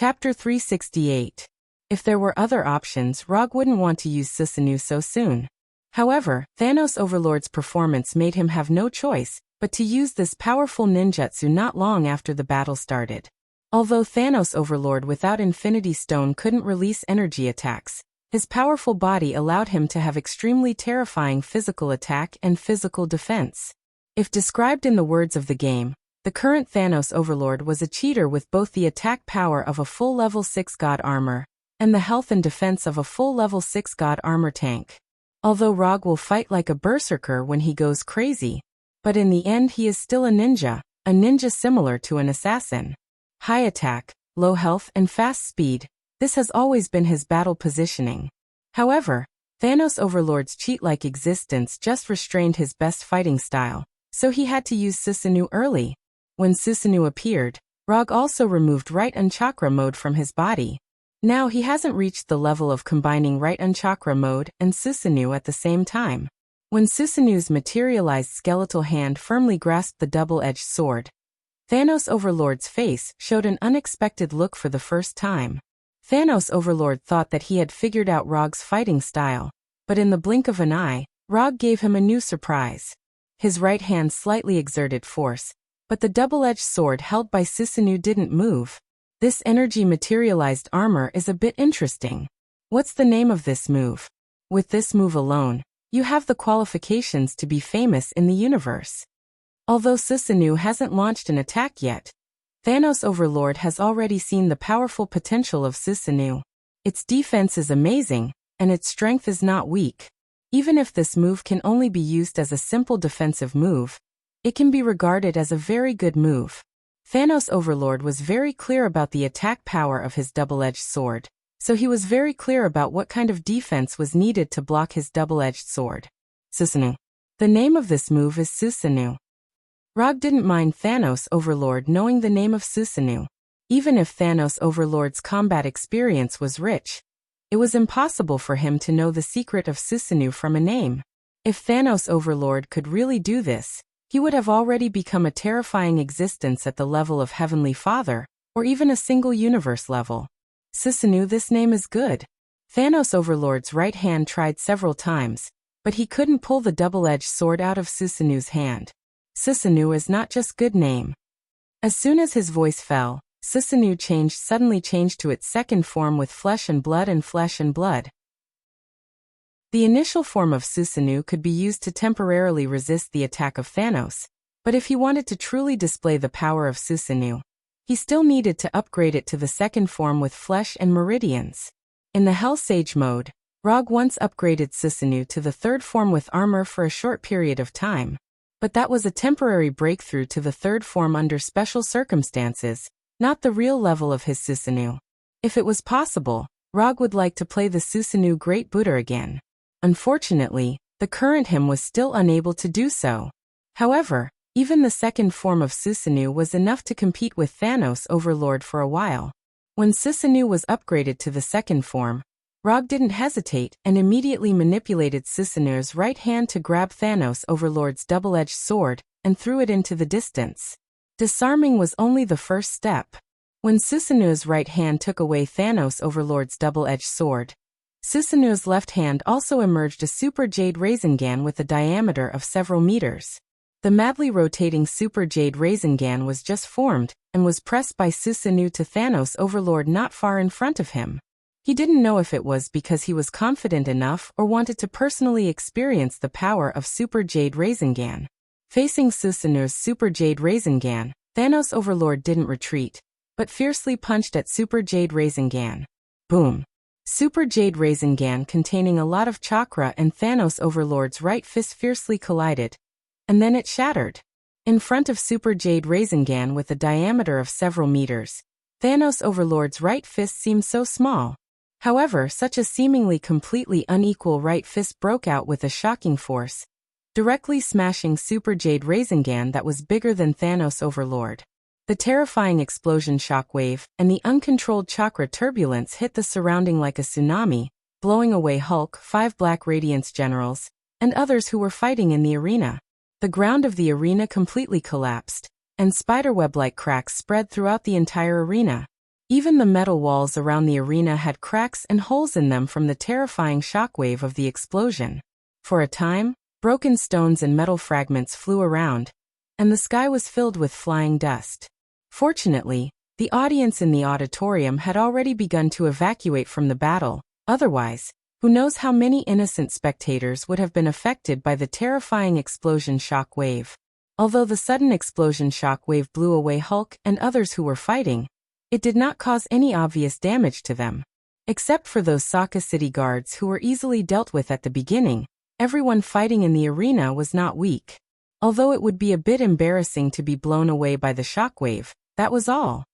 Chapter 368. If there were other options, Rogue wouldn't want to use Susanoo so soon. However, Thanos Overlord's performance made him have no choice but to use this powerful ninjutsu not long after the battle started. Although Thanos Overlord without Infinity Stone couldn't release energy attacks, his powerful body allowed him to have extremely terrifying physical attack and physical defense. If described in the words of the game, the current Thanos Overlord was a cheater with both the attack power of a full level 6 God armor and the health and defense of a full level 6 God armor tank. Although Rogue will fight like a berserker when he goes crazy, but in the end he is still a ninja similar to an assassin. High attack, low health and fast speed, this has always been his battle positioning. However, Thanos Overlord's cheat-like existence just restrained his best fighting style, so he had to use Susanoo early. When Susanoo appeared, Rogue also removed Right Chakra mode from his body. Now he hasn't reached the level of combining Right Chakra mode and Susanoo at the same time. When Susanoo's materialized skeletal hand firmly grasped the double-edged sword, Thanos Overlord's face showed an unexpected look for the first time. Thanos Overlord thought that he had figured out Rogue's fighting style, but in the blink of an eye, Rogue gave him a new surprise. His right hand slightly exerted force, but the double-edged sword held by Susanoo didn't move. This energy materialized armor is a bit interesting. What's the name of this move? With this move alone, you have the qualifications to be famous in the universe. Although Susanoo hasn't launched an attack yet, Thanos Overlord has already seen the powerful potential of Susanoo. Its defense is amazing, and its strength is not weak. Even if this move can only be used as a simple defensive move, it can be regarded as a very good move. Thanos Overlord was very clear about the attack power of his double-edged sword, so he was very clear about what kind of defense was needed to block his double-edged sword. Susanoo. The name of this move is Susanoo. Rogue didn't mind Thanos Overlord knowing the name of Susanoo. Even if Thanos Overlord's combat experience was rich, it was impossible for him to know the secret of Susanoo from a name. If Thanos Overlord could really do this, he would have already become a terrifying existence at the level of Heavenly Father, or even a single universe level. Susanoo, this name is good. Thanos Overlord's right hand tried several times, but he couldn't pull the double-edged sword out of Susanoo's hand. Susanoo is not just good name. As soon as his voice fell, Susanoo suddenly changed to its second form with flesh and blood and flesh and blood. The initial form of Susanoo could be used to temporarily resist the attack of Thanos, but if he wanted to truly display the power of Susanoo, he still needed to upgrade it to the second form with flesh and meridians. In the Hell Sage mode, Rogue once upgraded Susanoo to the third form with armor for a short period of time, but that was a temporary breakthrough to the third form under special circumstances, not the real level of his Susanoo. If it was possible, Rogue would like to play the Susanoo Great Buddha again. Unfortunately, the current him was still unable to do so. However, even the second form of Susanoo was enough to compete with Thanos Overlord for a while. When Susanoo was upgraded to the second form, Rogue didn't hesitate and immediately manipulated Susanoo's right hand to grab Thanos Overlord's double-edged sword and threw it into the distance. Disarming was only the first step. When Susanoo's right hand took away Thanos Overlord's double-edged sword, Susanoo's left hand also emerged a Super Jade Rasengan with a diameter of several meters. The madly rotating Super Jade Rasengan was just formed and was pressed by Susanoo to Thanos Overlord not far in front of him. He didn't know if it was because he was confident enough or wanted to personally experience the power of Super Jade Rasengan. Facing Susanoo's Super Jade Rasengan, Thanos Overlord didn't retreat, but fiercely punched at Super Jade Rasengan. Boom! Super Jade Rasengan containing a lot of chakra and Thanos Overlord's right fist fiercely collided, and then it shattered. In front of Super Jade Rasengan with a diameter of several meters, Thanos Overlord's right fist seemed so small. However, such a seemingly completely unequal right fist broke out with a shocking force, directly smashing Super Jade Rasengan that was bigger than Thanos Overlord. The terrifying explosion shockwave and the uncontrolled chakra turbulence hit the surrounding like a tsunami, blowing away Hulk, 5 Black Radiance generals, and others who were fighting in the arena. The ground of the arena completely collapsed, and spiderweb-like cracks spread throughout the entire arena. Even the metal walls around the arena had cracks and holes in them from the terrifying shockwave of the explosion. For a time, broken stones and metal fragments flew around, and the sky was filled with flying dust. Fortunately, the audience in the auditorium had already begun to evacuate from the battle. Otherwise, who knows how many innocent spectators would have been affected by the terrifying explosion shock wave. Although the sudden explosion shock wave blew away Hulk and others who were fighting, it did not cause any obvious damage to them. Except for those Sokka City guards who were easily dealt with at the beginning, everyone fighting in the arena was not weak. Although it would be a bit embarrassing to be blown away by the shockwave, that was all.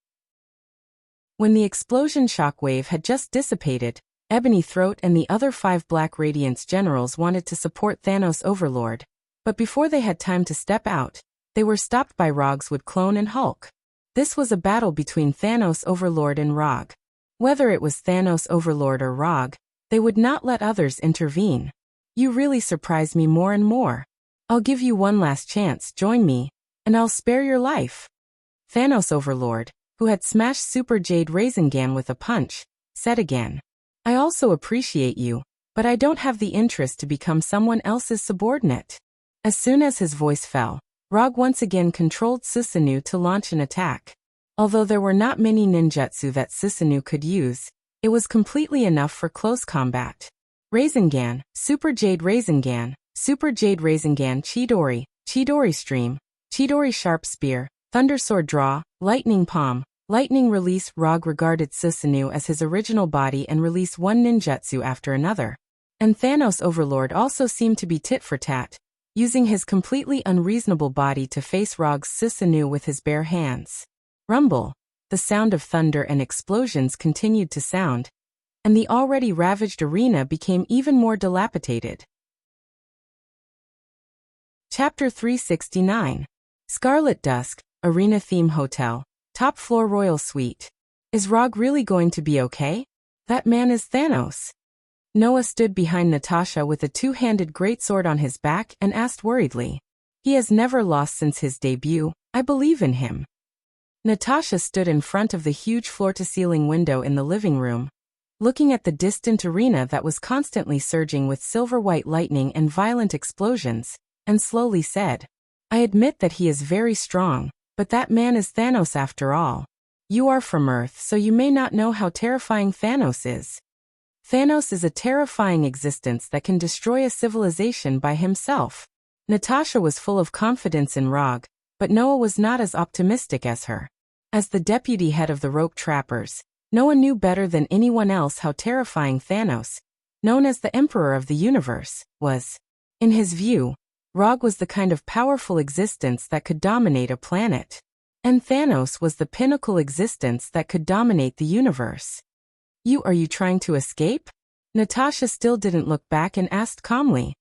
When the explosion shockwave had just dissipated, Ebony Throat and the other 5 Black Radiance generals wanted to support Thanos Overlord, but before they had time to step out, they were stopped by Rogswood Clone and Hulk. This was a battle between Thanos Overlord and Rog. Whether it was Thanos Overlord or Rog, they would not let others intervene. You really surprise me more and more. I'll give you one last chance, join me, and I'll spare your life. Thanos Overlord, who had smashed Super Jade Rasengan with a punch, said again. I also appreciate you, but I don't have the interest to become someone else's subordinate. As soon as his voice fell, Rog once again controlled Susanoo to launch an attack. Although there were not many ninjutsu that Susanoo could use, it was completely enough for close combat. Rasengan, Super Jade Rasengan, Super Jade Rasengan Chidori, Chidori Stream, Chidori Sharp Spear, Thunder Sword Draw, Lightning Palm, Lightning Release. Rog regarded Susanoo as his original body and released one ninjutsu after another. And Thanos Overlord also seemed to be tit for tat, using his completely unreasonable body to face Rog's Susanoo with his bare hands. Rumble, the sound of thunder and explosions continued to sound, and the already ravaged arena became even more dilapidated. Chapter 369. Scarlet Dusk, Arena Theme Hotel, Top Floor Royal Suite. Is Rog really going to be okay? That man is Thanos. Noah stood behind Natasha with a two-handed greatsword on his back and asked worriedly. He has never lost since his debut, I believe in him. Natasha stood in front of the huge floor-to-ceiling window in the living room, looking at the distant arena that was constantly surging with silver-white lightning and violent explosions, and slowly said, I admit that he is very strong, but that man is Thanos after all. You are from Earth, so you may not know how terrifying Thanos is. Thanos is a terrifying existence that can destroy a civilization by himself. Natasha was full of confidence in Rog, but Noah was not as optimistic as her. As the deputy head of the rope trappers, Noah knew better than anyone else how terrifying Thanos, known as the Emperor of the Universe, was. In his view, Rog was the kind of powerful existence that could dominate a planet. And Thanos was the pinnacle existence that could dominate the universe. Are you trying to escape? Natasha still didn't look back and asked calmly.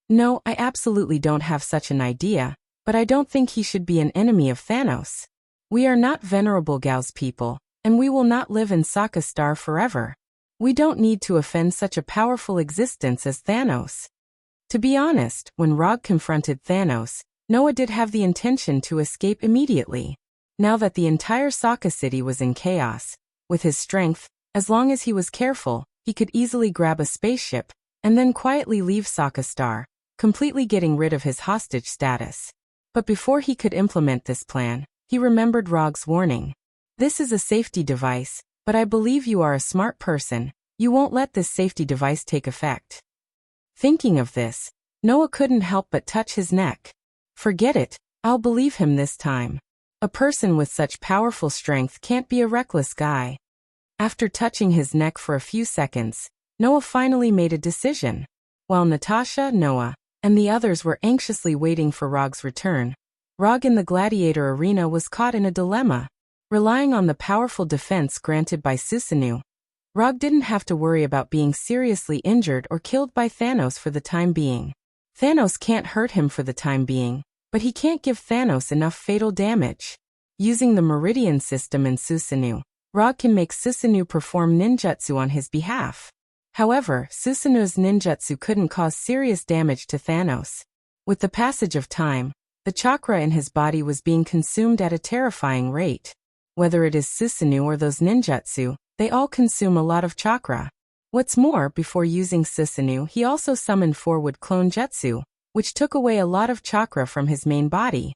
No, I absolutely don't have such an idea, but I don't think he should be an enemy of Thanos. We are not venerable Gao's people, and we will not live in Sokka Star forever. We don't need to offend such a powerful existence as Thanos. To be honest, when Rog confronted Thanos, Noah did have the intention to escape immediately. Now that the entire Sokka City was in chaos, with his strength, as long as he was careful, he could easily grab a spaceship, and then quietly leave Sokka Star, completely getting rid of his hostage status. But before he could implement this plan, he remembered Rog's warning. This is a safety device, but I believe you are a smart person. You won't let this safety device take effect. Thinking of this, Noah couldn't help but touch his neck. Forget it, I'll believe him this time. A person with such powerful strength can't be a reckless guy. After touching his neck for a few seconds, Noah finally made a decision. While Natasha, Noah, and the others were anxiously waiting for Rog's return, Rog in the gladiator arena was caught in a dilemma. Relying on the powerful defense granted by Susanoo, Rog didn't have to worry about being seriously injured or killed by Thanos for the time being. Thanos can't hurt him for the time being, but he can't give Thanos enough fatal damage. Using the Meridian system in Susanoo, Rog can make Susanoo perform ninjutsu on his behalf. However, Susanoo's ninjutsu couldn't cause serious damage to Thanos. With the passage of time, the chakra in his body was being consumed at a terrifying rate. Whether it is Susanoo or those ninjutsu, they all consume a lot of chakra. What's more, before using Susanoo, he also summoned 4 wood clone jutsu, which took away a lot of chakra from his main body.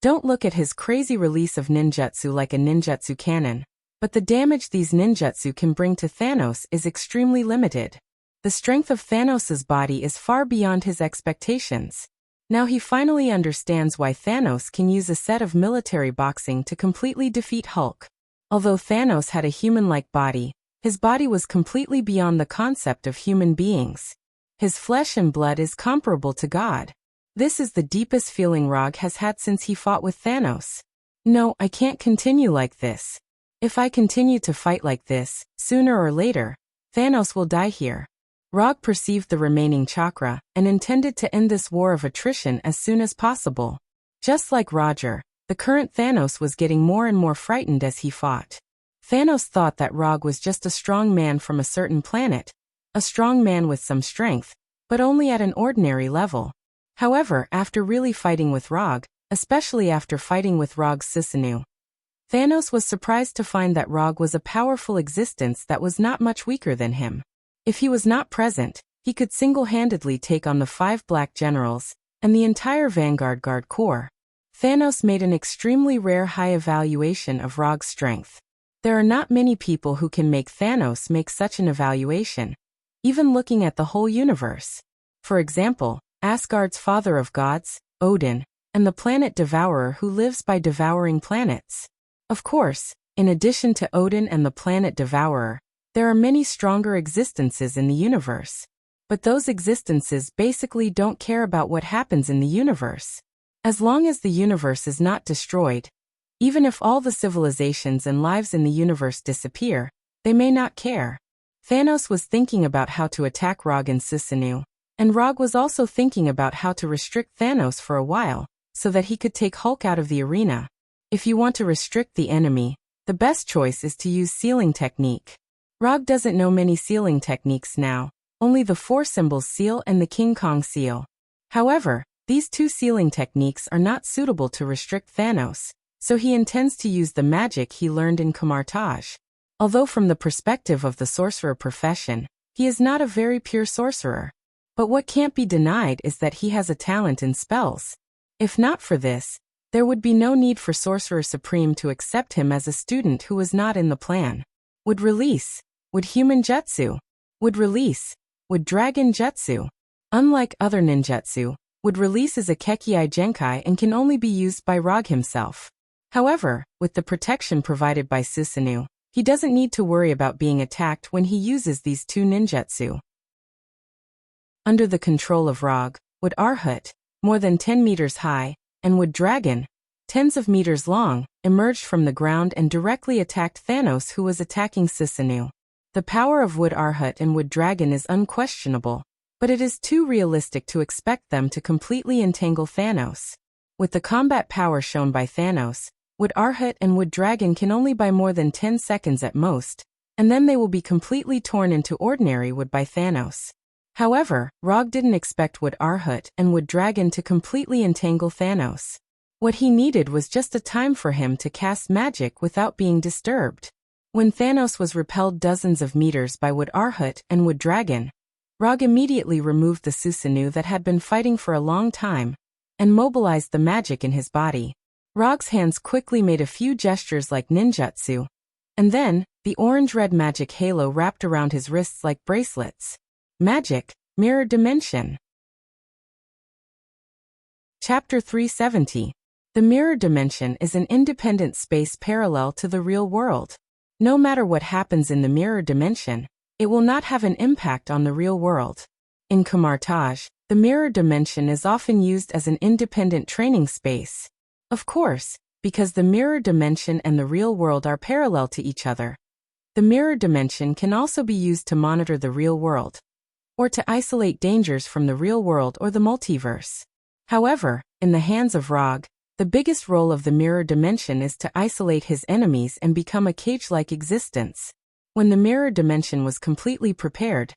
Don't look at his crazy release of ninjutsu like a ninjutsu cannon, but the damage these ninjutsu can bring to Thanos is extremely limited. The strength of Thanos' body is far beyond his expectations. Now he finally understands why Thanos can use a set of military boxing to completely defeat Hulk. Although Thanos had a human-like body, his body was completely beyond the concept of human beings. His flesh and blood is comparable to God. This is the deepest feeling Rog has had since he fought with Thanos. No, I can't continue like this. If I continue to fight like this, sooner or later, Thanos will die here. Rog perceived the remaining chakra and intended to end this war of attrition as soon as possible. Just like Roger, the current Thanos was getting more and more frightened as he fought. Thanos thought that Rog was just a strong man from a certain planet, a strong man with some strength, but only at an ordinary level. However, after really fighting with Rog, especially after fighting with Rog's Susanoo, Thanos was surprised to find that Rog was a powerful existence that was not much weaker than him. If he was not present, he could single-handedly take on the 5 Black Generals and the entire Vanguard Guard Corps. Thanos made an extremely rare high evaluation of Rog's strength. There are not many people who can make Thanos make such an evaluation, even looking at the whole universe. For example, Asgard's father of gods, Odin, and the planet Devourer who lives by devouring planets. Of course, in addition to Odin and the planet Devourer, there are many stronger existences in the universe. But those existences basically don't care about what happens in the universe. As long as the universe is not destroyed, even if all the civilizations and lives in the universe disappear, they may not care. Thanos was thinking about how to attack Rog and Susanoo, and Rog was also thinking about how to restrict Thanos for a while, so that he could take Hulk out of the arena. If you want to restrict the enemy, the best choice is to use sealing technique. Rog doesn't know many sealing techniques now, only the 4 symbols seal and the King Kong seal. However, these 2 sealing techniques are not suitable to restrict Thanos, so he intends to use the magic he learned in Kamartaj. Although from the perspective of the sorcerer profession, he is not a very pure sorcerer. But what can't be denied is that he has a talent in spells. If not for this, there would be no need for Sorcerer Supreme to accept him as a student who was not in the plan. Would release. Would human jutsu. Would release. Would dragon jutsu. Unlike other ninjutsu, would release is a Kekii Genkai and can only be used by Rog himself. However, with the protection provided by Susanoo, he doesn't need to worry about being attacked when he uses these 2 ninjutsu. Under the control of Rog, would Arhut, more than 10 meters high, and would Dragon, tens of meters long, emerged from the ground and directly attacked Thanos, who was attacking Susanoo. The power of Wood Arhut and Wood Dragon is unquestionable, but it is too realistic to expect them to completely entangle Thanos. With the combat power shown by Thanos, Wood Arhut and Wood Dragon can only buy more than 10 seconds at most, and then they will be completely torn into ordinary wood by Thanos. However, Rog didn't expect Wood Arhut and Wood Dragon to completely entangle Thanos. What he needed was just a time for him to cast magic without being disturbed. When Thanos was repelled dozens of meters by Wood Arhut and Wood Dragon, Rog immediately removed the Susanoo that had been fighting for a long time, and mobilized the magic in his body. Rog's hands quickly made a few gestures like ninjutsu, and then, the orange-red magic halo wrapped around his wrists like bracelets. Magic, Mirror Dimension. Chapter 370. The mirror dimension is an independent space parallel to the real world. No matter what happens in the mirror dimension, it will not have an impact on the real world. In Kamartaj, the mirror dimension is often used as an independent training space. Of course, because the mirror dimension and the real world are parallel to each other. The mirror dimension can also be used to monitor the real world, or to isolate dangers from the real world or the multiverse. However, in the hands of Rog, the biggest role of the mirror dimension is to isolate his enemies and become a cage-like existence. When the mirror dimension was completely prepared,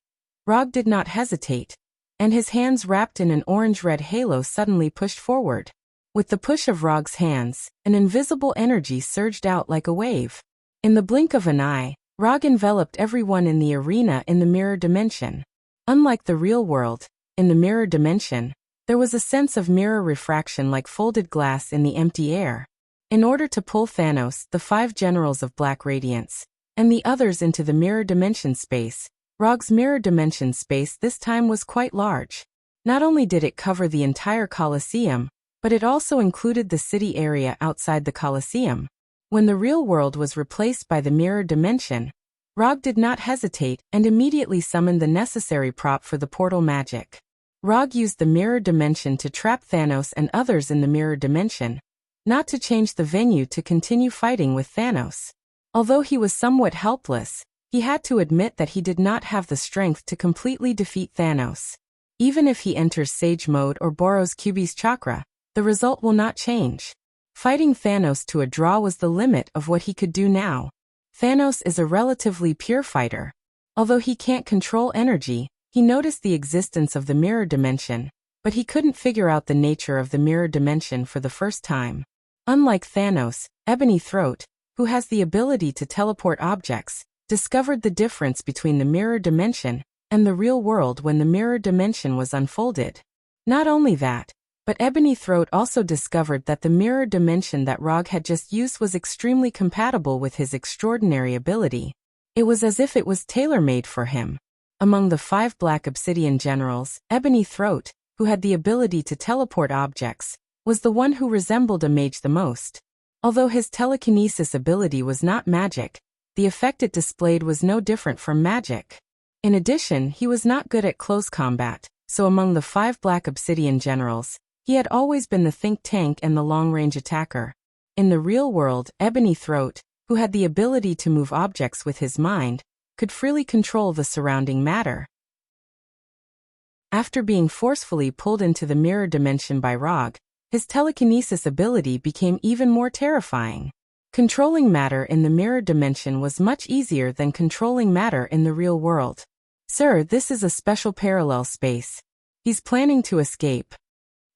Rog did not hesitate, and his hands wrapped in an orange-red halo suddenly pushed forward. With the push of Rog's hands, an invisible energy surged out like a wave. In the blink of an eye, Rog enveloped everyone in the arena in the mirror dimension. Unlike the real world, in the mirror dimension, there was a sense of mirror refraction like folded glass in the empty air. In order to pull Thanos, the 5 generals of Black Radiance, and the others into the mirror dimension space, Rog's mirror dimension space this time was quite large. Not only did it cover the entire Colosseum, but it also included the city area outside the Colosseum. When the real world was replaced by the mirror dimension, Rog did not hesitate and immediately summoned the necessary prop for the portal magic. Rog used the mirror dimension to trap Thanos and others in the mirror dimension, not to change the venue to continue fighting with Thanos. Although he was somewhat helpless, he had to admit that he did not have the strength to completely defeat Thanos. Even if he enters Sage Mode or borrows Kyuubi's chakra, the result will not change. Fighting Thanos to a draw was the limit of what he could do now. Thanos is a relatively pure fighter. Although he can't control energy, he noticed the existence of the mirror dimension, but he couldn't figure out the nature of the mirror dimension for the first time. Unlike Thanos, Ebony Throat, who has the ability to teleport objects, discovered the difference between the mirror dimension and the real world when the mirror dimension was unfolded. Not only that, but Ebony Throat also discovered that the mirror dimension that Rog had just used was extremely compatible with his extraordinary ability. It was as if it was tailor-made for him. Among the 5 Black Obsidian generals, Ebony Throat, who had the ability to teleport objects, was the one who resembled a mage the most. Although his telekinesis ability was not magic, the effect it displayed was no different from magic. In addition, he was not good at close combat, so among the 5 Black Obsidian generals, he had always been the think tank and the long-range attacker. In the real world, Ebony Throat, who had the ability to move objects with his mind, could freely control the surrounding matter. After being forcefully pulled into the mirror dimension by Rog, his telekinesis ability became even more terrifying. Controlling matter in the mirror dimension was much easier than controlling matter in the real world. "Sir, this is a special parallel space. He's planning to escape."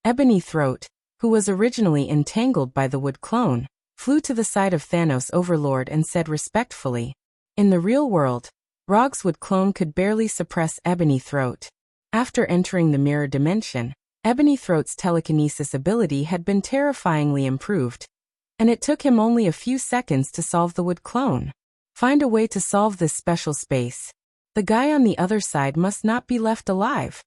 Ebony Throat, who was originally entangled by the wood clone, flew to the side of Thanos Overlord and said respectfully. In the real world, Rog's wood clone could barely suppress Ebony Throat. After entering the mirror dimension, Ebony Throat's telekinesis ability had been terrifyingly improved, and it took him only a few seconds to solve the wood clone. Find a way to solve this special space. The guy on the other side must not be left alive.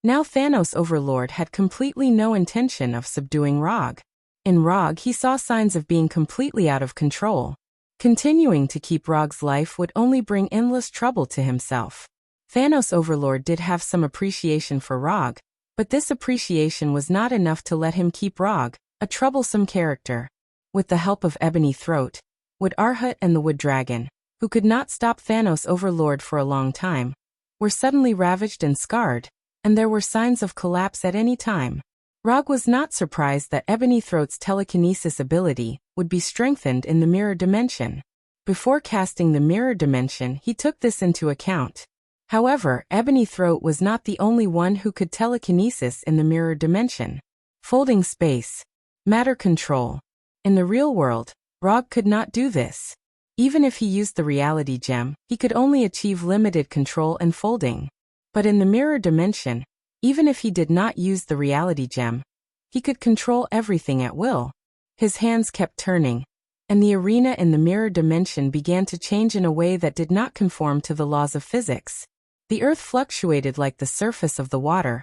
Now Thanos Overlord had completely no intention of subduing Rog. In Rog, he saw signs of being completely out of control. Continuing to keep Rog's life would only bring endless trouble to himself. Thanos Overlord did have some appreciation for Rog, but this appreciation was not enough to let him keep Rog, a troublesome character. With the help of Ebony Throat, Wood Arhut and the Wood Dragon, who could not stop Thanos Overlord for a long time, were suddenly ravaged and scarred, and there were signs of collapse at any time. Rog was not surprised that Ebony Throat's telekinesis ability would be strengthened in the mirror dimension. Before casting the mirror dimension, he took this into account. However, Ebony Throat was not the only one who could telekinesis in the mirror dimension. Folding space. Matter control. In the real world, Rog could not do this. Even if he used the reality gem, he could only achieve limited control and folding. But in the mirror dimension, even if he did not use the reality gem, he could control everything at will. His hands kept turning, and the arena in the mirror dimension began to change in a way that did not conform to the laws of physics. The earth fluctuated like the surface of the water,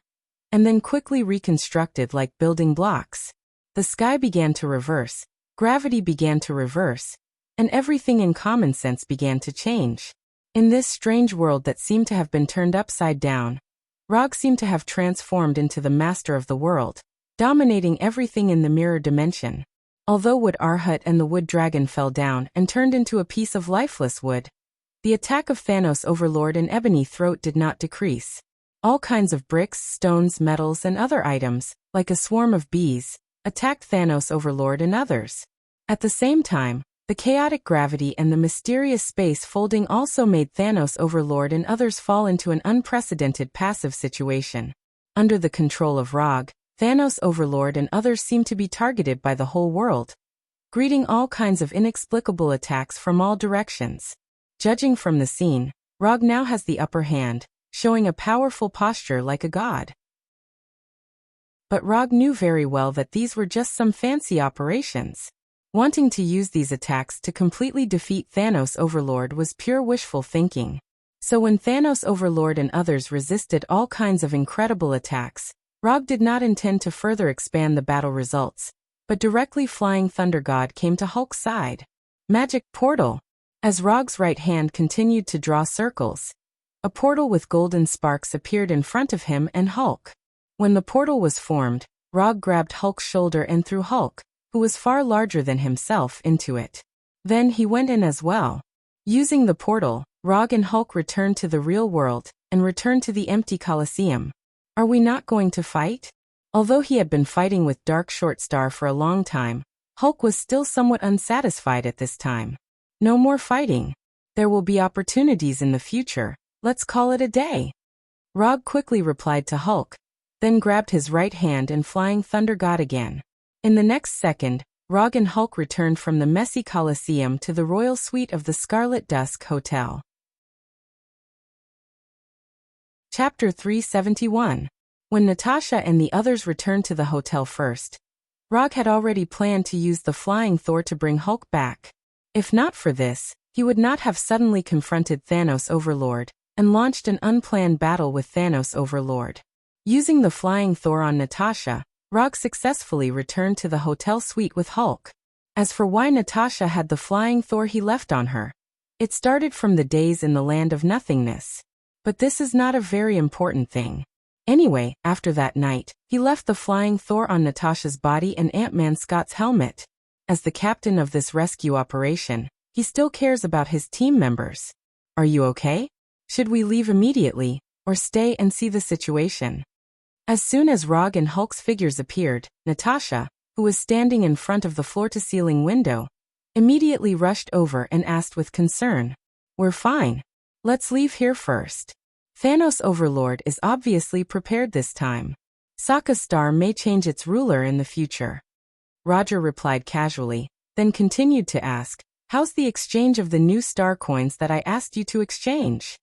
and then quickly reconstructed like building blocks. The sky began to reverse, gravity began to reverse, and everything in common sense began to change. In this strange world that seemed to have been turned upside down, Rog seemed to have transformed into the master of the world, dominating everything in the mirror dimension. Although Wood Arhut and the Wood Dragon fell down and turned into a piece of lifeless wood, the attack of Thanos Overlord and Ebony Throat did not decrease. All kinds of bricks, stones, metals, and other items, like a swarm of bees, attacked Thanos Overlord and others. At the same time, the chaotic gravity and the mysterious space folding also made Thanos Overlord and others fall into an unprecedented passive situation. Under the control of Rog, Thanos Overlord and others seem to be targeted by the whole world, greeting all kinds of inexplicable attacks from all directions. Judging from the scene, Rog now has the upper hand, showing a powerful posture like a god. But Rog knew very well that these were just some fancy operations. Wanting to use these attacks to completely defeat Thanos Overlord was pure wishful thinking. So when Thanos Overlord and others resisted all kinds of incredible attacks, Rog did not intend to further expand the battle results, but directly flying Thunder God came to Hulk's side. Magic portal. As Rog's right hand continued to draw circles, a portal with golden sparks appeared in front of him and Hulk. When the portal was formed, Rog grabbed Hulk's shoulder and threw Hulk, who was far larger than himself, into it. Then he went in as well. Using the portal, Rog and Hulk returned to the real world and returned to the empty Colosseum. Are we not going to fight? Although he had been fighting with Dark Short Star for a long time, Hulk was still somewhat unsatisfied at this time. No more fighting. There will be opportunities in the future. Let's call it a day. Rog quickly replied to Hulk, then grabbed his right hand and flying Thunder God again. In the next second, Rog and Hulk returned from the messy Colosseum to the royal suite of the Scarlet Dusk Hotel. Chapter 371. When Natasha and the others returned to the hotel first, Rog had already planned to use the Flying Thor to bring Hulk back. If not for this, he would not have suddenly confronted Thanos Overlord and launched an unplanned battle with Thanos Overlord. Using the Flying Thor on Natasha, Rog successfully returned to the hotel suite with Hulk. As for why Natasha had the Flying Thor he left on her, it started from the days in the land of nothingness. But this is not a very important thing. Anyway, after that night, he left the Flying Thor on Natasha's body and Ant-Man Scott's helmet. As the captain of this rescue operation, he still cares about his team members. Are you okay? Should we leave immediately, or stay and see the situation? As soon as Rog and Hulk's figures appeared, Natasha, who was standing in front of the floor-to-ceiling window, immediately rushed over and asked with concern, "We're fine. Let's leave here first." Thanos Overlord is obviously prepared this time. Sokka Star may change its ruler in the future. Roger replied casually, then continued to ask, "How's the exchange of the new star coins that I asked you to exchange?"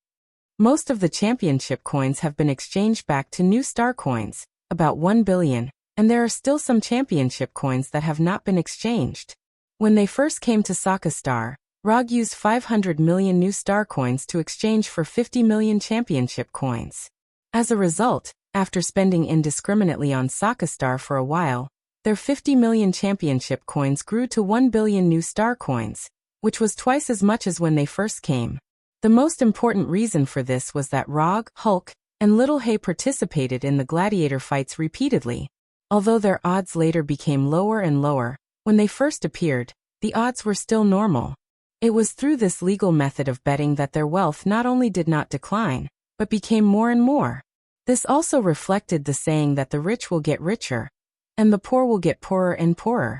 Most of the championship coins have been exchanged back to new star coins, about 1 billion, and there are still some championship coins that have not been exchanged. When they first came to Sokka Star, Rog used 500 million new star coins to exchange for 50 million championship coins. As a result, after spending indiscriminately on Sokka Star for a while, their 50 million championship coins grew to 1 billion new star coins, which was twice as much as when they first came. The most important reason for this was that Rog, Hulk, and Little Hay participated in the gladiator fights repeatedly. Although their odds later became lower and lower, when they first appeared, the odds were still normal. It was through this legal method of betting that their wealth not only did not decline, but became more and more. This also reflected the saying that the rich will get richer, and the poor will get poorer and poorer.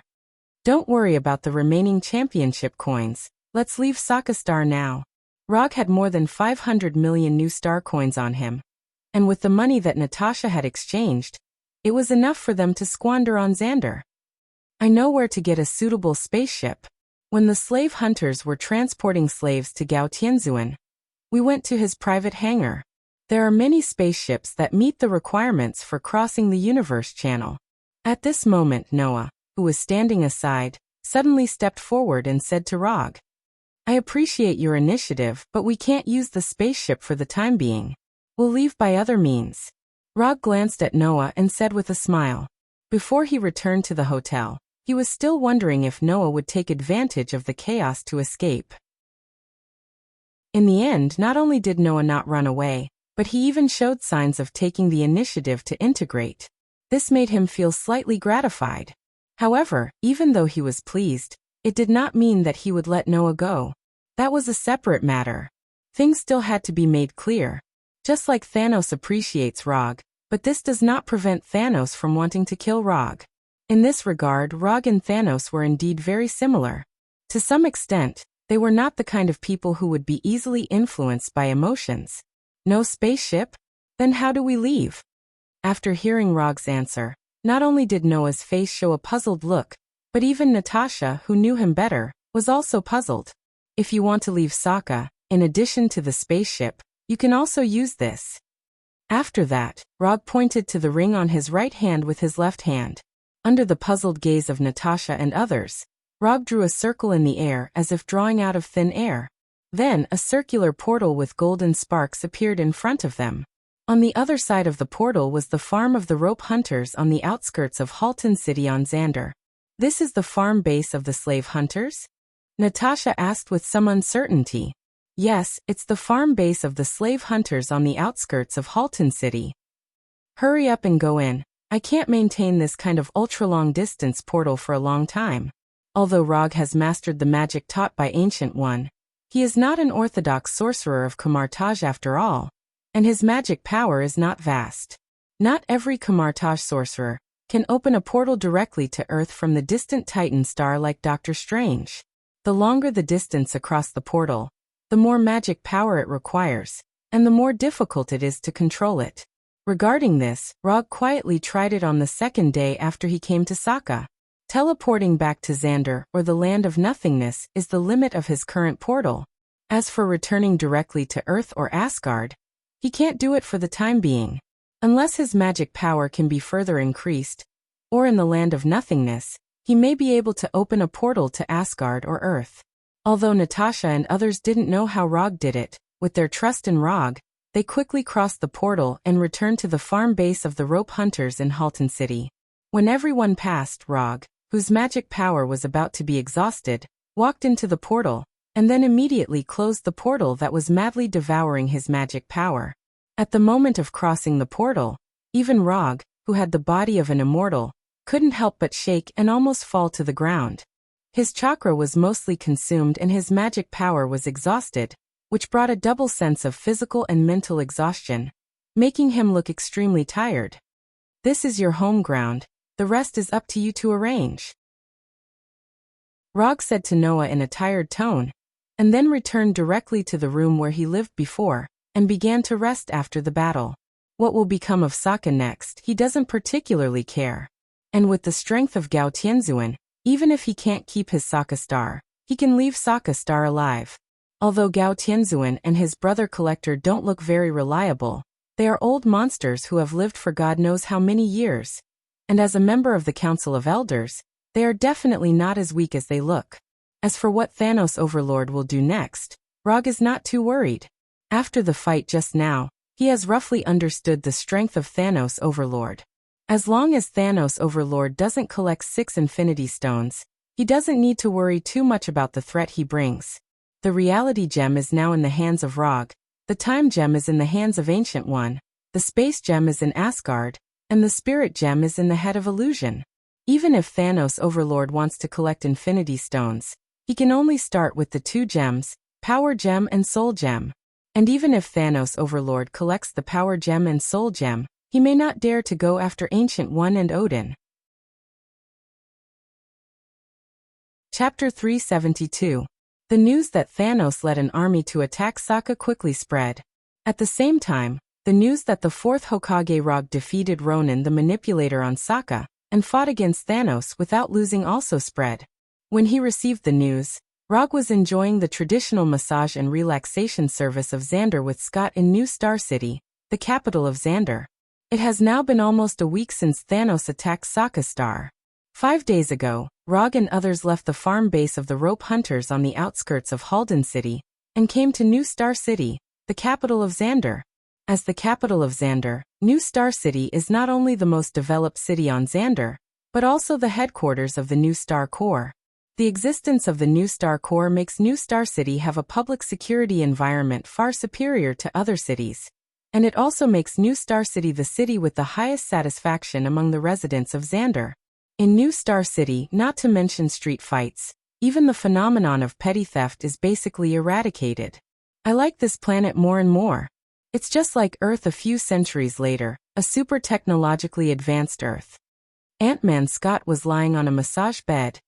Don't worry about the remaining championship coins, let's leave Sokka Star now. Rog had more than 500 million new star coins on him, and with the money that Natasha had exchanged, it was enough for them to squander on Xander. I know where to get a suitable spaceship. When the slave hunters were transporting slaves to Gao Tianzuan, we went to his private hangar. There are many spaceships that meet the requirements for crossing the universe channel. At this moment Noah, who was standing aside, suddenly stepped forward and said to Rog, "I appreciate your initiative, but we can't use the spaceship for the time being. We'll leave by other means." Rog glanced at Noah and said with a smile. Before he returned to the hotel, he was still wondering if Noah would take advantage of the chaos to escape. In the end, not only did Noah not run away, but he even showed signs of taking the initiative to integrate. This made him feel slightly gratified. However, even though he was pleased, it did not mean that he would let Noah go. That was a separate matter. Things still had to be made clear. Just like Thanos appreciates Rog, but this does not prevent Thanos from wanting to kill Rog. In this regard, Rog and Thanos were indeed very similar. To some extent, they were not the kind of people who would be easily influenced by emotions. No spaceship? Then how do we leave? After hearing Rog's answer, Not only did Noah's face show a puzzled look, but even Natasha, who knew him better, was also puzzled. If you want to leave Sokka, in addition to the spaceship, you can also use this. After that, Rog pointed to the ring on his right hand with his left hand. Under the puzzled gaze of Natasha and others, Rog drew a circle in the air as if drawing out of thin air. Then, a circular portal with golden sparks appeared in front of them. On the other side of the portal was the farm of the rope hunters on the outskirts of Halton City on Xander. This is the farm base of the slave hunters? Natasha asked with some uncertainty. Yes, it's the farm base of the slave hunters on the outskirts of Halton City. Hurry up and go in. I can't maintain this kind of ultra-long distance portal for a long time. Although Rog has mastered the magic taught by Ancient One, he is not an orthodox sorcerer of Kamartaj after all, and his magic power is not vast. Not every Kamartaj sorcerer can open a portal directly to Earth from the distant Titan star like Doctor Strange. The longer the distance across the portal, the more magic power it requires, and the more difficult it is to control it. Regarding this, Rog quietly tried it on the second day after he came to Sokka. Teleporting back to Xander, or the Land of Nothingness, is the limit of his current portal. As for returning directly to Earth or Asgard, he can't do it for the time being. Unless his magic power can be further increased, or in the Land of Nothingness, he may be able to open a portal to Asgard or Earth. Although Natasha and others didn't know how Rog did it, with their trust in Rog, they quickly crossed the portal and returned to the farm base of the rope hunters in Halton City. When everyone passed, Rog, whose magic power was about to be exhausted, walked into the portal, and then immediately closed the portal that was madly devouring his magic power. At the moment of crossing the portal, even Rog, who had the body of an immortal, couldn't help but shake and almost fall to the ground. His chakra was mostly consumed and his magic power was exhausted, which brought a double sense of physical and mental exhaustion, making him look extremely tired. This is your home ground, the rest is up to you to arrange, Rog said to Noah in a tired tone, and then returned directly to the room where he lived before, and began to rest after the battle. What will become of Sokka next, he doesn't particularly care. And with the strength of Gao Tianzuan, even if he can't keep his Sokka star, he can leave Sokka star alive. Although Gao Tianzuan and his brother Collector don't look very reliable, they are old monsters who have lived for God knows how many years. And as a member of the Council of Elders, they are definitely not as weak as they look. As for what Thanos Overlord will do next, Rog is not too worried. After the fight just now, he has roughly understood the strength of Thanos Overlord. As long as Thanos Overlord doesn't collect 6 Infinity Stones, he doesn't need to worry too much about the threat he brings. The Reality Gem is now in the hands of Rog, the Time Gem is in the hands of Ancient One, the Space Gem is in Asgard, and the Spirit Gem is in the head of Illusion. Even if Thanos Overlord wants to collect Infinity Stones, he can only start with the 2 gems, Power Gem and Soul Gem. And even if Thanos Overlord collects the Power Gem and Soul Gem, he may not dare to go after Ancient One and Odin. Chapter 372. The news that Thanos led an army to attack Sokka quickly spread. At the same time, the news that the 4th Hokage Rog defeated Ronin the Manipulator on Sokka, and fought against Thanos without losing also spread. When he received the news, Rog was enjoying the traditional massage and relaxation service of Xander with Scott in New Star City, the capital of Xander. It has now been almost a week since Thanos attacked Sokka Star. 5 days ago, Rog and others left the farm base of the rope hunters on the outskirts of Halden City, and came to New Star City, the capital of Xander. As the capital of Xander, New Star City is not only the most developed city on Xander, but also the headquarters of the New Star Corps. The existence of the New Star Corps makes New Star City have a public security environment far superior to other cities. And it also makes New Star City the city with the highest satisfaction among the residents of Xander. In New Star City, not to mention street fights, even the phenomenon of petty theft is basically eradicated. I like this planet more and more. It's just like Earth a few centuries later, a super technologically advanced Earth. Ant-Man Scott was lying on a massage bed,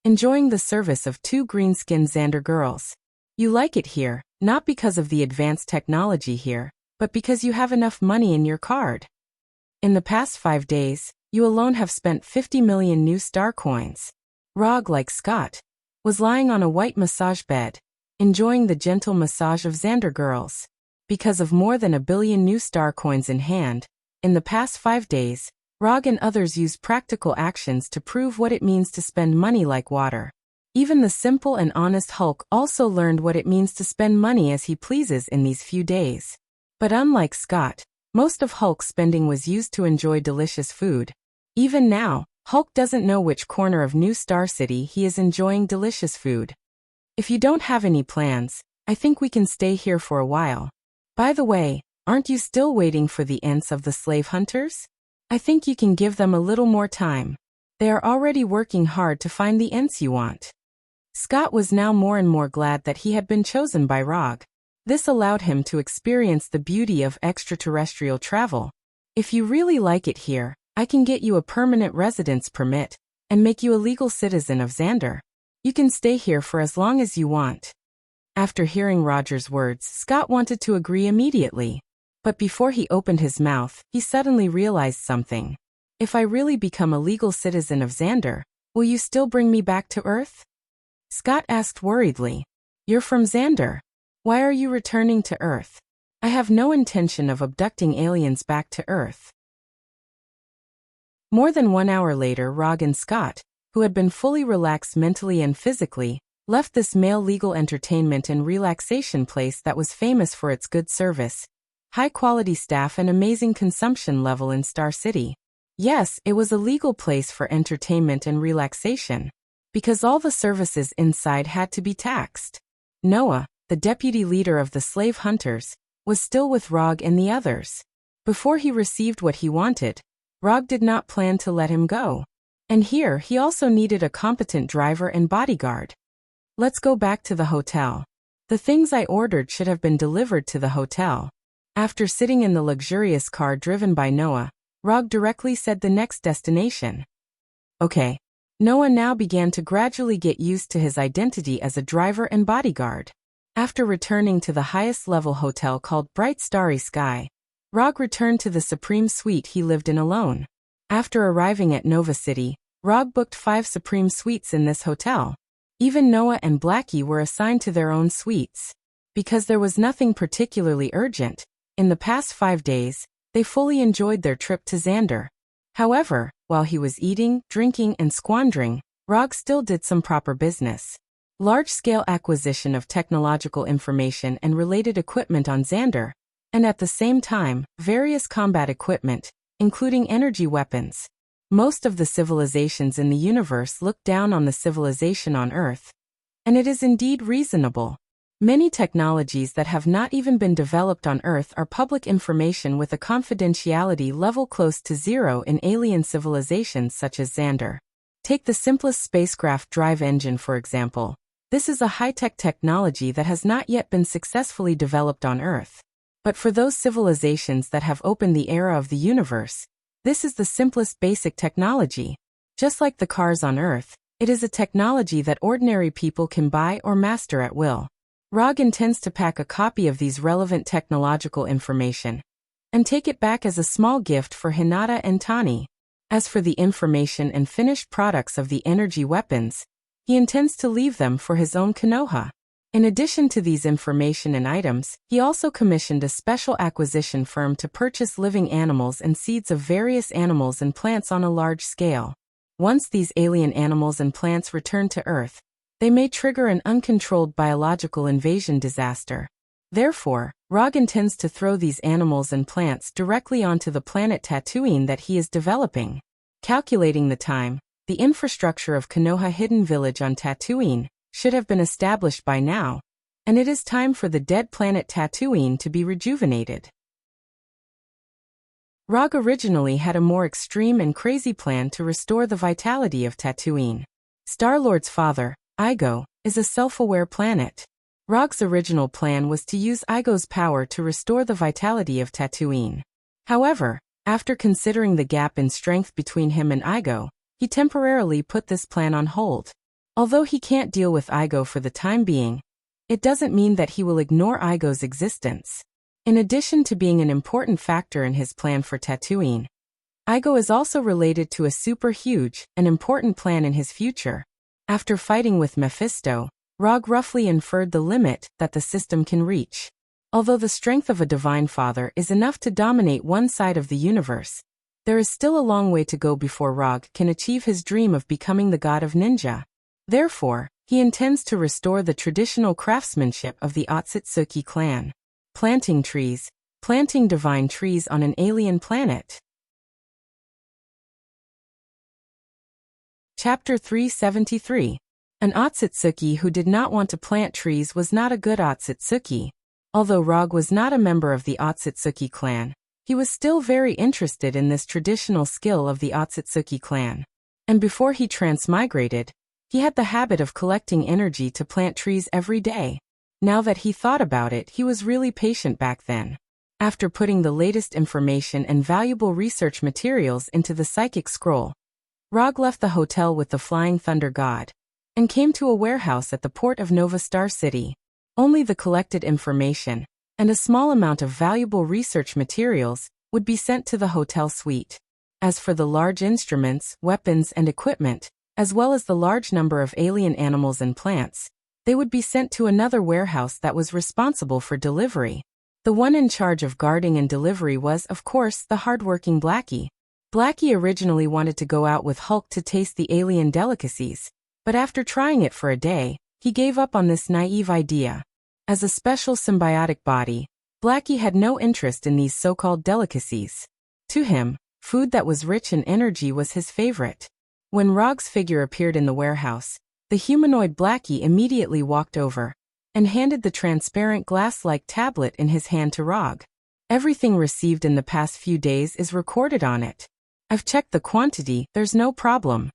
enjoying the service of 2 green-skinned Xander girls. You like it here, not because of the advanced technology here, but because you have enough money in your card. In the past 5 days, You alone have spent 50 million new star coins. Rog, like Scott, was lying on a white massage bed, enjoying the gentle massage of Xander girls. Because of more than 1 billion new star coins in hand, in the past 5 days, Rog and others used practical actions to prove what it means to spend money like water. Even the simple and honest Hulk also learned what it means to spend money as he pleases in these few days. But unlike Scott, most of Hulk's spending was used to enjoy delicious food. Even now, Hulk doesn't know which corner of New Star City he is enjoying delicious food. If you don't have any plans, I think we can stay here for a while. By the way, aren't you still waiting for the ants of the slave hunters? I think you can give them a little more time. They are already working hard to find the ants you want. Scott was now more and more glad that he had been chosen by Rog. This allowed him to experience the beauty of extraterrestrial travel. If you really like it here, I can get you a permanent residence permit and make you a legal citizen of Xander. You can stay here for as long as you want. After hearing Roger's words, Scott wanted to agree immediately. But before he opened his mouth, he suddenly realized something. If I really become a legal citizen of Xander, will you still bring me back to Earth? Scott asked worriedly. You're from Xander. Why are you returning to Earth? I have no intention of abducting aliens back to Earth. More than 1 hour later, Rog and Scott, who had been fully relaxed mentally and physically, left this male legal entertainment and relaxation place that was famous for its good service, high-quality staff and amazing consumption level in Star City. Yes, it was a legal place for entertainment and relaxation, because all the services inside had to be taxed. Noah, the deputy leader of the slave hunters, was still with Rog and the others. Before he received what he wanted, Rog did not plan to let him go. And here he also needed a competent driver and bodyguard. Let's go back to the hotel. The things I ordered should have been delivered to the hotel. After sitting in the luxurious car driven by Noah, Rog directly said the next destination. Okay. Noah now began to gradually get used to his identity as a driver and bodyguard. After returning to the highest level hotel called Bright Starry Sky, Rog returned to the supreme suite he lived in alone. After arriving at Nova City, Rog booked 5 supreme suites in this hotel. Even Noah and Blackie were assigned to their own suites. Because there was nothing particularly urgent, in the past 5 days, they fully enjoyed their trip to Xander. However, while he was eating, drinking, and squandering, Rog still did some proper business. Large-scale acquisition of technological information and related equipment on Xander, and at the same time, various combat equipment, including energy weapons. Most of the civilizations in the universe look down on the civilization on Earth. And it is indeed reasonable. Many technologies that have not even been developed on Earth are public information with a confidentiality level close to 0 in alien civilizations such as Xander. Take the simplest spacecraft drive engine for example. This is a high-tech technology that has not yet been successfully developed on Earth. But for those civilizations that have opened the era of the universe, this is the simplest basic technology. Just like the cars on Earth, it is a technology that ordinary people can buy or master at will. Rog intends to pack a copy of these relevant technological information and take it back as a small gift for Hinata and Tani. As for the information and finished products of the energy weapons, he intends to leave them for his own Konoha. In addition to these information and items, he also commissioned a special acquisition firm to purchase living animals and seeds of various animals and plants on a large scale. Once these alien animals and plants return to Earth, they may trigger an uncontrolled biological invasion disaster. Therefore, Rog intends to throw these animals and plants directly onto the planet Tatooine that he is developing. Calculating the time, the infrastructure of Konoha Hidden Village on Tatooine should have been established by now, and it is time for the dead planet Tatooine to be rejuvenated. Rog originally had a more extreme and crazy plan to restore the vitality of Tatooine. Star-Lord's father, Igo, is a self-aware planet. Rog's original plan was to use Igo's power to restore the vitality of Tatooine. However, after considering the gap in strength between him and Igo, he temporarily put this plan on hold. Although he can't deal with Igo for the time being, it doesn't mean that he will ignore Igo's existence. In addition to being an important factor in his plan for Tatooine, Igo is also related to a super huge and important plan in his future. After fighting with Mephisto, Rog roughly inferred the limit that the system can reach. Although the strength of a divine father is enough to dominate one side of the universe, there is still a long way to go before Rog can achieve his dream of becoming the god of ninja. Therefore, he intends to restore the traditional craftsmanship of the Otsutsuki clan. Planting trees. Planting divine trees on an alien planet. Chapter 373. An Otsutsuki who did not want to plant trees was not a good Otsutsuki. Although Rog was not a member of the Otsutsuki clan, he was still very interested in this traditional skill of the Otsutsuki clan. And before he transmigrated, he had the habit of collecting energy to plant trees every day. Now that he thought about it, he was really patient back then. After putting the latest information and valuable research materials into the psychic scroll, Rog left the hotel with the Flying Thunder God and came to a warehouse at the port of Nova Star City. Only the collected information and a small amount of valuable research materials would be sent to the hotel suite. As for the large instruments, weapons, and equipment, as well as the large number of alien animals and plants, they would be sent to another warehouse that was responsible for delivery. The one in charge of guarding and delivery was, of course, the hardworking Blackie. Blackie originally wanted to go out with Hulk to taste the alien delicacies, but after trying it for a day, he gave up on this naive idea. As a special symbiotic body, Blackie had no interest in these so-called delicacies. To him, food that was rich in energy was his favorite. When Rog's figure appeared in the warehouse, the humanoid Blackie immediately walked over and handed the transparent glass-like tablet in his hand to Rog. Everything received in the past few days is recorded on it. I've checked the quantity, there's no problem.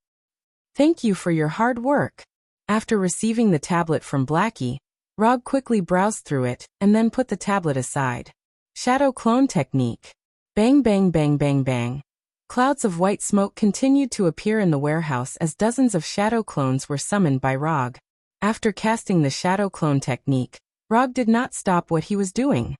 Thank you for your hard work. After receiving the tablet from Blackie, Rog quickly browsed through it and then put the tablet aside. Shadow clone technique. Bang bang bang bang bang. Clouds of white smoke continued to appear in the warehouse as dozens of shadow clones were summoned by Rog. After casting the shadow clone technique, Rog did not stop what he was doing.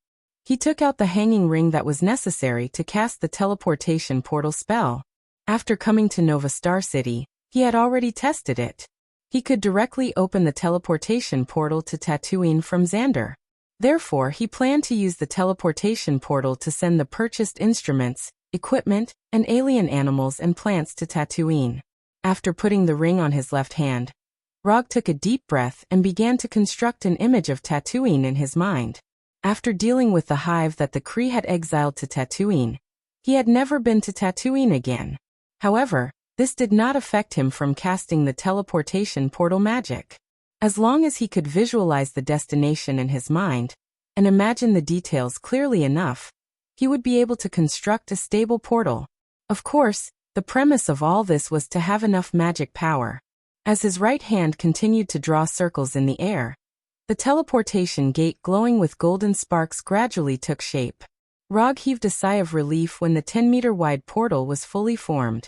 He took out the hanging ring that was necessary to cast the teleportation portal spell. After coming to Nova Star City, he had already tested it. He could directly open the teleportation portal to Tatooine from Xander. Therefore, he planned to use the teleportation portal to send the purchased instruments, equipment, and alien animals and plants to Tatooine. After putting the ring on his left hand, Rog took a deep breath and began to construct an image of Tatooine in his mind. After dealing with the hive that the Kree had exiled to Tatooine, he had never been to Tatooine again. However, this did not affect him from casting the teleportation portal magic. As long as he could visualize the destination in his mind and imagine the details clearly enough, he would be able to construct a stable portal. Of course, the premise of all this was to have enough magic power. As his right hand continued to draw circles in the air, the teleportation gate glowing with golden sparks gradually took shape. Rog heaved a sigh of relief when the 10-meter-wide portal was fully formed.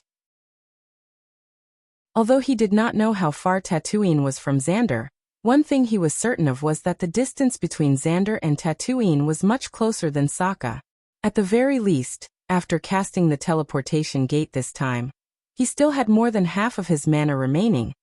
Although he did not know how far Tatooine was from Xander, one thing he was certain of was that the distance between Xander and Tatooine was much closer than Sokka. At the very least, after casting the teleportation gate this time, he still had more than half of his mana remaining,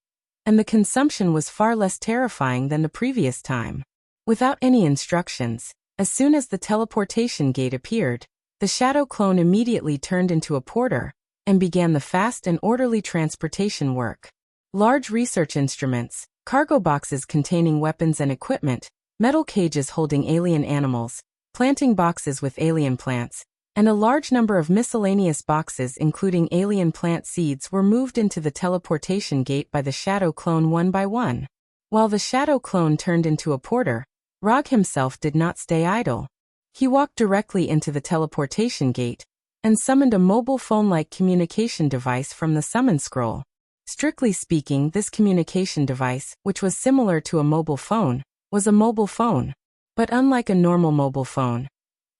and the consumption was far less terrifying than the previous time. Without any instructions, as soon as the teleportation gate appeared, the shadow clone immediately turned into a porter and began the fast and orderly transportation work. Large research instruments, cargo boxes containing weapons and equipment, metal cages holding alien animals, planting boxes with alien plants, and a large number of miscellaneous boxes including alien plant seeds were moved into the teleportation gate by the shadow clone one by one. While the shadow clone turned into a porter, Rog himself did not stay idle. He walked directly into the teleportation gate and summoned a mobile phone-like communication device from the summon scroll. Strictly speaking, this communication device, which was similar to a mobile phone, was a mobile phone. But unlike a normal mobile phone,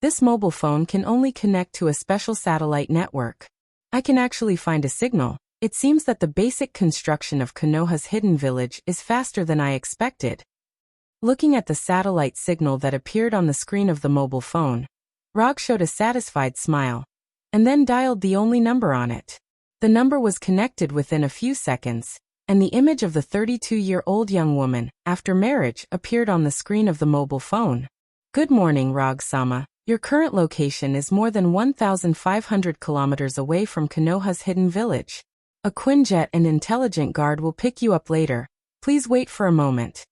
this mobile phone can only connect to a special satellite network. I can actually find a signal. It seems that the basic construction of Konoha's hidden village is faster than I expected. Looking at the satellite signal that appeared on the screen of the mobile phone, Rog showed a satisfied smile. and then dialed the only number on it. The number was connected within a few seconds, and the image of the 32-year-old young woman, after marriage, appeared on the screen of the mobile phone. Good morning, Rog-sama. Your current location is more than 1,500 kilometers away from Konoha's hidden village. A Quinjet and intelligent guard will pick you up later. Please wait for a moment.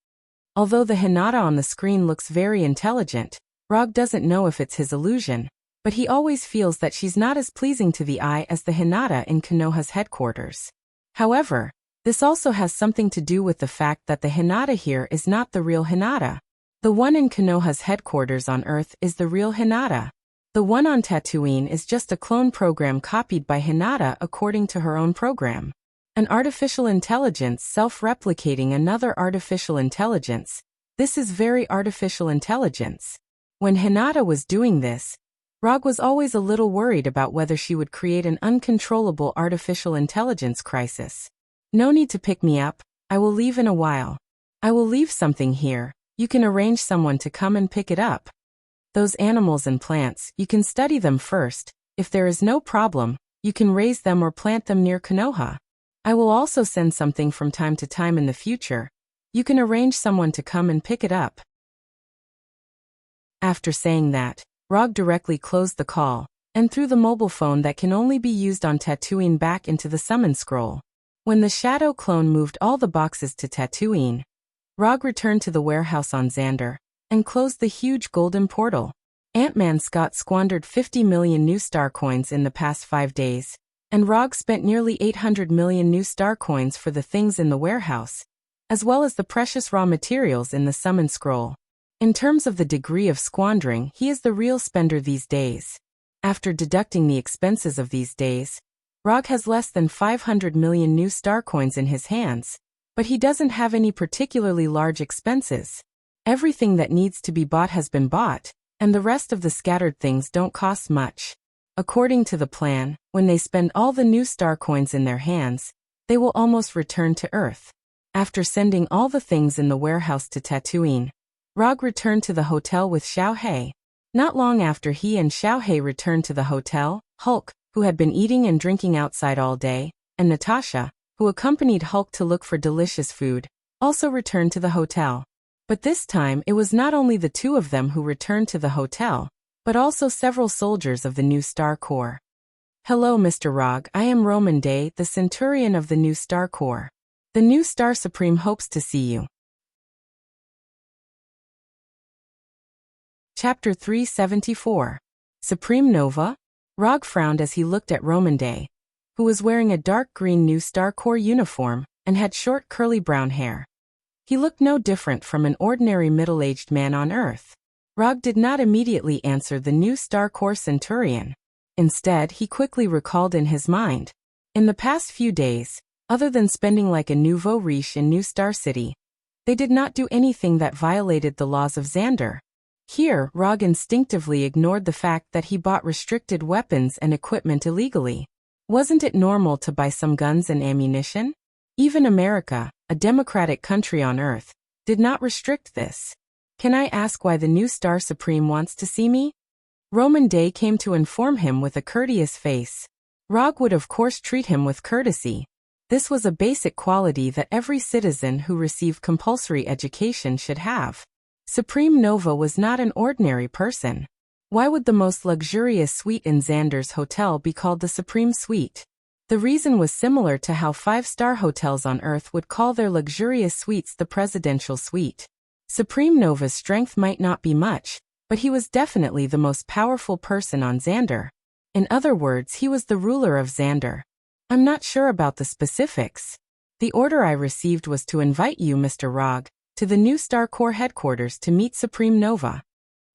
Although the Hinata on the screen looks very intelligent, Rog doesn't know if it's his illusion, but he always feels that she's not as pleasing to the eye as the Hinata in Konoha's headquarters. However, this also has something to do with the fact that the Hinata here is not the real Hinata. The one in Konoha's headquarters on Earth is the real Hinata. The one on Tatooine is just a clone program copied by Hinata according to her own program. An artificial intelligence self-replicating another artificial intelligence. This is very artificial intelligence. When Hinata was doing this, Rog was always a little worried about whether she would create an uncontrollable artificial intelligence crisis. No need to pick me up, I will leave in a while. I will leave something here, you can arrange someone to come and pick it up. Those animals and plants, you can study them first, if there is no problem, you can raise them or plant them near Konoha. I will also send something from time to time in the future. You can arrange someone to come and pick it up. After saying that, Rog directly closed the call, and threw the mobile phone that can only be used on Tatooine back into the summon scroll. When the shadow clone moved all the boxes to Tatooine, Rog returned to the warehouse on Xander, and closed the huge golden portal. Ant-Man Scott squandered 50 million new star coins in the past 5 days, and Rog spent nearly 800 million new star coins for the things in the warehouse, as well as the precious raw materials in the summon scroll. In terms of the degree of squandering, he is the real spender these days. After deducting the expenses of these days, Rog has less than 500 million new star coins in his hands, but he doesn't have any particularly large expenses. Everything that needs to be bought has been bought, and the rest of the scattered things don't cost much. According to the plan, when they spend all the new star coins in their hands, they will almost return to Earth. After sending all the things in the warehouse to Tatooine, Rog returned to the hotel with Xiao He. Not long after he and Xiao He returned to the hotel, Hulk, who had been eating and drinking outside all day, and Natasha, who accompanied Hulk to look for delicious food, also returned to the hotel. But this time it was not only the two of them who returned to the hotel, but also several soldiers of the new Star Corps. Hello, Mr. Rog, I am Roman Day, the Centurion of the new Star Corps. The new Star Supreme hopes to see you. Chapter 374. Supreme Nova? Rog frowned as he looked at Roman Day, who was wearing a dark green new Star Corps uniform and had short curly brown hair. He looked no different from an ordinary middle-aged man on Earth. Rog did not immediately answer the new Star Corps Centurion. Instead, he quickly recalled in his mind. In the past few days, other than spending like a nouveau riche in New Star City, they did not do anything that violated the laws of Xander. Here, Rog instinctively ignored the fact that he bought restricted weapons and equipment illegally. Wasn't it normal to buy some guns and ammunition? Even America, a democratic country on Earth, did not restrict this. Can I ask why the new Star Supreme wants to see me? Roman Day came to inform him with a courteous face. Rog would of course treat him with courtesy. This was a basic quality that every citizen who received compulsory education should have. Supreme Nova was not an ordinary person. Why would the most luxurious suite in Xander's hotel be called the Supreme Suite? The reason was similar to how 5-star hotels on Earth would call their luxurious suites the Presidential Suite. Supreme Nova's strength might not be much, but he was definitely the most powerful person on Xander. In other words, he was the ruler of Xander. I'm not sure about the specifics. The order I received was to invite you, Mr. Rog, to the new Star Corps headquarters to meet Supreme Nova.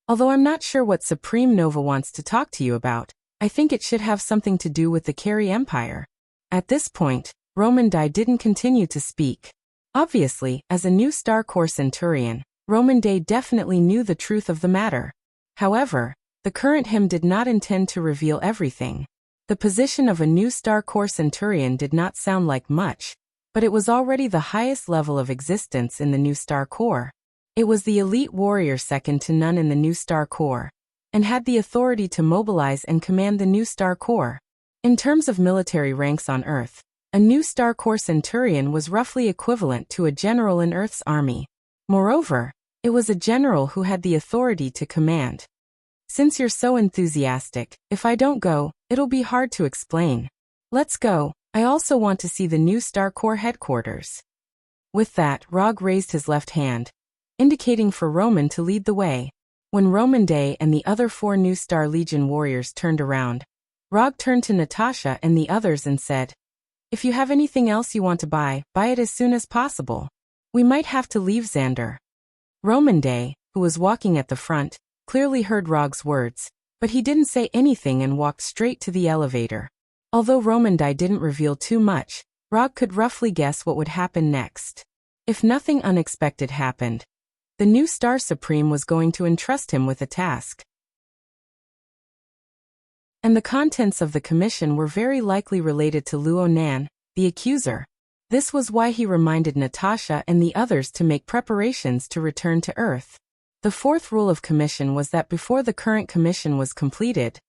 Although I'm not sure what Supreme Nova wants to talk to you about, I think it should have something to do with the Carey Empire. At this point, Roman Day didn't continue to speak. Obviously, as a new Star Corps Centurion, Roman Day definitely knew the truth of the matter. However, the current him did not intend to reveal everything. The position of a new Star Corps Centurion did not sound like much, but it was already the highest level of existence in the new Star Corps. It was the elite warrior second to none in the new Star Corps. and had the authority to mobilize and command the New Star Corps. In terms of military ranks on Earth, a New Star Corps Centurion was roughly equivalent to a general in Earth's army. Moreover, it was a general who had the authority to command. Since you're so enthusiastic, if I don't go, it'll be hard to explain. Let's go. I also want to see the New Star Corps headquarters. With that, Rog raised his left hand, indicating for Roman to lead the way. When Roman Day and the other 4 New Star Legion warriors turned around, Rog turned to Natasha and the others and said, "If you have anything else you want to buy it as soon as possible. We might have to leave Xander." Roman Day, who was walking at the front, clearly heard Rog's words, but he didn't say anything and walked straight to the elevator. Although Roman Day didn't reveal too much, Rog could roughly guess what would happen next. If nothing unexpected happened, the new Star Supreme was going to entrust him with a task. And the contents of the commission were very likely related to Luo Nan, the accuser. This was why he reminded Natasha and the others to make preparations to return to Earth. The 4th rule of commission was that before the current commission was completed,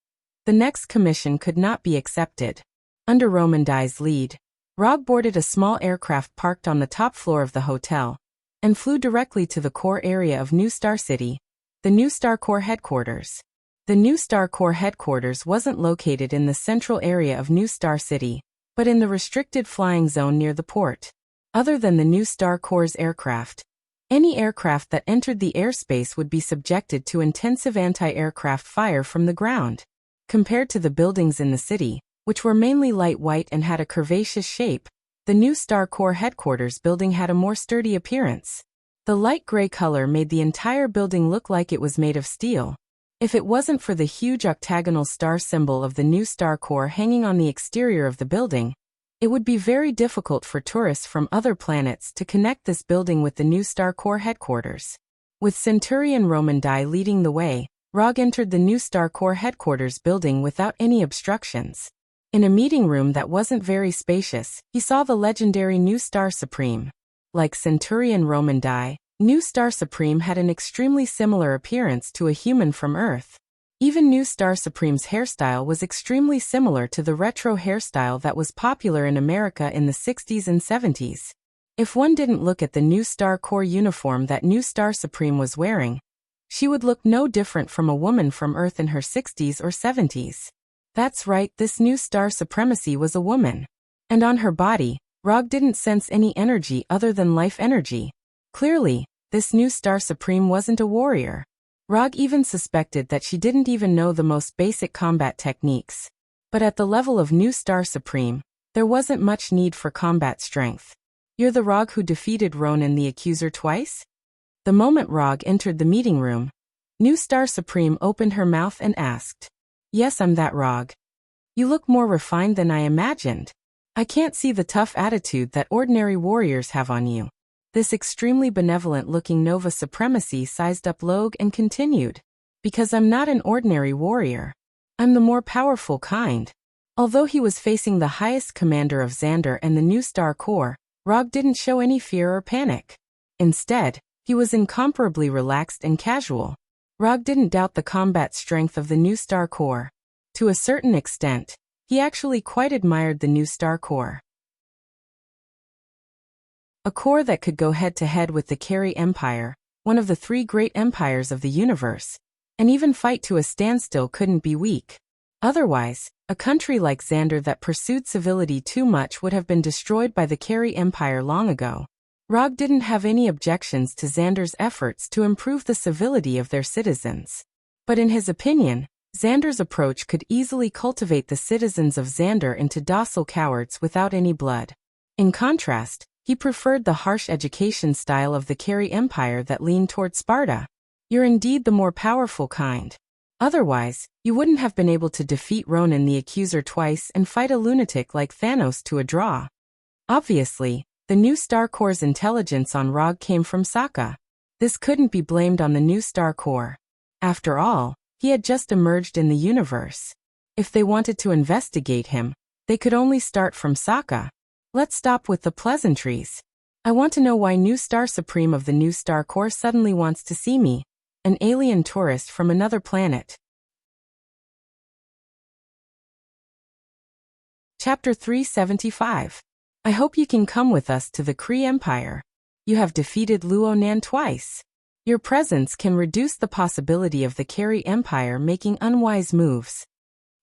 the next commission could not be accepted. Under Roman Dai's lead, Rog boarded a small aircraft parked on the top floor of the hotel, and flew directly to the core area of New Star City, the New Star Corps headquarters. The New Star Corps headquarters wasn't located in the central area of New Star City, but in the restricted flying zone near the port. Other than the New Star Corps' aircraft, any aircraft that entered the airspace would be subjected to intensive anti-aircraft fire from the ground. Compared to the buildings in the city, which were mainly light white and had a curvaceous shape, the New Star Corps headquarters building had a more sturdy appearance. The light gray color made the entire building look like it was made of steel. If it wasn't for the huge octagonal star symbol of the New Star Corps hanging on the exterior of the building, it would be very difficult for tourists from other planets to connect this building with the New Star Corps headquarters. With Centurion Roman Dai leading the way, Rog entered the New Star Corps headquarters building without any obstructions. In a meeting room that wasn't very spacious, he saw the legendary New Star Supreme. Like Centurion Roman Dai, New Star Supreme had an extremely similar appearance to a human from Earth. Even New Star Supreme's hairstyle was extremely similar to the retro hairstyle that was popular in America in the 60s and 70s. If one didn't look at the New Star Corps uniform that New Star Supreme was wearing, she would look no different from a woman from Earth in her 60s or 70s. That's right, this New Star Supremacy was a woman. And on her body, Rog didn't sense any energy other than life energy. Clearly, this New Star Supreme wasn't a warrior. Rog even suspected that she didn't even know the most basic combat techniques. But at the level of New Star Supreme, there wasn't much need for combat strength. "You're the Rog who defeated Ronan the Accuser twice?" The moment Rog entered the meeting room, New Star Supreme opened her mouth and asked, "Yes, I'm that Rog. You look more refined than I imagined. I can't see the tough attitude that ordinary warriors have on you." This extremely benevolent-looking Nova Supremacy sized up Log and continued, "Because I'm not an ordinary warrior. I'm the more powerful kind." Although he was facing the highest commander of Xander and the New Star Corps, Rog didn't show any fear or panic. Instead, he was incomparably relaxed and casual. Rog didn't doubt the combat strength of the New Star Corps. To a certain extent, he actually quite admired the New Star Corps. A corps that could go head-to-head with the Carey Empire, one of the 3 great empires of the universe, and even fight to a standstill couldn't be weak. Otherwise, a country like Xander that pursued civility too much would have been destroyed by the Carey Empire long ago. Rog didn't have any objections to Xander's efforts to improve the civility of their citizens. But in his opinion, Xander's approach could easily cultivate the citizens of Xander into docile cowards without any blood. In contrast, he preferred the harsh education style of the Carey Empire that leaned toward Sparta. "You're indeed the more powerful kind. Otherwise, you wouldn't have been able to defeat Ronan the Accuser twice and fight a lunatic like Thanos to a draw." Obviously, the New Star Corps' intelligence on Rog came from Sokka. This couldn't be blamed on the New Star Corps. After all, he had just emerged in the universe. If they wanted to investigate him, they could only start from Sokka. Let's stop with the pleasantries. I want to know why New Star Supreme of the New Star Corps suddenly wants to see me, an alien tourist from another planet. Chapter 375. I hope you can come with us to the Kree Empire. You have defeated Luonan twice. Your presence can reduce the possibility of the Kree Empire making unwise moves.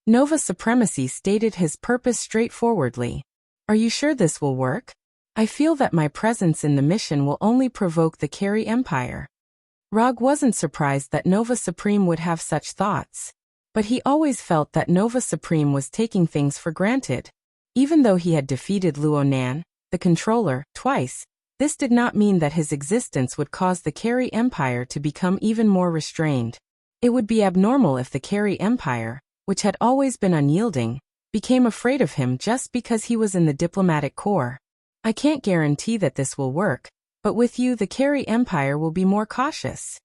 Nova Supremacy stated his purpose straightforwardly. Are you sure this will work? I feel that my presence in the mission will only provoke the Kree Empire. Rog wasn't surprised that Nova Supreme would have such thoughts. But he always felt that Nova Supreme was taking things for granted. Even though he had defeated Luonan, the controller, twice, this did not mean that his existence would cause the Kree Empire to become even more restrained. It would be abnormal if the Kree Empire, which had always been unyielding, became afraid of him just because he was in the diplomatic corps. I can't guarantee that this will work, but with you the Kree Empire will be more cautious.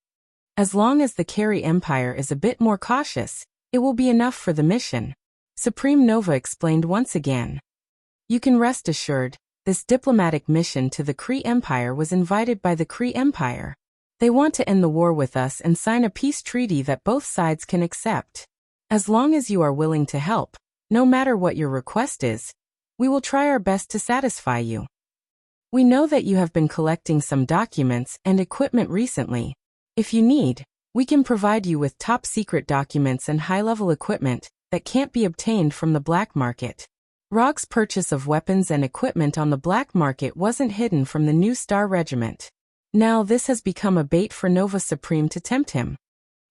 As long as the Kree Empire is a bit more cautious, it will be enough for the mission. Supreme Nova explained once again. You can rest assured, this diplomatic mission to the Kree Empire was invited by the Kree Empire. They want to end the war with us and sign a peace treaty that both sides can accept. As long as you are willing to help, no matter what your request is, we will try our best to satisfy you. We know that you have been collecting some documents and equipment recently. If you need, we can provide you with top-secret documents and high-level equipment that can't be obtained from the black market. Rog's purchase of weapons and equipment on the black market wasn't hidden from the new Star Regiment. Now this has become a bait for Nova Supreme to tempt him.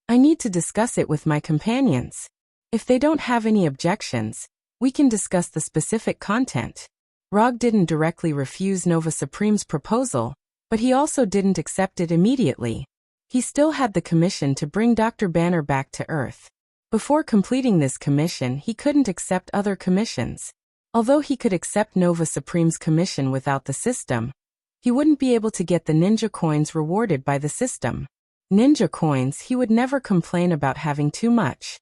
I need to discuss it with my companions. If they don't have any objections, we can discuss the specific content. Rog didn't directly refuse Nova Supreme's proposal, but he also didn't accept it immediately. He still had the commission to bring Dr. Banner back to Earth. Before completing this commission, he couldn't accept other commissions. Although he could accept Nova Supreme's commission without the system, he wouldn't be able to get the ninja coins rewarded by the system. Ninja coins he would never complain about having too much.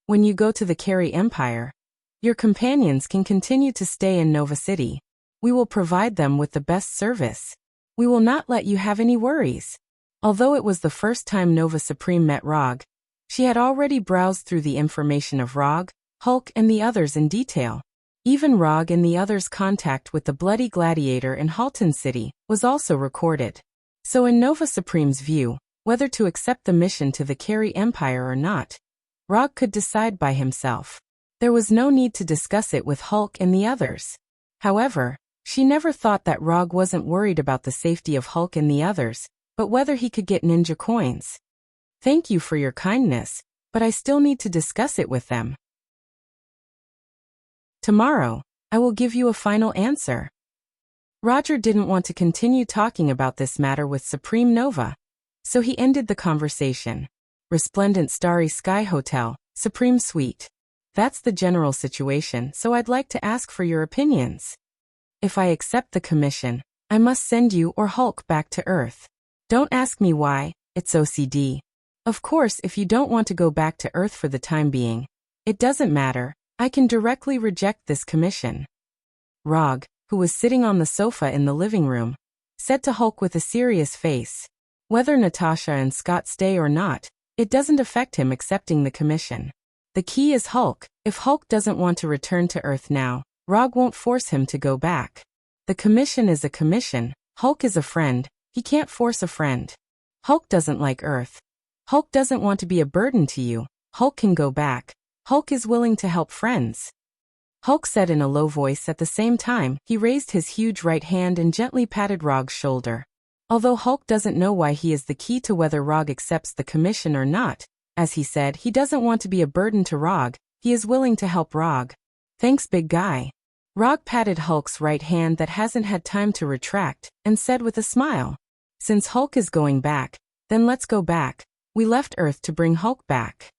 When you go to the Kree Empire, your companions can continue to stay in Nova City. We will provide them with the best service. We will not let you have any worries. Although it was the first time Nova Supreme met Rog, she had already browsed through the information of Rog, Hulk and the others in detail. Even Rog and the others' contact with the Bloody Gladiator in Halton City was also recorded. So in Nova Supreme's view, whether to accept the mission to the Kree Empire or not, Rog could decide by himself. There was no need to discuss it with Hulk and the others. However, she never thought that Rog wasn't worried about the safety of Hulk and the others, but whether he could get ninja coins. Thank you for your kindness, but I still need to discuss it with them. Tomorrow, I will give you a final answer. Roger didn't want to continue talking about this matter with Supreme Nova, so he ended the conversation. Resplendent Starry Sky Hotel, Supreme Suite. That's the general situation, so I'd like to ask for your opinions. If I accept the commission, I must send you or Hulk back to Earth. Don't ask me why, it's OCD. Of course, if you don't want to go back to Earth for the time being, it doesn't matter, I can directly reject this commission. Rog, who was sitting on the sofa in the living room, said to Hulk with a serious face. Whether Natasha and Scott stay or not, it doesn't affect him accepting the commission. The key is Hulk. If Hulk doesn't want to return to Earth now, Rog won't force him to go back. The commission is a commission. Hulk is a friend. He can't force a friend. Hulk doesn't like Earth. Hulk doesn't want to be a burden to you. Hulk can go back. Hulk is willing to help friends. Hulk said in a low voice. At the same time, he raised his huge right hand and gently patted Rog's shoulder. Although Hulk doesn't know why he is the key to whether Rog accepts the commission or not, as he said, he doesn't want to be a burden to Rog, he is willing to help Rog. Thanks, big guy. Rog patted Hulk's right hand that hasn't had time to retract, and said with a smile. Since Hulk is going back, then let's go back. We left Earth to bring Hulk back.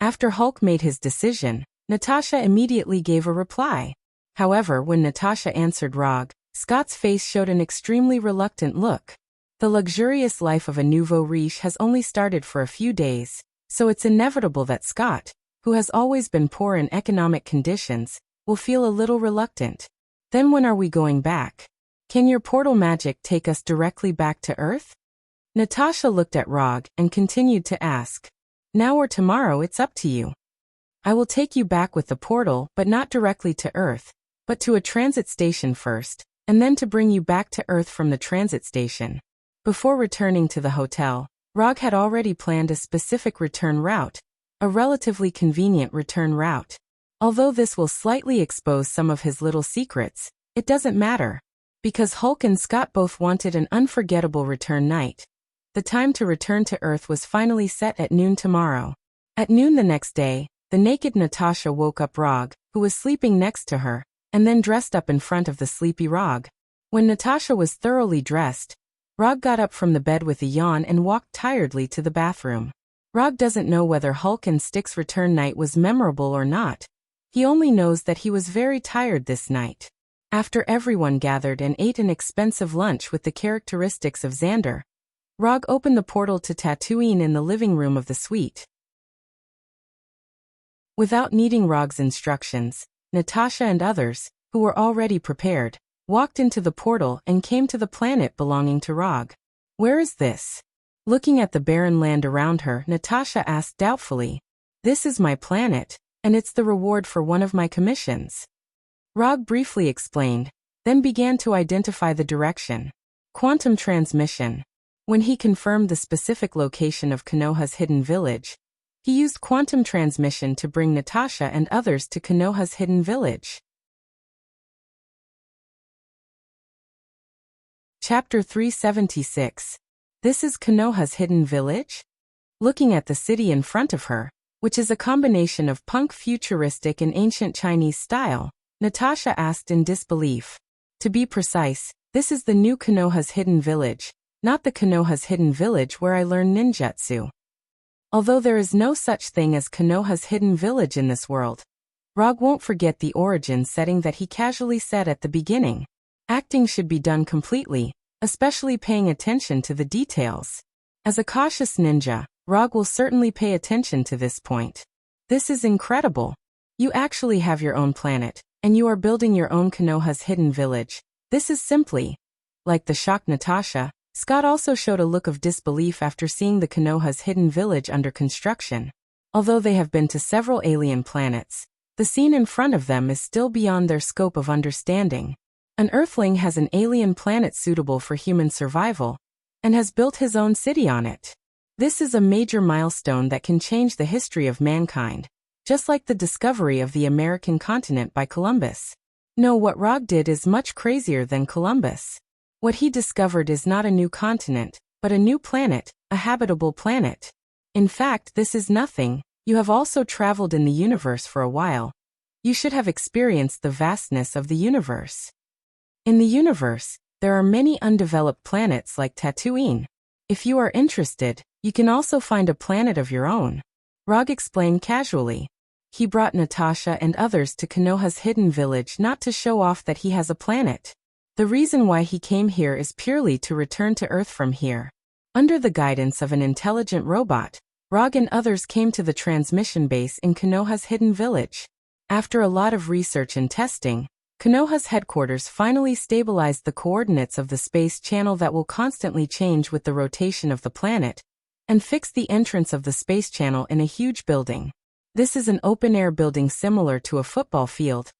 After Hulk made his decision, Natasha immediately gave a reply. However, when Natasha answered Rog, Scott's face showed an extremely reluctant look. The luxurious life of a nouveau riche has only started for a few days, so it's inevitable that Scott, who has always been poor in economic conditions, will feel a little reluctant. Then when are we going back? Can your portal magic take us directly back to Earth? Natasha looked at Rog and continued to ask. Now or tomorrow, it's up to you. I will take you back with the portal, but not directly to Earth. but to a transit station first, and then to bring you back to Earth from the transit station. Before returning to the hotel, Rog had already planned a specific return route, a relatively convenient return route. Although this will slightly expose some of his little secrets, it doesn't matter. Because Hulk and Scott both wanted an unforgettable return night. The time to return to Earth was finally set at noon tomorrow. At noon the next day, the naked Natasha woke up Rog, who was sleeping next to her, and then dressed up in front of the sleepy Rog. When Natasha was thoroughly dressed, Rog got up from the bed with a yawn and walked tiredly to the bathroom. Rog doesn't know whether Hulk and Stick's return night was memorable or not. He only knows that he was very tired this night. After everyone gathered and ate an expensive lunch with the characteristics of Xander, Rog opened the portal to Tatooine in the living room of the suite. Without needing Rog's instructions, Natasha and others, who were already prepared, walked into the portal and came to the planet belonging to Rog. Where is this? Looking at the barren land around her, Natasha asked doubtfully. This is my planet, and it's the reward for one of my commissions. Rog briefly explained, then began to identify the direction. Quantum transmission. When he confirmed the specific location of Konoha's hidden village, he used quantum transmission to bring Natasha and others to Konoha's hidden village. Chapter 376. This is Konoha's hidden village? Looking at the city in front of her, which is a combination of punk futuristic and ancient Chinese style, Natasha asked in disbelief. To be precise, this is the new Konoha's hidden village, not the Konoha's hidden village where I learned ninjutsu. Although there is no such thing as Konoha's hidden village in this world, Rog won't forget the origin setting that he casually said at the beginning. Acting should be done completely, especially paying attention to the details. As a cautious ninja, Rog will certainly pay attention to this point. This is incredible. You actually have your own planet, and you are building your own Konoha's hidden village. This is simply. Like the shocked Natasha, Scott also showed a look of disbelief after seeing the Konoha's hidden village under construction. Although they have been to several alien planets, the scene in front of them is still beyond their scope of understanding. An Earthling has an alien planet suitable for human survival, and has built his own city on it. This is a major milestone that can change the history of mankind, just like the discovery of the American continent by Columbus. No, what Rog did is much crazier than Columbus. What he discovered is not a new continent, but a new planet, a habitable planet. In fact, this is nothing. You have also traveled in the universe for a while. You should have experienced the vastness of the universe. In the universe, there are many undeveloped planets like Tatooine. If you are interested, you can also find a planet of your own. Rog explained casually. He brought Natasha and others to Konoha's hidden village not to show off that he has a planet. The reason why he came here is purely to return to Earth from here. Under the guidance of an intelligent robot, Rog and others came to the transmission base in Konoha's hidden village. After a lot of research and testing, Konoha's headquarters finally stabilized the coordinates of the space channel that will constantly change with the rotation of the planet, and fixed the entrance of the space channel in a huge building. This is an open-air building similar to a football field,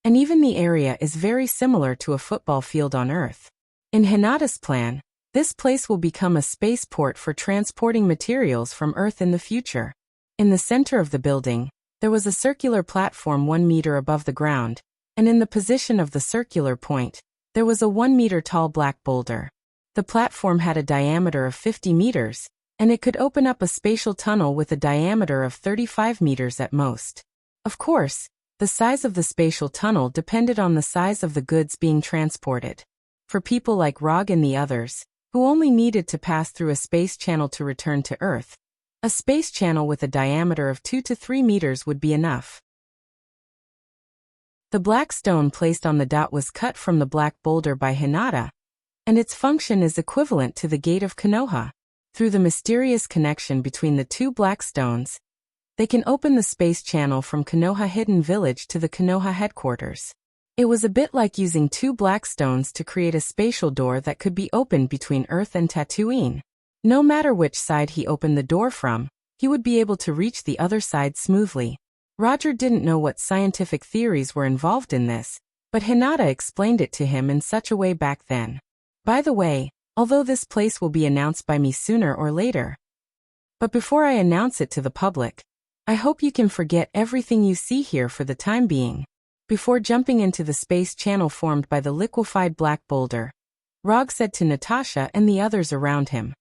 and even the area is very similar to a football field on Earth. In Hinata's plan, this place will become a spaceport for transporting materials from Earth in the future. In the center of the building, there was a circular platform 1 meter above the ground, and in the position of the circular point, there was a 1 meter tall black boulder. The platform had a diameter of 50 meters, and it could open up a spatial tunnel with a diameter of 35 meters at most. Of course, the size of the spatial tunnel depended on the size of the goods being transported. For people like Rog and the others, who only needed to pass through a space channel to return to Earth, a space channel with a diameter of 2 to 3 meters would be enough. The black stone placed on the dot was cut from the black boulder by Hinata, and its function is equivalent to the gate of Konoha. Through the mysterious connection between the two black stones, they can open the space channel from Konoha Hidden Village to the Konoha headquarters. It was a bit like using two black stones to create a spatial door that could be opened between Earth and Tatooine. No matter which side he opened the door from, he would be able to reach the other side smoothly. Roger didn't know what scientific theories were involved in this, but Hinata explained it to him in such a way back then. By the way, although this place will be announced by me sooner or later. But before I announce it to the public, I hope you can forget everything you see here for the time being. Before jumping into the space channel formed by the liquefied black boulder, Rog said to Natasha and the others around him.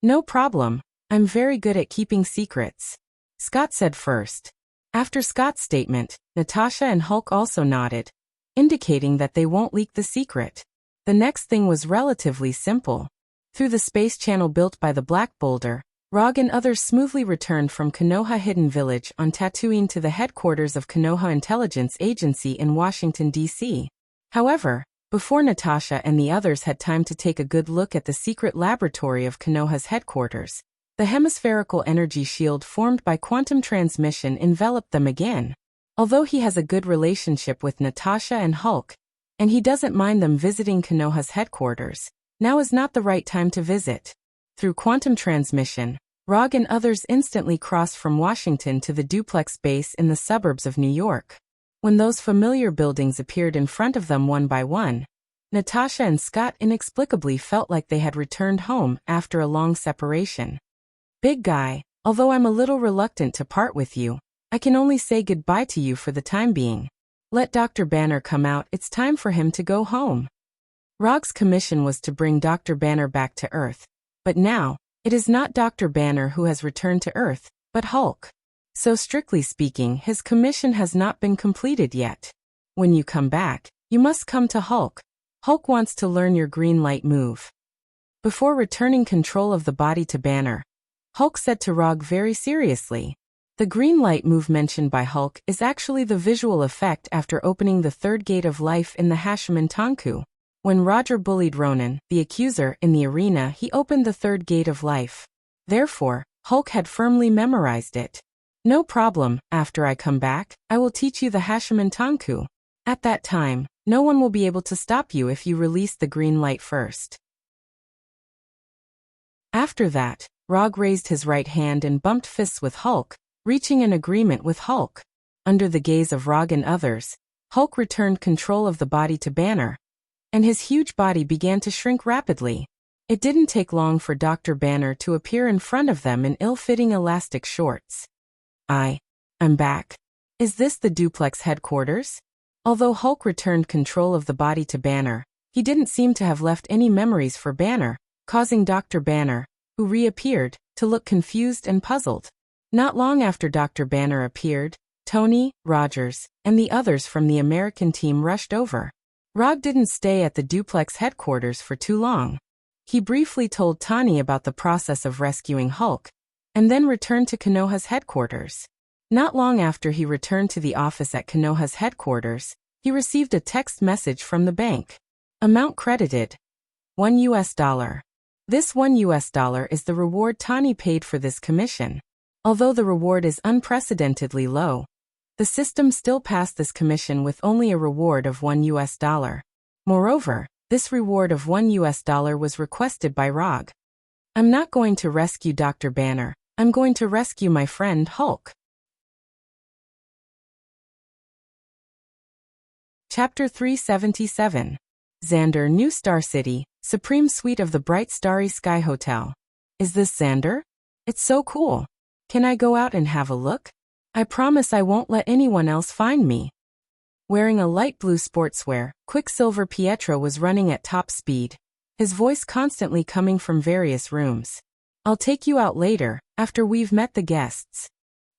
No problem, I'm very good at keeping secrets. Scott said first. After Scott's statement, Natasha and Hulk also nodded, indicating that they won't leak the secret. The next thing was relatively simple. Through the space channel built by the black boulder, Rog and others smoothly returned from Konoha Hidden Village on Tatooine to the headquarters of Konoha Intelligence Agency in Washington, D.C. However, before Natasha and the others had time to take a good look at the secret laboratory of Konoha's headquarters, the hemispherical energy shield formed by quantum transmission enveloped them again. Although he has a good relationship with Natasha and Hulk, and he doesn't mind them visiting Konoha's headquarters, now is not the right time to visit. Through quantum transmission, Rog and others instantly crossed from Washington to the duplex base in the suburbs of New York. When those familiar buildings appeared in front of them one by one, Natasha and Scott inexplicably felt like they had returned home after a long separation. Big guy, although I'm a little reluctant to part with you, I can only say goodbye to you for the time being. Let Dr. Banner come out, it's time for him to go home. Rog's commission was to bring Dr. Banner back to Earth, but now, it is not Dr. Banner who has returned to Earth, but Hulk. So strictly speaking, his commission has not been completed yet. When you come back, you must come to Hulk. Hulk wants to learn your green light move. Before returning control of the body to Banner, Hulk said to Rog very seriously. The green light move mentioned by Hulk is actually the visual effect after opening the third gate of life in the Hashiman Tanku. When Roger bullied Ronan, the accuser, in the arena, he opened the third gate of life. Therefore, Hulk had firmly memorized it. No problem, after I come back, I will teach you the Hashiman Tanku. At that time, no one will be able to stop you if you release the green light first. After that, Rog raised his right hand and bumped fists with Hulk, reaching an agreement with Hulk. Under the gaze of Rog and others, Hulk returned control of the body to Banner, and his huge body began to shrink rapidly. It didn't take long for Dr. Banner to appear in front of them in ill-fitting elastic shorts. I'm back. Is this the duplex headquarters? Although Hulk returned control of the body to Banner, he didn't seem to have left any memories for Banner, causing Dr. Banner, who reappeared, to look confused and puzzled. Not long after Dr. Banner appeared, Tony, Rogers, and the others from the American team rushed over. Rog didn't stay at the duplex headquarters for too long. He briefly told Tani about the process of rescuing Hulk, and then returned to Konoha's headquarters. Not long after he returned to the office at Konoha's headquarters, he received a text message from the bank. Amount credited: $1. This $1 is the reward Tani paid for this commission. Although the reward is unprecedentedly low, the system still passed this commission with only a reward of $1. Moreover, this reward of $1 was requested by Rog. I'm not going to rescue Dr. Banner, I'm going to rescue my friend Hulk. Chapter 377. Xander, New Star City, Supreme Suite of the Bright Starry Sky Hotel. Is this Xander? It's so cool. Can I go out and have a look? I promise I won't let anyone else find me. Wearing a light blue sportswear, Quicksilver Pietro was running at top speed, his voice constantly coming from various rooms. I'll take you out later, after we've met the guests.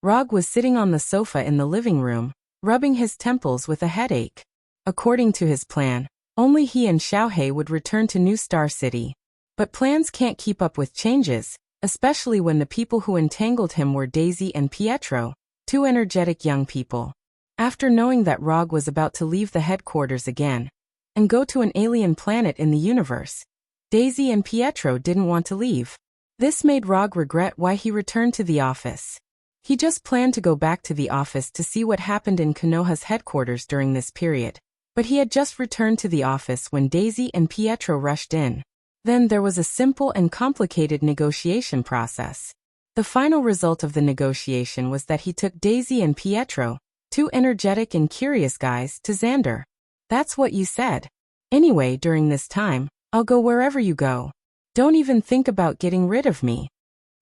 Rog was sitting on the sofa in the living room, rubbing his temples with a headache. According to his plan, only he and Xiaohei would return to New Star City. But plans can't keep up with changes, especially when the people who entangled him were Daisy and Pietro, two energetic young people. After knowing that Rog was about to leave the headquarters again and go to an alien planet in the universe, Daisy and Pietro didn't want to leave. This made Rog regret why he returned to the office. He just planned to go back to the office to see what happened in Konoha's headquarters during this period, but he had just returned to the office when Daisy and Pietro rushed in. Then there was a simple and complicated negotiation process. The final result of the negotiation was that he took Daisy and Pietro, two energetic and curious guys, to Xander. That's what you said. Anyway, during this time, I'll go wherever you go. Don't even think about getting rid of me.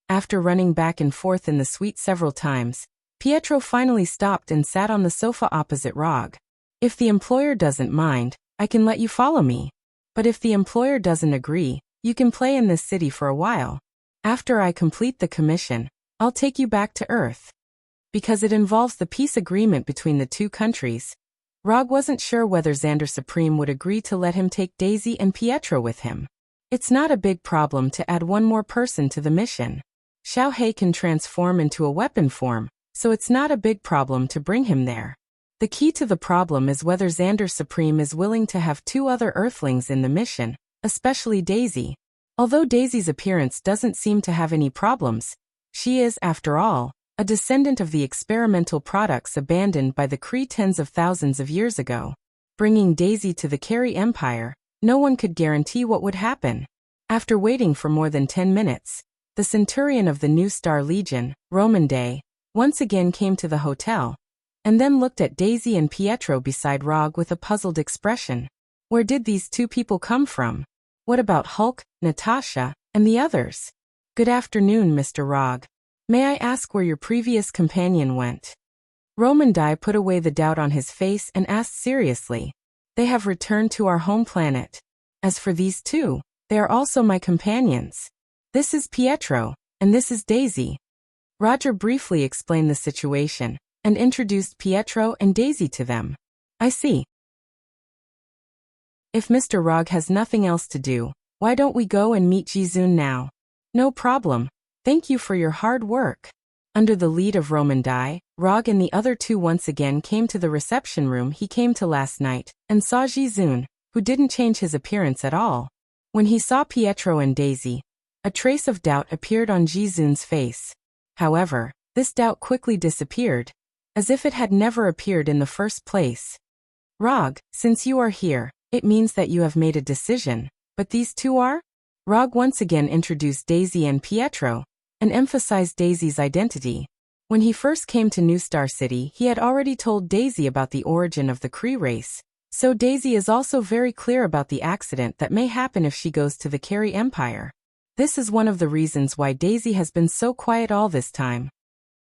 After running back and forth in the suite several times, Pietro finally stopped and sat on the sofa opposite Rog. If the employer doesn't mind, I can let you follow me. But if the employer doesn't agree, you can play in this city for a while. After I complete the commission, I'll take you back to Earth. Because it involves the peace agreement between the two countries, Rog wasn't sure whether Xander Supreme would agree to let him take Daisy and Pietro with him. It's not a big problem to add one more person to the mission. Xiao He can transform into a weapon form, so it's not a big problem to bring him there. The key to the problem is whether Xander Supreme is willing to have two other Earthlings in the mission, especially Daisy. Although Daisy's appearance doesn't seem to have any problems, she is, after all, a descendant of the experimental products abandoned by the Kree tens of thousands of years ago. Bringing Daisy to the Carey Empire, no one could guarantee what would happen. After waiting for more than 10 minutes, the Centurion of the New Star Legion, Roman Day, once again came to the hotel, and then looked at Daisy and Pietro beside Rog with a puzzled expression. Where did these two people come from? What about Hulk, Natasha, and the others? Good afternoon, Mr. Rog. May I ask where your previous companion went? Roman Dai put away the doubt on his face and asked seriously. They have returned to our home planet. As for these two, they are also my companions. This is Pietro, and this is Daisy. Roger briefly explained the situation, and introduced Pietro and Daisy to them. I see. If Mr. Rog has nothing else to do, why don't we go and meet Jizun now? No problem. Thank you for your hard work. Under the lead of Roman Dai, Rog and the other two once again came to the reception room he came to last night, and saw Jizun, who didn't change his appearance at all. When he saw Pietro and Daisy, a trace of doubt appeared on Jizun's face. However, this doubt quickly disappeared, as if it had never appeared in the first place. Rog, since you are here, it means that you have made a decision, but these two are? Rog once again introduced Daisy and Pietro, and emphasized Daisy's identity. When he first came to New Star City, he had already told Daisy about the origin of the Kree race, so Daisy is also very clear about the accident that may happen if she goes to the Carey Empire. This is one of the reasons why Daisy has been so quiet all this time.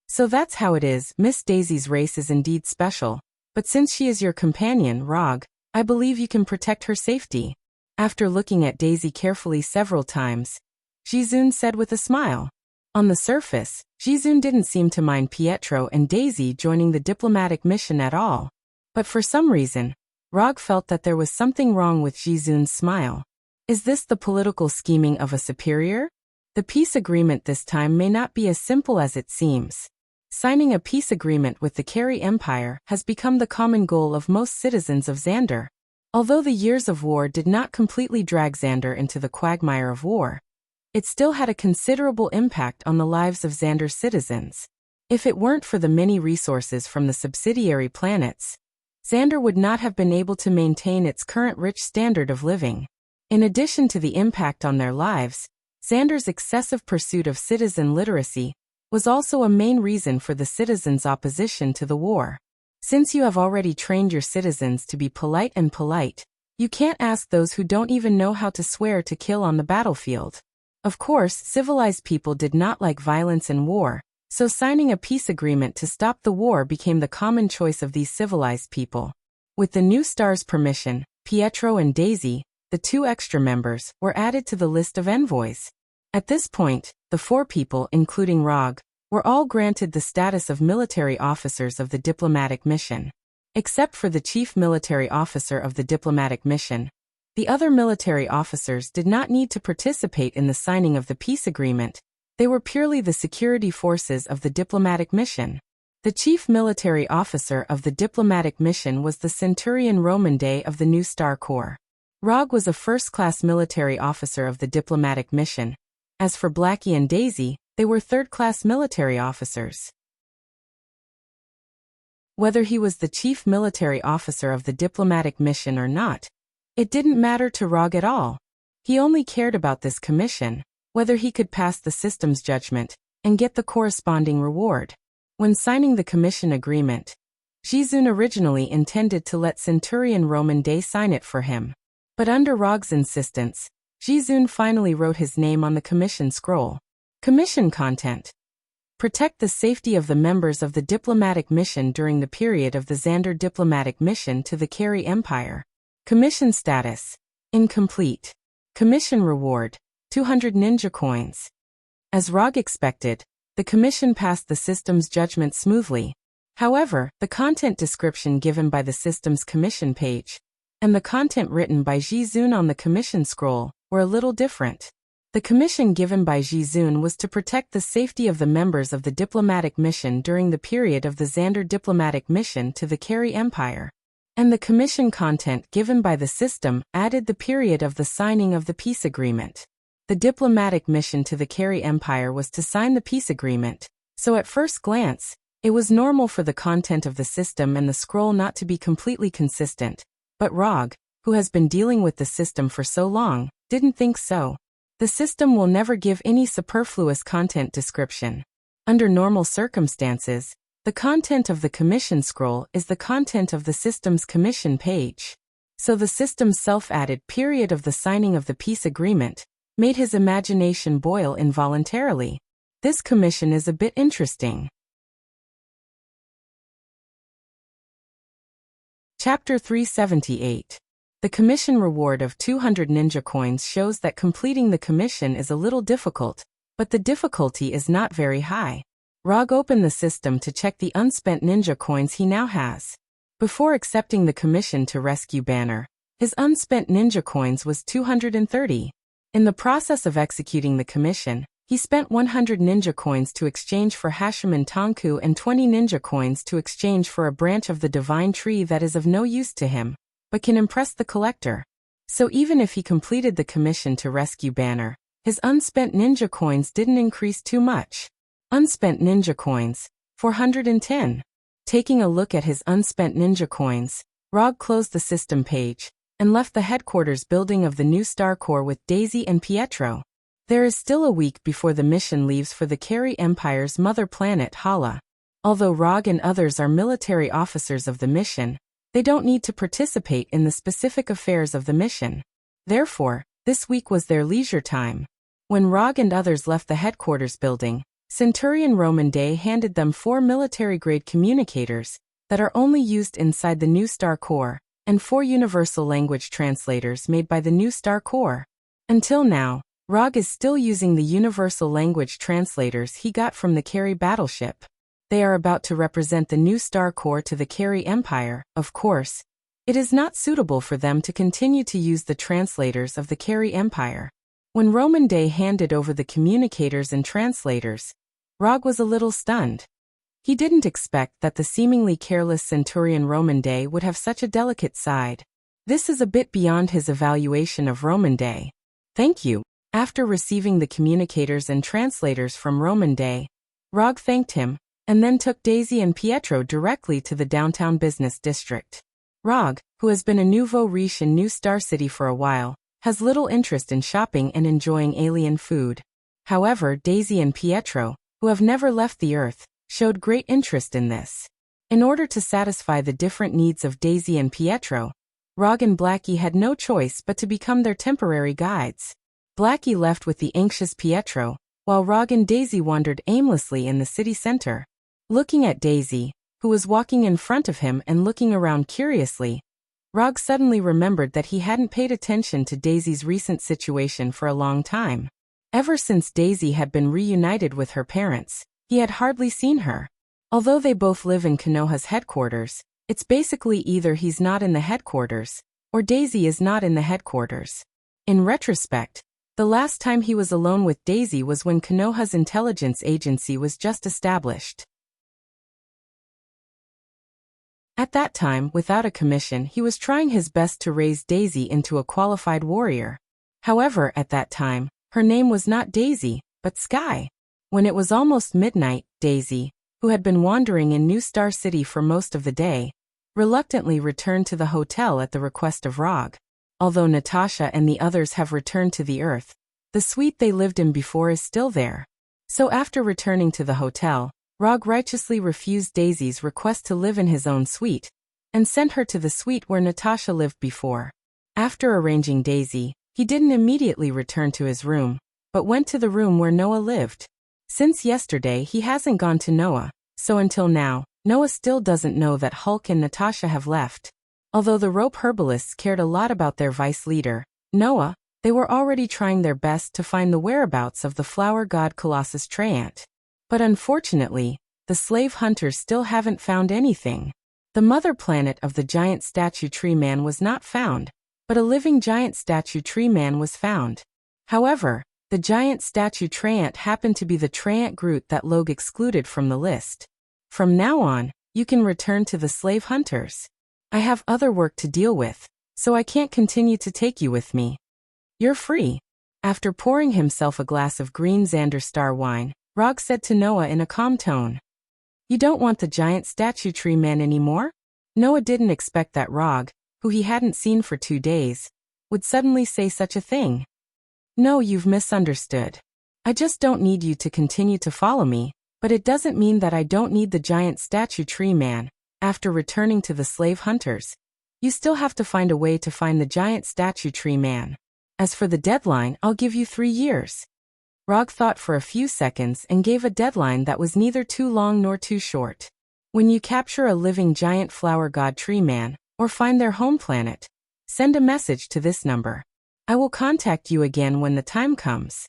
So that's how it is. Miss Daisy's race is indeed special, but since she is your companion, Rog, I believe you can protect her safety. After looking at Daisy carefully several times, Jizun said with a smile. On the surface, Jizun didn't seem to mind Pietro and Daisy joining the diplomatic mission at all. But for some reason, Rog felt that there was something wrong with Jizun's smile. Is this the political scheming of a superior? The peace agreement this time may not be as simple as it seems. Signing a peace agreement with the Carey Empire has become the common goal of most citizens of Xander. Although the years of war did not completely drag Xander into the quagmire of war, it still had a considerable impact on the lives of Xander's citizens. If it weren't for the many resources from the subsidiary planets, Xander would not have been able to maintain its current rich standard of living. In addition to the impact on their lives, Xander's excessive pursuit of citizen literacy was also a main reason for the citizens' opposition to the war. Since you have already trained your citizens to be polite and polite, you can't ask those who don't even know how to swear to kill on the battlefield. Of course, civilized people did not like violence and war, so signing a peace agreement to stop the war became the common choice of these civilized people. With the new star's permission, Pietro and Daisy, the two extra members, were added to the list of envoys. At this point, the four people, including Rog, were all granted the status of military officers of the diplomatic mission. Except for the chief military officer of the diplomatic mission, the other military officers did not need to participate in the signing of the peace agreement. They were purely the security forces of the diplomatic mission. The chief military officer of the diplomatic mission was the Centurion Roman Day of the New Star Corps. Rog was a first-class military officer of the diplomatic mission. As for Blackie and Daisy, they were third-class military officers. Whether he was the chief military officer of the diplomatic mission or not, it didn't matter to Rog at all. He only cared about this commission, whether he could pass the system's judgment, and get the corresponding reward. When signing the commission agreement, Jizun originally intended to let Centurion Roman Day sign it for him. But under Rog's insistence, Jizun finally wrote his name on the commission scroll. Commission content. Protect the safety of the members of the diplomatic mission during the period of the Xander diplomatic mission to the Kari Empire. Commission status. Incomplete. Commission reward. 200 ninja coins. As Rog expected, the commission passed the system's judgment smoothly. However, the content description given by the system's commission page and the content written by Jizun on the commission scroll were a little different. The commission given by Jizun was to protect the safety of the members of the diplomatic mission during the period of the Xander diplomatic mission to the Kari Empire. And the commission content given by the system added the period of the signing of the peace agreement. The diplomatic mission to the Kari Empire was to sign the peace agreement, so at first glance, it was normal for the content of the system and the scroll not to be completely consistent. But Rog, who has been dealing with the system for so long, didn't think so. The system will never give any superfluous content description. Under normal circumstances, the content of the commission scroll is the content of the system's commission page. So the system's self-added period of the signing of the peace agreement made his imagination boil involuntarily. This commission is a bit interesting. Chapter 378. The commission reward of 200 ninja coins shows that completing the commission is a little difficult, but the difficulty is not very high. Rog opened the system to check the unspent ninja coins he now has. Before accepting the commission to rescue Banner, his unspent ninja coins was 230. In the process of executing the commission, he spent 100 ninja coins to exchange for Hashiman Tonku and 20 ninja coins to exchange for a branch of the divine tree that is of no use to him, but can impress the collector. So even if he completed the commission to rescue Banner, his unspent ninja coins didn't increase too much. Unspent ninja coins, 410. Taking a look at his unspent ninja coins, Rog closed the system page and left the headquarters building of the new Star Corps with Daisy and Pietro. There is still a week before the mission leaves for the Kari Empire's mother planet Hala. Although Rog and others are military officers of the mission, they don't need to participate in the specific affairs of the mission. Therefore, this week was their leisure time. When Rog and others left the headquarters building, Centurion Roman Day handed them 4 military-grade communicators that are only used inside the new Star Corps, and 4 universal language translators made by the new Star Corps. Until now, Rog is still using the universal language translators he got from the Kari battleship. They are about to represent the new Star Corps to the Kari Empire. Of course, it is not suitable for them to continue to use the translators of the Kari Empire. When Roman Day handed over the communicators and translators, Rog was a little stunned. He didn't expect that the seemingly careless Centurion Roman Day would have such a delicate side. This is a bit beyond his evaluation of Roman Day. Thank you. After receiving the communicators and translators from Roman Day, Rog thanked him, and then took Daisy and Pietro directly to the downtown business district. Rog, who has been a nouveau riche in New Star City for a while, has little interest in shopping and enjoying alien food. However, Daisy and Pietro, who have never left the Earth, showed great interest in this. In order to satisfy the different needs of Daisy and Pietro, Rog and Blackie had no choice but to become their temporary guides. Blackie left with the anxious Pietro, while Rog and Daisy wandered aimlessly in the city center. Looking at Daisy, who was walking in front of him and looking around curiously, Rog suddenly remembered that he hadn't paid attention to Daisy's recent situation for a long time. Ever since Daisy had been reunited with her parents, he had hardly seen her. Although they both live in Konoha's headquarters, it's basically either he's not in the headquarters, or Daisy is not in the headquarters. In retrospect, the last time he was alone with Daisy was when Konoha's intelligence agency was just established. At that time, without a commission, he was trying his best to raise Daisy into a qualified warrior. However, at that time, her name was not Daisy, but Sky. When it was almost midnight, Daisy, who had been wandering in New Star City for most of the day, reluctantly returned to the hotel at the request of Rog. Although Natasha and the others have returned to the Earth, the suite they lived in before is still there. So after returning to the hotel, Rog righteously refused Daisy's request to live in his own suite, and sent her to the suite where Natasha lived before. After arranging Daisy, he didn't immediately return to his room, but went to the room where Noah lived. Since yesterday he hasn't gone to Noah, so until now, Noah still doesn't know that Hulk and Natasha have left. Although the rope herbalists cared a lot about their vice leader, Noah, they were already trying their best to find the whereabouts of the flower god Colossus Traiant. But unfortunately, the slave hunters still haven't found anything. The mother planet of the giant statue tree man was not found, but a living giant statue tree man was found. However, the giant statue Traiant happened to be the Traiant Groot that Logue excluded from the list. From now on, you can return to the slave hunters. I have other work to deal with, so I can't continue to take you with me. You're free. After pouring himself a glass of green Xander Star wine, Rog said to Noah in a calm tone. You don't want the giant statue tree man anymore? Noah didn't expect that Rog, who he hadn't seen for 2 days, would suddenly say such a thing. No, you've misunderstood. I just don't need you to continue to follow me, but it doesn't mean that I don't need the giant statue tree man. After returning to the slave hunters, you still have to find a way to find the giant statue tree man. As for the deadline, I'll give you 3 years. Rog thought for a few seconds and gave a deadline that was neither too long nor too short. When you capture a living giant flower god tree man, or find their home planet, send a message to this number. I will contact you again when the time comes.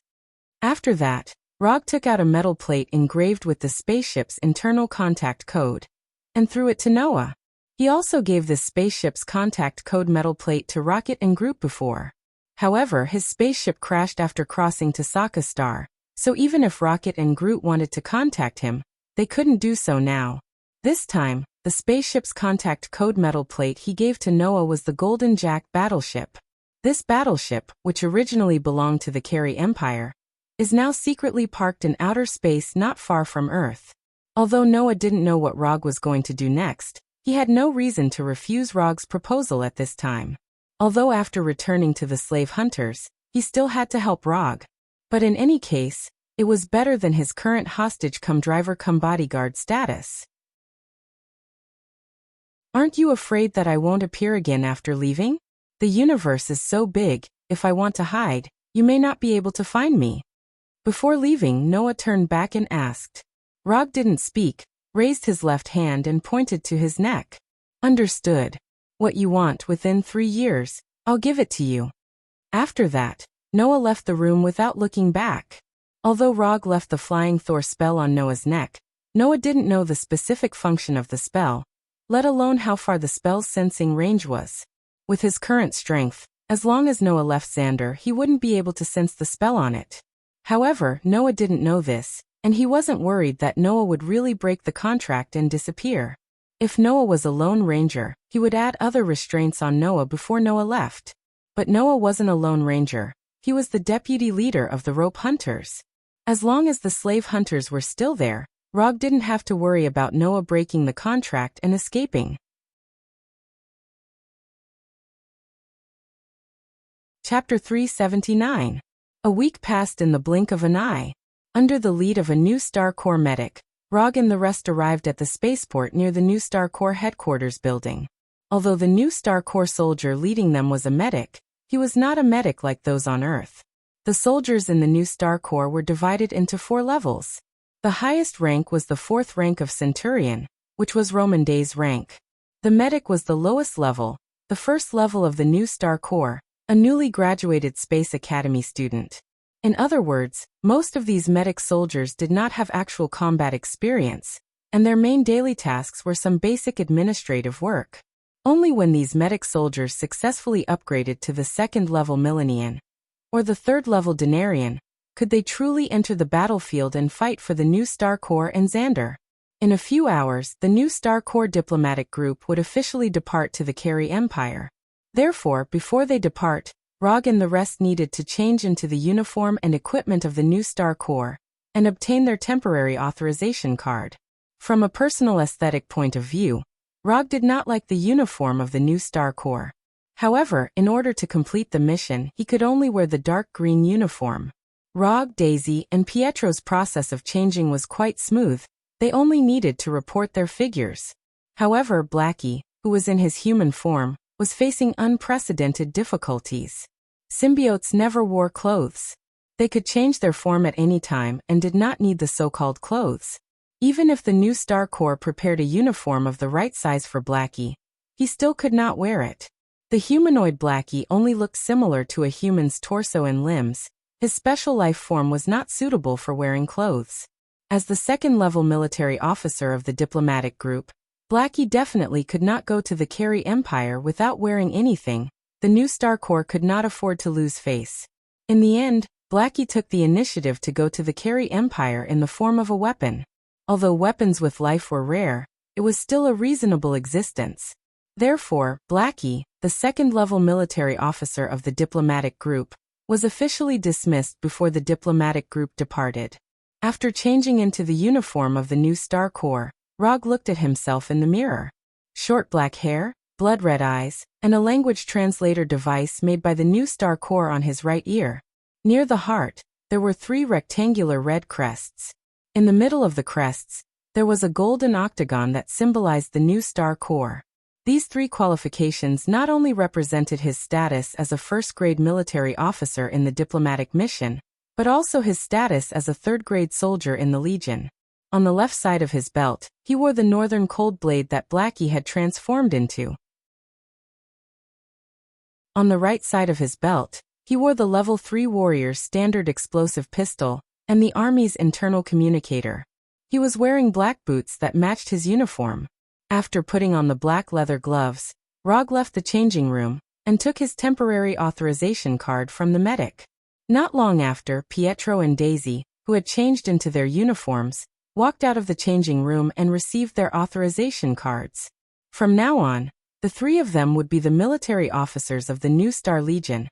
After that, Rog took out a metal plate engraved with the spaceship's internal contact code, and threw it to Noah. He also gave this spaceship's contact code metal plate to Rocket and Groot before. However, his spaceship crashed after crossing Tasaka Star, so even if Rocket and Groot wanted to contact him, they couldn't do so now. This time, the spaceship's contact code metal plate he gave to Noah was the Golden Jack battleship. This battleship, which originally belonged to the Carey Empire, is now secretly parked in outer space not far from Earth. Although Noah didn't know what Rog was going to do next, he had no reason to refuse Rog's proposal at this time. Although after returning to the slave hunters, he still had to help Rog. But in any case, it was better than his current hostage-come-driver-come-bodyguard status. Aren't you afraid that I won't appear again after leaving? The universe is so big, if I want to hide, you may not be able to find me. Before leaving, Noah turned back and asked. Rog didn't speak, raised his left hand and pointed to his neck. Understood. What you want within 3 years, I'll give it to you. After that, Noah left the room without looking back. Although Rog left the Flying Thor spell on Noah's neck, Noah didn't know the specific function of the spell, let alone how far the spell's sensing range was. With his current strength, as long as Noah left Xander, he wouldn't be able to sense the spell on it. However, Noah didn't know this, and he wasn't worried that Noah would really break the contract and disappear. If Noah was a Lone Ranger, he would add other restraints on Noah before Noah left. But Noah wasn't a Lone Ranger, he was the deputy leader of the rope hunters. As long as the slave hunters were still there, Rog didn't have to worry about Noah breaking the contract and escaping. Chapter 379. A week passed in the blink of an eye. Under the lead of a new Star Corps medic, Rog and the rest arrived at the spaceport near the new Star Corps headquarters building. Although the new Star Corps soldier leading them was a medic, he was not a medic like those on Earth. The soldiers in the new Star Corps were divided into 4 levels. The highest rank was the 4th rank of Centurion, which was Roman Day's rank. The medic was the lowest level, the first level of the new Star Corps, a newly graduated Space Academy student. In other words, most of these medic soldiers did not have actual combat experience, and their main daily tasks were some basic administrative work. Only when these medic soldiers successfully upgraded to the 2nd level Millennian, or the 3rd level Denarian, could they truly enter the battlefield and fight for the new Star Corps and Xander. In a few hours, the new Star Corps diplomatic group would officially depart to the Carey Empire. Therefore, before they depart, Rog and the rest needed to change into the uniform and equipment of the new Star Corps, and obtain their temporary authorization card. From a personal aesthetic point of view, Rog did not like the uniform of the new Star Corps. However, in order to complete the mission, he could only wear the dark green uniform. Rog, Daisy, and Pietro's process of changing was quite smooth. They only needed to report their figures. However, Blackie, who was in his human form, was facing unprecedented difficulties. Symbiotes never wore clothes. They could change their form at any time and did not need the so-called clothes. Even if the new Star Corps prepared a uniform of the right size for Blackie, he still could not wear it. The humanoid Blackie only looked similar to a human's torso and limbs. His special life form was not suitable for wearing clothes. As the second-level military officer of the diplomatic group, Blackie definitely could not go to the Carey Empire without wearing anything. The new Star Corps could not afford to lose face. In the end, Blackie took the initiative to go to the Carey Empire in the form of a weapon. Although weapons with life were rare, it was still a reasonable existence. Therefore, Blackie, the second-level military officer of the diplomatic group, was officially dismissed before the diplomatic group departed. After changing into the uniform of the new Star Corps, Rog looked at himself in the mirror. Short black hair, blood-red eyes, and a language translator device made by the new Star Corps on his right ear. Near the heart, there were 3 rectangular red crests. In the middle of the crests, there was a golden octagon that symbolized the new Star Corps. These 3 qualifications not only represented his status as a first-grade military officer in the diplomatic mission, but also his status as a third-grade soldier in the Legion. On the left side of his belt, he wore the northern cold blade that Blackie had transformed into. On the right side of his belt, he wore the Level 3 Warrior's standard explosive pistol and the Army's internal communicator. He was wearing black boots that matched his uniform. After putting on the black leather gloves, Rog left the changing room and took his temporary authorization card from the medic. Not long after, Pietro and Daisy, who had changed into their uniforms, walked out of the changing room and received their authorization cards. From now on, the 3 of them would be the military officers of the New Star Legion,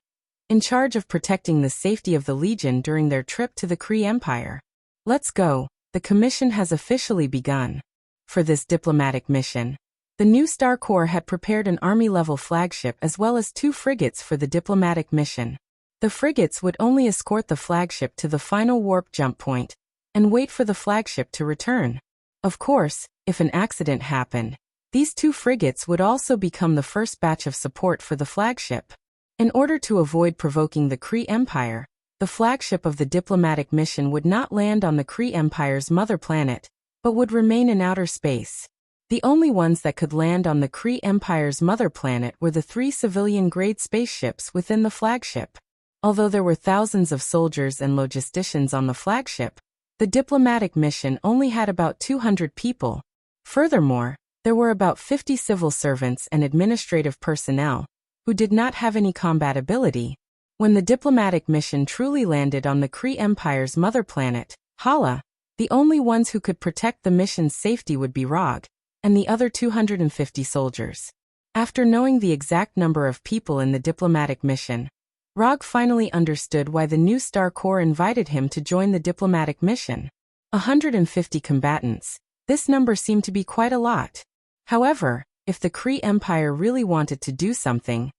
in charge of protecting the safety of the Legion during their trip to the Kree Empire. Let's go, the commission has officially begun. For this diplomatic mission, the new Star Corps had prepared an Army-level flagship as well as 2 frigates for the diplomatic mission. The frigates would only escort the flagship to the final warp jump point and wait for the flagship to return. Of course, if an accident happened, these 2 frigates would also become the first batch of support for the flagship. In order to avoid provoking the Kree Empire, the flagship of the diplomatic mission would not land on the Kree Empire's mother planet, but would remain in outer space. The only ones that could land on the Kree Empire's mother planet were the 3 civilian-grade spaceships within the flagship. Although there were thousands of soldiers and logisticians on the flagship, the diplomatic mission only had about 200 people. Furthermore, there were about 50 civil servants and administrative personnel, who did not have any combat ability. When the diplomatic mission truly landed on the Kree Empire's mother planet, Hala, the only ones who could protect the mission's safety would be Rog and the other 250 soldiers. After knowing the exact number of people in the diplomatic mission, Rog finally understood why the new Star Corps invited him to join the diplomatic mission. 150 combatants. This number seemed to be quite a lot. However, if the Kree Empire really wanted to do something,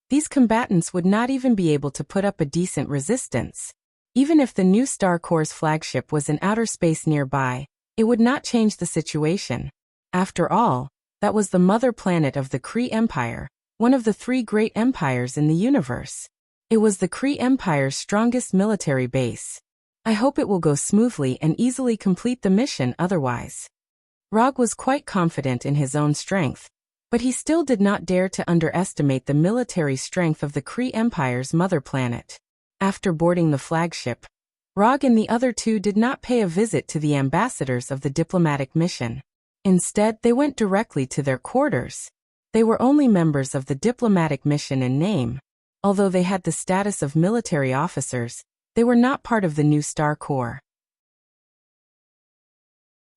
these combatants would not even be able to put up a decent resistance. Even if the new Star Corps' flagship was in outer space nearby, it would not change the situation. After all, that was the mother planet of the Kree Empire, one of the 3 great empires in the universe. It was the Kree Empire's strongest military base. I hope it will go smoothly and easily complete the mission otherwise. Rog was quite confident in his own strength, but he still did not dare to underestimate the military strength of the Kree Empire's mother planet. After boarding the flagship, Rog and the other 2 did not pay a visit to the ambassadors of the diplomatic mission. Instead, they went directly to their quarters. They were only members of the diplomatic mission in name. Although they had the status of military officers, they were not part of the new Star Corps.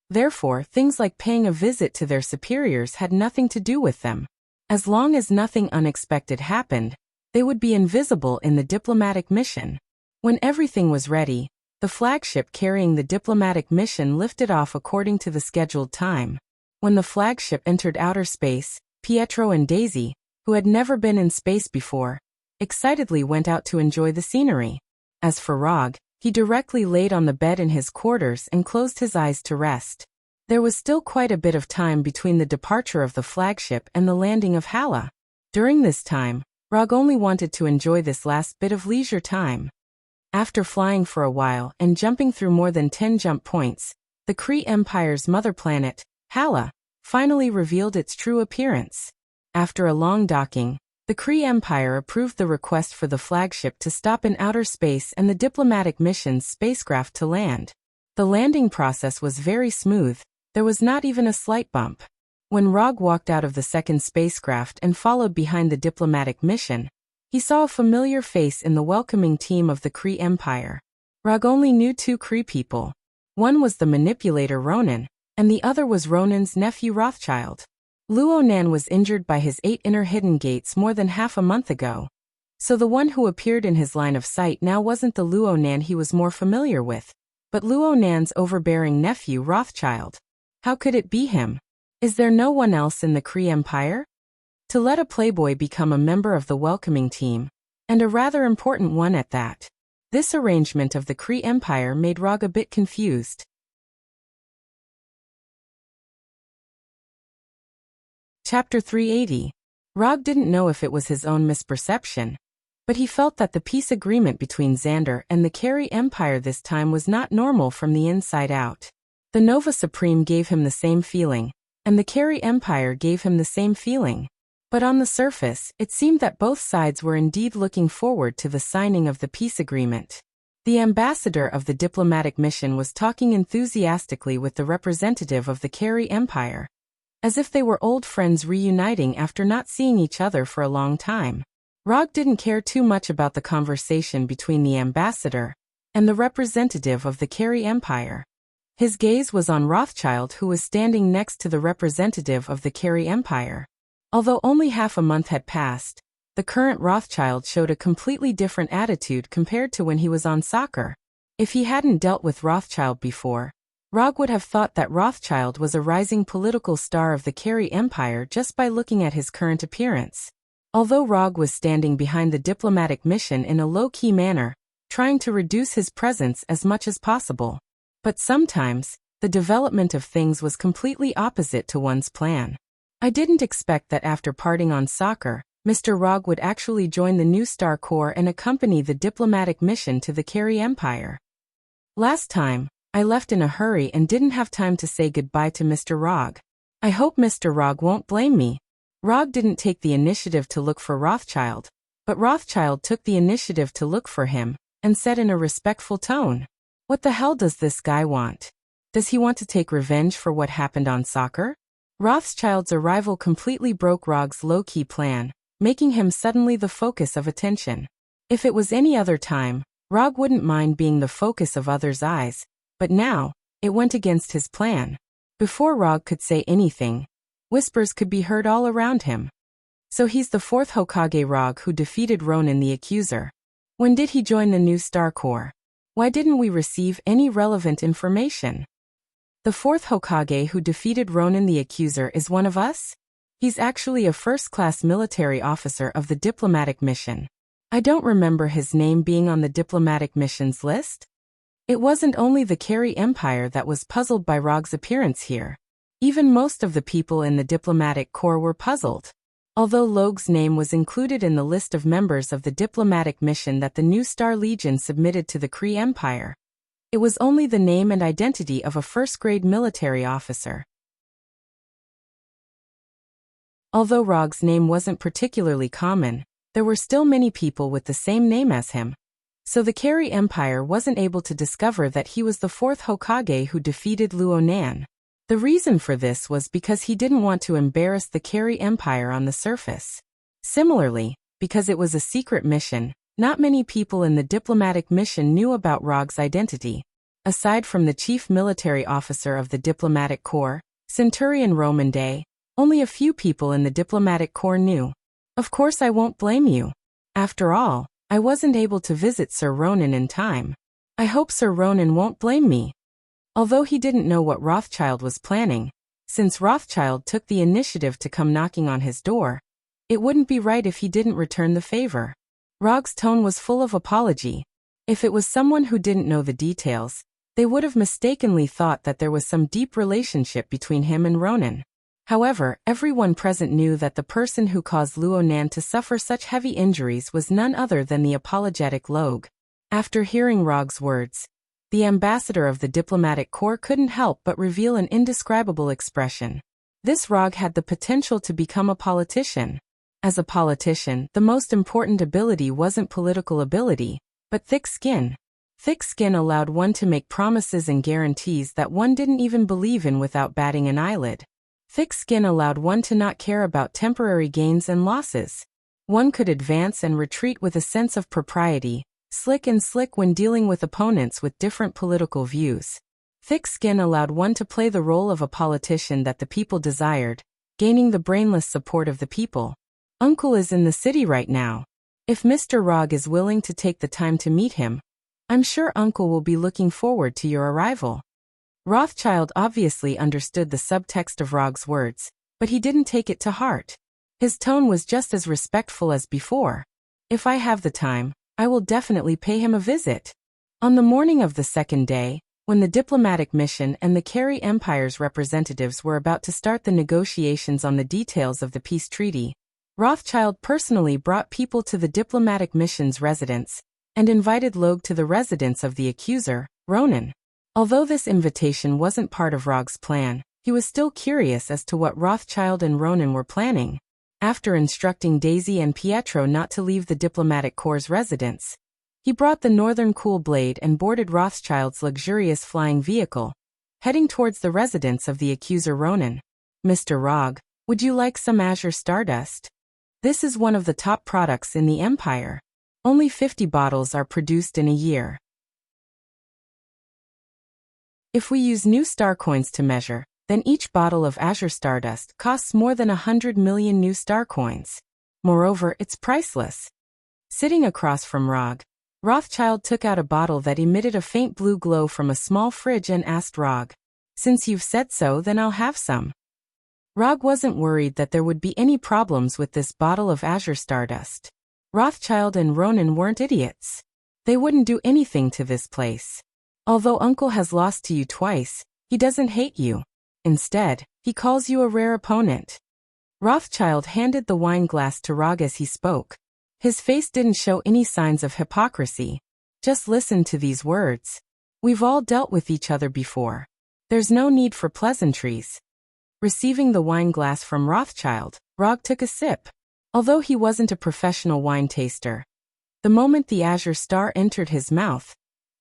Therefore, things like paying a visit to their superiors had nothing to do with them. As long as nothing unexpected happened, they would be invisible in the diplomatic mission. When everything was ready, the flagship carrying the diplomatic mission lifted off according to the scheduled time. When the flagship entered outer space, Pietro and Daisy, who had never been in space before, excitedly went out to enjoy the scenery. As for Rog, he directly laid on the bed in his quarters and closed his eyes to rest. There was still quite a bit of time between the departure of the flagship and the landing of Hala. During this time, Rog only wanted to enjoy this last bit of leisure time. After flying for a while and jumping through more than 10 jump points, the Kree Empire's mother planet, Hala, finally revealed its true appearance. After a long docking, the Kree Empire approved the request for the flagship to stop in outer space and the diplomatic mission's spacecraft to land. The landing process was very smooth, there was not even a slight bump. When Rog walked out of the second spacecraft and followed behind the diplomatic mission, he saw a familiar face in the welcoming team of the Kree Empire. Rog only knew 2 Kree people. One was the manipulator Ronan, and the other was Ronan's nephew Rothschild. Luo Nan was injured by his 8 inner hidden gates more than half a month ago. So the one who appeared in his line of sight now wasn't the Luo Nan he was more familiar with, but Luo Nan's overbearing nephew Rothschild. How could it be him? Is there no one else in the Kree Empire? To let a playboy become a member of the welcoming team, and a rather important one at that. This arrangement of the Kree Empire made Rog a bit confused. Chapter 380. Rog didn't know if it was his own misperception, but he felt that the peace agreement between Xander and the Carey Empire this time was not normal from the inside out. The Nova Supreme gave him the same feeling, and the Carey Empire gave him the same feeling. But on the surface, it seemed that both sides were indeed looking forward to the signing of the peace agreement. The ambassador of the diplomatic mission was talking enthusiastically with the representative of the Carey Empire, as if they were old friends reuniting after not seeing each other for a long time. Rog didn't care too much about the conversation between the ambassador and the representative of the Carey Empire. His gaze was on Rothschild, who was standing next to the representative of the Carey Empire. Although only half a month had passed, the current Rothschild showed a completely different attitude compared to when he was on soccer. If he hadn't dealt with Rothschild before, Rog would have thought that Rothschild was a rising political star of the Carey Empire just by looking at his current appearance. Although Rog was standing behind the diplomatic mission in a low-key manner, trying to reduce his presence as much as possible. But sometimes, the development of things was completely opposite to one's plan. I didn't expect that after parting on soccer, Mr. Rog would actually join the new Star Corps and accompany the diplomatic mission to the Carey Empire. Last time, I left in a hurry and didn't have time to say goodbye to Mr. Rog. I hope Mr. Rog won't blame me. Rog didn't take the initiative to look for Rothschild, but Rothschild took the initiative to look for him, and said in a respectful tone, "What the hell does this guy want? Does he want to take revenge for what happened on soccer?" Rothschild's arrival completely broke Rog's low-key plan, making him suddenly the focus of attention. If it was any other time, Rog wouldn't mind being the focus of others' eyes, but now, it went against his plan. Before Rog could say anything, whispers could be heard all around him. So he's the 4th Hokage Rog who defeated Ronan the Accuser. When did he join the new Star Corps? Why didn't we receive any relevant information? The 4th Hokage who defeated Ronan the Accuser is one of us? He's actually a first-class military officer of the diplomatic mission. I don't remember his name being on the diplomatic mission's list. It wasn't only the Carey Empire that was puzzled by Rog's appearance here. Even most of the people in the diplomatic corps were puzzled. Although Logue's name was included in the list of members of the diplomatic mission that the New Star Legion submitted to the Kree Empire, it was only the name and identity of a first-grade military officer. Although Rog's name wasn't particularly common, there were still many people with the same name as him. So the Carey Empire wasn't able to discover that he was the 4th Hokage who defeated Luo Nan. The reason for this was because he didn't want to embarrass the Carey Empire on the surface. Similarly, because it was a secret mission, not many people in the diplomatic mission knew about Rog's identity. Aside from the chief military officer of the diplomatic corps, Centurion Roman Day, only a few people in the diplomatic corps knew. Of course I won't blame you. After all, I wasn't able to visit Sir Ronan in time. I hope Sir Ronan won't blame me. Although he didn't know what Rothschild was planning, since Rothschild took the initiative to come knocking on his door, it wouldn't be right if he didn't return the favor. Rog's tone was full of apology. If it was someone who didn't know the details, They would have mistakenly thought that there was some deep relationship between him and Ronan. However, everyone present knew that the person who caused Luonan to suffer such heavy injuries was none other than the apologetic Logue. After hearing Rog's words, the ambassador of the diplomatic corps couldn't help but reveal an indescribable expression. This Rog had the potential to become a politician. As a politician, the most important ability wasn't political ability, but thick skin. Thick skin allowed one to make promises and guarantees that one didn't even believe in without batting an eyelid. Thick skin allowed one to not care about temporary gains and losses. One could advance and retreat with a sense of propriety, slick when dealing with opponents with different political views. Thick skin allowed one to play the role of a politician that the people desired, gaining the brainless support of the people. Uncle is in the city right now. If Mr. Rog is willing to take the time to meet him, I'm sure Uncle will be looking forward to your arrival. Rothschild obviously understood the subtext of Rog's words, but he didn't take it to heart. His tone was just as respectful as before. If I have the time, I will definitely pay him a visit. On the morning of the second day, when the diplomatic mission and the Carey Empire's representatives were about to start the negotiations on the details of the peace treaty, Rothschild personally brought people to the diplomatic mission's residence and invited Logue to the residence of the accuser, Ronan. Although this invitation wasn't part of Rog's plan, he was still curious as to what Rothschild and Ronan were planning. After instructing Daisy and Pietro not to leave the diplomatic corps' residence, he brought the Northern Cool Blade and boarded Rothschild's luxurious flying vehicle, heading towards the residence of the accuser Ronan. Mr. Rog, would you like some Azure Stardust? This is one of the top products in the Empire. Only 50 bottles are produced in a year. If we use new star coins to measure, then each bottle of Azure Stardust costs more than 100 million new star coins. Moreover, it's priceless. Sitting across from Rog, Rothschild took out a bottle that emitted a faint blue glow from a small fridge and asked Rog, "Since you've said so, then I'll have some." Rog wasn't worried that there would be any problems with this bottle of Azure Stardust. Rothschild and Ronan weren't idiots. They wouldn't do anything to this place. Although Uncle has lost to you twice, he doesn't hate you. Instead, he calls you a rare opponent. Rothschild handed the wine glass to Rog as he spoke. His face didn't show any signs of hypocrisy. Just listen to these words. We've all dealt with each other before. There's no need for pleasantries. Receiving the wine glass from Rothschild, Rog took a sip. Although he wasn't a professional wine taster, the moment the Azure Star entered his mouth,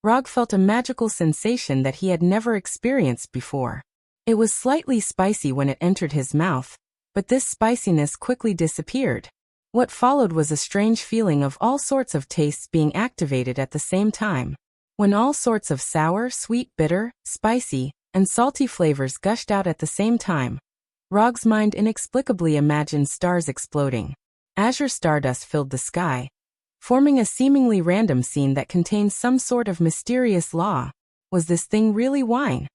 Rog felt a magical sensation that he had never experienced before. It was slightly spicy when it entered his mouth, but this spiciness quickly disappeared. What followed was a strange feeling of all sorts of tastes being activated at the same time. When all sorts of sour, sweet, bitter, spicy, and salty flavors gushed out at the same time, Rog's mind inexplicably imagined stars exploding. Azure Stardust filled the sky, forming a seemingly random scene that contained some sort of mysterious law. Was this thing really wine?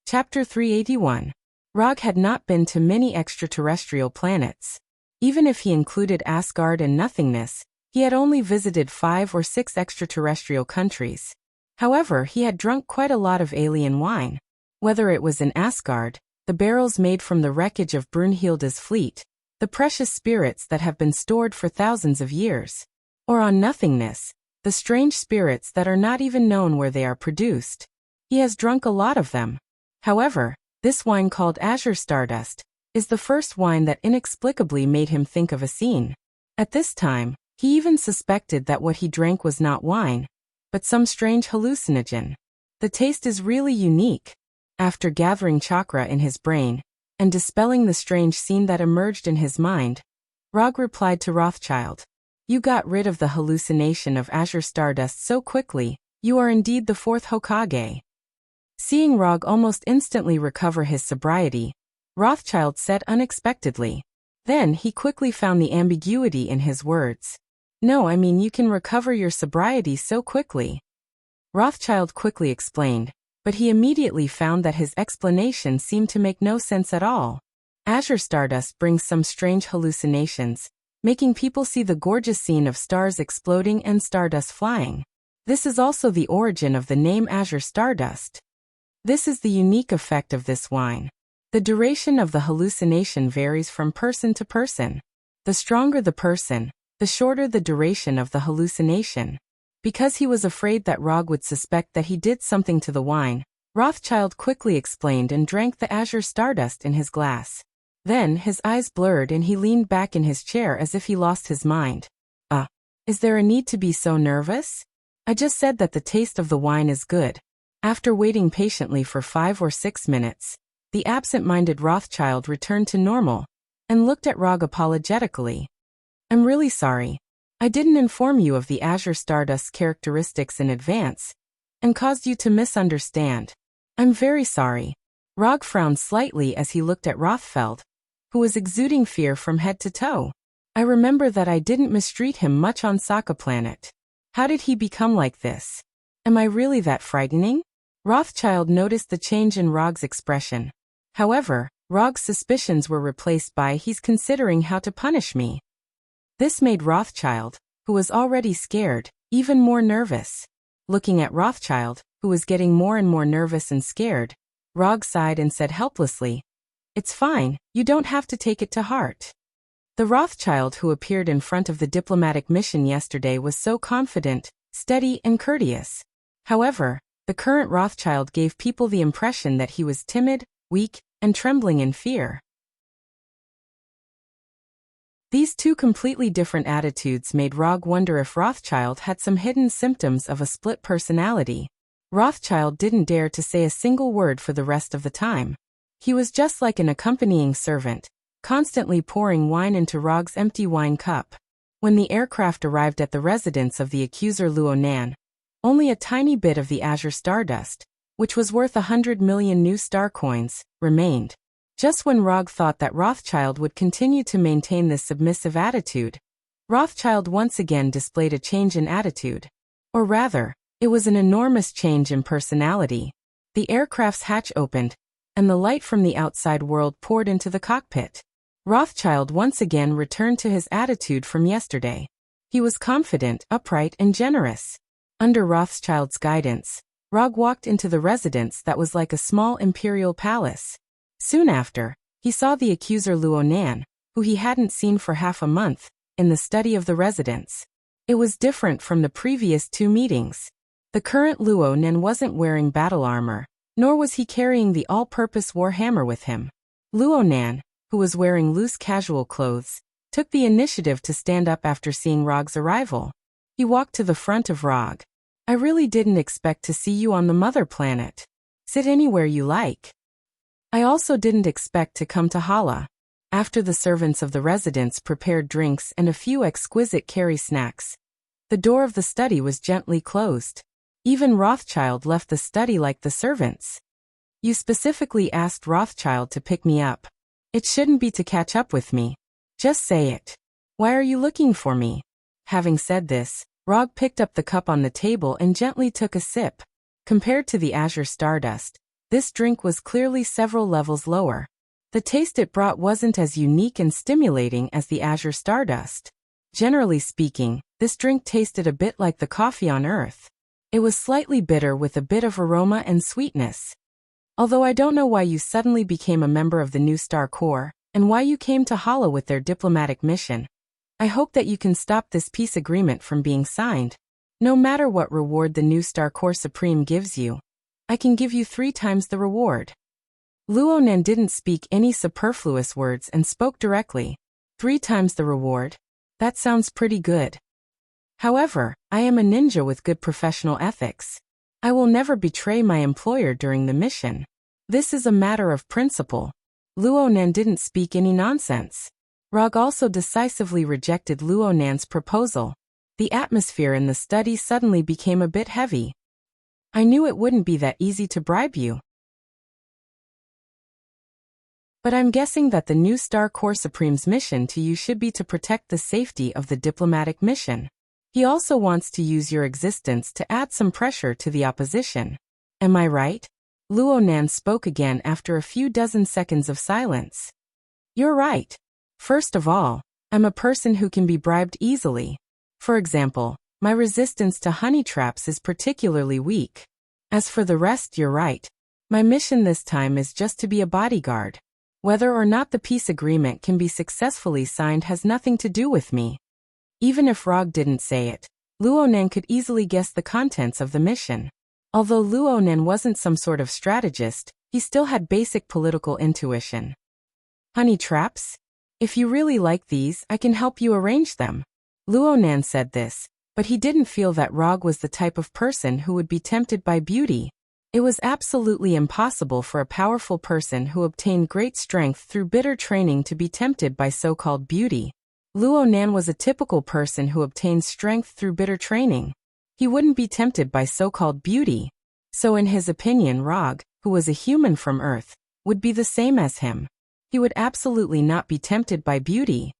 Chapter 381. Rog had not been to many extraterrestrial planets. Even if he included Asgard and nothingness, he had only visited 5 or 6 extraterrestrial countries. However, he had drunk quite a lot of alien wine. Whether it was in Asgard, the barrels made from the wreckage of Brunhilde's fleet, the precious spirits that have been stored for thousands of years, or on nothingness, the strange spirits that are not even known where they are produced. He has drunk a lot of them. However, this wine called Azure Stardust is the first wine that inexplicably made him think of a scene. At this time, he even suspected that what he drank was not wine, but some strange hallucinogen. The taste is really unique. After gathering chakra in his brain and dispelling the strange scene that emerged in his mind, Rog replied to Rothschild, "You got rid of the hallucination of Azure Stardust so quickly, you are indeed the 4th Hokage." Seeing Rog almost instantly recover his sobriety, Rothschild said unexpectedly. Then he quickly found the ambiguity in his words. "No, I mean you can recover your sobriety so quickly." Rothschild quickly explained, but he immediately found that his explanation seemed to make no sense at all. Azure Stardust brings some strange hallucinations, making people see the gorgeous scene of stars exploding and stardust flying. This is also the origin of the name Azure Stardust. This is the unique effect of this wine. The duration of the hallucination varies from person to person. The stronger the person, the shorter the duration of the hallucination. Because he was afraid that Rog would suspect that he did something to the wine, Rothschild quickly explained and drank the Azure Stardust in his glass. Then his eyes blurred and he leaned back in his chair as if he lost his mind. Is there a need to be so nervous? I just said that the taste of the wine is good. After waiting patiently for 5 or 6 minutes, the absent-minded Rothschild returned to normal and looked at Rog apologetically. I'm really sorry. I didn't inform you of the Azure Stardust's characteristics in advance and caused you to misunderstand. I'm very sorry. Rog frowned slightly as he looked at Rothfeld, who was exuding fear from head to toe. I remember that I didn't mistreat him much on Sokka Planet. How did he become like this? Am I really that frightening? Rothschild noticed the change in Rog's expression. However, Rog's suspicions were replaced by he's considering how to punish me. This made Rothschild, who was already scared, even more nervous. Looking at Rothschild, who was getting more and more nervous and scared, Rog sighed and said helplessly, "It's fine, you don't have to take it to heart." The Rothschild who appeared in front of the diplomatic mission yesterday was so confident, steady, and courteous. However, the current Rothschild gave people the impression that he was timid, weak, and trembling in fear. These two completely different attitudes made Rog wonder if Rothschild had some hidden symptoms of a split personality. Rothschild didn't dare to say a single word for the rest of the time. He was just like an accompanying servant, constantly pouring wine into Rog's empty wine cup. When the aircraft arrived at the residence of the accuser Luo Nan, only a tiny bit of the Azure Stardust, which was worth 100 million new star coins, remained. Just when Rog thought that Rothschild would continue to maintain this submissive attitude, Rothschild once again displayed a change in attitude. Or rather, it was an enormous change in personality. The aircraft's hatch opened, and the light from the outside world poured into the cockpit. Rothschild once again returned to his attitude from yesterday. He was confident, upright, and generous. Under Rothschild's guidance, Rog walked into the residence that was like a small imperial palace. Soon after, he saw the accuser Luo Nan, who he hadn't seen for half a month, in the study of the residence. It was different from the previous 2 meetings. The current Luo Nan wasn't wearing battle armor, nor was he carrying the all-purpose war hammer with him. Luo Nan, who was wearing loose casual clothes, took the initiative to stand up after seeing Rog's arrival. He walked to the front of Rog. I really didn't expect to see you on the mother planet. Sit anywhere you like. I also didn't expect to come to Hala. After the servants of the residence prepared drinks and a few exquisite curry snacks, the door of the study was gently closed. Even Rothschild left the study like the servants. You specifically asked Rothschild to pick me up. It shouldn't be to catch up with me. Just say it. Why are you looking for me? Having said this, Rog picked up the cup on the table and gently took a sip. Compared to the Azure Stardust, this drink was clearly several levels lower. The taste it brought wasn't as unique and stimulating as the Azure Stardust. Generally speaking, this drink tasted a bit like the coffee on Earth. It was slightly bitter with a bit of aroma and sweetness. Although I don't know why you suddenly became a member of the New Star Corps, and why you came to Hala with their diplomatic mission, I hope that you can stop this peace agreement from being signed. No matter what reward the New Star Corps Supreme gives you, I can give you 3 times the reward. Luo Nan didn't speak any superfluous words and spoke directly. 3 times the reward? That sounds pretty good. However, I am a ninja with good professional ethics. I will never betray my employer during the mission. This is a matter of principle. Luo Nan didn't speak any nonsense. Rog also decisively rejected Luo Nan's proposal. The atmosphere in the study suddenly became a bit heavy. I knew it wouldn't be that easy to bribe you. But I'm guessing that the New Star Corps Supreme's mission to you should be to protect the safety of the diplomatic mission. He also wants to use your existence to add some pressure to the opposition. Am I right? Luo Nan spoke again after a few dozen seconds of silence. You're right. First of all, I'm a person who can be bribed easily. For example, my resistance to honey traps is particularly weak. As for the rest, you're right. My mission this time is just to be a bodyguard. Whether or not the peace agreement can be successfully signed has nothing to do with me. Even if Rog didn't say it, Luonan could easily guess the contents of the mission. Although Luonan wasn't some sort of strategist, he still had basic political intuition. Honey traps? If you really like these, I can help you arrange them. Luonan said this, but he didn't feel that Rog was the type of person who would be tempted by beauty. It was absolutely impossible for a powerful person who obtained great strength through bitter training to be tempted by so-called beauty. Luonan was a typical person who obtained strength through bitter training. He wouldn't be tempted by so-called beauty. So in his opinion, Rog, who was a human from Earth, would be the same as him. He would absolutely not be tempted by beauty.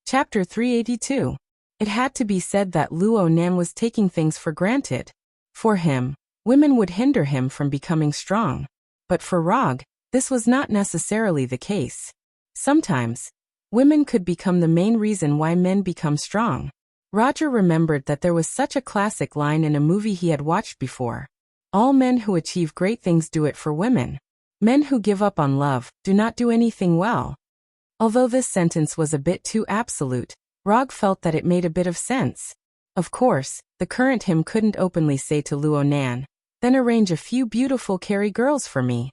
Chapter 382. It had to be said that Luonan was taking things for granted. For him, women would hinder him from becoming strong. But for Rog, this was not necessarily the case. Sometimes, women could become the main reason why men become strong. Roger remembered that there was such a classic line in a movie he had watched before. All men who achieve great things do it for women. Men who give up on love do not do anything well. Although this sentence was a bit too absolute, Rog felt that it made a bit of sense. Of course, the current him couldn't openly say to Luonan, "Then arrange a few beautiful Carrie girls for me."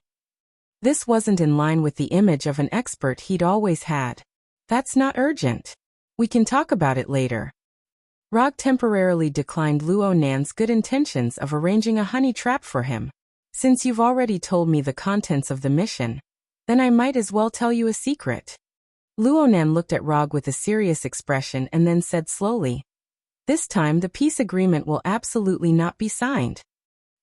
This wasn't in line with the image of an expert he'd always had. That's not urgent. We can talk about it later. Rog temporarily declined Luonan's good intentions of arranging a honey trap for him. Since you've already told me the contents of the mission, then I might as well tell you a secret. Luonan looked at Rog with a serious expression and then said slowly, "This time the peace agreement will absolutely not be signed."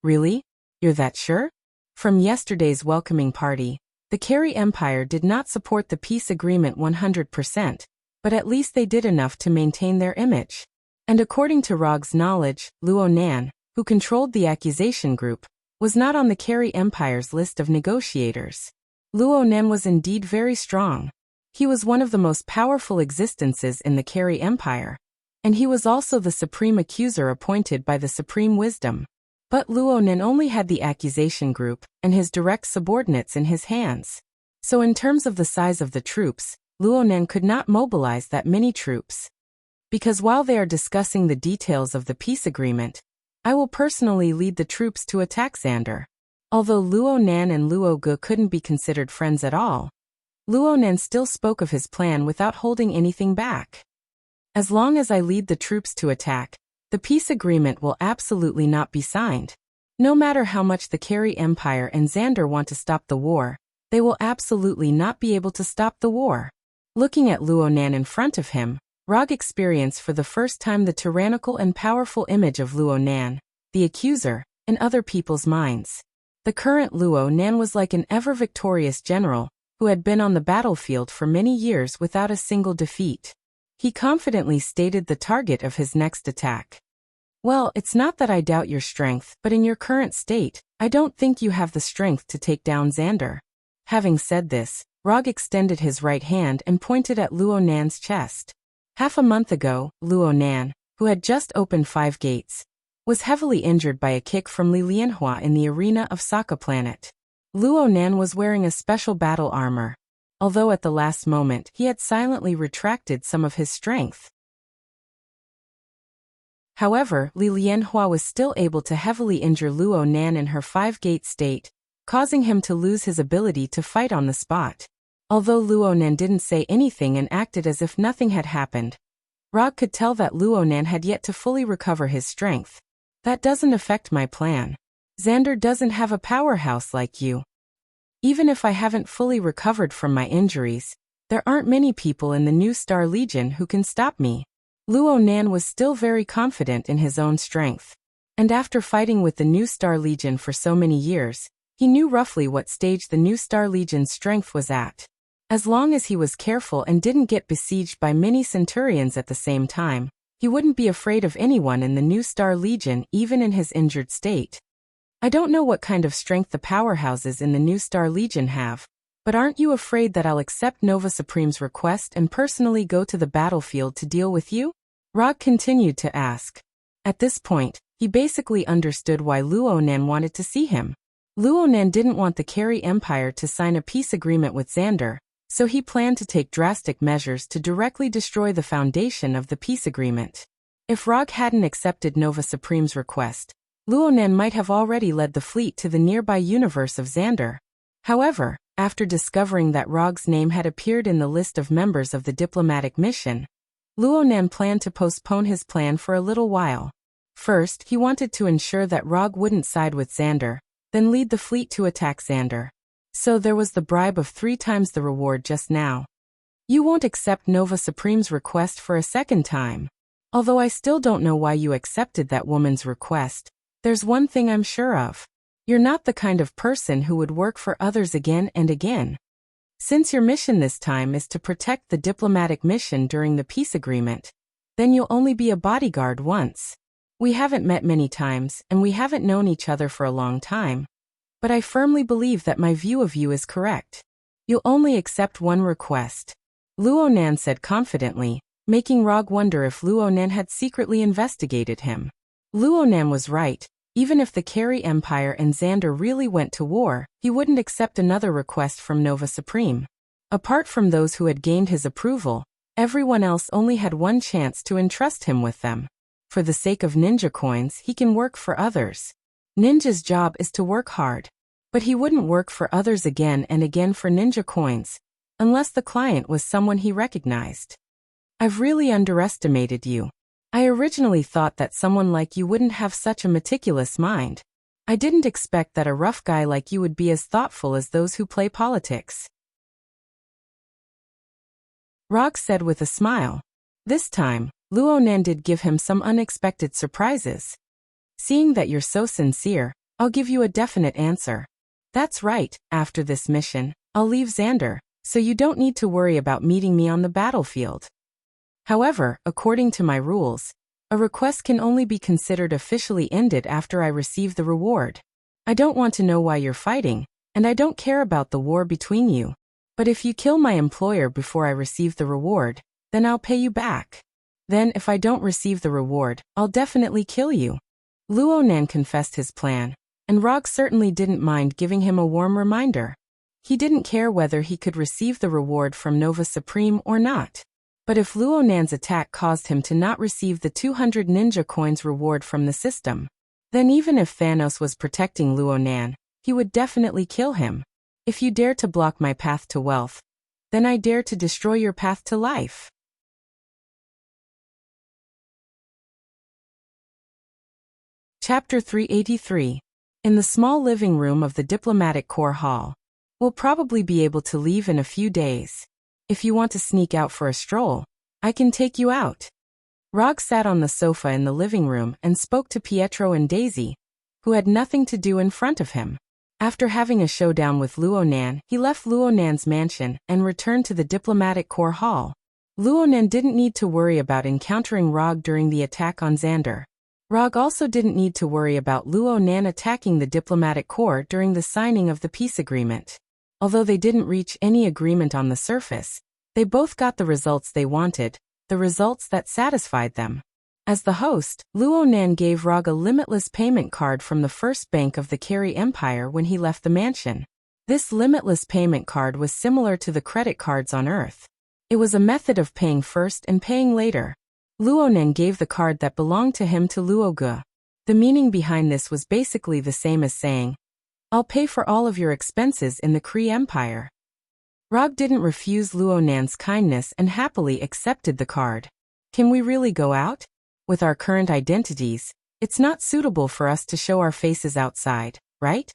"Really? You're that sure?" From yesterday's welcoming party, the Carrie Empire did not support the peace agreement 100%, but at least they did enough to maintain their image. And according to Rog's knowledge, Luonan, who controlled the accusation group, was not on the Carrie Empire's list of negotiators. Luonan was indeed very strong. He was one of the most powerful existences in the Carrie Empire, and he was also the supreme accuser appointed by the Supreme Wisdom. But Luonan only had the accusation group and his direct subordinates in his hands. So in terms of the size of the troops, Luonan could not mobilize that many troops. Because while they are discussing the details of the peace agreement, I will personally lead the troops to attack Xander. Although Luonan and Luogu couldn't be considered friends at all, Luonan still spoke of his plan without holding anything back. As long as I lead the troops to attack, the peace agreement will absolutely not be signed. No matter how much the Carrie Empire and Xander want to stop the war, they will absolutely not be able to stop the war. Looking at Luonan in front of him, Rog experienced for the first time the tyrannical and powerful image of Luonan, the accuser, in other people's minds. The current Luonan was like an ever-victorious general who had been on the battlefield for many years without a single defeat. He confidently stated the target of his next attack. "Well, it's not that I doubt your strength, but in your current state, I don't think you have the strength to take down Xander." Having said this, Rog extended his right hand and pointed at Luonan's chest. Half a month ago, Luonan, who had just opened 5 gates, was heavily injured by a kick from Li Lianhua in the arena of Sokka Planet. Luonan was wearing a special battle armor, although at the last moment he had silently retracted some of his strength. However, Li Lianhua was still able to heavily injure Luonan in her 5-gate state, causing him to lose his ability to fight on the spot. Although Luonan didn't say anything and acted as if nothing had happened, Rog could tell that Luonan had yet to fully recover his strength. "That doesn't affect my plan. Xander doesn't have a powerhouse like you. Even if I haven't fully recovered from my injuries, there aren't many people in the New Star Legion who can stop me." Luonan was still very confident in his own strength. And after fighting with the New Star Legion for so many years, he knew roughly what stage the New Star Legion's strength was at. As long as he was careful and didn't get besieged by many Centurions at the same time, he wouldn't be afraid of anyone in the New Star Legion even in his injured state. I don't know what kind of strength the powerhouses in the New Star Legion have, but aren't you afraid that I'll accept Nova Supreme's request and personally go to the battlefield to deal with you? Rog continued to ask. At this point, he basically understood why Luonan wanted to see him. Luonan didn't want the Carey Empire to sign a peace agreement with Xander, so he planned to take drastic measures to directly destroy the foundation of the peace agreement. If Rog hadn't accepted Nova Supreme's request, Luonan might have already led the fleet to the nearby universe of Xander. However, after discovering that Rog's name had appeared in the list of members of the diplomatic mission, Luonan planned to postpone his plan for a little while. First, he wanted to ensure that Rog wouldn't side with Xander, then lead the fleet to attack Xander. So there was the bribe of 3 times the reward just now. You won't accept Nova Supreme's request for a second time. Although I still don't know why you accepted that woman's request, there's one thing I'm sure of. You're not the kind of person who would work for others again and again. Since your mission this time is to protect the diplomatic mission during the peace agreement, then you'll only be a bodyguard once. We haven't met many times, and we haven't known each other for a long time. But I firmly believe that my view of you is correct. You'll only accept one request, Luonan said confidently, making Rog wonder if Luonan had secretly investigated him. Luonan was right. Even if the Carey Empire and Xander really went to war, he wouldn't accept another request from Nova Supreme. Apart from those who had gained his approval, everyone else only had one chance to entrust him with them. For the sake of ninja coins, he can work for others. Ninja's job is to work hard. But he wouldn't work for others again and again for ninja coins, unless the client was someone he recognized. I've really underestimated you. I originally thought that someone like you wouldn't have such a meticulous mind. I didn't expect that a rough guy like you would be as thoughtful as those who play politics. Rog said with a smile. This time, Luonan did give him some unexpected surprises. Seeing that you're so sincere, I'll give you a definite answer. That's right, after this mission, I'll leave Xander, so you don't need to worry about meeting me on the battlefield. However, according to my rules, a request can only be considered officially ended after I receive the reward. I don't want to know why you're fighting, and I don't care about the war between you. But if you kill my employer before I receive the reward, then I'll pay you back. Then if I don't receive the reward, I'll definitely kill you. Luonan confessed his plan, and Rog certainly didn't mind giving him a warm reminder. He didn't care whether he could receive the reward from Nova Supreme or not. But if Luonan's attack caused him to not receive the 200 ninja coins reward from the system, then even if Thanos was protecting Luonan, he would definitely kill him. If you dare to block my path to wealth, then I dare to destroy your path to life. Chapter 383. In the small living room of the Diplomatic Corps Hall. We'll probably be able to leave in a few days. If you want to sneak out for a stroll, I can take you out. Rog sat on the sofa in the living room and spoke to Pietro and Daisy, who had nothing to do in front of him. After having a showdown with Luonan, he left Luonan's mansion and returned to the Diplomatic Corps Hall. Luonan didn't need to worry about encountering Rog during the attack on Xander. Rog also didn't need to worry about Luonan attacking the Diplomatic Corps during the signing of the peace agreement. Although they didn't reach any agreement on the surface, they both got the results they wanted, the results that satisfied them. As the host, Luonan gave Rog a limitless payment card from the first bank of the Carey Empire when he left the mansion. This limitless payment card was similar to the credit cards on Earth. It was a method of paying first and paying later. Luonan gave the card that belonged to him to Luogu. The meaning behind this was basically the same as saying, I'll pay for all of your expenses in the Kree Empire. Rog didn't refuse Luonan's kindness and happily accepted the card. Can we really go out? With our current identities, it's not suitable for us to show our faces outside, right?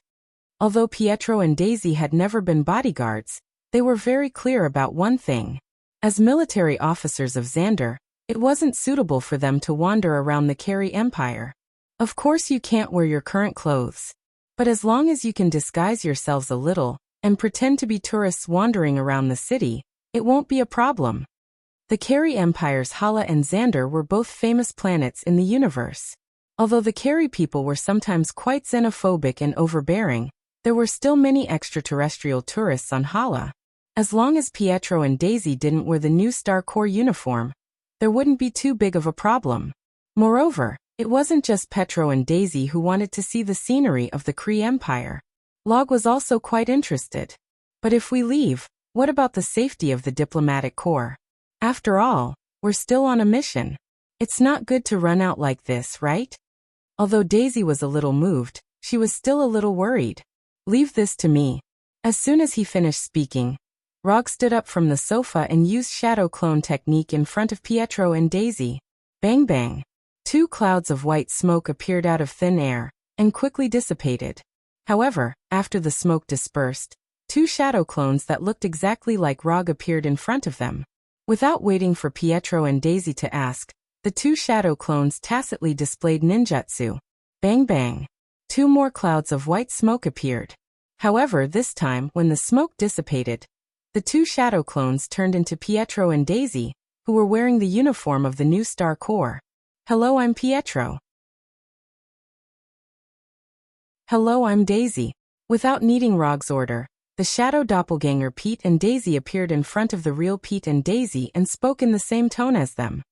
Although Pietro and Daisy had never been bodyguards, they were very clear about one thing. As military officers of Xander, it wasn't suitable for them to wander around the Carey Empire. Of course you can't wear your current clothes. But as long as you can disguise yourselves a little, and pretend to be tourists wandering around the city, it won't be a problem. The Carey Empire's Hala and Xander were both famous planets in the universe. Although the Carey people were sometimes quite xenophobic and overbearing, there were still many extraterrestrial tourists on Hala. As long as Pietro and Daisy didn't wear the new Star Corps uniform, there wouldn't be too big of a problem. Moreover, it wasn't just Pietro and Daisy who wanted to see the scenery of the Kree Empire. Log was also quite interested. But if we leave, what about the safety of the diplomatic corps? After all, we're still on a mission. It's not good to run out like this, right? Although Daisy was a little moved, she was still a little worried. Leave this to me. As soon as he finished speaking, Rog stood up from the sofa and used shadow clone technique in front of Pietro and Daisy. Bang bang. 2 clouds of white smoke appeared out of thin air, and quickly dissipated. However, after the smoke dispersed, 2 shadow clones that looked exactly like Rog appeared in front of them. Without waiting for Pietro and Daisy to ask, the 2 shadow clones tacitly displayed ninjutsu. Bang bang. 2 more clouds of white smoke appeared. However, this time, when the smoke dissipated, the 2 shadow clones turned into Pietro and Daisy, who were wearing the uniform of the new Star Corps. Hello, I'm Pietro. Hello, I'm Daisy. Without needing Rog's order, the shadow doppelganger Pete and Daisy appeared in front of the real Pete and Daisy and spoke in the same tone as them.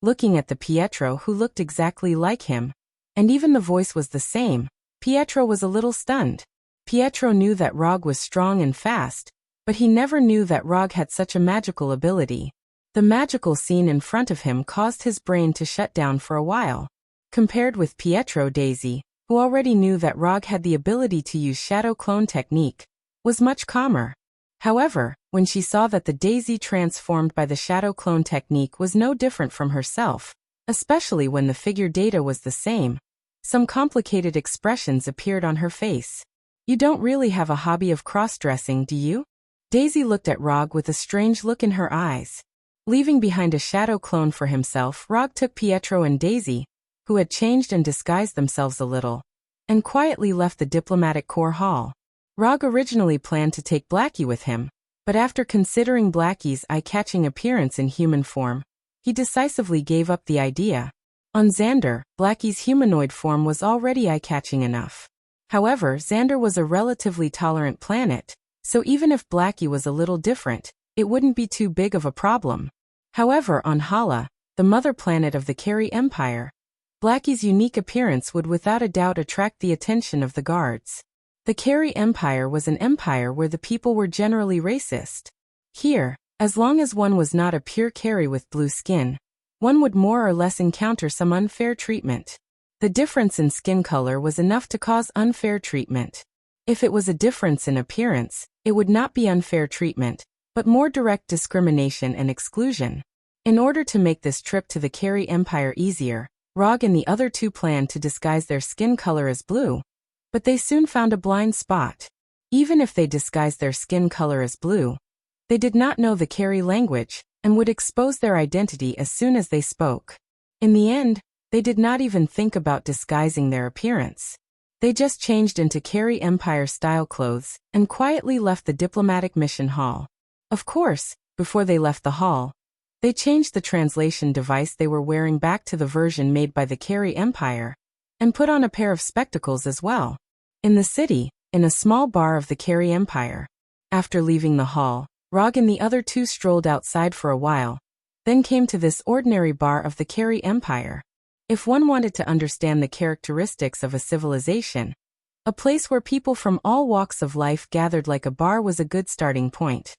Looking at the Pietro who looked exactly like him, and even the voice was the same, Pietro was a little stunned. Pietro knew that Rog was strong and fast, but he never knew that Rog had such a magical ability. The magical scene in front of him caused his brain to shut down for a while. Compared with Pietro, Daisy, who already knew that Rog had the ability to use shadow clone technique, was much calmer. However, when she saw that the Daisy transformed by the shadow clone technique was no different from herself, especially when the figure data was the same, some complicated expressions appeared on her face. You don't really have a hobby of cross-dressing, do you? Daisy looked at Rog with a strange look in her eyes. Leaving behind a shadow clone for himself, Rog took Pietro and Daisy, who had changed and disguised themselves a little, and quietly left the diplomatic corps hall. Rog originally planned to take Blackie with him, but after considering Blackie's eye-catching appearance in human form, he decisively gave up the idea. On Xander, Blackie's humanoid form was already eye-catching enough. However, Xander was a relatively tolerant planet, so even if Blackie was a little different, it wouldn't be too big of a problem. However, on Hala, the mother planet of the Carey Empire, Blackie's unique appearance would without a doubt attract the attention of the guards. The Carey Empire was an empire where the people were generally racist. Here, as long as one was not a pure Carey with blue skin, one would more or less encounter some unfair treatment. The difference in skin color was enough to cause unfair treatment. If it was a difference in appearance, it would not be unfair treatment, but more direct discrimination and exclusion. In order to make this trip to the Carey Empire easier, Rog and the other 2 planned to disguise their skin color as blue, but they soon found a blind spot. Even if they disguised their skin color as blue, they did not know the Carey language, and would expose their identity as soon as they spoke. In the end, they did not even think about disguising their appearance. They just changed into Carey Empire-style clothes, and quietly left the diplomatic mission hall. Of course, before they left the hall, they changed the translation device they were wearing back to the version made by the Carey Empire, and put on a pair of spectacles as well. In the city, in a small bar of the Carey Empire. After leaving the hall, Rog and the other 2 strolled outside for a while, then came to this ordinary bar of the Carey Empire. If one wanted to understand the characteristics of a civilization, a place where people from all walks of life gathered like a bar was a good starting point.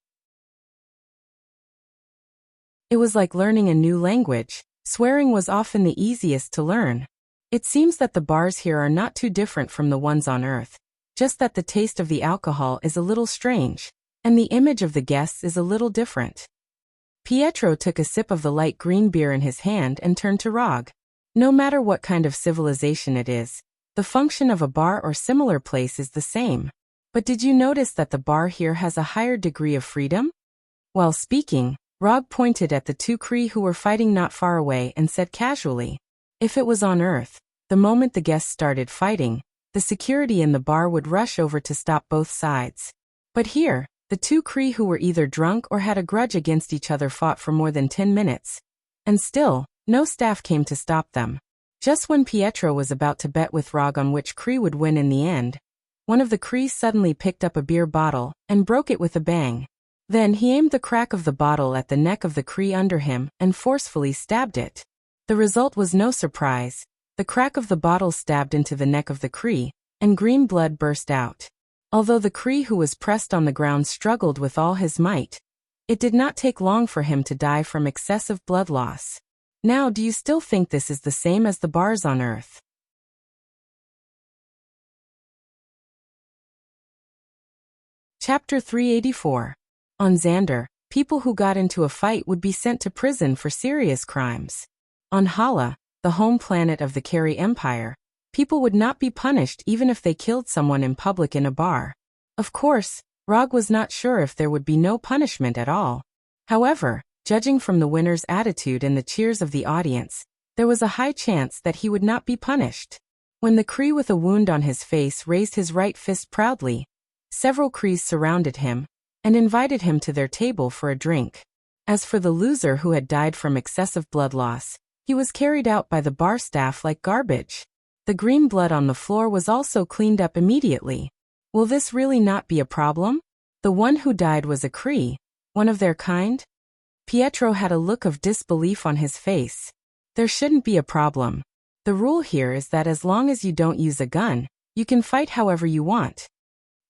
It was like learning a new language. Swearing was often the easiest to learn. It seems that the bars here are not too different from the ones on Earth, just that the taste of the alcohol is a little strange, and the image of the guests is a little different. Pietro took a sip of the light green beer in his hand and turned to Rog. No matter what kind of civilization it is, the function of a bar or similar place is the same. But did you notice that the bar here has a higher degree of freedom? While speaking, Rog pointed at the 2 Kree who were fighting not far away and said casually, if it was on Earth, the moment the guests started fighting, the security in the bar would rush over to stop both sides. But here, the 2 Kree who were either drunk or had a grudge against each other fought for more than 10 minutes. And still, no staff came to stop them. Just when Pietro was about to bet with Rog on which Cree would win in the end, one of the Cree suddenly picked up a beer bottle and broke it with a bang. Then he aimed the crack of the bottle at the neck of the Cree under him and forcefully stabbed it. The result was no surprise. The crack of the bottle stabbed into the neck of the Cree, and green blood burst out. Although the Cree who was pressed on the ground struggled with all his might, it did not take long for him to die from excessive blood loss. Now, do you still think this is the same as the bars on Earth? Chapter 384. On Xander, people who got into a fight would be sent to prison for serious crimes. On Hala, the home planet of the Carey Empire, people would not be punished even if they killed someone in public in a bar. Of course, Rog was not sure if there would be no punishment at all. However, judging from the winner's attitude and the cheers of the audience, there was a high chance that he would not be punished. When the Cree with a wound on his face raised his right fist proudly, several Crees surrounded him and invited him to their table for a drink. As for the loser who had died from excessive blood loss, he was carried out by the bar staff like garbage. The green blood on the floor was also cleaned up immediately. Will this really not be a problem? The one who died was a Cree, one of their kind? Pietro had a look of disbelief on his face. There shouldn't be a problem. The rule here is that as long as you don't use a gun, you can fight however you want.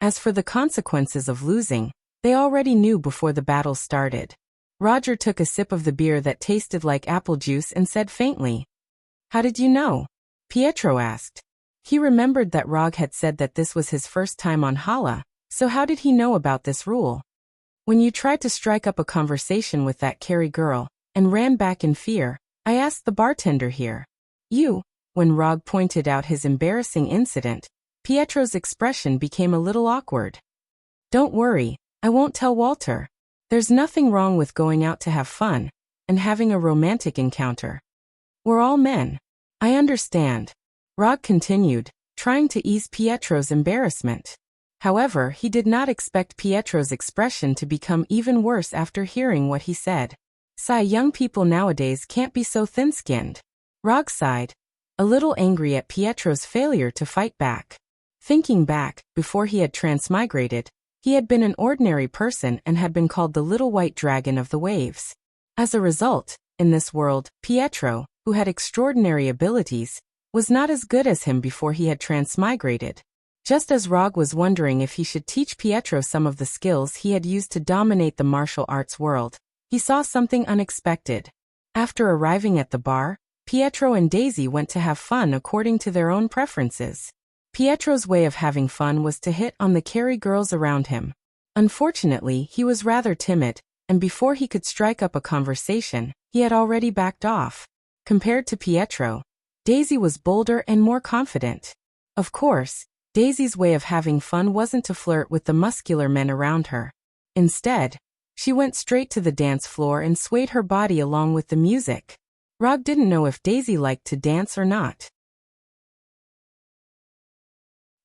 As for the consequences of losing, they already knew before the battle started. Roger took a sip of the beer that tasted like apple juice and said faintly, "How did you know?" Pietro asked. He remembered that Rog had said that this was his first time on Hala, so how did he know about this rule? "When you tried to strike up a conversation with that Carey girl, and ran back in fear, I asked the bartender here." When Rog pointed out his embarrassing incident, Pietro's expression became a little awkward. "Don't worry, I won't tell Walter. There's nothing wrong with going out to have fun, and having a romantic encounter. We're all men." "I understand," Rog continued, trying to ease Pietro's embarrassment. However, he did not expect Pietro's expression to become even worse after hearing what he said. Young people nowadays can't be so thin-skinned." Rog sighed, a little angry at Pietro's failure to fight back. Thinking back, before he had transmigrated, he had been an ordinary person and had been called the Little White Dragon of the Waves. As a result, in this world, Pietro, who had extraordinary abilities, was not as good as him before he had transmigrated. Just as Rog was wondering if he should teach Pietro some of the skills he had used to dominate the martial arts world, he saw something unexpected. After arriving at the bar, Pietro and Daisy went to have fun according to their own preferences. Pietro's way of having fun was to hit on the Carey girls around him. Unfortunately, he was rather timid, and before he could strike up a conversation, he had already backed off. Compared to Pietro, Daisy was bolder and more confident. Of course, Daisy's way of having fun wasn't to flirt with the muscular men around her. Instead, she went straight to the dance floor and swayed her body along with the music. Rog didn't know if Daisy liked to dance or not.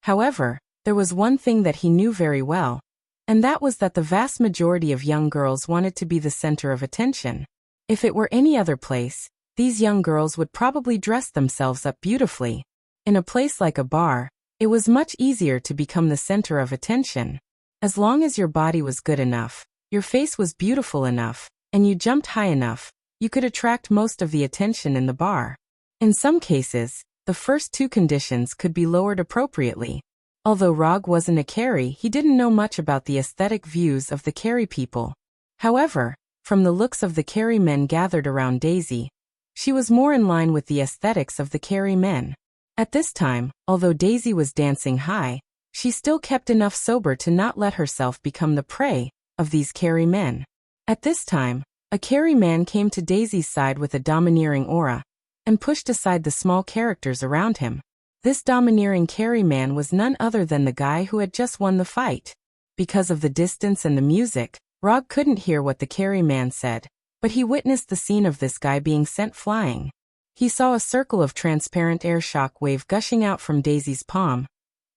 However, there was one thing that he knew very well, and that was that the vast majority of young girls wanted to be the center of attention. If it were any other place, these young girls would probably dress themselves up beautifully. In a place like a bar, it was much easier to become the center of attention. As long as your body was good enough, your face was beautiful enough, and you jumped high enough, you could attract most of the attention in the bar. In some cases, the first two conditions could be lowered appropriately. Although Rog wasn't a Carey, he didn't know much about the aesthetic views of the Carey people. However, from the looks of the Carey men gathered around Daisy, she was more in line with the aesthetics of the Carey men. At this time, although Daisy was dancing high, she still kept enough sober to not let herself become the prey of these Carey men. At this time, a Carey man came to Daisy's side with a domineering aura, and pushed aside the small characters around him. This domineering Carey man was none other than the guy who had just won the fight. Because of the distance and the music, Rog couldn't hear what the Carey man said, but he witnessed the scene of this guy being sent flying. He saw a circle of transparent air shock wave gushing out from Daisy's palm,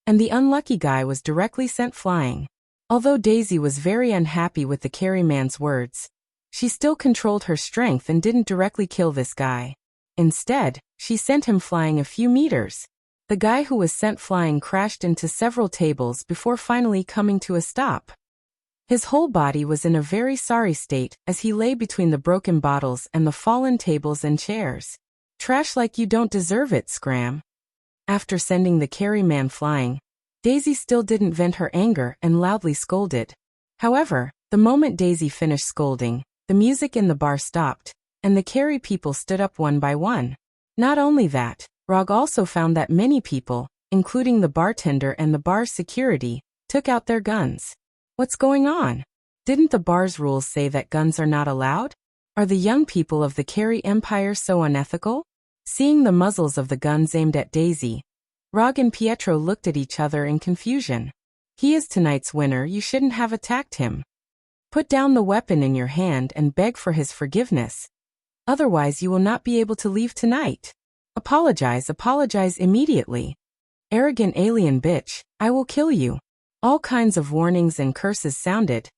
and the unlucky guy was directly sent flying. Although Daisy was very unhappy with the Carey man's words, she still controlled her strength and didn't directly kill this guy. Instead, she sent him flying a few meters. The guy who was sent flying crashed into several tables before finally coming to a stop. His whole body was in a very sorry state as he lay between the broken bottles and the fallen tables and chairs. Trash like you don't deserve it, Scram. After sending the carry man flying, Daisy still didn't vent her anger and loudly scolded. However, the moment Daisy finished scolding, the music in the bar stopped, and the carry people stood up one by one. Not only that, Rog also found that many people, including the bartender and the bar's security, took out their guns. What's going on? Didn't the bar's rules say that guns are not allowed? Are the young people of the Carey Empire so unethical? Seeing the muzzles of the guns aimed at Daisy, Rog and Pietro looked at each other in confusion. He is tonight's winner, you shouldn't have attacked him. Put down the weapon in your hand and beg for his forgiveness. Otherwise you will not be able to leave tonight. Apologize immediately. Arrogant alien bitch, I will kill you. All kinds of warnings and curses sounded,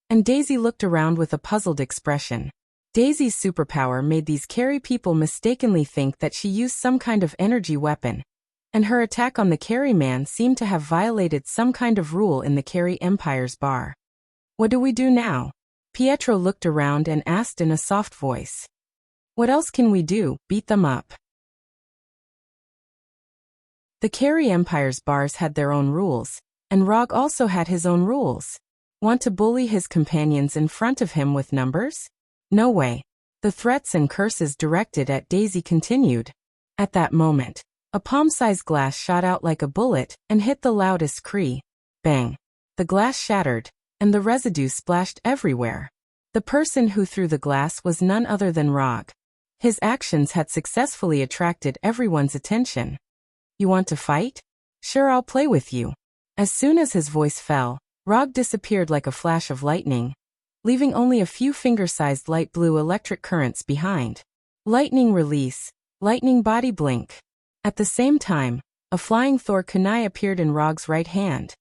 and Daisy looked around with a puzzled expression. Daisy's superpower made these Carey people mistakenly think that she used some kind of energy weapon, and her attack on the Carey man seemed to have violated some kind of rule in the Carey Empire's bar. What do we do now? Pietro looked around and asked in a soft voice. What else can we do? Beat them up. The Carey Empire's bars had their own rules, and Rog also had his own rules. Want to bully his companions in front of him with numbers? No way. The threats and curses directed at Daisy continued. At that moment, a palm-sized glass shot out like a bullet and hit the loudest cry. Bang. The glass shattered, and the residue splashed everywhere. The person who threw the glass was none other than Rog. His actions had successfully attracted everyone's attention. You want to fight? Sure, I'll play with you. As soon as his voice fell, Rog disappeared like a flash of lightning, leaving only a few finger-sized light blue electric currents behind. Lightning release, lightning body blink. At the same time, a flying Thor kunai appeared in Rog's right hand.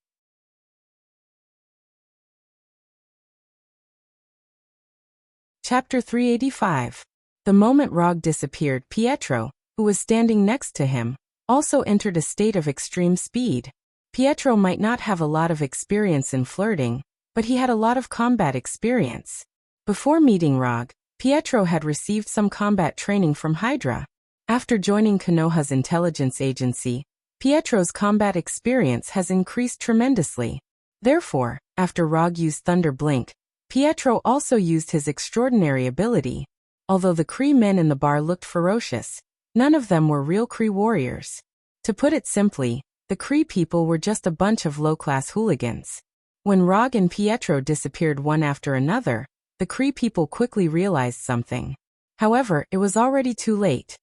Chapter 385. The moment Rog disappeared, Pietro, who was standing next to him, also entered a state of extreme speed. Pietro might not have a lot of experience in flirting, but he had a lot of combat experience. Before meeting Rog, Pietro had received some combat training from Hydra. After joining Konoha's intelligence agency, Pietro's combat experience has increased tremendously. Therefore, after Rog used Thunder Blink, Pietro also used his extraordinary ability. Although the Kree men in the bar looked ferocious, none of them were real Kree warriors. To put it simply, the Kree people were just a bunch of low-class hooligans. When Rog and Pietro disappeared one after another, the Kree people quickly realized something. However, it was already too late.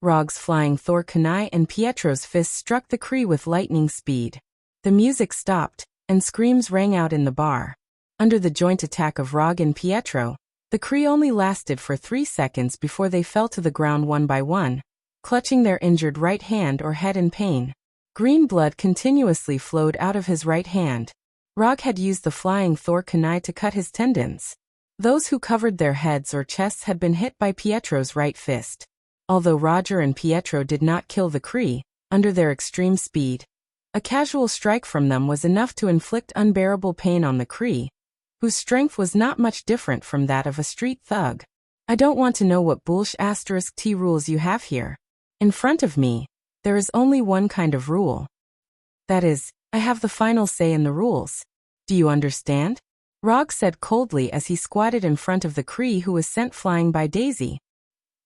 Rog's flying Thor kunai and Pietro's fist struck the Kree with lightning speed. The music stopped, and screams rang out in the bar. Under the joint attack of Rog and Pietro, the Kree only lasted for 3 seconds before they fell to the ground one by one, clutching their injured right hand or head in pain. Green blood continuously flowed out of his right hand. Rog had used the flying Thor kunai to cut his tendons. Those who covered their heads or chests had been hit by Pietro's right fist. Although Roger and Pietro did not kill the Kree, under their extreme speed, a casual strike from them was enough to inflict unbearable pain on the Kree, whose strength was not much different from that of a street thug. I don't want to know what *T rules you have here. In front of me, there is only one kind of rule. That is, I have the final say in the rules. Do you understand? Rog said coldly as he squatted in front of the Kree who was sent flying by Daisy.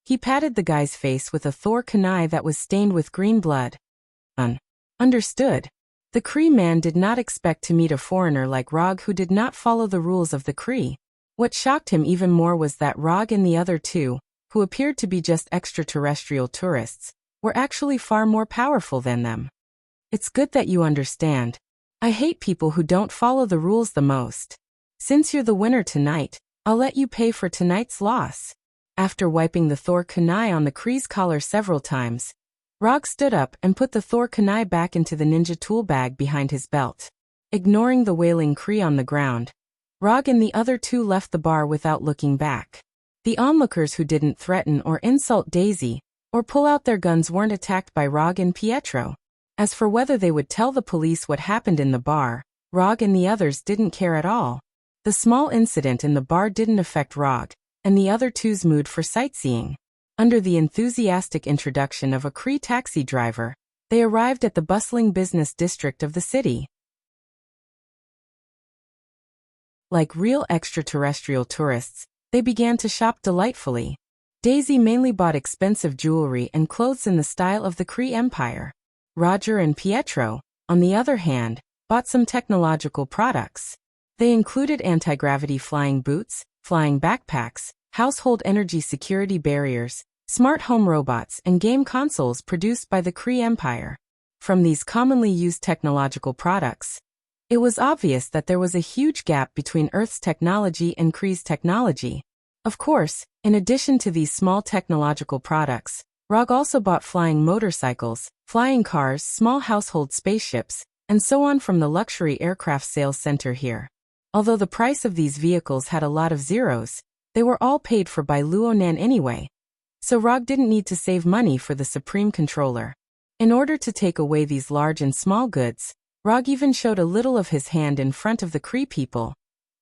He patted the guy's face with a Thor kunai that was stained with green blood. Understood. The Kree man did not expect to meet a foreigner like Rog who did not follow the rules of the Kree. What shocked him even more was that Rog and the other two, who appeared to be just extraterrestrial tourists, were actually far more powerful than them. It's good that you understand. I hate people who don't follow the rules the most. Since you're the winner tonight, I'll let you pay for tonight's loss. After wiping the Thor kunai on the Kree's collar several times, Rog stood up and put the Thor kunai back into the ninja tool bag behind his belt. Ignoring the wailing Kree on the ground, Rog and the other two left the bar without looking back. The onlookers who didn't threaten or insult Daisy or pull out their guns weren't attacked by Rog and Pietro. As for whether they would tell the police what happened in the bar, Rog and the others didn't care at all. The small incident in the bar didn't affect Rog and the other two's mood for sightseeing. Under the enthusiastic introduction of a Cree taxi driver, they arrived at the bustling business district of the city. Like real extraterrestrial tourists, they began to shop delightfully. Daisy mainly bought expensive jewelry and clothes in the style of the Cree Empire. Roger and Pietro, on the other hand, bought some technological products. They included anti-gravity flying boots, flying backpacks, household energy security barriers, smart home robots, and game consoles produced by the Cree Empire. From these commonly used technological products, it was obvious that there was a huge gap between Earth's technology and Cree's technology. Of course, in addition to these small technological products, Rog also bought flying motorcycles, flying cars, small household spaceships, and so on from the luxury aircraft sales center here. Although the price of these vehicles had a lot of zeros, they were all paid for by Luonan anyway. So Rog didn't need to save money for the Supreme Controller. In order to take away these large and small goods, Rog even showed a little of his hand in front of the Cree people,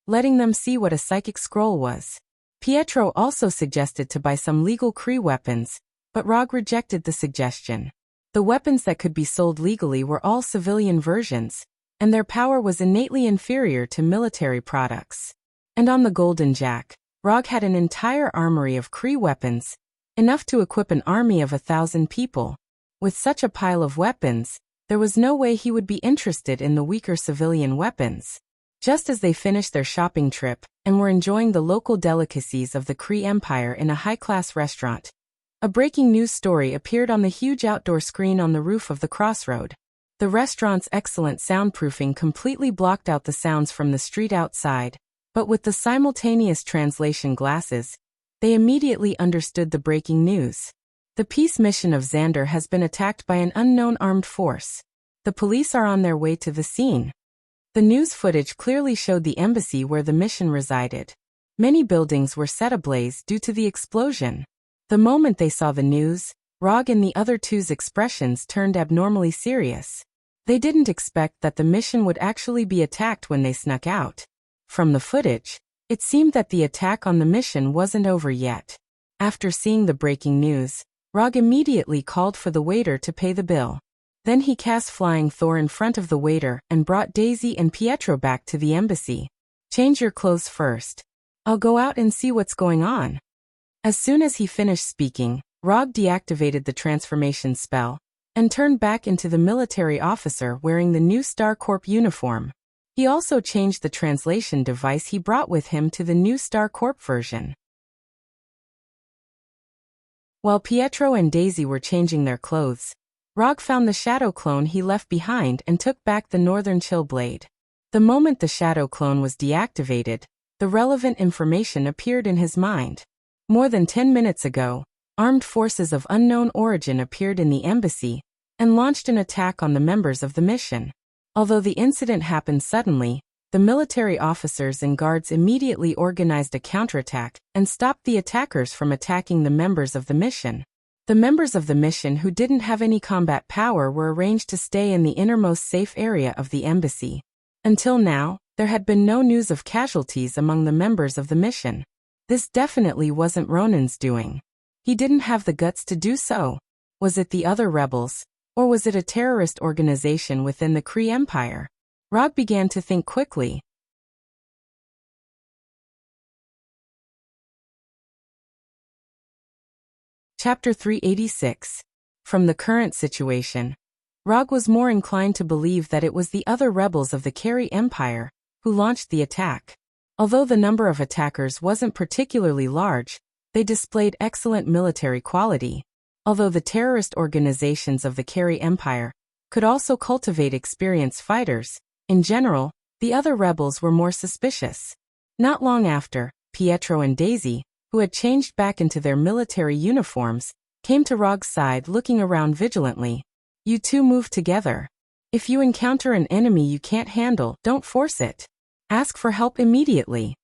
letting them see what a psychic scroll was. Pietro also suggested to buy some legal Cree weapons, but Rog rejected the suggestion. The weapons that could be sold legally were all civilian versions, and their power was innately inferior to military products. And on the Golden Jack, Rog had an entire armory of Cree weapons, enough to equip an army of 1,000 people. With such a pile of weapons, there was no way he would be interested in the weaker civilian weapons. Just as they finished their shopping trip and were enjoying the local delicacies of the Cree Empire in a high-class restaurant, a breaking news story appeared on the huge outdoor screen on the roof of the crossroad. The restaurant's excellent soundproofing completely blocked out the sounds from the street outside, but with the simultaneous translation glasses, they immediately understood the breaking news. The peace mission of Xander has been attacked by an unknown armed force. The police are on their way to the scene. The news footage clearly showed the embassy where the mission resided. Many buildings were set ablaze due to the explosion. The moment they saw the news, Rog and the other two's expressions turned abnormally serious. They didn't expect that the mission would actually be attacked when they snuck out. From the footage, it seemed that the attack on the mission wasn't over yet. After seeing the breaking news, Rog immediately called for the waiter to pay the bill. Then he cast Flying Thor in front of the waiter and brought Daisy and Pietro back to the embassy. "Change your clothes first. I'll go out and see what's going on." As soon as he finished speaking, Rog deactivated the transformation spell and turned back into the military officer wearing the new Star Corp uniform. He also changed the translation device he brought with him to the new Star Corp version. While Pietro and Daisy were changing their clothes, Rog found the shadow clone he left behind and took back the Northern Chill Blade. The moment the shadow clone was deactivated, the relevant information appeared in his mind. More than 10 minutes ago, armed forces of unknown origin appeared in the embassy and launched an attack on the members of the mission. Although the incident happened suddenly, the military officers and guards immediately organized a counterattack and stopped the attackers from attacking the members of the mission. The members of the mission who didn't have any combat power were arranged to stay in the innermost safe area of the embassy. Until now, there had been no news of casualties among the members of the mission. This definitely wasn't Ronan's doing. He didn't have the guts to do so. Was it the other rebels, or was it a terrorist organization within the Cree Empire? Rog began to think quickly. Chapter 386. From the current situation, Rog was more inclined to believe that it was the other rebels of the Carey Empire who launched the attack. Although the number of attackers wasn't particularly large, they displayed excellent military quality. Although the terrorist organizations of the Carey Empire could also cultivate experienced fighters, in general, the other rebels were more suspicious. Not long after, Pietro and Daisy, who had changed back into their military uniforms, came to Rog's side looking around vigilantly. "You two move together. If you encounter an enemy you can't handle, don't force it. Ask for help immediately."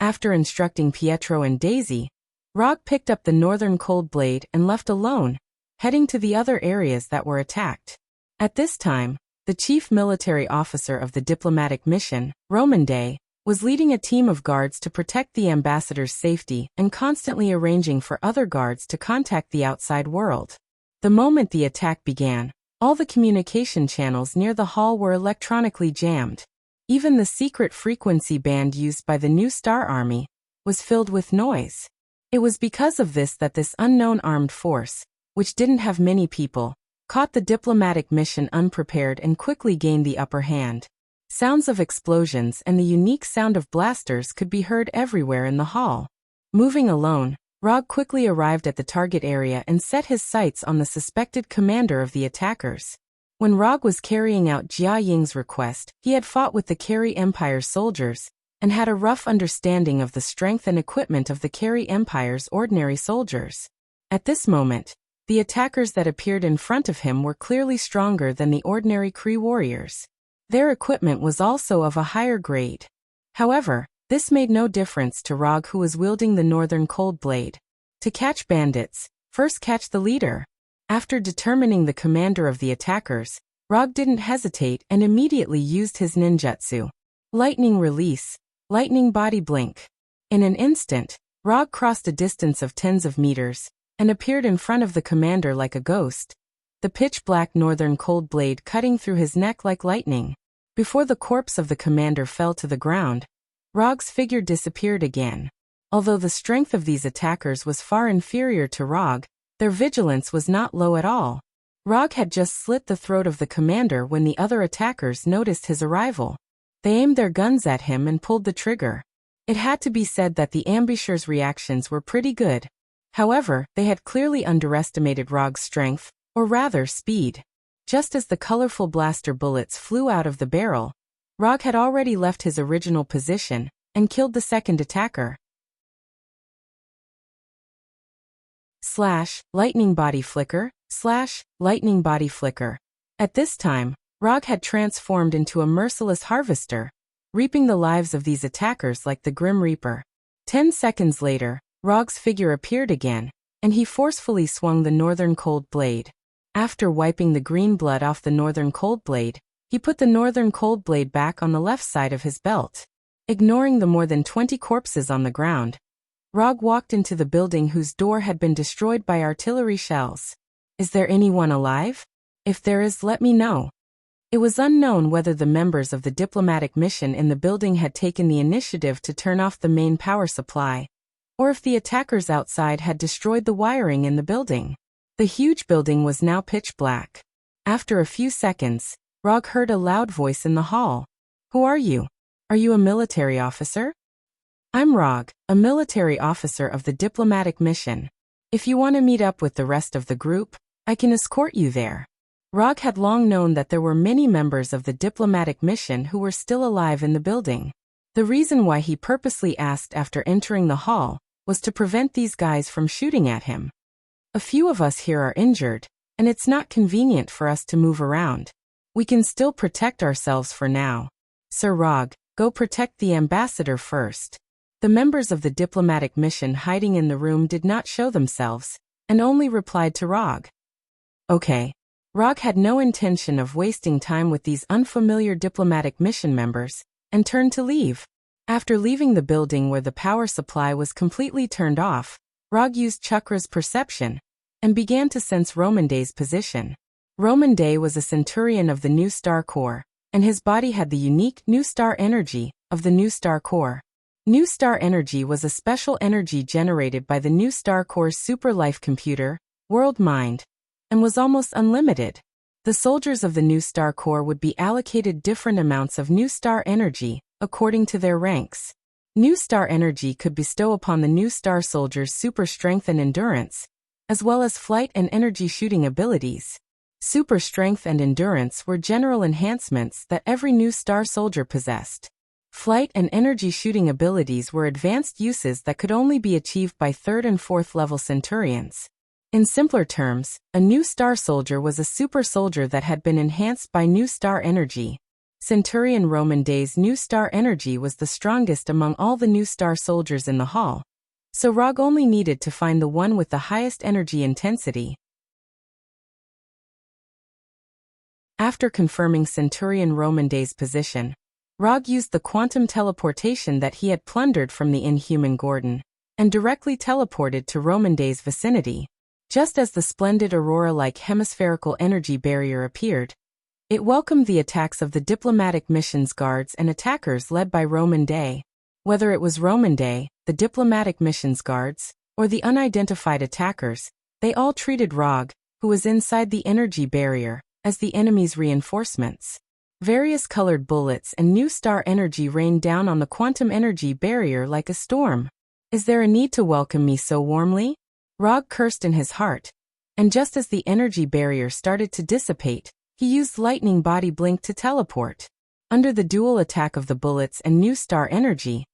After instructing Pietro and Daisy, Rog picked up the northern cold blade and left alone, heading to the other areas that were attacked. At this time, the chief military officer of the diplomatic mission, Roman Day, was leading a team of guards to protect the ambassador's safety and constantly arranging for other guards to contact the outside world. The moment the attack began, all the communication channels near the hall were electronically jammed. Even the secret frequency band used by the New Star Army was filled with noise. It was because of this that this unknown armed force, which didn't have many people, caught the diplomatic mission unprepared and quickly gained the upper hand. Sounds of explosions and the unique sound of blasters could be heard everywhere in the hall. Moving alone, Rog quickly arrived at the target area and set his sights on the suspected commander of the attackers. When Rog was carrying out Jia Ying's request, he had fought with the Carry Empire's soldiers and had a rough understanding of the strength and equipment of the Carry Empire's ordinary soldiers. At this moment, the attackers that appeared in front of him were clearly stronger than the ordinary Kree warriors. Their equipment was also of a higher grade. However, this made no difference to Rog, who was wielding the northern cold blade. To catch bandits, first catch the leader. After determining the commander of the attackers, Rog didn't hesitate and immediately used his ninjutsu. Lightning release, lightning body blink. In an instant, Rog crossed a distance of tens of meters and appeared in front of the commander like a ghost, the pitch-black northern cold blade cutting through his neck like lightning. Before the corpse of the commander fell to the ground, Rog's figure disappeared again. Although the strength of these attackers was far inferior to Rog, their vigilance was not low at all. Rog had just slit the throat of the commander when the other attackers noticed his arrival. They aimed their guns at him and pulled the trigger. It had to be said that the ambushers' reactions were pretty good. However, they had clearly underestimated Rog's strength, or rather speed. Just as the colorful blaster bullets flew out of the barrel, Rog had already left his original position and killed the second attacker. Lightning body flicker, lightning body flicker. At this time, Rog had transformed into a merciless harvester, reaping the lives of these attackers like the Grim Reaper. 10 seconds later, Rog's figure appeared again, and he forcefully swung the northern cold blade. After wiping the green blood off the northern cold blade, he put the northern cold blade back on the left side of his belt. Ignoring the more than 20 corpses on the ground, Rog walked into the building whose door had been destroyed by artillery shells. Is there anyone alive? If there is, let me know. It was unknown whether the members of the diplomatic mission in the building had taken the initiative to turn off the main power supply, or if the attackers outside had destroyed the wiring in the building. The huge building was now pitch black. After a few seconds, Rog heard a loud voice in the hall. Who are you? Are you a military officer? I'm Rog, a military officer of the diplomatic mission. If you want to meet up with the rest of the group, I can escort you there. Rog had long known that there were many members of the diplomatic mission who were still alive in the building. The reason why he purposely asked after entering the hall was to prevent these guys from shooting at him. A few of us here are injured, and it's not convenient for us to move around. We can still protect ourselves for now. Sir Rog, go protect the ambassador first. The members of the diplomatic mission hiding in the room did not show themselves, and only replied to Rog. Okay. Rog had no intention of wasting time with these unfamiliar diplomatic mission members, and turned to leave. After leaving the building where the power supply was completely turned off, Rog used Chakra's perception and began to sense Roman Day's position. Roman Day was a centurion of the New Star Corps, and his body had the unique New Star energy of the New Star Corps. New Star energy was a special energy generated by the New Star Corps' super life computer, World Mind, and was almost unlimited. The soldiers of the New Star Corps would be allocated different amounts of New Star energy according to their ranks. New Star energy could bestow upon the New Star soldiers super strength and endurance, as well as flight and energy shooting abilities. Super strength and endurance were general enhancements that every New Star soldier possessed. Flight and energy shooting abilities were advanced uses that could only be achieved by 3rd and 4th level centurions. In simpler terms, a New Star soldier was a super soldier that had been enhanced by New Star energy. Centurion Roman Day's New Star energy was the strongest among all the New Star soldiers in the hall, so Rog only needed to find the one with the highest energy intensity. After confirming Centurion Romanday's position, Rog used the quantum teleportation that he had plundered from the inhuman Gordon, and directly teleported to Romanday's vicinity. Just as the splendid aurora-like hemispherical energy barrier appeared, it welcomed the attacks of the diplomatic mission's guards and attackers led by Romanday. Whether it was Romanday, the diplomatic mission's guards, or the unidentified attackers, they all treated Rog, who was inside the energy barrier, as the enemy's reinforcements. Various colored bullets and new star energy rained down on the quantum energy barrier like a storm. Is there a need to welcome me so warmly? Rog cursed in his heart, and just as the energy barrier started to dissipate, he used lightning body blink to teleport. Under the dual attack of the bullets and new star energy,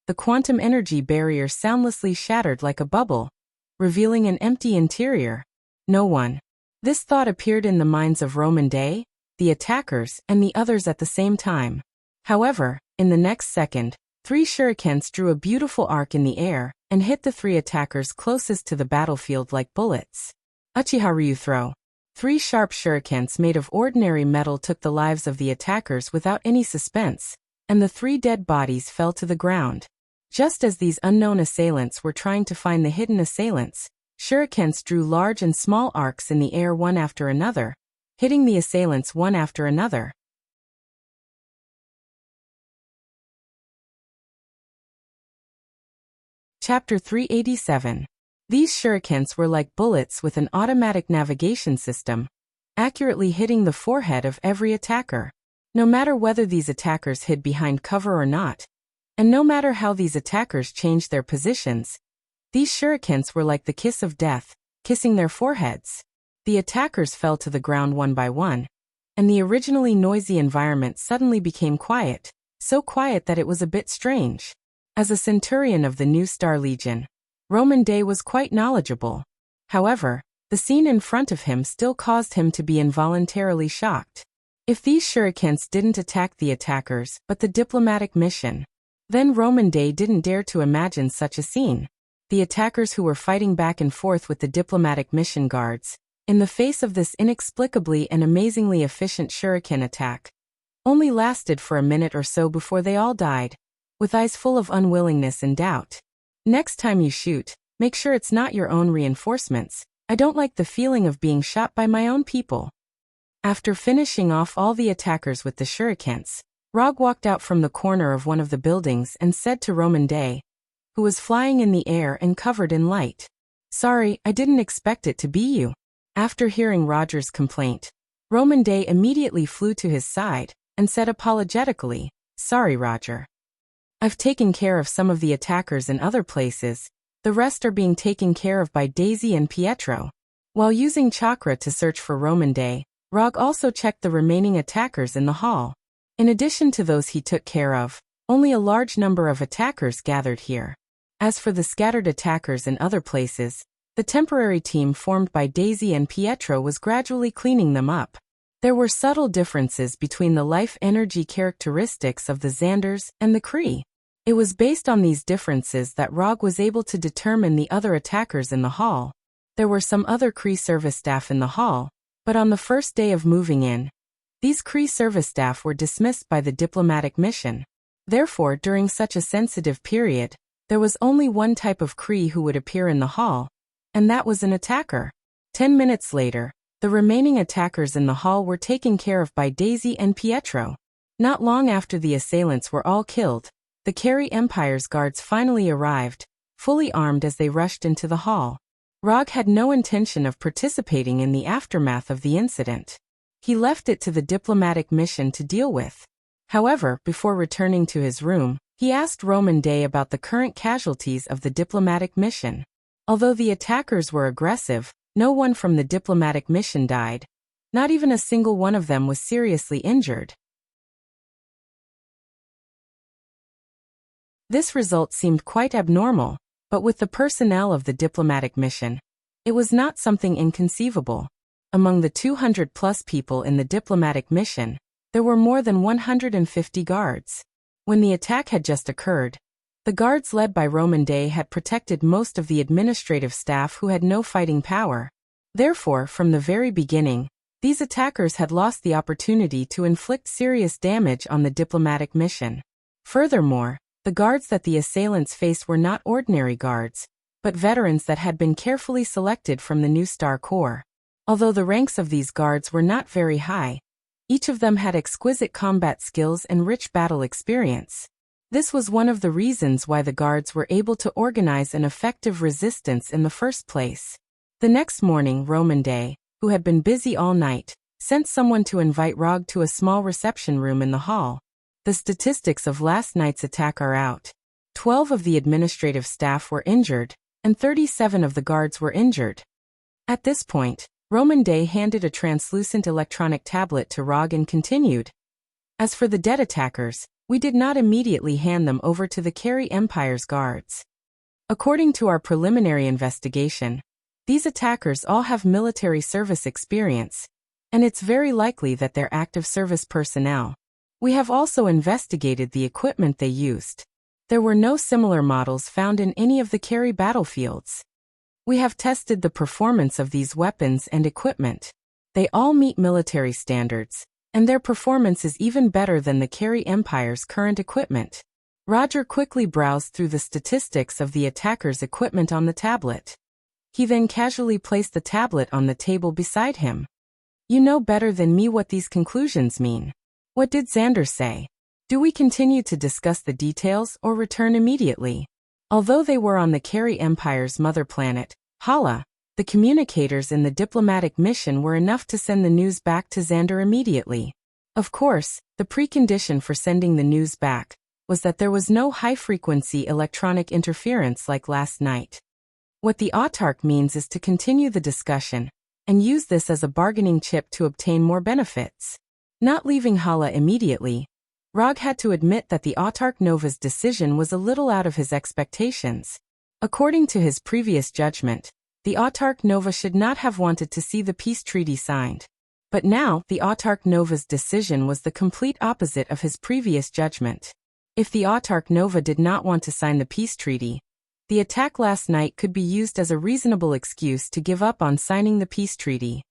the quantum energy barrier soundlessly shattered like a bubble, revealing an empty interior. No one. This thought appeared in the minds of Romanday, the attackers, and the others at the same time. However, in the next second, 3 shurikens drew a beautiful arc in the air and hit the 3 attackers closest to the battlefield like bullets. Uchiha throw. 3 sharp shurikens made of ordinary metal took the lives of the attackers without any suspense, and the 3 dead bodies fell to the ground. Just as these unknown assailants were trying to find the hidden assailants, shurikens drew large and small arcs in the air one after another, hitting the assailants one after another. Chapter 387. These shurikens were like bullets with an automatic navigation system, accurately hitting the forehead of every attacker. No matter whether these attackers hid behind cover or not, and no matter how these attackers changed their positions, these shurikens were like the kiss of death, kissing their foreheads. The attackers fell to the ground one by one, and the originally noisy environment suddenly became quiet, so quiet that it was a bit strange. As a centurion of the New Star Legion, Romanday was quite knowledgeable. However, the scene in front of him still caused him to be involuntarily shocked. If these shurikens didn't attack the attackers but the diplomatic mission, then Romanday didn't dare to imagine such a scene. The attackers who were fighting back and forth with the diplomatic mission guards, in the face of this inexplicably and amazingly efficient shuriken attack, only lasted for a minute or so before they all died, with eyes full of unwillingness and doubt. Next time you shoot, make sure it's not your own reinforcements. I don't like the feeling of being shot by my own people. After finishing off all the attackers with the shurikens, Rog walked out from the corner of one of the buildings and said to Romanday, who was flying in the air and covered in light, "Sorry, I didn't expect it to be you." After hearing Roger's complaint, Romanday immediately flew to his side and said apologetically, "Sorry, Roger. I've taken care of some of the attackers in other places. The rest are being taken care of by Daisy and Pietro." While using chakra to search for Romanday, Rog also checked the remaining attackers in the hall. In addition to those he took care of, only a large number of attackers gathered here. As for the scattered attackers in other places, the temporary team formed by Daisy and Pietro was gradually cleaning them up. There were subtle differences between the life energy characteristics of the Xanders and the Kree. It was based on these differences that Rog was able to determine the other attackers in the hall. There were some other Kree service staff in the hall, but on the first day of moving in, these Kree service staff were dismissed by the diplomatic mission. Therefore, during such a sensitive period, there was only one type of Kree who would appear in the hall, and that was an attacker. 10 minutes later, the remaining attackers in the hall were taken care of by Daisy and Pietro. Not long after the assailants were all killed, the Carey Empire's guards finally arrived, fully armed as they rushed into the hall. Rog had no intention of participating in the aftermath of the incident. He left it to the diplomatic mission to deal with. However, before returning to his room, he asked Romanday about the current casualties of the diplomatic mission. Although the attackers were aggressive, no one from the diplomatic mission died. Not even a single one of them was seriously injured. This result seemed quite abnormal, but with the personnel of the diplomatic mission, it was not something inconceivable. Among the 200-plus people in the diplomatic mission, there were more than 150 guards. When the attack had just occurred, The guards led by Roman Day had protected most of the administrative staff who had no fighting power. Therefore, from the very beginning, these attackers had lost the opportunity to inflict serious damage on the diplomatic mission. Furthermore, the guards that the assailants faced were not ordinary guards, but veterans that had been carefully selected from the new Star Corps. Although the ranks of these guards were not very high, each of them had exquisite combat skills and rich battle experience. This was one of the reasons why the guards were able to organize an effective resistance in the first place. The next morning, Roman Day, who had been busy all night, sent someone to invite Rog to a small reception room in the hall. The statistics of last night's attack are out. 12 of the administrative staff were injured, and 37 of the guards were injured. At this point, Roman Day handed a translucent electronic tablet to Rog and continued. As for the dead attackers, we did not immediately hand them over to the Carey Empire's guards. According to our preliminary investigation, these attackers all have military service experience, and it's very likely that they're active service personnel. We have also investigated the equipment they used. There were no similar models found in any of the Carey battlefields. We have tested the performance of these weapons and equipment. They all meet military standards, and their performance is even better than the Carey Empire's current equipment. Roger quickly browsed through the statistics of the attacker's equipment on the tablet. He then casually placed the tablet on the table beside him. You know better than me what these conclusions mean. What did Xander say? Do we continue to discuss the details or return immediately? Although they were on the Carey Empire's mother planet, Hala, the communicators in the diplomatic mission were enough to send the news back to Xander immediately. Of course, the precondition for sending the news back was that there was no high-frequency electronic interference like last night. What the autarch means is to continue the discussion and use this as a bargaining chip to obtain more benefits. Not leaving Hala immediately, Rog had to admit that the autarch Nova's decision was a little out of his expectations. According to his previous judgment, the autarch Nova should not have wanted to see the peace treaty signed. But now, the autarch Nova's decision was the complete opposite of his previous judgment. If the autarch Nova did not want to sign the peace treaty, the attack last night could be used as a reasonable excuse to give up on signing the peace treaty.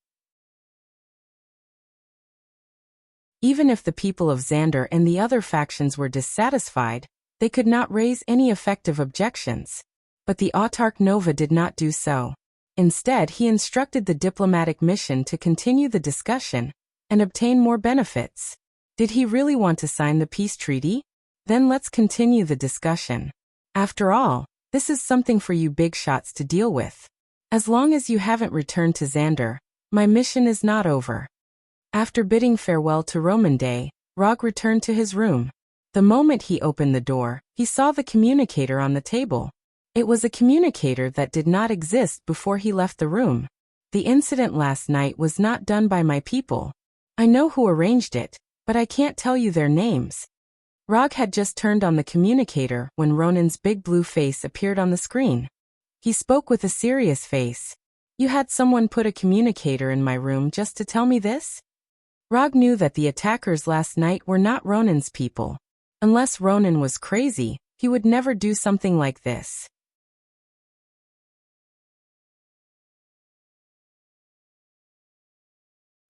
Even if the people of Xander and the other factions were dissatisfied, they could not raise any effective objections. But the autarch Nova did not do so. Instead, he instructed the diplomatic mission to continue the discussion and obtain more benefits. Did he really want to sign the peace treaty? Then let's continue the discussion. After all, this is something for you big shots to deal with. As long as you haven't returned to Xander, my mission is not over. After bidding farewell to Roman Day, Rog returned to his room. The moment he opened the door, he saw the communicator on the table. It was a communicator that did not exist before he left the room. The incident last night was not done by my people. I know who arranged it, but I can't tell you their names. Rog had just turned on the communicator when Ronan's big blue face appeared on the screen. He spoke with a serious face. You had someone put a communicator in my room just to tell me this? Rog knew that the attackers last night were not Ronan's people. Unless Ronan was crazy, he would never do something like this.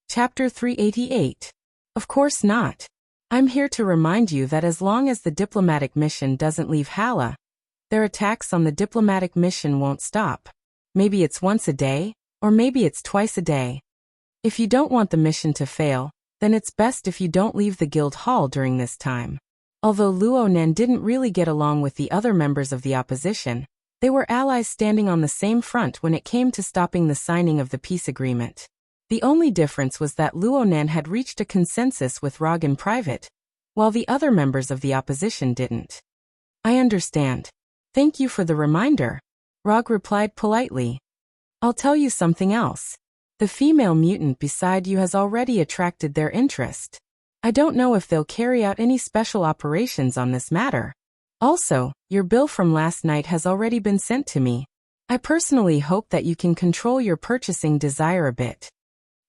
Chapter 388. Of course not. I'm here to remind you that as long as the diplomatic mission doesn't leave Hala, their attacks on the diplomatic mission won't stop. Maybe it's once a day, or maybe it's twice a day. If you don't want the mission to fail, then it's best if you don't leave the guild hall during this time. Although Luo Nen didn't really get along with the other members of the opposition, they were allies standing on the same front when it came to stopping the signing of the peace agreement. The only difference was that Luo Nen had reached a consensus with Rog in private, while the other members of the opposition didn't. I understand. Thank you for the reminder, Rog replied politely. I'll tell you something else. The female mutant beside you has already attracted their interest. I don't know if they'll carry out any special operations on this matter. Also, your bill from last night has already been sent to me. I personally hope that you can control your purchasing desire a bit.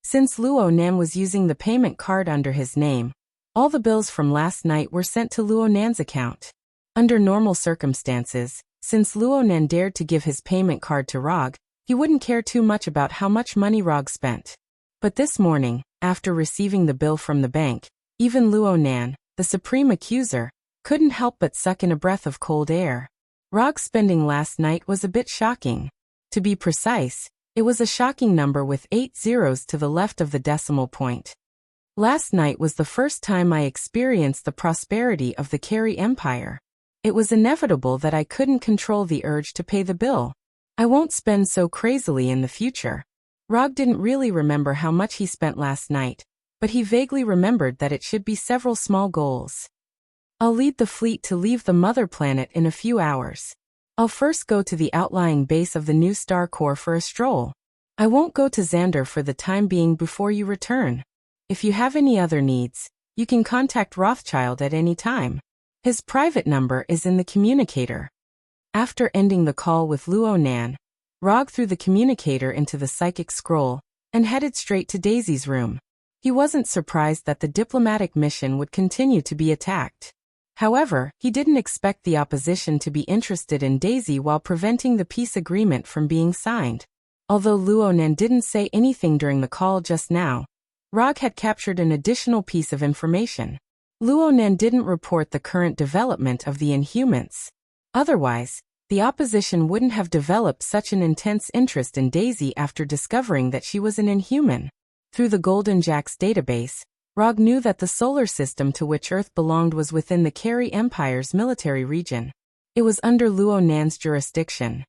Since Luo Nan was using the payment card under his name, all the bills from last night were sent to Luo Nan's account. Under normal circumstances, since Luonan dared to give his payment card to Rog, he wouldn't care too much about how much money Rog spent. But this morning, after receiving the bill from the bank, even Luonan, the supreme accuser, couldn't help but suck in a breath of cold air. Rog's spending last night was a bit shocking. To be precise, it was a shocking number with 8 zeros to the left of the decimal point. Last night was the first time I experienced the prosperity of the Carey Empire. It was inevitable that I couldn't control the urge to pay the bill. I won't spend so crazily in the future. Rog didn't really remember how much he spent last night, but he vaguely remembered that it should be several small goals. I'll lead the fleet to leave the mother planet in a few hours. I'll first go to the outlying base of the new star core for a stroll. I won't go to Xander for the time being before you return. If you have any other needs, you can contact Rothschild at any time. His private number is in the communicator. After ending the call with Luonan, Rog threw the communicator into the psychic scroll and headed straight to Daisy's room. He wasn't surprised that the diplomatic mission would continue to be attacked. However, he didn't expect the opposition to be interested in Daisy while preventing the peace agreement from being signed. Although Luonan didn't say anything during the call just now, Rog had captured an additional piece of information. Luonan didn't report the current development of the Inhumans. Otherwise, the opposition wouldn't have developed such an intense interest in Daisy after discovering that she was an Inhuman. Through the Golden Jacks database, Rog knew that the solar system to which Earth belonged was within the Carey Empire's military region. It was under Luonan's jurisdiction.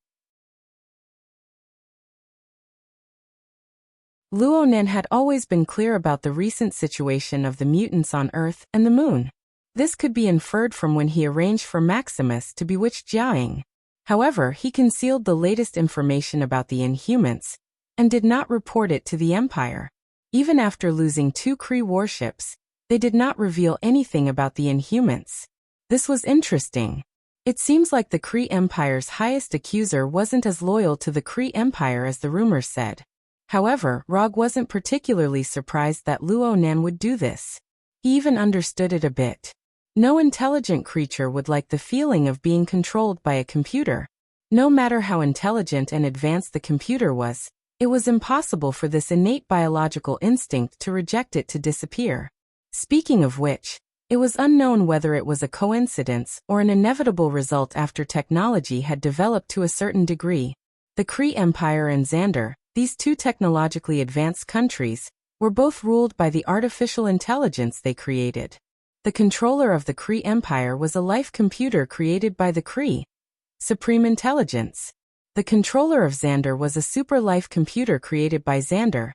Luonan had always been clear about the recent situation of the mutants on Earth and the Moon. This could be inferred from when he arranged for Maximus to bewitch Jiaing. However, he concealed the latest information about the Inhumans and did not report it to the Empire. Even after losing 2 Kree warships, they did not reveal anything about the Inhumans. This was interesting. It seems like the Kree Empire's highest accuser wasn't as loyal to the Kree Empire as the rumors said. However, Rog wasn't particularly surprised that Luonan would do this. He even understood it a bit. No intelligent creature would like the feeling of being controlled by a computer. No matter how intelligent and advanced the computer was, it was impossible for this innate biological instinct to reject it to disappear. Speaking of which, it was unknown whether it was a coincidence or an inevitable result after technology had developed to a certain degree. The Kree Empire and Xander, these 2 technologically advanced countries, were both ruled by the artificial intelligence they created. The controller of the Kree Empire was a life computer created by the Kree Supreme Intelligence. The controller of Xander was a super life computer created by Xander,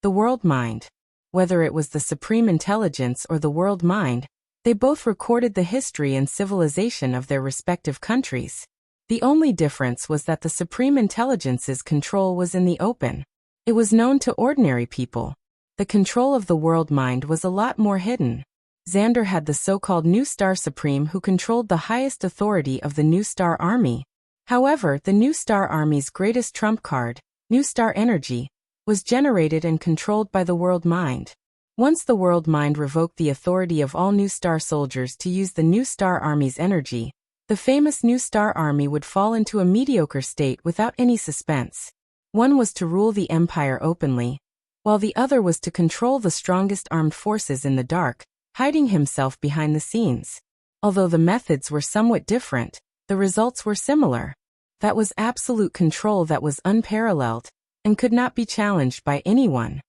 the World Mind. Whether it was the Supreme Intelligence or the World Mind, they both recorded the history and civilization of their respective countries. The only difference was that the Supreme Intelligence's control was in the open. It was known to ordinary people. The control of the World Mind was a lot more hidden. Xander had the so-called New Star Supreme who controlled the highest authority of the New Star Army. However, the New Star Army's greatest trump card, New Star Energy, was generated and controlled by the World Mind. Once the World Mind revoked the authority of all New Star soldiers to use the New Star Army's energy, the famous New Star Army would fall into a mediocre state without any suspense. One was to rule the Empire openly, while the other was to control the strongest armed forces in the dark, hiding himself behind the scenes. Although the methods were somewhat different, the results were similar. That was absolute control that was unparalleled and could not be challenged by anyone.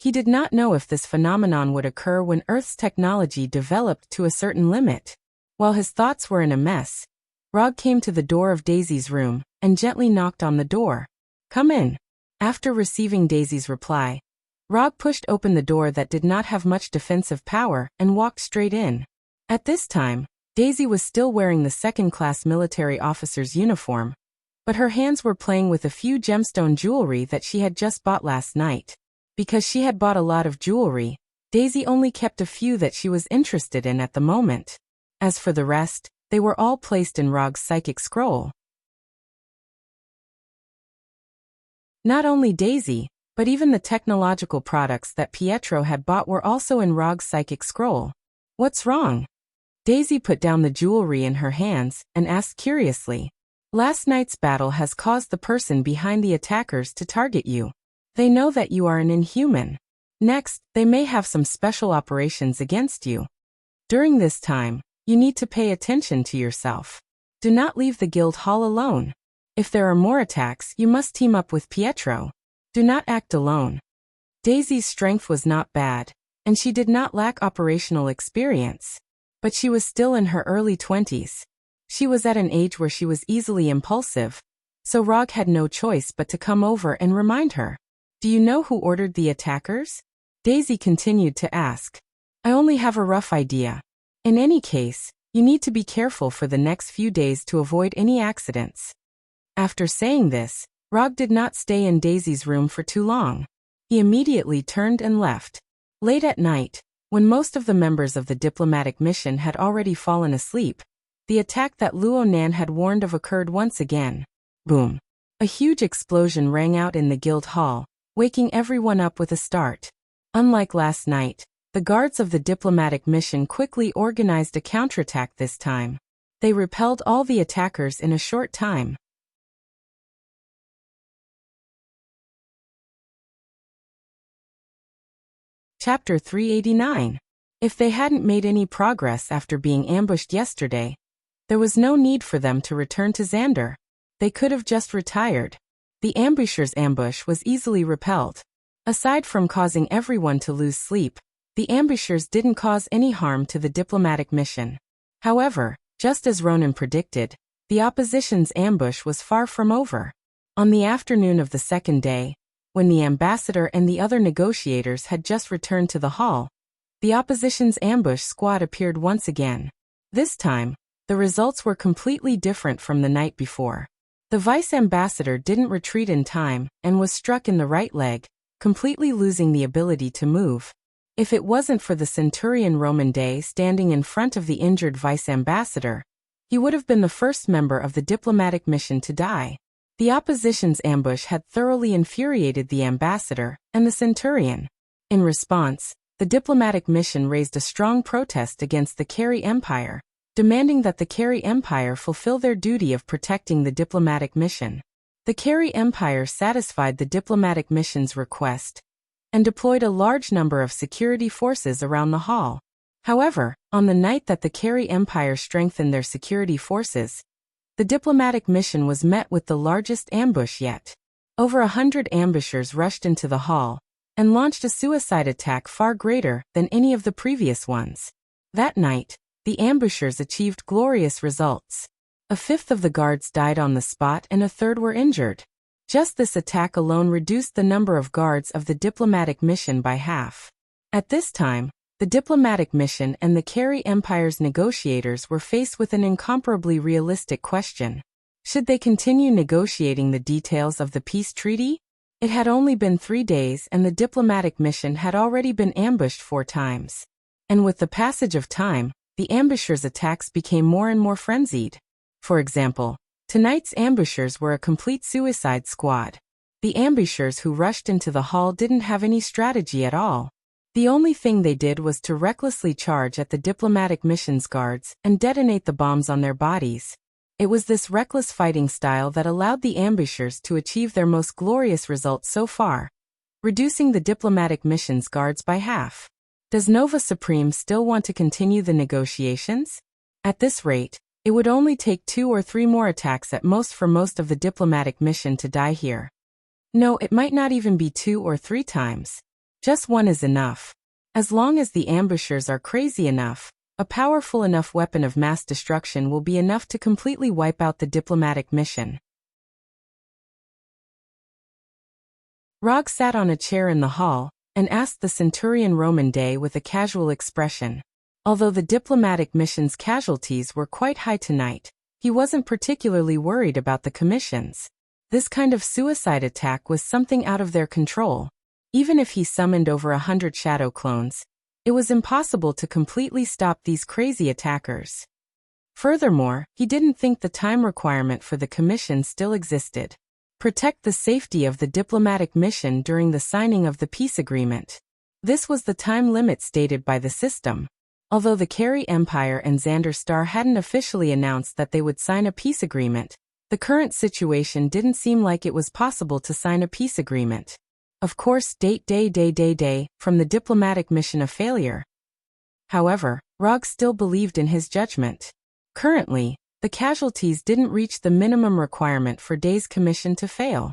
He did not know if this phenomenon would occur when Earth's technology developed to a certain limit. While his thoughts were in a mess, Rog came to the door of Daisy's room and gently knocked on the door. "Come in." After receiving Daisy's reply, Rog pushed open the door that did not have much defensive power and walked straight in. At this time, Daisy was still wearing the second-class military officer's uniform, but her hands were playing with a few gemstone jewelry that she had just bought last night. Because she had bought a lot of jewelry, Daisy only kept a few that she was interested in at the moment. As for the rest, they were all placed in Rog's psychic scroll. Not only Daisy, but even the technological products that Pietro had bought were also in Rog's psychic scroll. "What's wrong?" Daisy put down the jewelry in her hands and asked curiously, "Last night's battle has caused the person behind the attackers to target you. They know that you are an inhuman. Next, they may have some special operations against you. During this time, you need to pay attention to yourself. Do not leave the guild hall alone. If there are more attacks, you must team up with Pietro. Do not act alone." Daisy's strength was not bad, and she did not lack operational experience. But she was still in her early 20s. She was at an age where she was easily impulsive, so Rog had no choice but to come over and remind her. "Do you know who ordered the attackers?" Daisy continued to ask. "I only have a rough idea. In any case, you need to be careful for the next few days to avoid any accidents." After saying this, Rog did not stay in Daisy's room for too long. He immediately turned and left. Late at night, when most of the members of the diplomatic mission had already fallen asleep, the attack that Luo Nan had warned of occurred once again. Boom! A huge explosion rang out in the guild hall, waking everyone up with a start. Unlike last night, the guards of the diplomatic mission quickly organized a counterattack this time. They repelled all the attackers in a short time. Chapter 389. If they hadn't made any progress after being ambushed yesterday, there was no need for them to return to Xander. They could have just retired. The ambushers' ambush was easily repelled. Aside from causing everyone to lose sleep, the ambushers didn't cause any harm to the diplomatic mission. However, just as Ronan predicted, the opposition's ambush was far from over. On the afternoon of the second day, when the ambassador and the other negotiators had just returned to the hall, the opposition's ambush squad appeared once again. This time, the results were completely different from the night before. The vice-ambassador didn't retreat in time and was struck in the right leg, completely losing the ability to move. If it wasn't for the Centurion Roman Day standing in front of the injured vice-ambassador, he would have been the first member of the diplomatic mission to die. The opposition's ambush had thoroughly infuriated the ambassador and the Centurion. In response, the diplomatic mission raised a strong protest against the Carey Empire, demanding that the Carey Empire fulfill their duty of protecting the diplomatic mission. The Carey Empire satisfied the diplomatic mission's request and deployed a large number of security forces around the hall. However, on the night that the Carey Empire strengthened their security forces, the diplomatic mission was met with the largest ambush yet. Over 100 ambushers rushed into the hall and launched a suicide attack far greater than any of the previous ones. That night, the ambushers achieved glorious results. A fifth of the guards died on the spot and a third were injured. Just this attack alone reduced the number of guards of the diplomatic mission by half. At this time, the diplomatic mission and the Carey Empire's negotiators were faced with an incomparably realistic question. Should they continue negotiating the details of the peace treaty? It had only been 3 days and the diplomatic mission had already been ambushed 4 times. And with the passage of time, the ambushers' attacks became more and more frenzied. For example, tonight's ambushers were a complete suicide squad. The ambushers who rushed into the hall didn't have any strategy at all. The only thing they did was to recklessly charge at the diplomatic mission's guards and detonate the bombs on their bodies. It was this reckless fighting style that allowed the ambushers to achieve their most glorious results so far, reducing the diplomatic mission's guards by half. Does Nova Supreme still want to continue the negotiations? At this rate, it would only take 2 or 3 more attacks at most for most of the diplomatic mission to die here. No, it might not even be 2 or 3 times. Just 1 is enough. As long as the ambushers are crazy enough, a powerful enough weapon of mass destruction will be enough to completely wipe out the diplomatic mission. Rog sat on a chair in the hall and asked the Centurion Roman Day with a casual expression. Although the diplomatic mission's casualties were quite high tonight, he wasn't particularly worried about the commissions. This kind of suicide attack was something out of their control. Even if he summoned over 100 shadow clones, it was impossible to completely stop these crazy attackers. Furthermore, he didn't think the time requirement for the commission still existed. Protect the safety of the diplomatic mission during the signing of the peace agreement. This was the time limit stated by the system. Although the Carey Empire and Xander Star hadn't officially announced that they would sign a peace agreement, the current situation didn't seem like it was possible to sign a peace agreement. Of course, from the diplomatic mission a failure. However, Rog still believed in his judgment. Currently, the casualties didn't reach the minimum requirement for Day's commission to fail.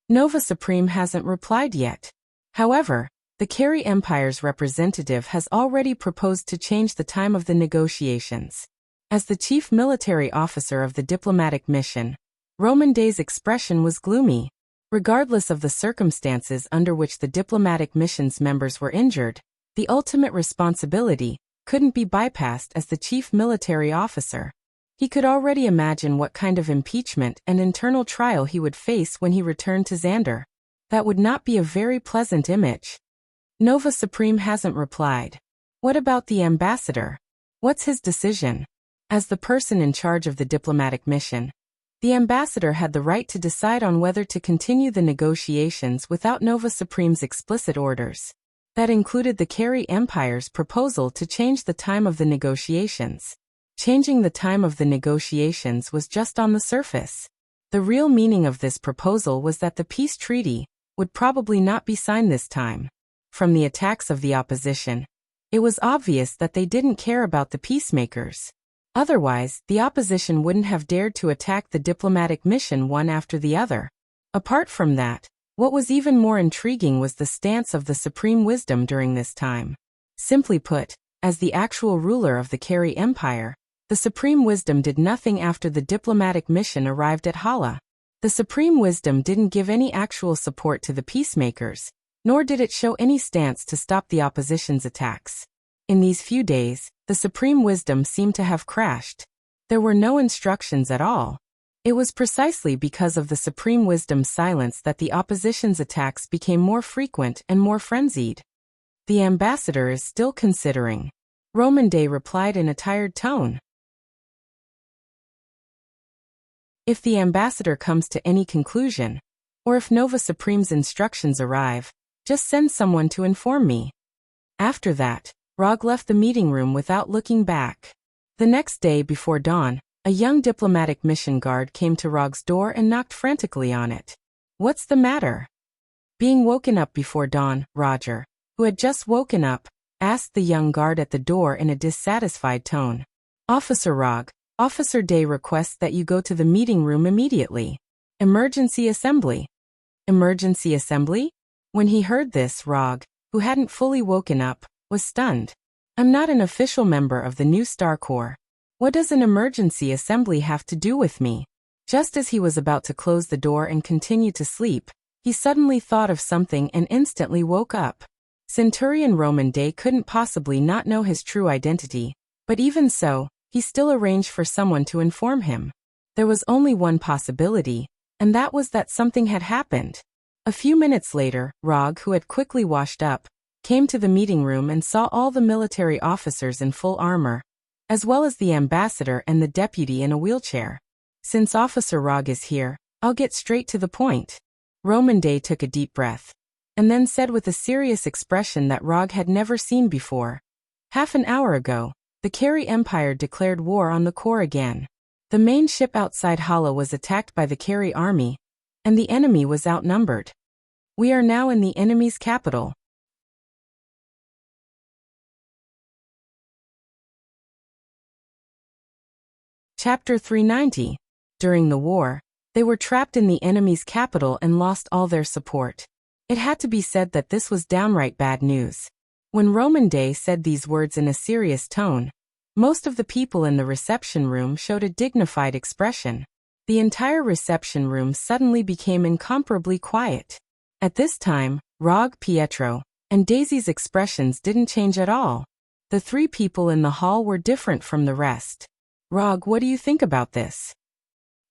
Nova Supreme hasn't replied yet. However, the Carey Empire's representative has already proposed to change the time of the negotiations. As the chief military officer of the diplomatic mission, Roman Day's expression was gloomy. Regardless of the circumstances under which the diplomatic mission's members were injured, the ultimate responsibility couldn't be bypassed as the chief military officer. He could already imagine what kind of impeachment and internal trial he would face when he returned to Xander. That would not be a very pleasant image. Nova Supreme hasn't replied. What about the ambassador? What's his decision? As the person in charge of the diplomatic mission, the ambassador had the right to decide on whether to continue the negotiations without Nova Supreme's explicit orders. That included the Carey Empire's proposal to change the time of the negotiations. Changing the time of the negotiations was just on the surface. The real meaning of this proposal was that the peace treaty would probably not be signed this time. From the attacks of the opposition, it was obvious that they didn't care about the peacemakers. Otherwise, the opposition wouldn't have dared to attack the diplomatic mission one after the other. Apart from that, what was even more intriguing was the stance of the Supreme Wisdom during this time. Simply put, as the actual ruler of the Carey Empire, the Supreme Wisdom did nothing after the diplomatic mission arrived at Hala. The Supreme Wisdom didn't give any actual support to the peacemakers, nor did it show any stance to stop the opposition's attacks. In these few days, the Supreme Wisdom seemed to have crashed. There were no instructions at all. It was precisely because of the Supreme Wisdom's silence that the opposition's attacks became more frequent and more frenzied. The ambassador is still considering. Roman Day replied in a tired tone. If the ambassador comes to any conclusion, or if Nova Supreme's instructions arrive, just send someone to inform me. After that, Rog left the meeting room without looking back. The next day before dawn, a young diplomatic mission guard came to Rog's door and knocked frantically on it. What's the matter? Being woken up before dawn, Roger, who had just woken up, asked the young guard at the door in a dissatisfied tone. Officer Rog, Officer Day requests that you go to the meeting room immediately. Emergency assembly. Emergency assembly? When he heard this, Rog, who hadn't fully woken up, was stunned. I'm not an official member of the new Star Corps. What does an emergency assembly have to do with me? Just as he was about to close the door and continue to sleep, he suddenly thought of something and instantly woke up. Centurion Roman Day couldn't possibly not know his true identity, but even so, he still arranged for someone to inform him. There was only one possibility, and that was that something had happened. A few minutes later, Rog, who had quickly washed up, came to the meeting room and saw all the military officers in full armor, as well as the ambassador and the deputy in a wheelchair. Since Officer Rog is here, I'll get straight to the point. Roman Day took a deep breath, and then said with a serious expression that Rog had never seen before. Half an hour ago, the Carey Empire declared war on the Corps again. The main ship outside Hala was attacked by the Carey army, and the enemy was outnumbered. We are now in the enemy's capital. Chapter 390. During the war, they were trapped in the enemy's capital and lost all their support. It had to be said that this was downright bad news. When Roman Day said these words in a serious tone, most of the people in the reception room showed a dignified expression. The entire reception room suddenly became incomparably quiet. At this time, Rog, Pietro, and Daisy's expressions didn't change at all. The three people in the hall were different from the rest. Rog, what do you think about this?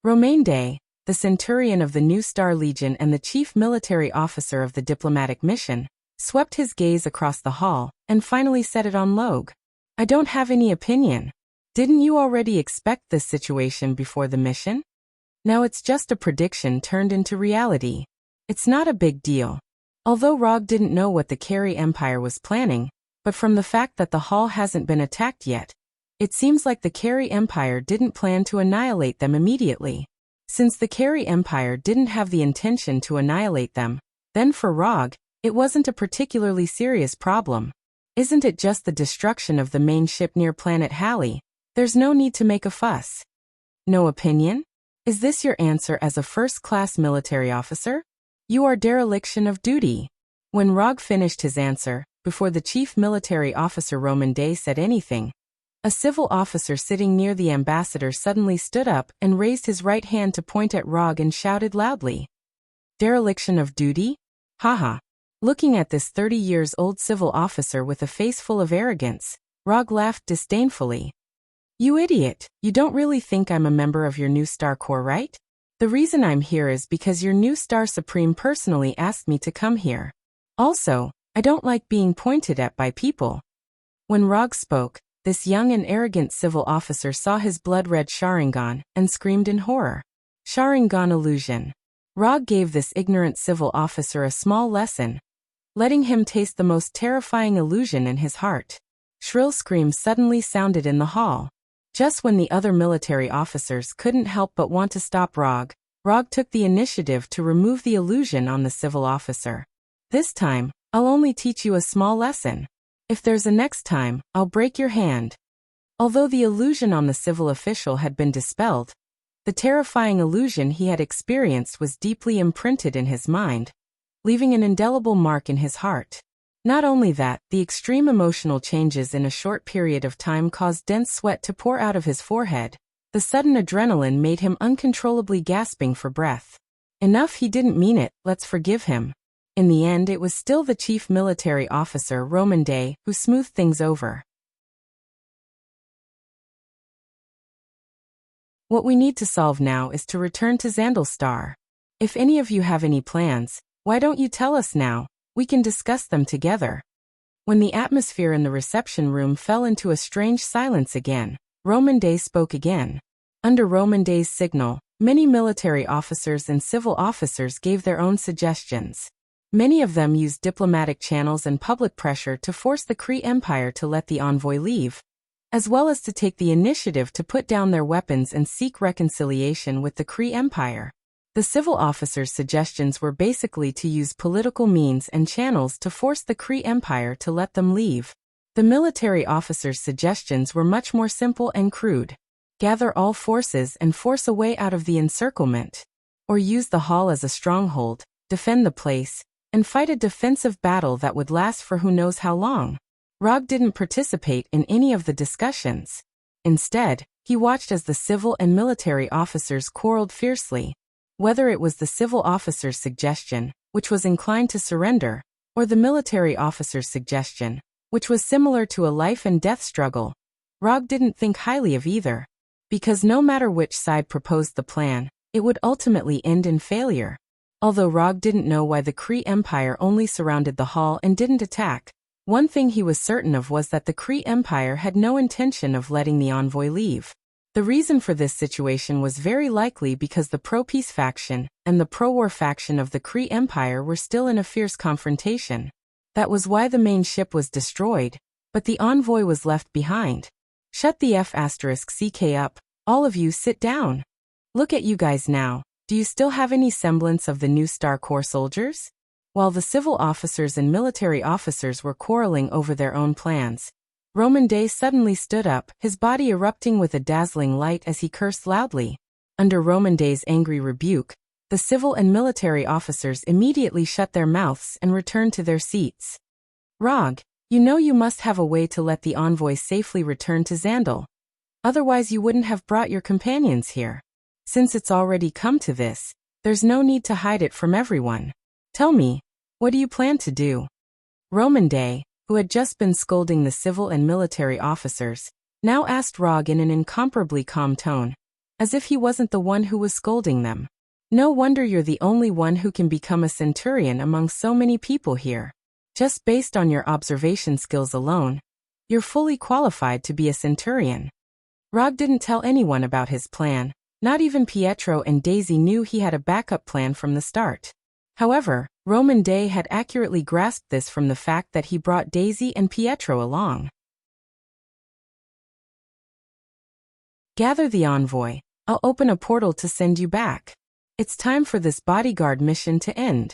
Romain Day, the centurion of the New Star Legion and the chief military officer of the diplomatic mission, swept his gaze across the hall and finally set it on Logue. I don't have any opinion. Didn't you already expect this situation before the mission? Now it's just a prediction turned into reality. It's not a big deal. Although Rog didn't know what the Carey Empire was planning, but from the fact that the hall hasn't been attacked yet, it seems like the Carey Empire didn't plan to annihilate them immediately. Since the Carey Empire didn't have the intention to annihilate them, then for Rog, it wasn't a particularly serious problem. Isn't it just the destruction of the main ship near planet Halley? There's no need to make a fuss. No opinion? Is this your answer as a first-class military officer? You are dereliction of duty. When Rog finished his answer, before the chief military officer Roman Day said anything, a civil officer sitting near the ambassador suddenly stood up and raised his right hand to point at Rog and shouted loudly, "Dereliction of duty? Haha." Looking at this 30-years-old civil officer with a face full of arrogance, Rog laughed disdainfully. "You idiot, you don't really think I'm a member of your new Star Corps, right? The reason I'm here is because your new Star Supreme personally asked me to come here. Also, I don't like being pointed at by people." When Rog spoke, this young and arrogant civil officer saw his blood-red Sharingan and screamed in horror. Sharingan illusion. Rog gave this ignorant civil officer a small lesson, letting him taste the most terrifying illusion in his heart. Shrill screams suddenly sounded in the hall. Just when the other military officers couldn't help but want to stop Rog, Rog took the initiative to remove the illusion on the civil officer. "This time, I'll only teach you a small lesson. If there's a next time, I'll break your hand." Although the illusion on the civil official had been dispelled, the terrifying illusion he had experienced was deeply imprinted in his mind, leaving an indelible mark in his heart. Not only that, the extreme emotional changes in a short period of time caused dense sweat to pour out of his forehead. The sudden adrenaline made him uncontrollably gasping for breath. Enough, he didn't mean it, let's forgive him. In the end, it was still the chief military officer, Roman Day, who smoothed things over. What we need to solve now is to return to Zandalstar. If any of you have any plans, why don't you tell us now? We can discuss them together. When the atmosphere in the reception room fell into a strange silence again, Roman Day spoke again. Under Roman Day's signal, many military officers and civil officers gave their own suggestions. Many of them used diplomatic channels and public pressure to force the Kree Empire to let the envoy leave, as well as to take the initiative to put down their weapons and seek reconciliation with the Kree Empire. The civil officers' suggestions were basically to use political means and channels to force the Kree Empire to let them leave. The military officers' suggestions were much more simple and crude. Gather all forces and force a way out of the encirclement. Or use the hall as a stronghold, defend the place, and fight a defensive battle that would last for who knows how long. Rog didn't participate in any of the discussions. Instead, he watched as the civil and military officers quarreled fiercely. Whether it was the civil officer's suggestion, which was inclined to surrender, or the military officer's suggestion, which was similar to a life-and-death struggle, Rog didn't think highly of either. Because no matter which side proposed the plan, it would ultimately end in failure. Although Rog didn't know why the Kree Empire only surrounded the hall and didn't attack, one thing he was certain of was that the Kree Empire had no intention of letting the envoy leave. The reason for this situation was very likely because the pro-peace faction and the pro-war faction of the Kree Empire were still in a fierce confrontation. That was why the main ship was destroyed, but the envoy was left behind. Shut the F***ck up, all of you sit down. Look at you guys now, do you still have any semblance of the new Star Corps soldiers? While the civil officers and military officers were quarreling over their own plans, Roman Day suddenly stood up, his body erupting with a dazzling light as he cursed loudly. Under Roman Day's angry rebuke, the civil and military officers immediately shut their mouths and returned to their seats. "Rog, you know you must have a way to let the envoy safely return to Zandal. Otherwise you wouldn't have brought your companions here. Since it's already come to this, there's no need to hide it from everyone. Tell me, what do you plan to do?" Roman Day, who had just been scolding the civil and military officers, now asked Rog in an incomparably calm tone, as if he wasn't the one who was scolding them. "No wonder you're the only one who can become a centurion among so many people here. Just based on your observation skills alone, you're fully qualified to be a centurion." Rog didn't tell anyone about his plan, not even Pietro and Daisy knew he had a backup plan from the start. However, Roman Day had accurately grasped this from the fact that he brought Daisy and Pietro along. Gather the envoy. I'll open a portal to send you back. It's time for this bodyguard mission to end.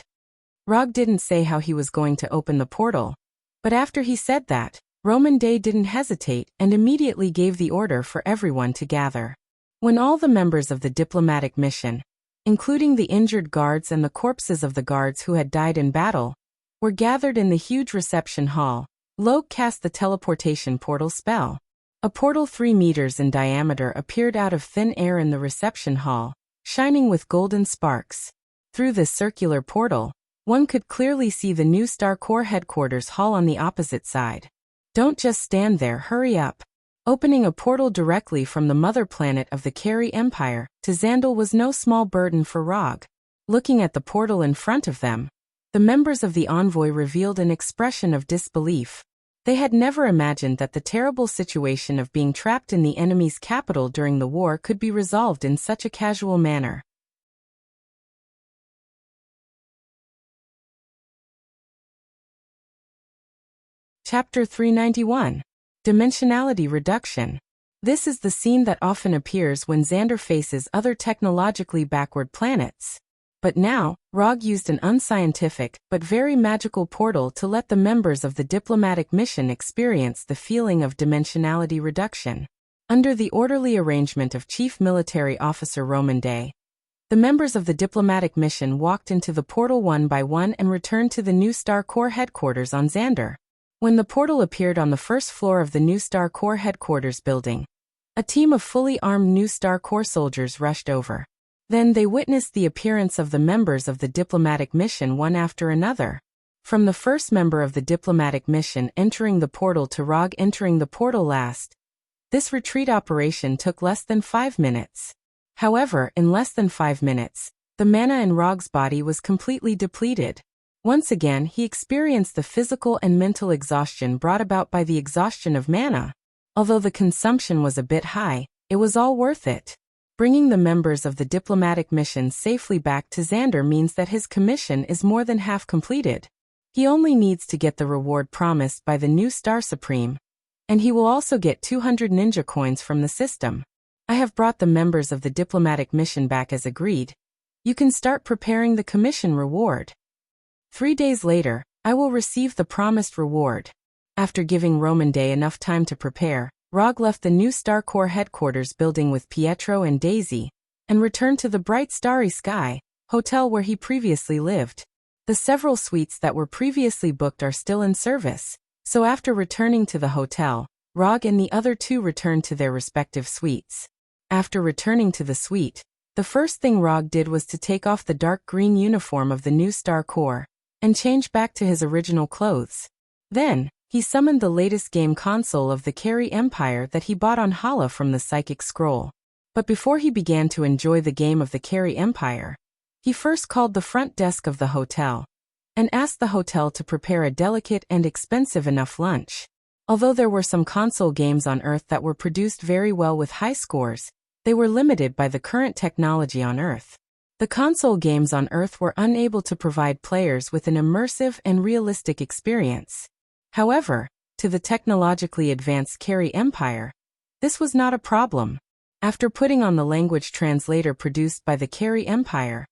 Rog didn't say how he was going to open the portal, but after he said that, Roman Day didn't hesitate and immediately gave the order for everyone to gather. When all the members of the diplomatic mission, including the injured guards and the corpses of the guards who had died in battle, were gathered in the huge reception hall, Logue cast the teleportation portal spell. A portal 3 meters in diameter appeared out of thin air in the reception hall, shining with golden sparks. Through this circular portal, one could clearly see the new Star Corps headquarters hall on the opposite side. Don't just stand there, hurry up. Opening a portal directly from the mother planet of the Carey Empire to Xandal was no small burden for Rog. Looking at the portal in front of them, the members of the envoy revealed an expression of disbelief. They had never imagined that the terrible situation of being trapped in the enemy's capital during the war could be resolved in such a casual manner. Chapter 391. Dimensionality Reduction. This is the scene that often appears when Xander faces other technologically backward planets. But now, Rog used an unscientific but very magical portal to let the members of the diplomatic mission experience the feeling of dimensionality reduction. Under the orderly arrangement of Chief Military Officer Roman Day, the members of the diplomatic mission walked into the portal one by one and returned to the new Star Corps headquarters on Xander. When the portal appeared on the first floor of the new Star Corps headquarters building, a team of fully armed new Star Corps soldiers rushed over. Then they witnessed the appearance of the members of the diplomatic mission one after another. From the first member of the diplomatic mission entering the portal to Rog entering the portal last, this retreat operation took less than 5 minutes. However, in less than 5 minutes, the mana in Rog's body was completely depleted. Once again, he experienced the physical and mental exhaustion brought about by the exhaustion of mana. Although the consumption was a bit high, it was all worth it. Bringing the members of the diplomatic mission safely back to Xander means that his commission is more than half completed. He only needs to get the reward promised by the new Star Supreme, and he will also get 200 ninja coins from the system. I have brought the members of the diplomatic mission back as agreed. You can start preparing the commission reward. 3 days later, I will receive the promised reward. After giving Roman Day enough time to prepare, Rog left the new Star Corps headquarters building with Pietro and Daisy, and returned to the bright starry sky hotel where he previously lived. The several suites that were previously booked are still in service, so after returning to the hotel, Rog and the other two returned to their respective suites. After returning to the suite, the first thing Rog did was to take off the dark green uniform of the new Star Corps, and change back to his original clothes. Then, he summoned the latest game console of the Carey Empire that he bought on Hala from the Psychic Scroll. But before he began to enjoy the game of the Carey Empire, he first called the front desk of the hotel and asked the hotel to prepare a delicate and expensive enough lunch. Although there were some console games on Earth that were produced very well with high scores, they were limited by the current technology on Earth. The console games on Earth were unable to provide players with an immersive and realistic experience. However, to the technologically advanced Carey Empire, this was not a problem. After putting on the language translator produced by the Carey Empire,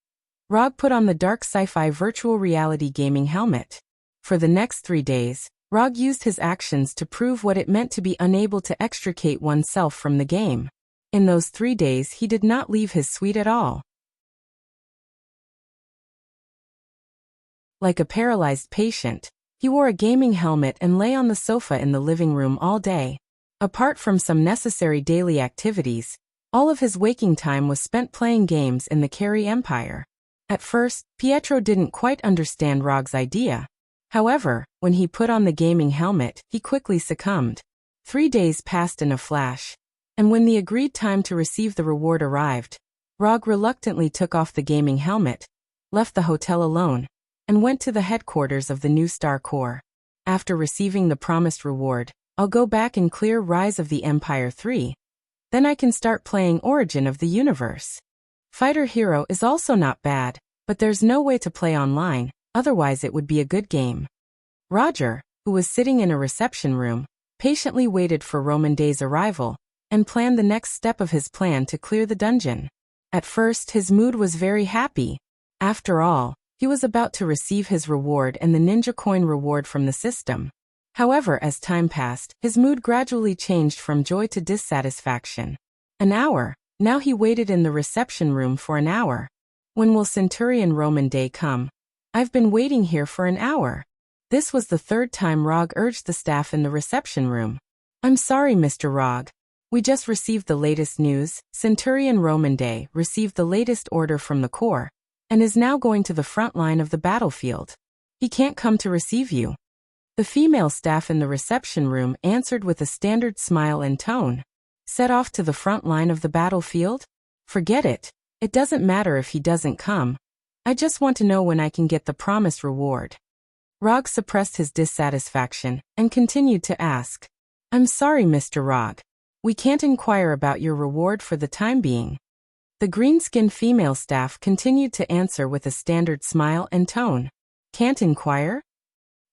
Rog put on the dark sci-fi virtual reality gaming helmet. For the next 3 days, Rog used his actions to prove what it meant to be unable to extricate oneself from the game. In those 3 days he did not leave his suite at all. Like a paralyzed patient, he wore a gaming helmet and lay on the sofa in the living room all day. Apart from some necessary daily activities, all of his waking time was spent playing games in the Carey Empire. At first, Pietro didn't quite understand Rog's idea. However, when he put on the gaming helmet, he quickly succumbed. 3 days passed in a flash, and when the agreed time to receive the reward arrived, Rog reluctantly took off the gaming helmet, left the hotel alone, and went to the headquarters of the new Star Corps. After receiving the promised reward, I'll go back and clear Rise of the Empire 3. Then I can start playing Origin of the Universe. Fighter Hero is also not bad, but there's no way to play online, otherwise it would be a good game. Roger, who was sitting in a reception room, patiently waited for Roman Day's arrival and planned the next step of his plan to clear the dungeon. At first, his mood was very happy. After all, he was about to receive his reward and the ninja coin reward from the system. However, as time passed, his mood gradually changed from joy to dissatisfaction. An hour. Now he waited in the reception room for an hour. When will Centurion Roman Day come? I've been waiting here for an hour. This was the third time Rog urged the staff in the reception room. I'm sorry, Mr. Rog. We just received the latest news. Centurion Roman Day received the latest order from the Corps and is now going to the front line of the battlefield. He can't come to receive you. The female staff in the reception room answered with a standard smile and tone. Set off to the front line of the battlefield? Forget it. It doesn't matter if he doesn't come. I just want to know when I can get the promised reward. Rog suppressed his dissatisfaction and continued to ask. I'm sorry, Mr. Rog. We can't inquire about your reward for the time being. The green-skinned female staff continued to answer with a standard smile and tone. Can't inquire?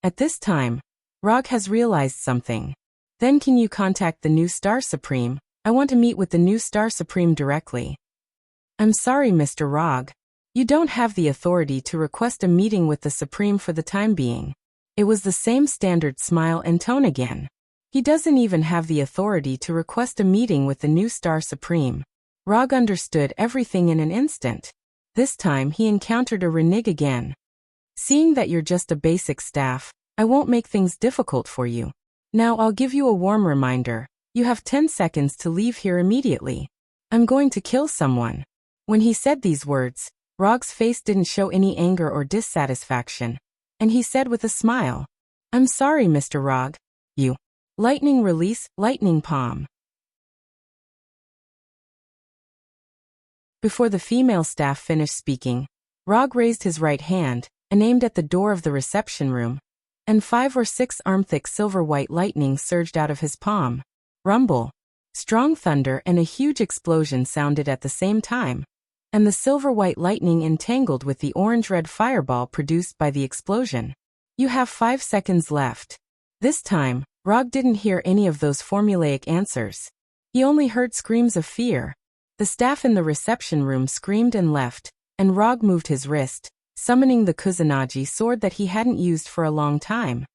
At this time, Rog has realized something. Then can you contact the new Star Supreme? I want to meet with the new Star Supreme directly. I'm sorry, Mr. Rog. You don't have the authority to request a meeting with the Supreme for the time being. It was the same standard smile and tone again. He doesn't even have the authority to request a meeting with the new Star Supreme. Rog understood everything in an instant. This time he encountered a renege again. Seeing that you're just a basic staff, I won't make things difficult for you. Now I'll give you a warm reminder. You have 10 seconds to leave here immediately. I'm going to kill someone. When he said these words, Rog's face didn't show any anger or dissatisfaction, and he said with a smile, I'm sorry, Mr. Rog. You. Lightning release, lightning palm. Before the female staff finished speaking, Rog raised his right hand and aimed at the door of the reception room, and 5 or 6 arm-thick silver-white lightning surged out of his palm. Rumble. Strong thunder and a huge explosion sounded at the same time, and the silver-white lightning entangled with the orange-red fireball produced by the explosion. You have 5 seconds left. This time, Rog didn't hear any of those formulaic answers. He only heard screams of fear. The staff in the reception room screamed and left, and Rog moved his wrist, summoning the Kusanagi sword that he hadn't used for a long time.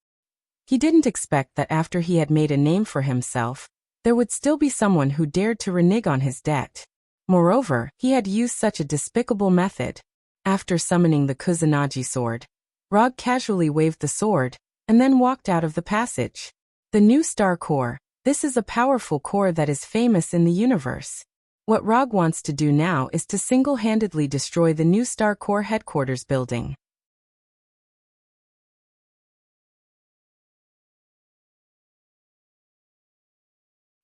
He didn't expect that after he had made a name for himself, there would still be someone who dared to renege on his debt. Moreover, he had used such a despicable method. After summoning the Kusanagi sword, Rog casually waved the sword, and then walked out of the passage. The new Star Corps. This is a powerful corps that is famous in the universe. What Rog wants to do now is to single-handedly destroy the new Star Corps headquarters building.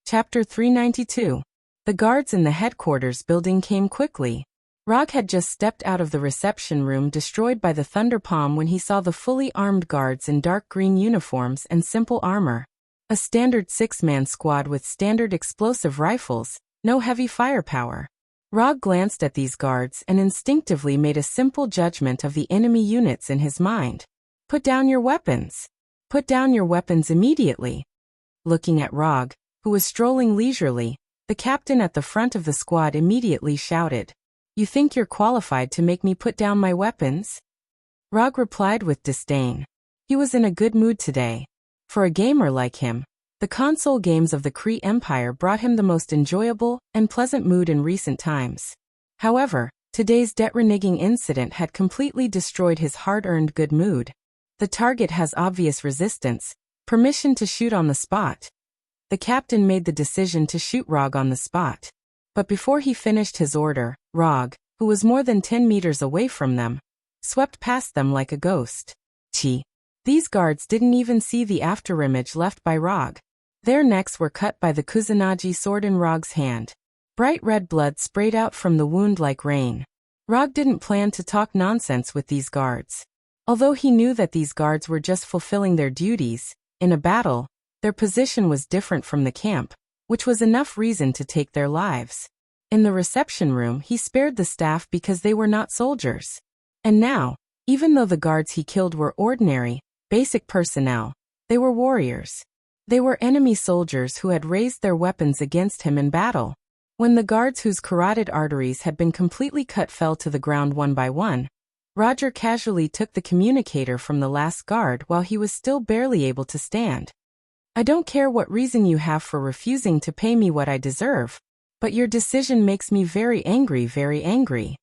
Chapter 392. The guards in the headquarters building came quickly. Rog had just stepped out of the reception room destroyed by the thunder palm when he saw the fully armed guards in dark green uniforms and simple armor. A standard 6-man squad with standard explosive rifles, no heavy firepower. Rog glanced at these guards and instinctively made a simple judgment of the enemy units in his mind. Put down your weapons. Put down your weapons immediately. Looking at Rog, who was strolling leisurely, the captain at the front of the squad immediately shouted, You think you're qualified to make me put down my weapons? Rog replied with disdain. He was in a good mood today. For a gamer like him, the console games of the Kree Empire brought him the most enjoyable and pleasant mood in recent times. However, today's debt-reneging incident had completely destroyed his hard-earned good mood. The target has obvious resistance. Permission to shoot on the spot. The captain made the decision to shoot Rog on the spot. But before he finished his order, Rog, who was more than 10 meters away from them, swept past them like a ghost. Chi. These guards didn't even see the afterimage left by Rog. Their necks were cut by the Kusanagi sword in Rog's hand. Bright red blood sprayed out from the wound like rain. Rog didn't plan to talk nonsense with these guards. Although he knew that these guards were just fulfilling their duties, in a battle, their position was different from the camp, which was enough reason to take their lives. In the reception room he spared the staff because they were not soldiers. And now, Even though the guards he killed were ordinary, basic personnel, they were warriors. They were enemy soldiers who had raised their weapons against him in battle. When the guards whose carotid arteries had been completely cut fell to the ground one by one, Roger casually took the communicator from the last guard while he was still barely able to stand. I don't care what reason you have for refusing to pay me what I deserve, but your decision makes me very angry, very angry.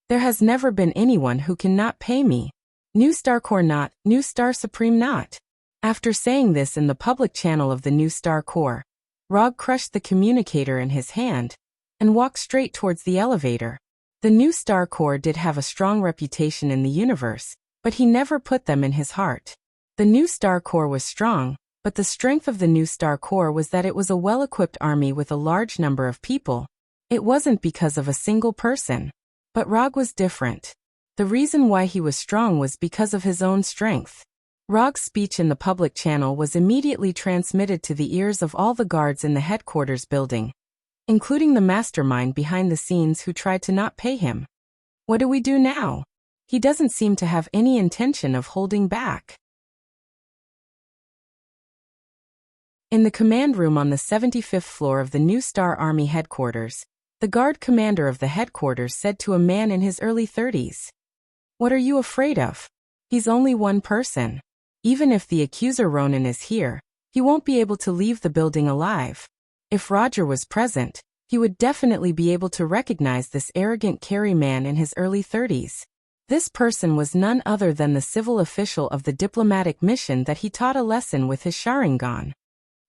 There has never been anyone who cannot pay me. New Star Corps not, New Star Supreme not. After saying this in the public channel of the New Star Corps, Rog crushed the communicator in his hand and walked straight towards the elevator. The New Star Corps did have a strong reputation in the universe, but he never put them in his heart. The New Star Corps was strong, but the strength of the New Star Corps was that it was a well-equipped army with a large number of people. It wasn't because of a single person. But Rog was different. The reason why he was strong was because of his own strength. Rog's speech in the public channel was immediately transmitted to the ears of all the guards in the headquarters building, including the mastermind behind the scenes who tried to not pay him. What do we do now? He doesn't seem to have any intention of holding back. In the command room on the 75th floor of the New Star Army headquarters, the guard commander of the headquarters said to a man in his early 30s, "What are you afraid of? He's only one person. Even if the accuser Ronin is here, he won't be able to leave the building alive. If Roger was present, he would definitely be able to recognize this arrogant carry man in his early 30s. This person was none other than the civil official of the diplomatic mission that he taught a lesson with his Sharingan.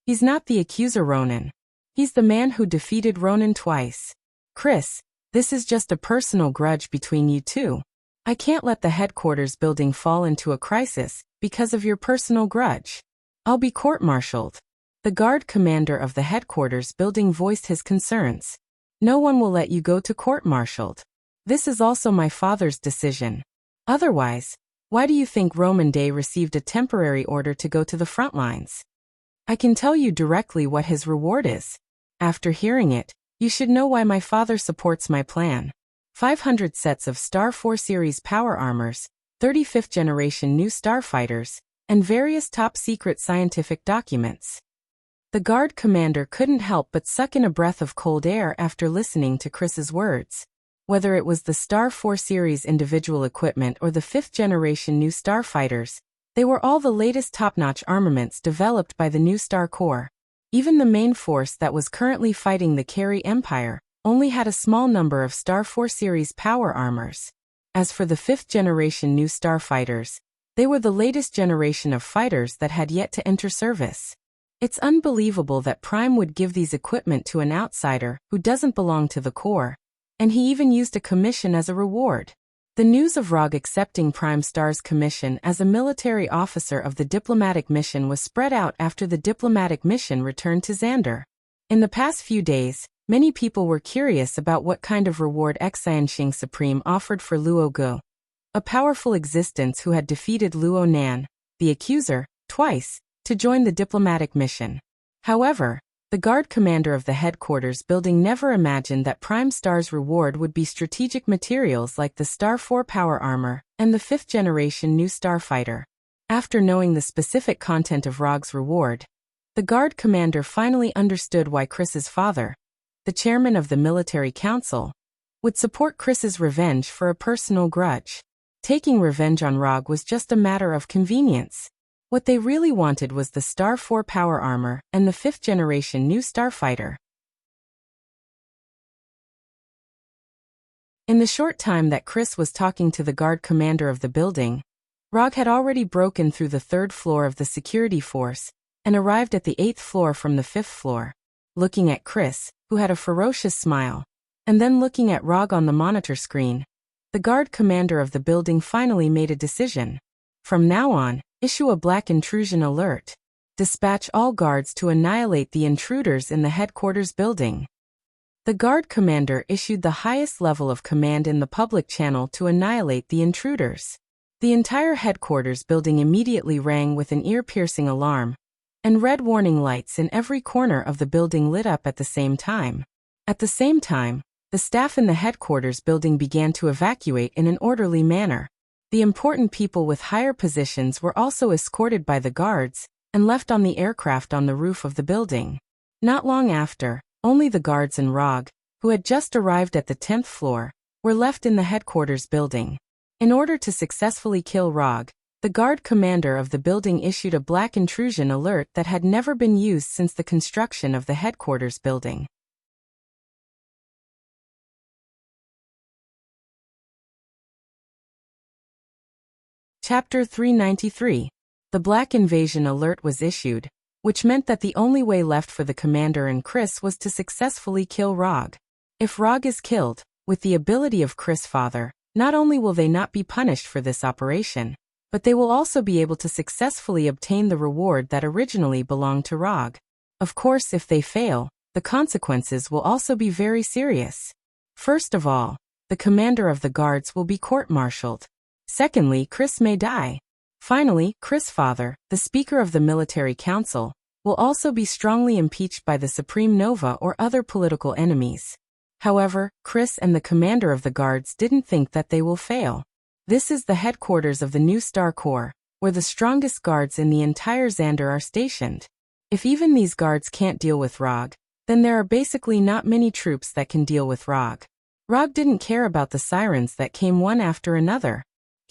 He's not the accuser Ronin. He's the man who defeated Ronin twice. Chris, this is just a personal grudge between you two. I can't let the headquarters building fall into a crisis because of your personal grudge. I'll be court-martialed." The guard commander of the headquarters building voiced his concerns. "No one will let you go to court-martialed. This is also my father's decision. Otherwise, why do you think Roman Day received a temporary order to go to the front lines? I can tell you directly what his reward is. After hearing it, you should know why my father supports my plan. 500 sets of Star 4 series power armors, 35th generation new starfighters, and various top-secret scientific documents." The guard commander couldn't help but suck in a breath of cold air after listening to Chris's words. Whether it was the Star 4 series individual equipment or the 5th generation new starfighters, they were all the latest top-notch armaments developed by the New Star Corps. Even the main force that was currently fighting the Carry Empire only had a small number of Star 4 series power armors. As for the 5th generation new starfighters, they were the latest generation of fighters that had yet to enter service. It's unbelievable that Prime would give these equipment to an outsider who doesn't belong to the Corps, and he even used a commission as a reward. The news of Rog accepting Prime Star's commission as a military officer of the diplomatic mission was spread out after the diplomatic mission returned to Xander. In the past few days, many people were curious about what kind of reward Xianxing Supreme offered for Luo Gu, a powerful existence who had defeated Luo Nan, the accuser, twice, to join the diplomatic mission. However, the guard commander of the headquarters building never imagined that Prime Star's reward would be strategic materials like the Star 4 power armor and the 5th generation new starfighter. After knowing the specific content of Rog's reward, the guard commander finally understood why Chris's father, the chairman of the military council, would support Chris's revenge for a personal grudge. Taking revenge on Rog was just a matter of convenience. What they really wanted was the Star 4 power armor and the 5th generation new starfighter. In the short time that Chris was talking to the guard commander of the building, Rog had already broken through the 3rd floor of the security force and arrived at the 8th floor from the 5th floor. Looking at Chris, who had a ferocious smile, and then looking at Rog on the monitor screen, the guard commander of the building finally made a decision. From now on, issue a black intrusion alert. Dispatch all guards to annihilate the intruders in the headquarters building. The guard commander issued the highest level of command in the public channel to annihilate the intruders. The entire headquarters building immediately rang with an ear-piercing alarm, and red warning lights in every corner of the building lit up at the same time. At the same time, the staff in the headquarters building began to evacuate in an orderly manner. The important people with higher positions were also escorted by the guards and left on the aircraft on the roof of the building. Not long after, only the guards and Rog, who had just arrived at the 10th floor, were left in the headquarters building. In order to successfully kill Rog, the guard commander of the building issued a black intrusion alert that had never been used since the construction of the headquarters building. Chapter 393. The Black Invasion Alert was issued, which meant that the only way left for the commander and Chris was to successfully kill Rog. If Rog is killed, with the ability of Chris' father, not only will they not be punished for this operation, but they will also be able to successfully obtain the reward that originally belonged to Rog. Of course, if they fail, the consequences will also be very serious. First of all, the commander of the guards will be court-martialed. Secondly, Chris may die. Finally, Chris' father, the Speaker of the Military Council, will also be strongly impeached by the Supreme Nova or other political enemies. However, Chris and the commander of the guards didn't think that they will fail. This is the headquarters of the New Star Corps, where the strongest guards in the entire Xander are stationed. If even these guards can't deal with Rog, then there are basically not many troops that can deal with Rog. Rog didn't care about the sirens that came one after another.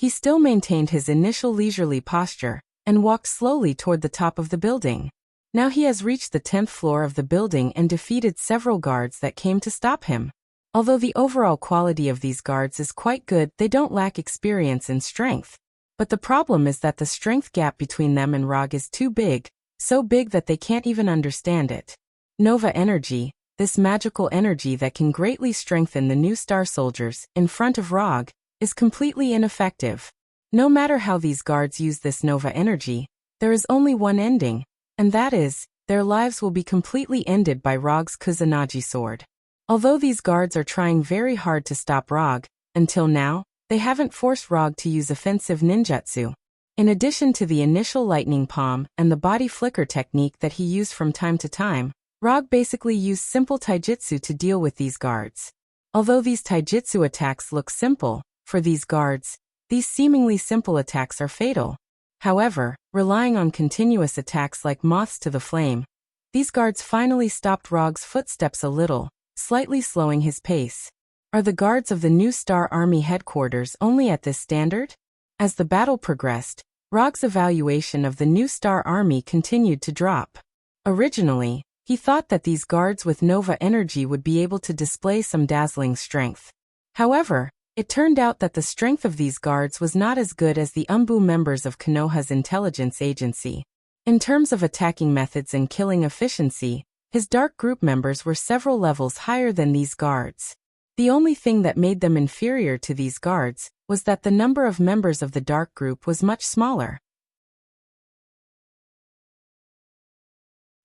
He still maintained his initial leisurely posture and walked slowly toward the top of the building. Now he has reached the 10th floor of the building and defeated several guards that came to stop him. Although the overall quality of these guards is quite good, they don't lack experience and strength. But the problem is that the strength gap between them and Rog is too big, so big that they can't even understand it. Nova energy, this magical energy that can greatly strengthen the new star soldiers in front of Rog, is completely ineffective. No matter how these guards use this Nova energy, there is only one ending, and that is, their lives will be completely ended by Rog's Kusanagi sword. Although these guards are trying very hard to stop Rog, until now, they haven't forced Rog to use offensive ninjutsu. In addition to the initial lightning palm and the body flicker technique that he used from time to time, Rog basically used simple taijutsu to deal with these guards. Although these taijutsu attacks look simple, for these guards, these seemingly simple attacks are fatal. However, relying on continuous attacks like moths to the flame, these guards finally stopped Rog's footsteps a little, slightly slowing his pace. Are the guards of the New Star Army headquarters only at this standard? As the battle progressed, Rog's evaluation of the New Star Army continued to drop. Originally, he thought that these guards with Nova energy would be able to display some dazzling strength. However, it turned out that the strength of these guards was not as good as the Umbu members of Konoha's intelligence agency. In terms of attacking methods and killing efficiency, his dark group members were several levels higher than these guards. The only thing that made them inferior to these guards was that the number of members of the dark group was much smaller.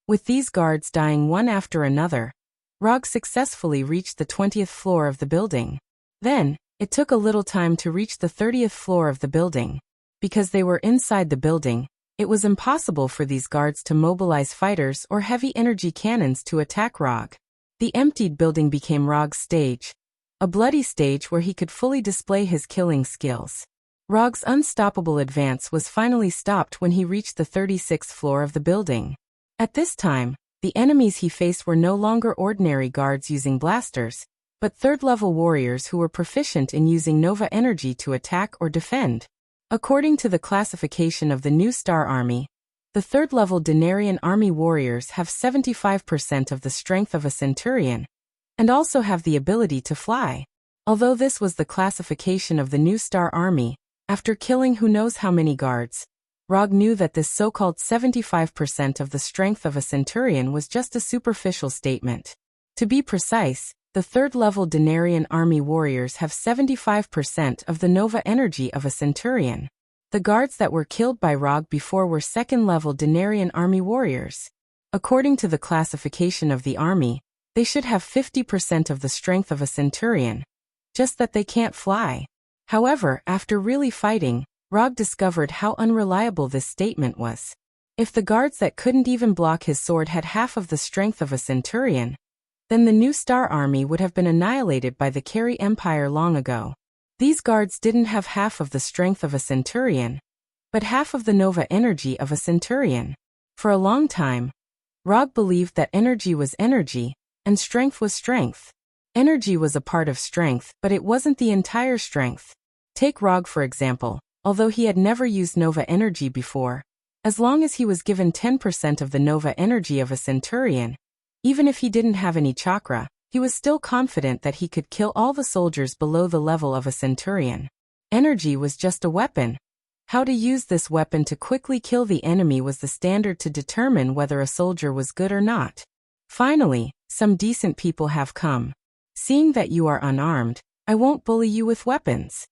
With these guards dying one after another, Rog successfully reached the 20th floor of the building. Then, it took a little time to reach the 30th floor of the building. Because they were inside the building, it was impossible for these guards to mobilize fighters or heavy energy cannons to attack Rog. The emptied building became Rog's stage, a bloody stage where he could fully display his killing skills. Rog's unstoppable advance was finally stopped when he reached the 36th floor of the building. At this time, the enemies he faced were no longer ordinary guards using blasters, but third-level warriors who were proficient in using Nova energy to attack or defend. According to the classification of the New Star Army, the third-level Denarian Army warriors have 75% of the strength of a centurion, and also have the ability to fly. Although this was the classification of the New Star Army, after killing who knows how many guards, Rog knew that this so-called 75% of the strength of a centurion was just a superficial statement. To be precise, the third-level Denarian Army warriors have 75% of the Nova energy of a centurion. The guards that were killed by Rog before were second-level Denarian Army warriors. According to the classification of the army, they should have 50% of the strength of a centurion, just that they can't fly. However, after really fighting, Rog discovered how unreliable this statement was. If the guards that couldn't even block his sword had half of the strength of a centurion, then the New Star Army would have been annihilated by the Carey Empire long ago. These guards didn't have half of the strength of a centurion, but half of the nova energy of a centurion. For a long time, Rog believed that energy was energy, and strength was strength. Energy was a part of strength, but it wasn't the entire strength. Take Rog for example. Although he had never used nova energy before, as long as he was given 10% of the nova energy of a centurion, even if he didn't have any chakra, he was still confident that he could kill all the soldiers below the level of a centurion. Energy was just a weapon. How to use this weapon to quickly kill the enemy was the standard to determine whether a soldier was good or not. Finally, some decent people have come. Seeing that you are unarmed, I won't bully you with weapons.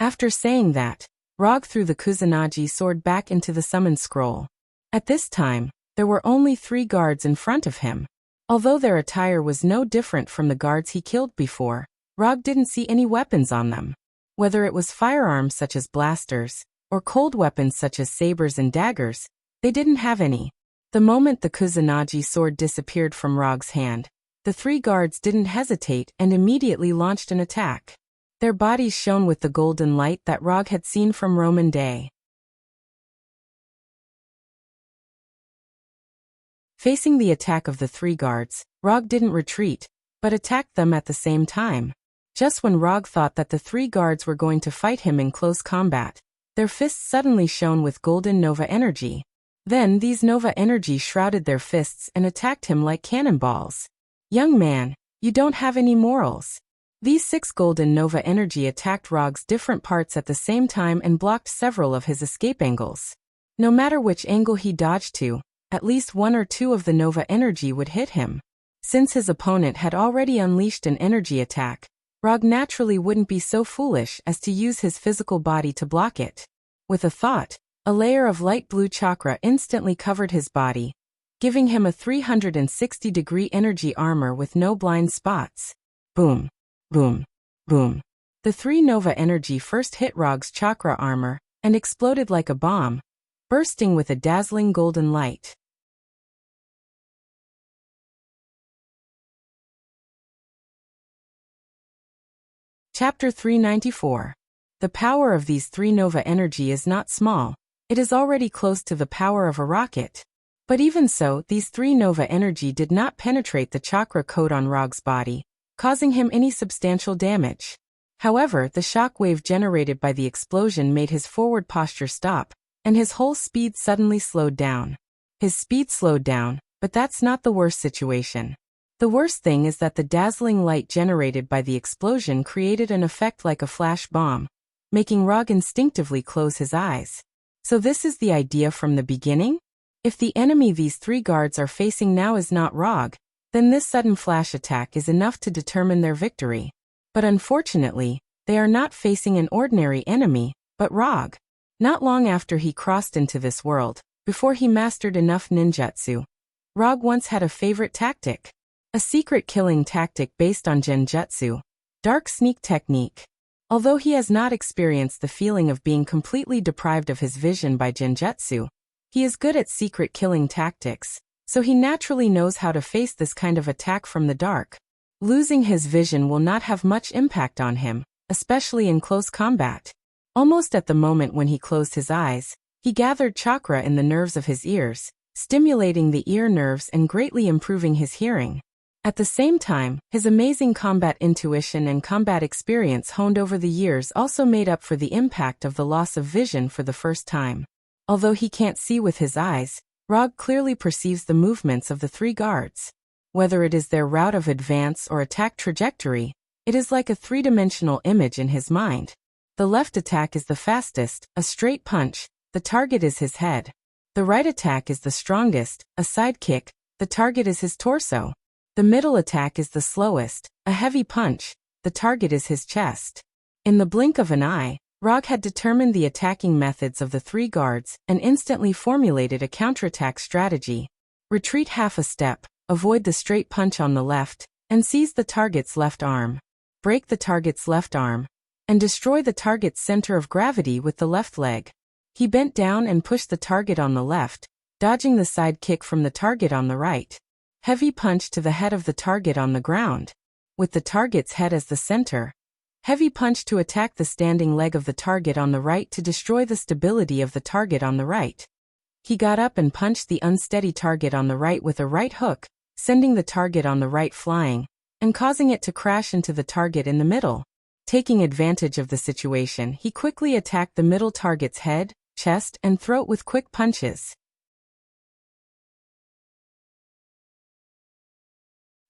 After saying that, Rog threw the Kusanagi sword back into the summon scroll. At this time, there were only 3 guards in front of him. Although their attire was no different from the guards he killed before, Rog didn't see any weapons on them. Whether it was firearms such as blasters, or cold weapons such as sabers and daggers, they didn't have any. The moment the Kusanagi sword disappeared from Rog's hand, the 3 guards didn't hesitate and immediately launched an attack. Their bodies shone with the golden light that Rog had seen from Roman day. Facing the attack of the 3 guards, Rog didn't retreat, but attacked them at the same time. Just when Rog thought that the 3 guards were going to fight him in close combat, their fists suddenly shone with golden nova energy. Then these nova energy shrouded their fists and attacked him like cannonballs. Young man, you don't have any morals. These 6 golden nova energy attacked Rog's different parts at the same time and blocked several of his escape angles. No matter which angle he dodged to, at least 1 or 2 of the nova energy would hit him. Since his opponent had already unleashed an energy attack, Rog naturally wouldn't be so foolish as to use his physical body to block it. With a thought, a layer of light blue chakra instantly covered his body, giving him a 360-degree energy armor with no blind spots. Boom. Boom. Boom. The 3 nova energy first hit Rog's chakra armor and exploded like a bomb, bursting with a dazzling golden light. Chapter 394. The power of these 3 nova energy is not small. It is already close to the power of a rocket. But even so, these 3 nova energy did not penetrate the chakra coat on Rog's body, causing him any substantial damage. However, the shock wave generated by the explosion made his forward posture stop, and his whole speed suddenly slowed down. His speed slowed down, but that's not the worst situation. The worst thing is that the dazzling light generated by the explosion created an effect like a flash bomb, making Rog instinctively close his eyes. So this is the idea from the beginning? If the enemy these 3 guards are facing now is not Rog, then this sudden flash attack is enough to determine their victory. But unfortunately, they are not facing an ordinary enemy, but Rog. Not long after he crossed into this world, before he mastered enough ninjutsu, Rog once had a favorite tactic. A secret killing tactic based on genjutsu, dark sneak technique. Although he has not experienced the feeling of being completely deprived of his vision by genjutsu, he is good at secret killing tactics, so he naturally knows how to face this kind of attack from the dark. Losing his vision will not have much impact on him, especially in close combat. Almost at the moment when he closed his eyes, he gathered chakra in the nerves of his ears, stimulating the ear nerves and greatly improving his hearing. At the same time, his amazing combat intuition and combat experience honed over the years also made up for the impact of the loss of vision for the first time. Although he can't see with his eyes, Rog clearly perceives the movements of the 3 guards. Whether it is their route of advance or attack trajectory, it is like a 3-dimensional image in his mind. The left attack is the fastest, a straight punch, the target is his head. The right attack is the strongest, a side kick, the target is his torso. The middle attack is the slowest, a heavy punch, the target is his chest. In the blink of an eye, Rog had determined the attacking methods of the 3 guards and instantly formulated a counterattack strategy. Retreat half a step, avoid the straight punch on the left, and seize the target's left arm. Break the target's left arm, and destroy the target's center of gravity with the left leg. He bent down and pushed the target on the left, dodging the side kick from the target on the right. Heavy punch to the head of the target on the ground, with the target's head as the center. Heavy punch to attack the standing leg of the target on the right to destroy the stability of the target on the right. He got up and punched the unsteady target on the right with a right hook, sending the target on the right flying, and causing it to crash into the target in the middle. Taking advantage of the situation, he quickly attacked the middle target's head, chest, and throat with quick punches.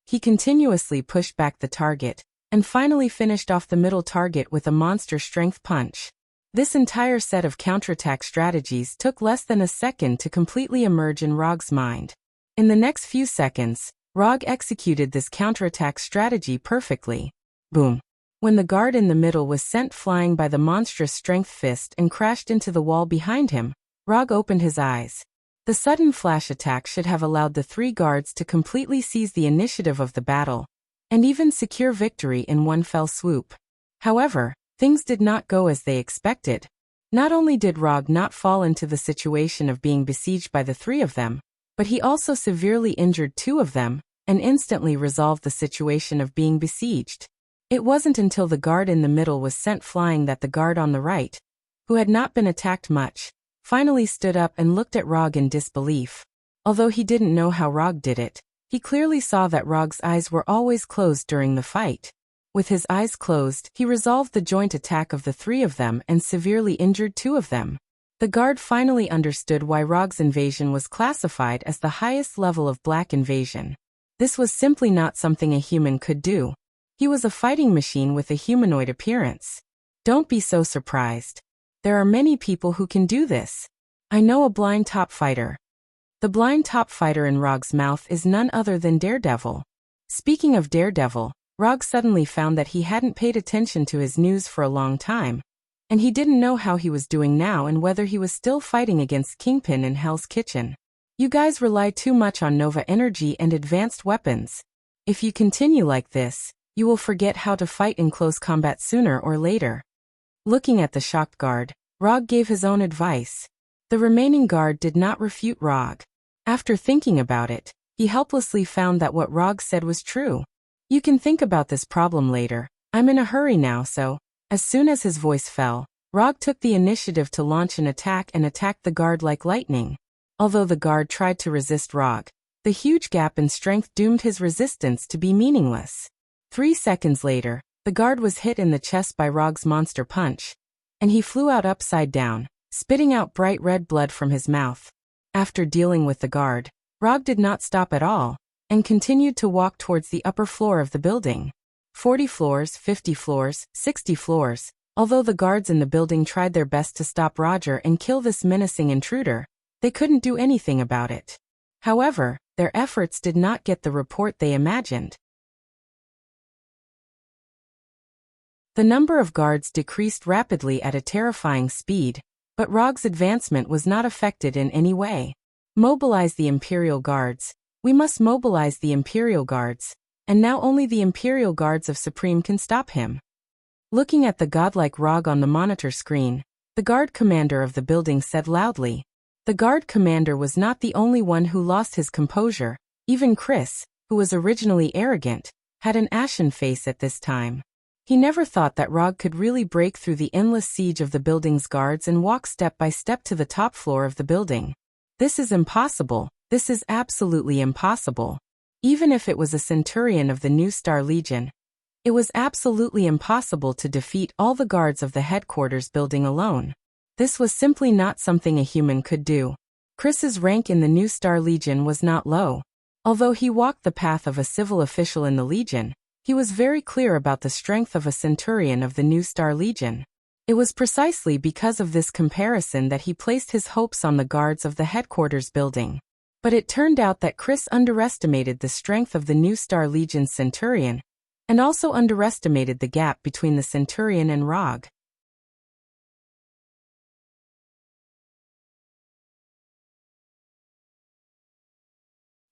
He continuously pushed back the target, and finally finished off the middle target with a monster strength punch. This entire set of counterattack strategies took less than a second to completely emerge in Rog's mind. In the next few seconds, Rog executed this counterattack strategy perfectly. Boom. When the guard in the middle was sent flying by the monstrous strength fist and crashed into the wall behind him, Rog opened his eyes. The sudden flash attack should have allowed the three guards to completely seize the initiative of the battle, and even secure victory in one fell swoop. However, things did not go as they expected. Not only did Rog not fall into the situation of being besieged by the three of them, but he also severely injured two of them, and instantly resolved the situation of being besieged. It wasn't until the guard in the middle was sent flying that the guard on the right, who had not been attacked much, finally stood up and looked at Rog in disbelief. Although he didn't know how Rog did it, he clearly saw that Rog's eyes were always closed during the fight. With his eyes closed, he resolved the joint attack of the three of them and severely injured two of them. The guard finally understood why Rog's invasion was classified as the highest level of black invasion. This was simply not something a human could do. He was a fighting machine with a humanoid appearance. Don't be so surprised. There are many people who can do this. I know a blind top fighter. The blind top fighter in Rog's mouth is none other than Daredevil. Speaking of Daredevil, Rog suddenly found that he hadn't paid attention to his news for a long time, and he didn't know how he was doing now and whether he was still fighting against Kingpin in Hell's Kitchen. You guys rely too much on Nova energy and advanced weapons. If you continue like this, you will forget how to fight in close combat sooner or later. Looking at the shocked guard, Rog gave his own advice. The remaining guard did not refute Rog. After thinking about it, he helplessly found that what Rog said was true. You can think about this problem later. I'm in a hurry now, so. As soon as his voice fell, Rog took the initiative to launch an attack and attacked the guard like lightning. Although the guard tried to resist Rog, the huge gap in strength doomed his resistance to be meaningless. 3 seconds later, the guard was hit in the chest by Rog's monster punch, and he flew out upside down, spitting out bright red blood from his mouth. After dealing with the guard, Rog did not stop at all, and continued to walk towards the upper floor of the building. 40 floors, 50 floors, 60 floors. Although the guards in the building tried their best to stop Roger and kill this menacing intruder, they couldn't do anything about it. However, their efforts did not get the report they imagined. The number of guards decreased rapidly at a terrifying speed, but Rog's advancement was not affected in any way. Mobilize the Imperial Guards. We must mobilize the Imperial Guards, and now only the Imperial Guards of Supreme can stop him. Looking at the godlike Rog on the monitor screen, the guard commander of the building said loudly. The guard commander was not the only one who lost his composure. Even Chris, who was originally arrogant, had an ashen face at this time. He never thought that Rog could really break through the endless siege of the building's guards and walk step by step to the top floor of the building. This is impossible. This is absolutely impossible. Even if it was a centurion of the New Star Legion, it was absolutely impossible to defeat all the guards of the headquarters building alone. This was simply not something a human could do. Chris's rank in the New Star Legion was not low. Although he walked the path of a civil official in the Legion, he was very clear about the strength of a centurion of the New Star Legion. It was precisely because of this comparison that he placed his hopes on the guards of the headquarters building. But it turned out that Chris underestimated the strength of the New Star Legion's centurion, and also underestimated the gap between the centurion and Rog.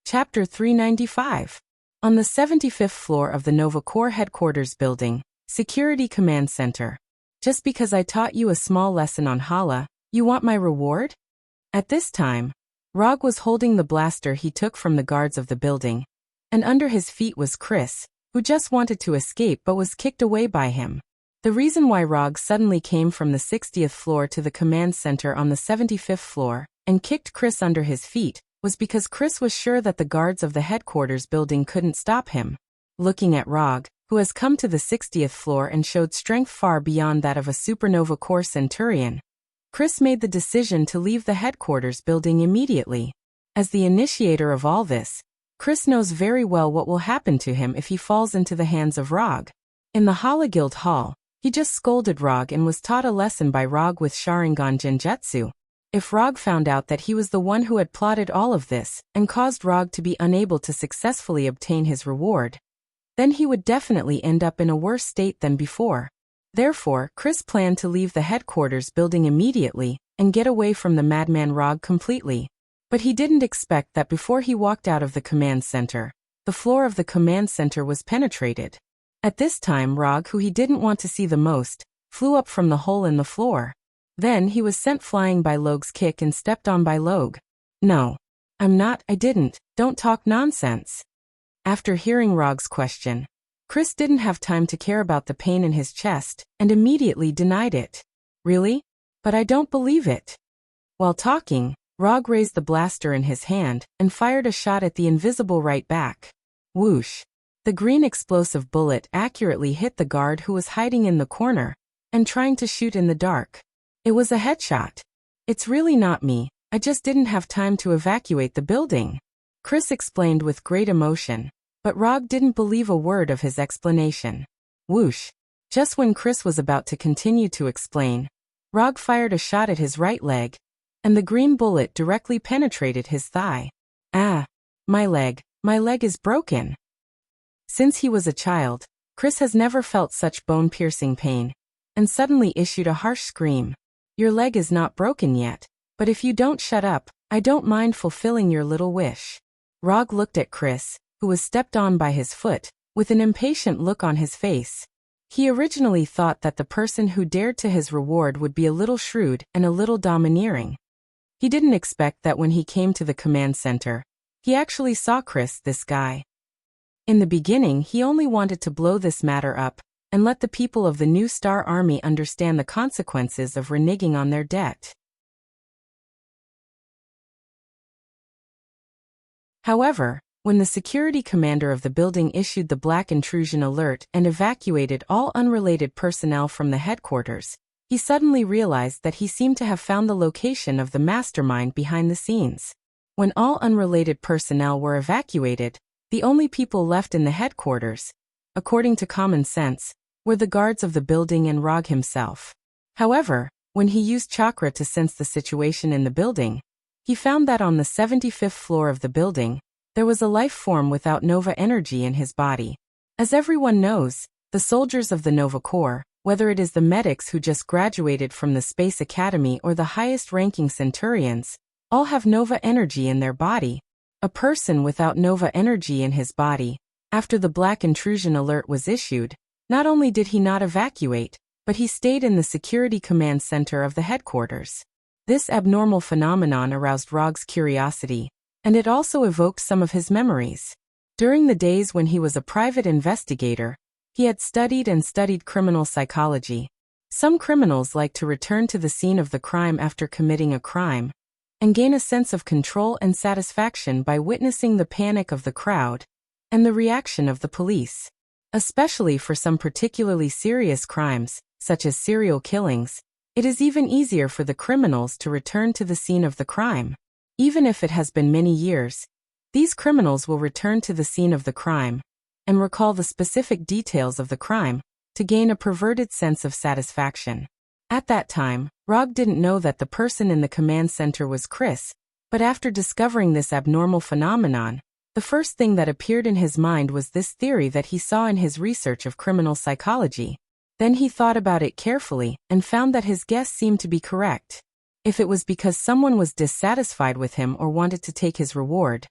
Chapter 395. On the 75th floor of the Nova Corps headquarters building, Security Command Center. Just because I taught you a small lesson on Hala, you want my reward? At this time, Rog was holding the blaster he took from the guards of the building, and under his feet was Chris, who just wanted to escape but was kicked away by him. The reason why Rog suddenly came from the 60th floor to the command center on the 75th floor and kicked Chris under his feet was because Chris was sure that the guards of the headquarters building couldn't stop him. Looking at Rog, who has come to the 60th floor and showed strength far beyond that of a supernova Corps Centurion, Chris made the decision to leave the headquarters building immediately. As the initiator of all this, Chris knows very well what will happen to him if he falls into the hands of Rog. In the Hologuild Hall, he just scolded Rog and was taught a lesson by Rog with Sharingan Genjutsu. If Rog found out that he was the one who had plotted all of this and caused Rog to be unable to successfully obtain his reward, then he would definitely end up in a worse state than before. Therefore, Chris planned to leave the headquarters building immediately and get away from the madman Rog completely. But he didn't expect that before he walked out of the command center, the floor of the command center was penetrated. At this time, Rog, who he didn't want to see the most, flew up from the hole in the floor. Then he was sent flying by Logue's kick and stepped on by Logue. "No. I didn't, don't talk nonsense." After hearing Rog's question, Chris didn't have time to care about the pain in his chest and immediately denied it. "Really? But I don't believe it." While talking, Rog raised the blaster in his hand and fired a shot at the invisible right back. Whoosh! The green explosive bullet accurately hit the guard who was hiding in the corner and trying to shoot in the dark. It was a headshot. "It's really not me, I just didn't have time to evacuate the building," Chris explained with great emotion, but Rog didn't believe a word of his explanation. Whoosh! Just when Chris was about to continue to explain, Rog fired a shot at his right leg, and the green bullet directly penetrated his thigh. "Ah! My leg is broken." Since he was a child, Chris has never felt such bone-piercing pain, and suddenly issued a harsh scream. "Your leg is not broken yet, but if you don't shut up, I don't mind fulfilling your little wish." Rog looked at Chris, who was stepped on by his foot, with an impatient look on his face. He originally thought that the person who dared to his reward would be a little shrewd and a little domineering. He didn't expect that when he came to the command center, he actually saw Chris, this guy. In the beginning, he only wanted to blow this matter up and let the people of the New Star Army understand the consequences of reneging on their debt. However, when the security commander of the building issued the black intrusion alert and evacuated all unrelated personnel from the headquarters, he suddenly realized that he seemed to have found the location of the mastermind behind the scenes. When all unrelated personnel were evacuated, the only people left in the headquarters, according to common sense, were the guards of the building and Rog himself. However, when he used chakra to sense the situation in the building, he found that on the 75th floor of the building, there was a life form without Nova energy in his body. As everyone knows, the soldiers of the Nova Corps, whether it is the medics who just graduated from the Space Academy or the highest-ranking Centurions, all have Nova energy in their body. A person without Nova energy in his body, after the black intrusion alert was issued, not only did he not evacuate, but he stayed in the security command center of the headquarters. This abnormal phenomenon aroused Rog's curiosity, and it also evoked some of his memories. During the days when he was a private investigator, he had studied criminal psychology. Some criminals like to return to the scene of the crime after committing a crime, and gain a sense of control and satisfaction by witnessing the panic of the crowd and the reaction of the police. Especially for some particularly serious crimes, such as serial killings, it is even easier for the criminals to return to the scene of the crime. Even if it has been many years, these criminals will return to the scene of the crime and recall the specific details of the crime to gain a perverted sense of satisfaction. At that time, Rog didn't know that the person in the command center was Chris, but after discovering this abnormal phenomenon, the first thing that appeared in his mind was this theory that he saw in his research of criminal psychology. Then he thought about it carefully and found that his guess seemed to be correct. If it was because someone was dissatisfied with him or wanted to take his reward,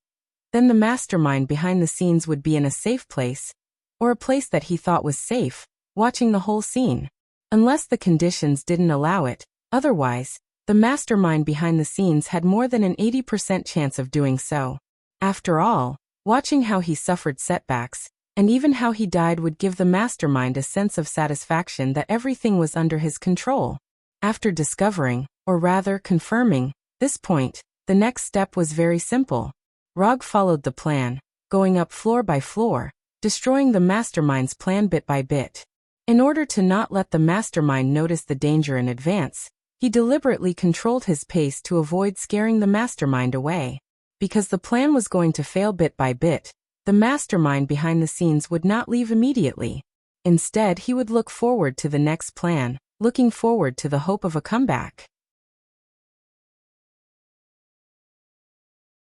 then the mastermind behind the scenes would be in a safe place, or a place that he thought was safe, watching the whole scene. Unless the conditions didn't allow it, otherwise, the mastermind behind the scenes had more than an 80% chance of doing so. After all, watching how he suffered setbacks, and even how he died would give the mastermind a sense of satisfaction that everything was under his control. After discovering, or rather confirming, this point, the next step was very simple. Rog followed the plan, going up floor by floor, destroying the mastermind's plan bit by bit. In order to not let the mastermind notice the danger in advance, he deliberately controlled his pace to avoid scaring the mastermind away. Because the plan was going to fail bit by bit, the mastermind behind the scenes would not leave immediately. Instead, he would look forward to the next plan, looking forward to the hope of a comeback.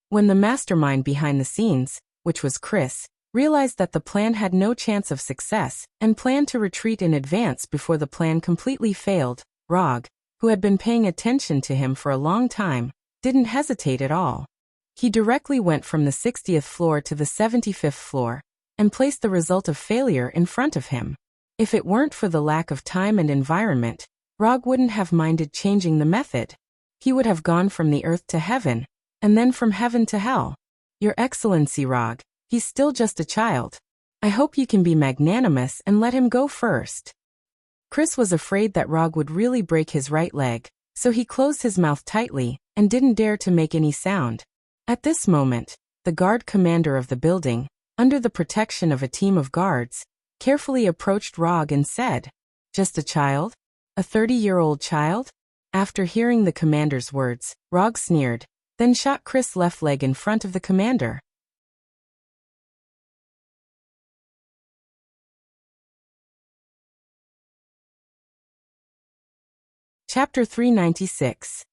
When the mastermind behind the scenes, which was Chris, realized that the plan had no chance of success, and planned to retreat in advance before the plan completely failed, Rog, who had been paying attention to him for a long time, didn't hesitate at all. He directly went from the 60th floor to the 75th floor, and placed the result of failure in front of him. If it weren't for the lack of time and environment, Rog wouldn't have minded changing the method. He would have gone from the earth to heaven, and then from heaven to hell. Your Excellency Rog, he's still just a child. I hope you can be magnanimous and let him go first. Chris was afraid that Rog would really break his right leg, so he closed his mouth tightly, and didn't dare to make any sound. At this moment, the guard commander of the building, under the protection of a team of guards, carefully approached Rog and said, "Just a child? A 30-year-old child?" After hearing the commander's words, Rog sneered, then shot Chris' left leg in front of the commander. Chapter 396.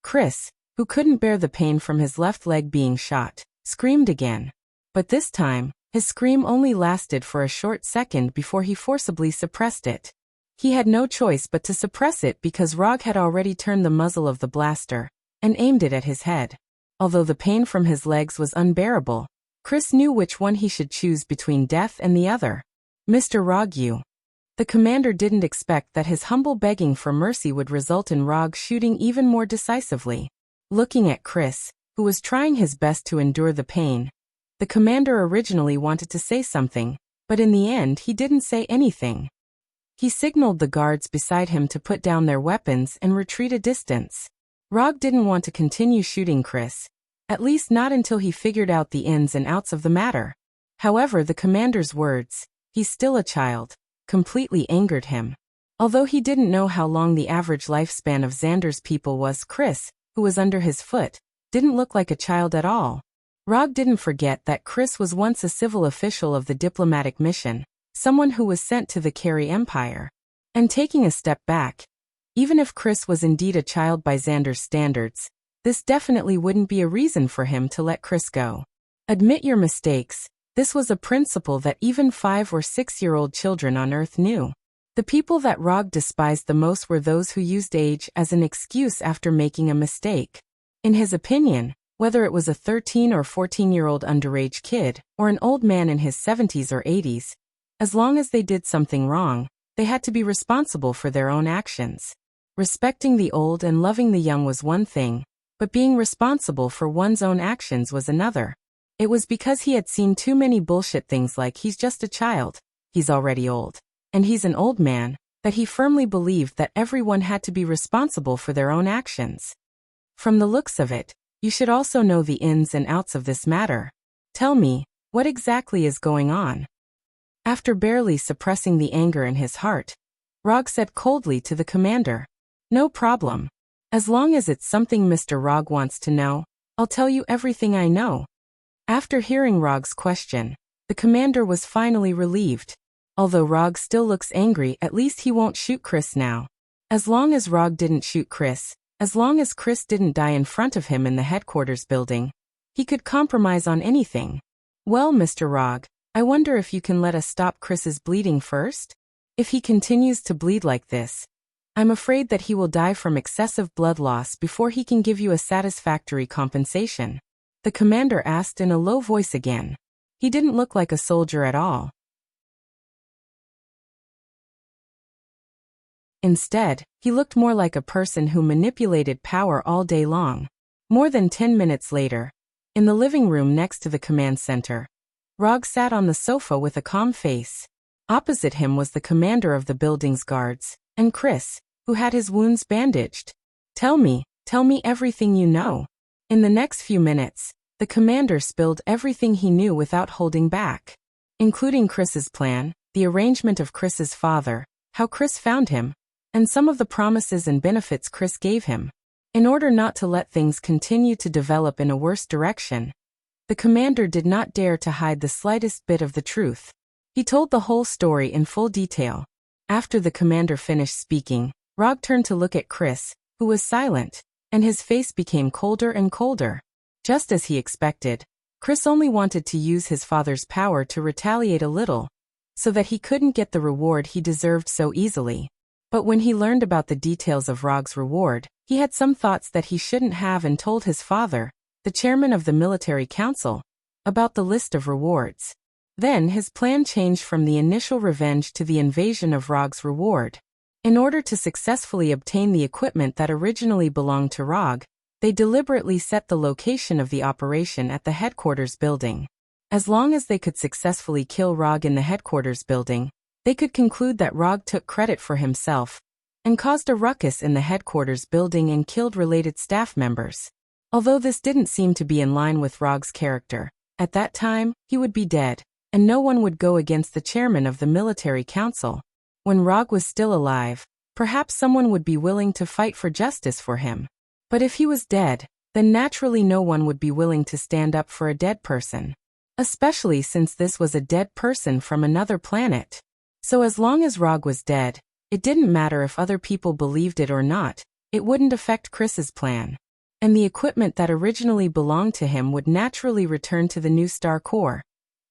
Chris, who couldn't bear the pain from his left leg being shot, screamed again. But this time, his scream only lasted for a short second before he forcibly suppressed it. He had no choice but to suppress it because Rog had already turned the muzzle of the blaster and aimed it at his head. Although the pain from his legs was unbearable, Chris knew which one he should choose between death and the other. "Mr. Rog, you." The commander didn't expect that his humble begging for mercy would result in Rog shooting even more decisively. Looking at Chris, who was trying his best to endure the pain, the commander originally wanted to say something, but in the end he didn't say anything. He signaled the guards beside him to put down their weapons and retreat a distance. Rog didn't want to continue shooting Chris, at least not until he figured out the ins and outs of the matter. However, the commander's words, "He's still a child," completely angered him. Although he didn't know how long the average lifespan of Xander's people was, Chris, who was under his foot, didn't look like a child at all. Rog didn't forget that Chris was once a civil official of the diplomatic mission, someone who was sent to the Carey Empire. And taking a step back, even if Chris was indeed a child by Xander's standards, this definitely wouldn't be a reason for him to let Chris go. Admit your mistakes. This was a principle that even 5- or 6-year-old children on Earth knew. The people that Rog despised the most were those who used age as an excuse after making a mistake. In his opinion, whether it was a 13- or 14-year-old underage kid, or an old man in his 70s or 80s, as long as they did something wrong, they had to be responsible for their own actions. Respecting the old and loving the young was one thing, but being responsible for one's own actions was another. It was because he had seen too many bullshit things like "he's just a child," "he's already old," and "he's an old man," that he firmly believed that everyone had to be responsible for their own actions. From the looks of it, you should also know the ins and outs of this matter. Tell me, what exactly is going on? After barely suppressing the anger in his heart, Rog said coldly to the commander, "No problem. As long as it's something Mr. Rog wants to know, I'll tell you everything I know." After hearing Rog's question, the commander was finally relieved. Although Rog still looks angry, at least he won't shoot Chris now. As long as Rog didn't shoot Chris, as long as Chris didn't die in front of him in the headquarters building, he could compromise on anything. "Well, Mr. Rog, I wonder if you can let us stop Chris's bleeding first? If he continues to bleed like this, I'm afraid that he will die from excessive blood loss before he can give you a satisfactory compensation," the commander asked in a low voice again. He didn't look like a soldier at all. Instead, he looked more like a person who manipulated power all day long. More than 10 minutes later, in the living room next to the command center, Rog sat on the sofa with a calm face. Opposite him was the commander of the building's guards, and Chris, who had his wounds bandaged. Tell me everything you know. In the next few minutes, the commander spilled everything he knew without holding back, including Chris's plan, the arrangement of Chris's father, how Chris found him, and some of the promises and benefits Chris gave him. In order not to let things continue to develop in a worse direction, the commander did not dare to hide the slightest bit of the truth. He told the whole story in full detail. After the commander finished speaking, Rog turned to look at Chris, who was silent, and his face became colder and colder. Just as he expected, Chris only wanted to use his father's power to retaliate a little, so that he couldn't get the reward he deserved so easily. But when he learned about the details of Rog's reward, he had some thoughts that he shouldn't have and told his father, the chairman of the military council, about the list of rewards. Then his plan changed from the initial revenge to the invasion of Rog's reward. In order to successfully obtain the equipment that originally belonged to Rog, they deliberately set the location of the operation at the headquarters building. As long as they could successfully kill Rog in the headquarters building, they could conclude that Rog took credit for himself and caused a ruckus in the headquarters building and killed related staff members. Although this didn't seem to be in line with Rog's character, at that time, he would be dead, and no one would go against the chairman of the military council. When Rog was still alive, perhaps someone would be willing to fight for justice for him. But if he was dead, then naturally no one would be willing to stand up for a dead person. Especially since this was a dead person from another planet. So as long as Rog was dead, it didn't matter if other people believed it or not, it wouldn't affect Chris's plan. And the equipment that originally belonged to him would naturally return to the new Star Corps,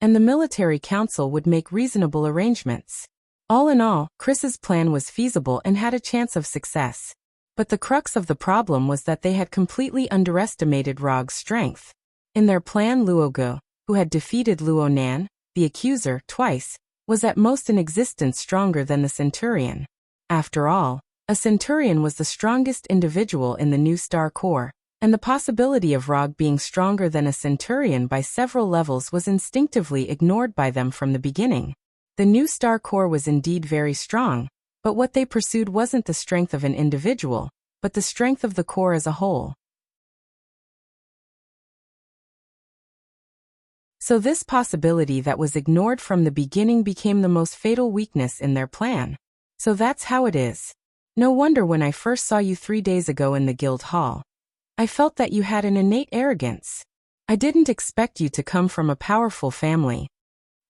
and the military council would make reasonable arrangements. All in all, Chris's plan was feasible and had a chance of success. But the crux of the problem was that they had completely underestimated Rog's strength. In their plan, Luogo, who had defeated Luonan, the accuser, twice, was at most in existence stronger than the Centurion. After all, a Centurion was the strongest individual in the new Star Corps, and the possibility of Rog being stronger than a Centurion by several levels was instinctively ignored by them from the beginning. The new Star Corps was indeed very strong, but what they pursued wasn't the strength of an individual, but the strength of the Corps as a whole. So this possibility that was ignored from the beginning became the most fatal weakness in their plan. So that's how it is. No wonder when I first saw you 3 days ago in the guild hall, I felt that you had an innate arrogance. I didn't expect you to come from a powerful family.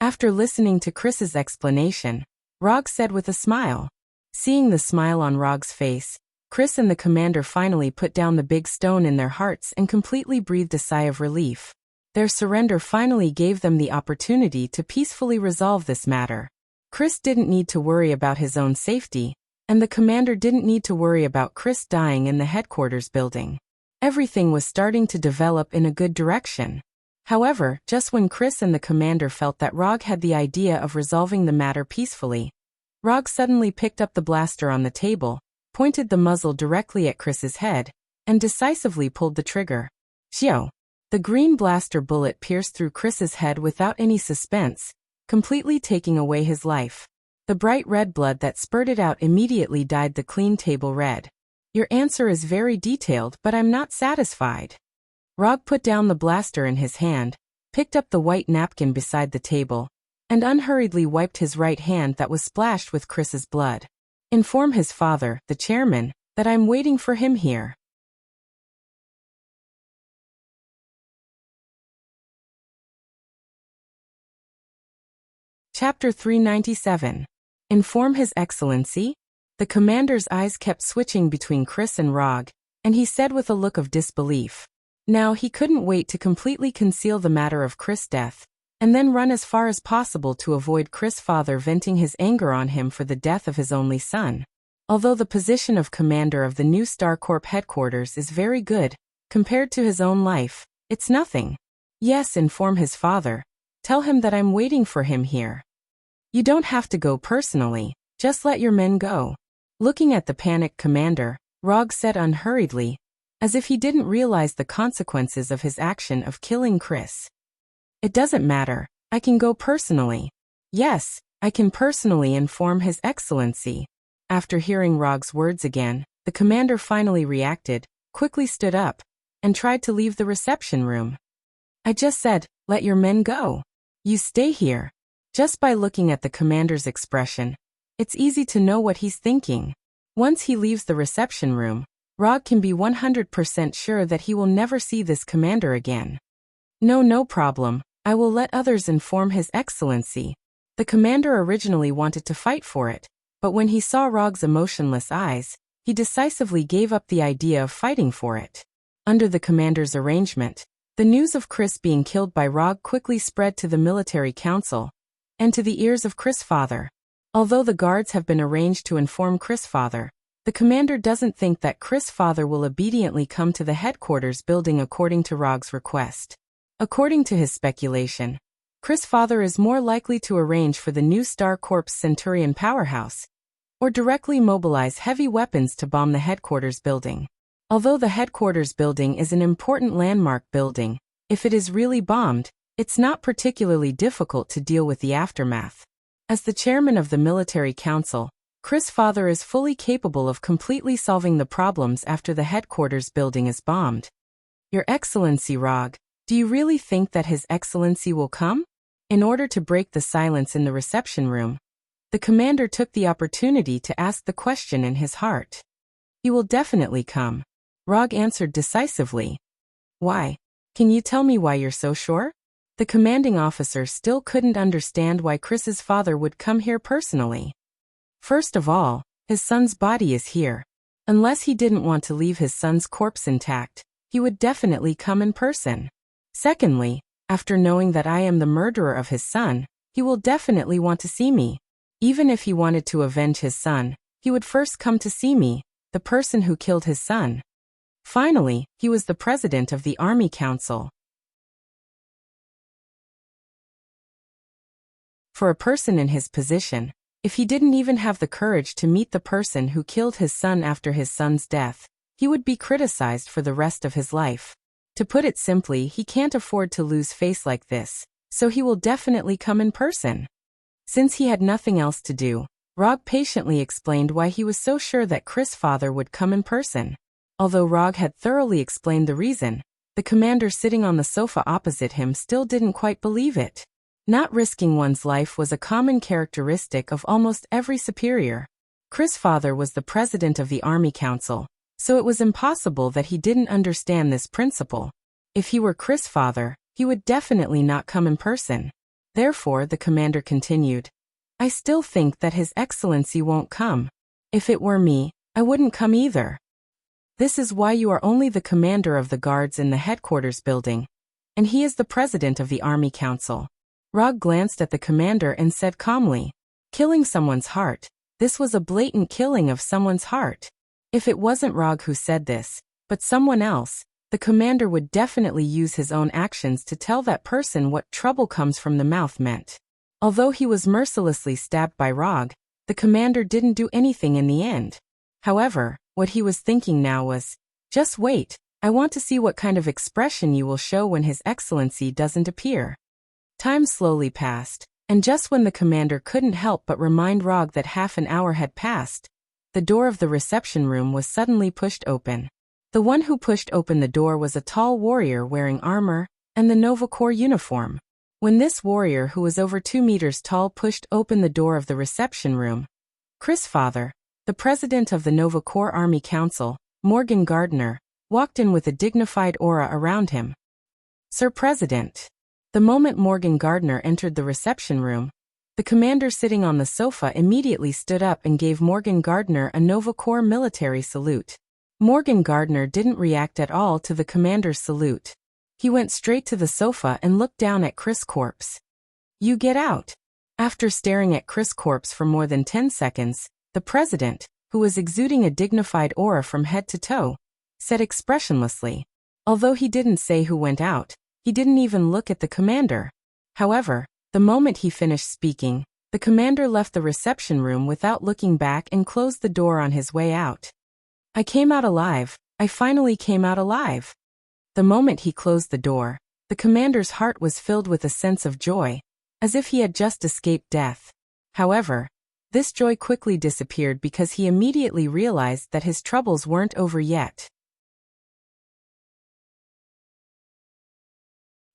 After listening to Chris's explanation, Rog said with a smile. Seeing the smile on Rog's face, Chris and the commander finally put down the big stone in their hearts and completely breathed a sigh of relief. Their surrender finally gave them the opportunity to peacefully resolve this matter. Chris didn't need to worry about his own safety, and the commander didn't need to worry about Chris dying in the headquarters building. Everything was starting to develop in a good direction. However, just when Chris and the commander felt that Rog had the idea of resolving the matter peacefully, Rog suddenly picked up the blaster on the table, pointed the muzzle directly at Chris's head, and decisively pulled the trigger. Xiao! The green blaster bullet pierced through Chris's head without any suspense, completely taking away his life. The bright red blood that spurted out immediately dyed the clean table red. Your answer is very detailed, but I'm not satisfied. Rog put down the blaster in his hand, picked up the white napkin beside the table, and unhurriedly wiped his right hand that was splashed with Chris's blood. Inform his father, the chairman, that I'm waiting for him here. Chapter 397. Inform His Excellency? The commander's eyes kept switching between Chris and Rog, and he said with a look of disbelief. Now he couldn't wait to completely conceal the matter of Chris' death, and then run as far as possible to avoid Chris' father venting his anger on him for the death of his only son. Although the position of commander of the new Star Corps headquarters is very good, compared to his own life, it's nothing. Yes, inform his father. Tell him that I'm waiting for him here. You don't have to go personally, just let your men go. Looking at the panicked commander, Rog said unhurriedly, as if he didn't realize the consequences of his action of killing Chris. It doesn't matter, I can go personally. Yes, I can personally inform His Excellency. After hearing Rog's words again, the commander finally reacted, quickly stood up, and tried to leave the reception room. I just said, let your men go. You stay here. Just by looking at the commander's expression, it's easy to know what he's thinking. Once he leaves the reception room, Rog can be 100% sure that he will never see this commander again. No problem. I will let others inform His Excellency. The commander originally wanted to fight for it, but when he saw Rog's emotionless eyes, he decisively gave up the idea of fighting for it. Under the commander's arrangement, the news of Chris being killed by Rog quickly spread to the military council and to the ears of Chris' father. Although the guards have been arranged to inform Chris' father, the commander doesn't think that Chris' father will obediently come to the headquarters building according to Rog's request. According to his speculation, Chris' father is more likely to arrange for the new Star Corps Centurion powerhouse, or directly mobilize heavy weapons to bomb the headquarters building. Although the headquarters building is an important landmark building, if it is really bombed, it's not particularly difficult to deal with the aftermath. As the chairman of the military council, Chris' father is fully capable of completely solving the problems after the headquarters building is bombed. Your Excellency Rog, do you really think that His Excellency will come? In order to break the silence in the reception room, the commander took the opportunity to ask the question in his heart. He will definitely come. Rog answered decisively. Why? Can you tell me why you're so sure? The commanding officer still couldn't understand why Chris's father would come here personally. First of all, his son's body is here. Unless he didn't want to leave his son's corpse intact, he would definitely come in person. Secondly, after knowing that I am the murderer of his son, he will definitely want to see me. Even if he wanted to avenge his son, he would first come to see me, the person who killed his son. Finally, he was the president of the Army Council. For a person in his position, if he didn't even have the courage to meet the person who killed his son after his son's death, he would be criticized for the rest of his life. To put it simply, he can't afford to lose face like this, so he will definitely come in person. Since he had nothing else to do, Rog patiently explained why he was so sure that Chris' father would come in person. Although Rog had thoroughly explained the reason, the commander sitting on the sofa opposite him still didn't quite believe it. Not risking one's life was a common characteristic of almost every superior. Chris' father was the president of the Army Council, so it was impossible that he didn't understand this principle. If he were Chris' father, he would definitely not come in person. Therefore, the commander continued, I still think that His Excellency won't come. If it were me, I wouldn't come either. This is why you are only the commander of the guards in the headquarters building, and he is the president of the Army Council. Rog glanced at the commander and said calmly, killing someone's heart. This was a blatant killing of someone's heart. If it wasn't Rog who said this, but someone else, the commander would definitely use his own actions to tell that person what trouble comes from the mouth meant. Although he was mercilessly stabbed by Rog, the commander didn't do anything in the end. However, what he was thinking now was, just wait, I want to see what kind of expression you will show when His Excellency doesn't appear. Time slowly passed, and just when the commander couldn't help but remind Rog that half an hour had passed, the door of the reception room was suddenly pushed open. The one who pushed open the door was a tall warrior wearing armor and the Nova Corps uniform. When this warrior, who was over 2 meters tall, pushed open the door of the reception room, Chris' father, the president of the Nova Corps Army Council, Morgan Gardner, walked in with a dignified aura around him. Sir President. The moment Morgan Gardner entered the reception room, the commander sitting on the sofa immediately stood up and gave Morgan Gardner a Nova Corps military salute. Morgan Gardner didn't react at all to the commander's salute. He went straight to the sofa and looked down at Chris' corpse. You get out. After staring at Chris' corpse for more than 10 seconds, the president, who was exuding a dignified aura from head to toe, said expressionlessly. Although he didn't say who went out, he didn't even look at the commander. However, the moment he finished speaking, the commander left the reception room without looking back and closed the door on his way out. I came out alive. I finally came out alive. The moment he closed the door, the commander's heart was filled with a sense of joy, as if he had just escaped death. However, this joy quickly disappeared because he immediately realized that his troubles weren't over yet.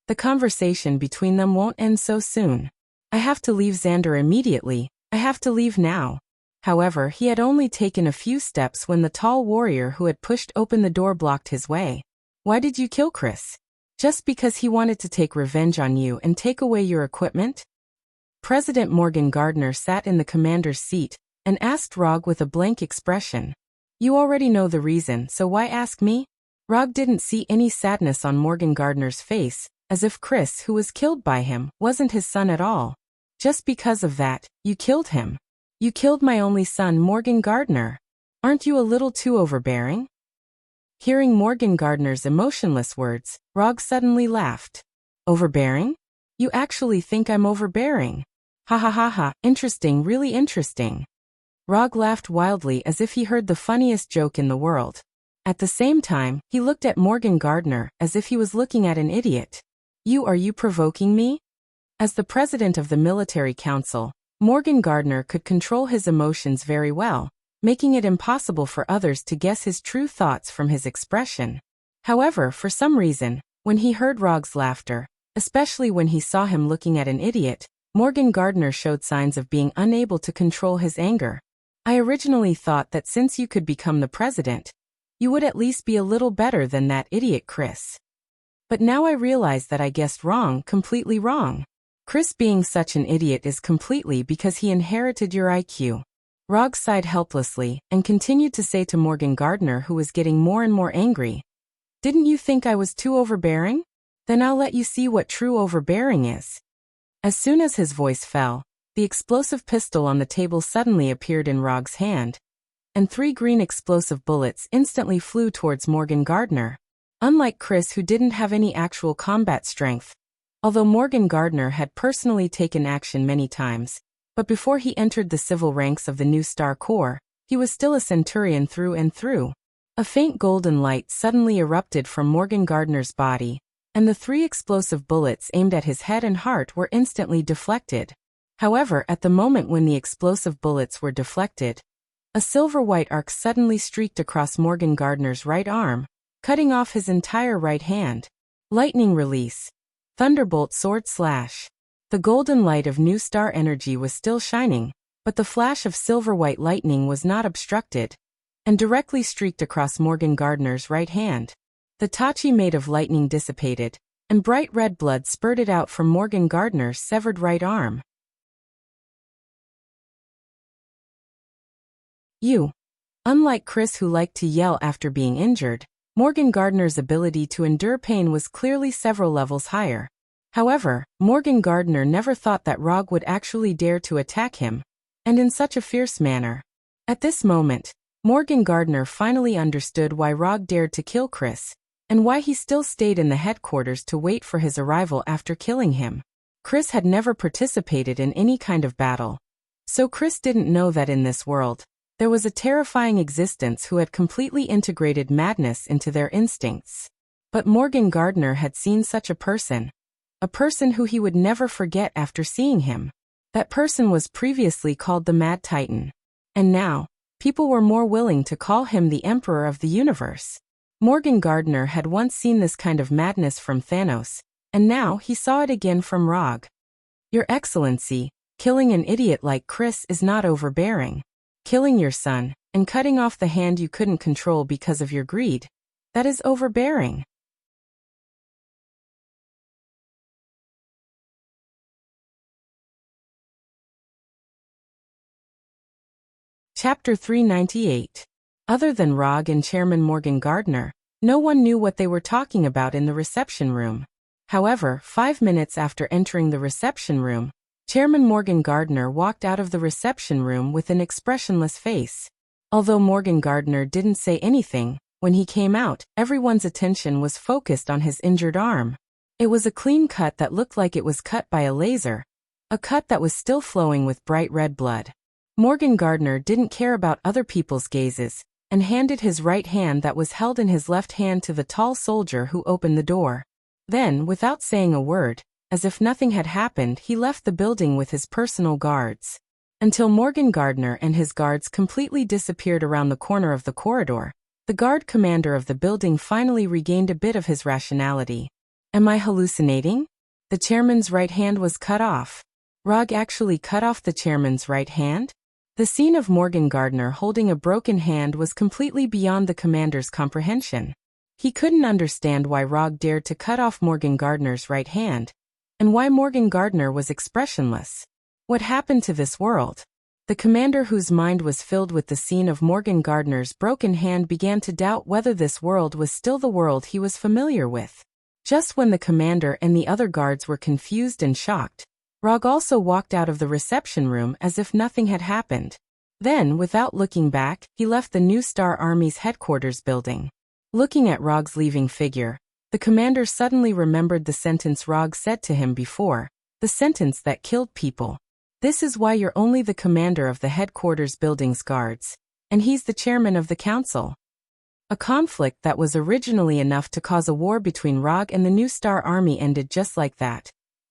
The conversation between them won't end so soon. I have to leave Xander immediately. I have to leave now. However, he had only taken a few steps when the tall warrior who had pushed open the door blocked his way. Why did you kill Chris? Just because he wanted to take revenge on you and take away your equipment? President Morgan Gardner sat in the commander's seat and asked Rog with a blank expression. You already know the reason, so why ask me? Rog didn't see any sadness on Morgan Gardner's face, as if Chris, who was killed by him, wasn't his son at all. Just because of that, you killed him. You killed my only son, Morgan Gardner. Aren't you a little too overbearing? Hearing Morgan Gardner's emotionless words, Rog suddenly laughed. Overbearing? You actually think I'm overbearing? Ha ha ha ha, interesting, really interesting. Rog laughed wildly as if he heard the funniest joke in the world. At the same time, he looked at Morgan Gardner as if he was looking at an idiot. Are you provoking me? As the president of the military council, Morgan Gardner could control his emotions very well, making it impossible for others to guess his true thoughts from his expression. However, for some reason, when he heard Rog's laughter, especially when he saw him looking at an idiot, Morgan Gardner showed signs of being unable to control his anger. I originally thought that since you could become the president, you would at least be a little better than that idiot Chris. But now I realize that I guessed wrong, completely wrong. Chris being such an idiot is completely because he inherited your IQ. Rog sighed helplessly and continued to say to Morgan Gardner, who was getting more and more angry, Didn't you think I was too overbearing? Then I'll let you see what true overbearing is. As soon as his voice fell, the explosive pistol on the table suddenly appeared in Rog's hand, and 3 green explosive bullets instantly flew towards Morgan Gardner. Unlike Chris, who didn't have any actual combat strength, although Morgan Gardner had personally taken action many times, but before he entered the civil ranks of the New Star Corps, he was still a centurion through and through. A faint golden light suddenly erupted from Morgan Gardner's body, and the 3 explosive bullets aimed at his head and heart were instantly deflected. However, at the moment when the explosive bullets were deflected, a silver-white arc suddenly streaked across Morgan Gardner's right arm, cutting off his entire right hand. Lightning release. Thunderbolt sword slash. The golden light of New Star energy was still shining, but the flash of silver-white lightning was not obstructed, and directly streaked across Morgan Gardner's right hand. The tachi made of lightning dissipated, and bright red blood spurted out from Morgan Gardner's severed right arm. Unlike Chris, who liked to yell after being injured, Morgan Gardner's ability to endure pain was clearly several levels higher. However, Morgan Gardner never thought that Rog would actually dare to attack him, and in such a fierce manner. At this moment, Morgan Gardner finally understood why Rog dared to kill Chris, and why he still stayed in the headquarters to wait for his arrival after killing him. Chris had never participated in any kind of battle, so Chris didn't know that in this world, there was a terrifying existence who had completely integrated madness into their instincts. But Morgan Gardner had seen such a person who he would never forget after seeing him. That person was previously called the Mad Titan. And now, people were more willing to call him the Emperor of the Universe. Morgan Gardner had once seen this kind of madness from Thanos, and now he saw it again from Rog. Your Excellency, killing an idiot like Chris is not overbearing. Killing your son, and cutting off the hand you couldn't control because of your greed, that is overbearing. Chapter 398. Other than Rog and Chairman Morgan Gardner, no one knew what they were talking about in the reception room. However, 5 minutes after entering the reception room, Chairman Morgan Gardner walked out of the reception room with an expressionless face. Although Morgan Gardner didn't say anything, when he came out, everyone's attention was focused on his injured arm. It was a clean cut that looked like it was cut by a laser, a cut that was still flowing with bright red blood. Morgan Gardner didn't care about other people's gazes, and handed his right hand that was held in his left hand to the tall soldier who opened the door. Then, without saying a word, As if nothing had happened, he left the building with his personal guards. Until Morgan Gardner and his guards completely disappeared around the corner of the corridor, the guard commander of the building finally regained a bit of his rationality. Am I hallucinating? The chairman's right hand was cut off. Rog actually cut off the chairman's right hand? The scene of Morgan Gardner holding a broken hand was completely beyond the commander's comprehension. He couldn't understand why Rog dared to cut off Morgan Gardner's right hand, and why Morgan Gardner was expressionless. What happened to this world? The commander, whose mind was filled with the scene of Morgan Gardner's broken hand, began to doubt whether this world was still the world he was familiar with. Just when the commander and the other guards were confused and shocked, Rog also walked out of the reception room as if nothing had happened. Then, without looking back, he left the New Star Army's headquarters building. Looking at Rog's leaving figure, the commander suddenly remembered the sentence Rog said to him before, the sentence that killed people. This is why you're only the commander of the headquarters building's guards, and he's the chairman of the council. A conflict that was originally enough to cause a war between Rog and the New Star Army ended just like that,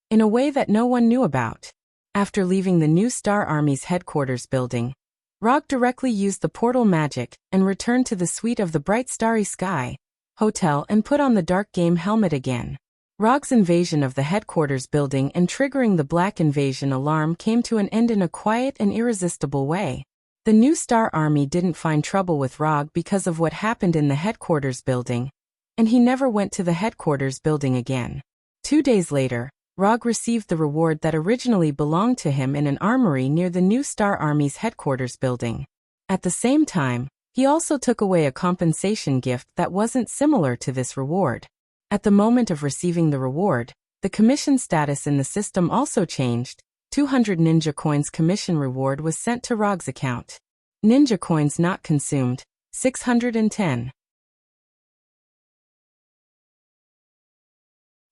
in a way that no one knew about. After leaving the New Star Army's headquarters building, Rog directly used the portal magic and returned to the suite of the Bright Starry Sky Hotel and put on the dark game helmet again. Rog's invasion of the headquarters building and triggering the Black Invasion alarm came to an end in a quiet and irresistible way. The New Star Army didn't find trouble with Rog because of what happened in the headquarters building, and he never went to the headquarters building again. 2 days later, Rog received the reward that originally belonged to him in an armory near the New Star Army's headquarters building. At the same time, he also took away a compensation gift that wasn't similar to this reward. At the moment of receiving the reward, the commission status in the system also changed. 200 ninja coins commission reward was sent to Rog's account. Ninja coins not consumed, 610.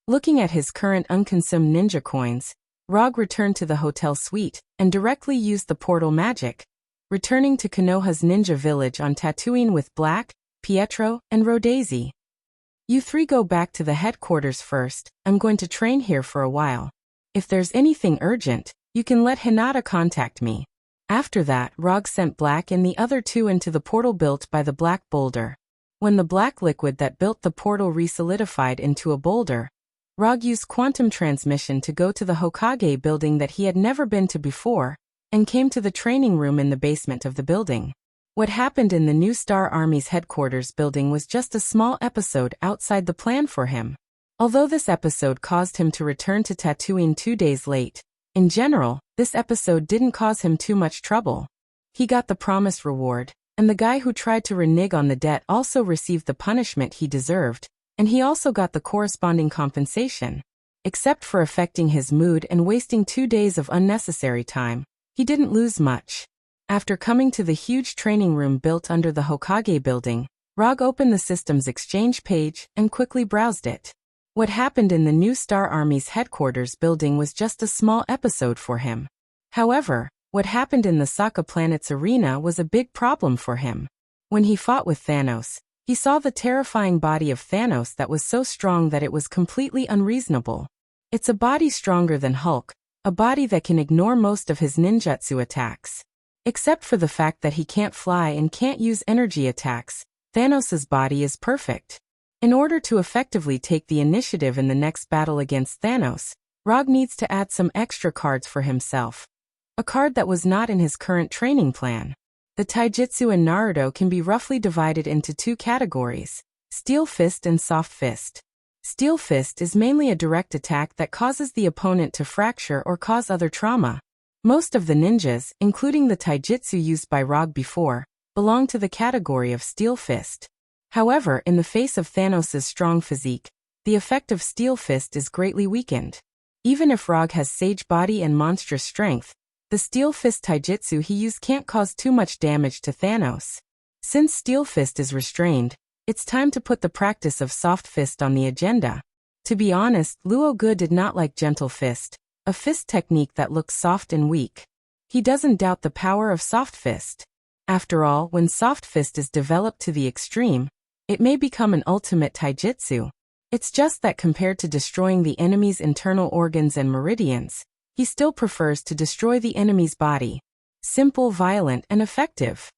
Looking at his current unconsumed ninja coins, Rog returned to the hotel suite and directly used the portal magic, returning to Konoha's ninja village on Tatooine with Black, Pietro, and Rhodazy. You three go back to the headquarters first. I'm going to train here for a while. If there's anything urgent, you can let Hinata contact me. After that, Rog sent Black and the other two into the portal built by the black boulder. When the black liquid that built the portal resolidified into a boulder, Rog used quantum transmission to go to the Hokage building that he had never been to before, and came to the training room in the basement of the building. What happened in the New Star Army's headquarters building was just a small episode outside the plan for him. Although this episode caused him to return to Tatooine 2 days late, in general, this episode didn't cause him too much trouble. He got the promised reward, and the guy who tried to renege on the debt also received the punishment he deserved, and he also got the corresponding compensation. Except for affecting his mood and wasting 2 days of unnecessary time, he didn't lose much. After coming to the huge training room built under the Hokage building, Rog opened the system's exchange page and quickly browsed it. What happened in the New Star Army's headquarters building was just a small episode for him. However, what happened in the Sokka planet's arena was a big problem for him. When he fought with Thanos, he saw the terrifying body of Thanos that was so strong that it was completely unreasonable. It's a body stronger than Hulk, a body that can ignore most of his ninjutsu attacks. Except for the fact that he can't fly and can't use energy attacks, Thanos' body is perfect. In order to effectively take the initiative in the next battle against Thanos, Rog needs to add some extra cards for himself. A card that was not in his current training plan. The taijutsu in Naruto can be roughly divided into 2 categories, Steel Fist and Soft Fist. Steel Fist is mainly a direct attack that causes the opponent to fracture or cause other trauma. Most of the ninjas, including the taijutsu used by Rog before, belong to the category of Steel Fist. However, in the face of Thanos' strong physique, the effect of Steel Fist is greatly weakened. Even if Rog has sage body and monstrous strength, the Steel Fist taijutsu he used can't cause too much damage to Thanos. Since Steel Fist is restrained, it's time to put the practice of Soft Fist on the agenda. To be honest, Luo Gu did not like Gentle Fist, a fist technique that looks soft and weak. He doesn't doubt the power of Soft Fist. After all, when Soft Fist is developed to the extreme, it may become an ultimate taijutsu. It's just that compared to destroying the enemy's internal organs and meridians, he still prefers to destroy the enemy's body. Simple, violent, and effective.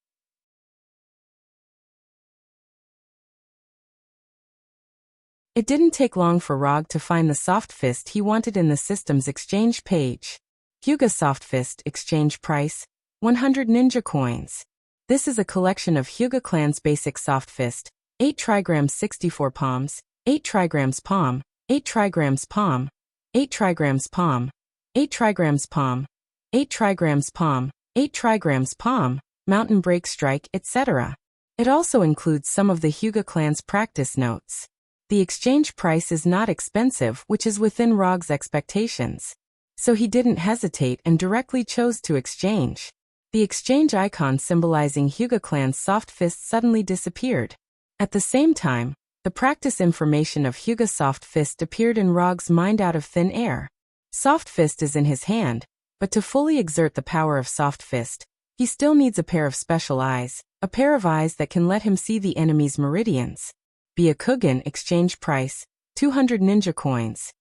It didn't take long for Rog to find the soft fist he wanted in the system's exchange page. Hyuga Soft Fist exchange price, 100 ninja coins. This is a collection of Hyuga clan's basic soft fist, 8 trigrams 64 palms, 8 trigrams palm, 8 trigrams palm, 8 trigrams palm, 8 trigrams palm, 8 trigrams palm, 8 trigrams palm, mountain break strike, etc. It also includes some of the Hyuga clan's practice notes. The exchange price is not expensive, which is within Rog's expectations. So he didn't hesitate and directly chose to exchange. The exchange icon symbolizing Hyuga clan's soft fist suddenly disappeared. At the same time, the practice information of Hyuga Soft Fist appeared in Rog's mind out of thin air. Soft Fist is in his hand, but to fully exert the power of Soft Fist, he still needs a pair of special eyes, a pair of eyes that can let him see the enemy's meridians. Byakugan exchange price, 200 ninja coins.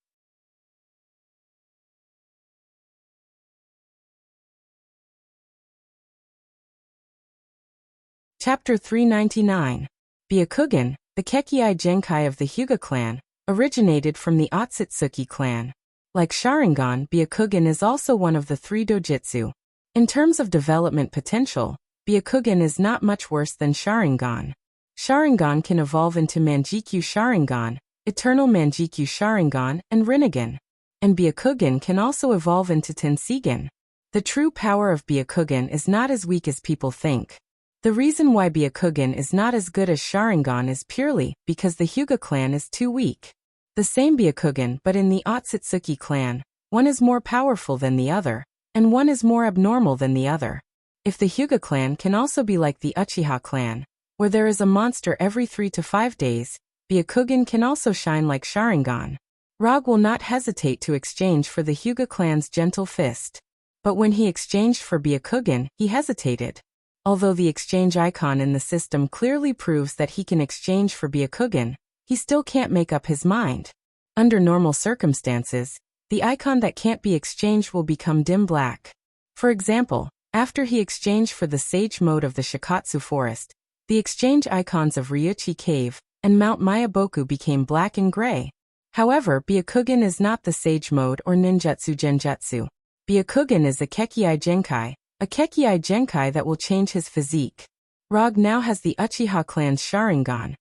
Chapter 399. Byakugan, the Kekkei Genkai of the Hyuga clan, originated from the Otsutsuki clan. Like Sharingan, Byakugan is also one of the 3 dojutsu. In terms of development potential, Byakugan is not much worse than Sharingan. Sharingan can evolve into Manjikyu Sharingan, Eternal Manjikyu Sharingan, and Rinnegan. And Byakugan can also evolve into Tenseigan. The true power of Byakugan is not as weak as people think. The reason why Byakugan is not as good as Sharingan is purely because the Hyuga clan is too weak. The same Byakugan, but in the Otsutsuki clan, one is more powerful than the other, and one is more abnormal than the other. If the Hyuga clan can also be like the Uchiha clan, where there is a monster every 3 to 5 days, Byakugan can also shine like Sharingan. Rog will not hesitate to exchange for the Hyuga clan's gentle fist. But when he exchanged for Byakugan, he hesitated. Although the exchange icon in the system clearly proves that he can exchange for Byakugan, he still can't make up his mind. Under normal circumstances, the icon that can't be exchanged will become dim black. For example, after he exchanged for the Sage mode of the Shikatsu Forest, the exchange icons of Ryuchi Cave and Mount Mayaboku became black and gray. However, Byakugan is not the Sage mode or Ninjutsu Genjutsu. Byakugan is a Kekkei Genkai, a Kekkei Genkai that will change his physique. Rog now has the Uchiha clan's Sharingan,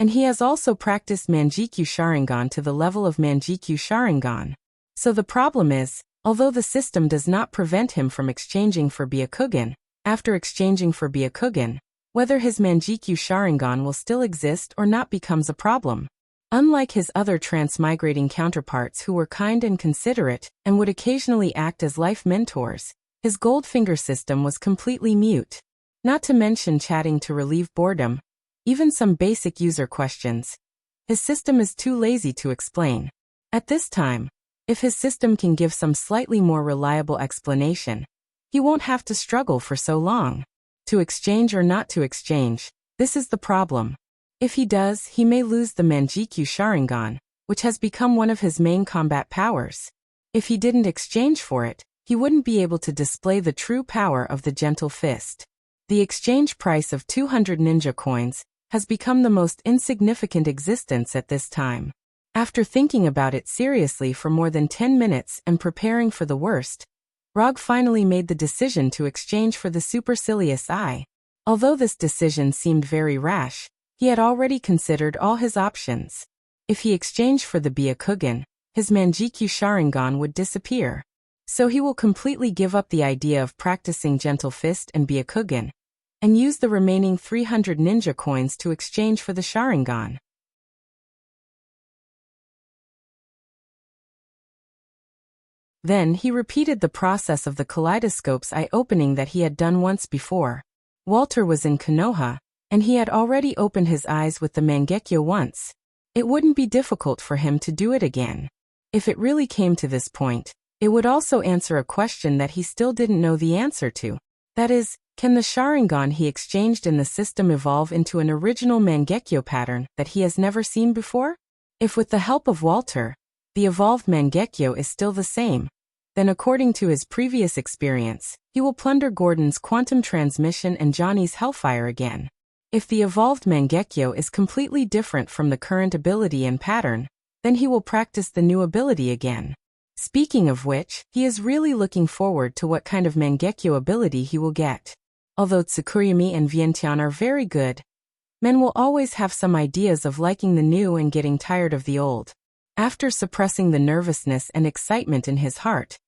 and he has also practiced Manjikyu Sharingan to the level of Manjikyu Sharingan. So the problem is, although the system does not prevent him from exchanging for Byakugan, after exchanging for Byakugan, whether his Manjikyu Sharingan will still exist or not becomes a problem. Unlike his other transmigrating counterparts who were kind and considerate and would occasionally act as life mentors, his Goldfinger system was completely mute. Not to mention chatting to relieve boredom, even some basic user questions. His system is too lazy to explain. At this time, if his system can give some slightly more reliable explanation, he won't have to struggle for so long. To exchange or not to exchange, this is the problem. If he does, he may lose the Manjikyu Sharingan, which has become one of his main combat powers. If he didn't exchange for it, he wouldn't be able to display the true power of the gentle fist. The exchange price of 200 ninja coins has become the most insignificant existence at this time. After thinking about it seriously for more than 10 minutes and preparing for the worst, Rog finally made the decision to exchange for the supercilious eye. Although this decision seemed very rash, he had already considered all his options. If he exchanged for the Byakugan, his Manjikyu Sharingan would disappear. So he will completely give up the idea of practicing Gentle Fist and Byakugan, and use the remaining 300 ninja coins to exchange for the Sharingan. Then he repeated the process of the kaleidoscope's eye-opening that he had done once before. Walter was in Konoha, and he had already opened his eyes with the Mangekyo once. It wouldn't be difficult for him to do it again. If it really came to this point, it would also answer a question that he still didn't know the answer to. That is, can the Sharingan he exchanged in the system evolve into an original Mangekyo pattern that he has never seen before? If with the help of Walter, the evolved Mangekyo is still the same, then according to his previous experience, he will plunder Gordon's quantum transmission and Johnny's hellfire again. If the evolved Mangekyo is completely different from the current ability and pattern, then he will practice the new ability again. Speaking of which, he is really looking forward to what kind of Mangekyo ability he will get. Although Tsukuyomi and Vientiane are very good, men will always have some ideas of liking the new and getting tired of the old. After suppressing the nervousness and excitement in his heart,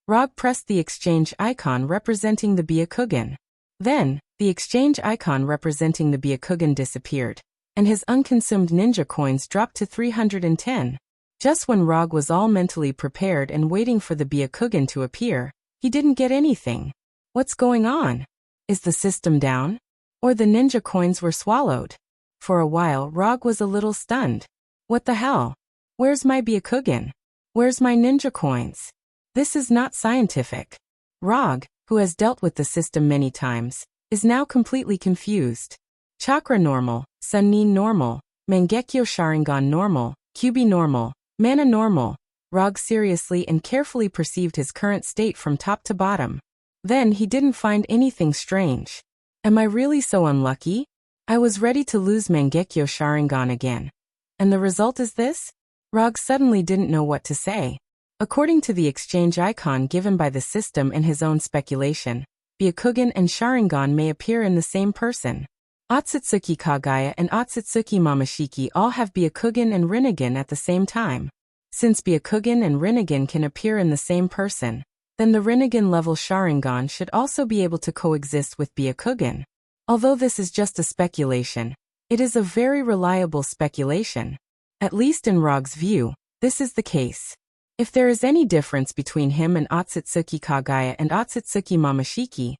Rog pressed the exchange icon representing the Byakugan. Then, the exchange icon representing the Byakugan disappeared, and his unconsumed ninja coins dropped to 310. Just when Rog was all mentally prepared and waiting for the Byakugan to appear, he didn't get anything. What's going on? Is the system down? Or the ninja coins were swallowed? For a while Rog was a little stunned. What the hell? Where's my Byakugan? Where's my ninja coins? This is not scientific. Rog, who has dealt with the system many times, is now completely confused. Chakra normal, Sun-Nin normal, Mangekyo Sharingan normal, Kyubi normal, Mana normal. Rog seriously and carefully perceived his current state from top to bottom. Then he didn't find anything strange. Am I really so unlucky? I was ready to lose Mangekyo Sharingan again. And the result is this? Rog suddenly didn't know what to say. According to the exchange icon given by the system and his own speculation, Byakugan and Sharingan may appear in the same person. Otsutsuki Kagaya and Otsutsuki Mamashiki all have Byakugan and Rinnegan at the same time. Since Byakugan and Rinnegan can appear in the same person, then the Rinnegan level Sharingan should also be able to coexist with Byakugan. Although this is just a speculation, it is a very reliable speculation. At least in Rog's view, this is the case. If there is any difference between him and Otsutsuki Kagaya and Otsutsuki Mamashiki,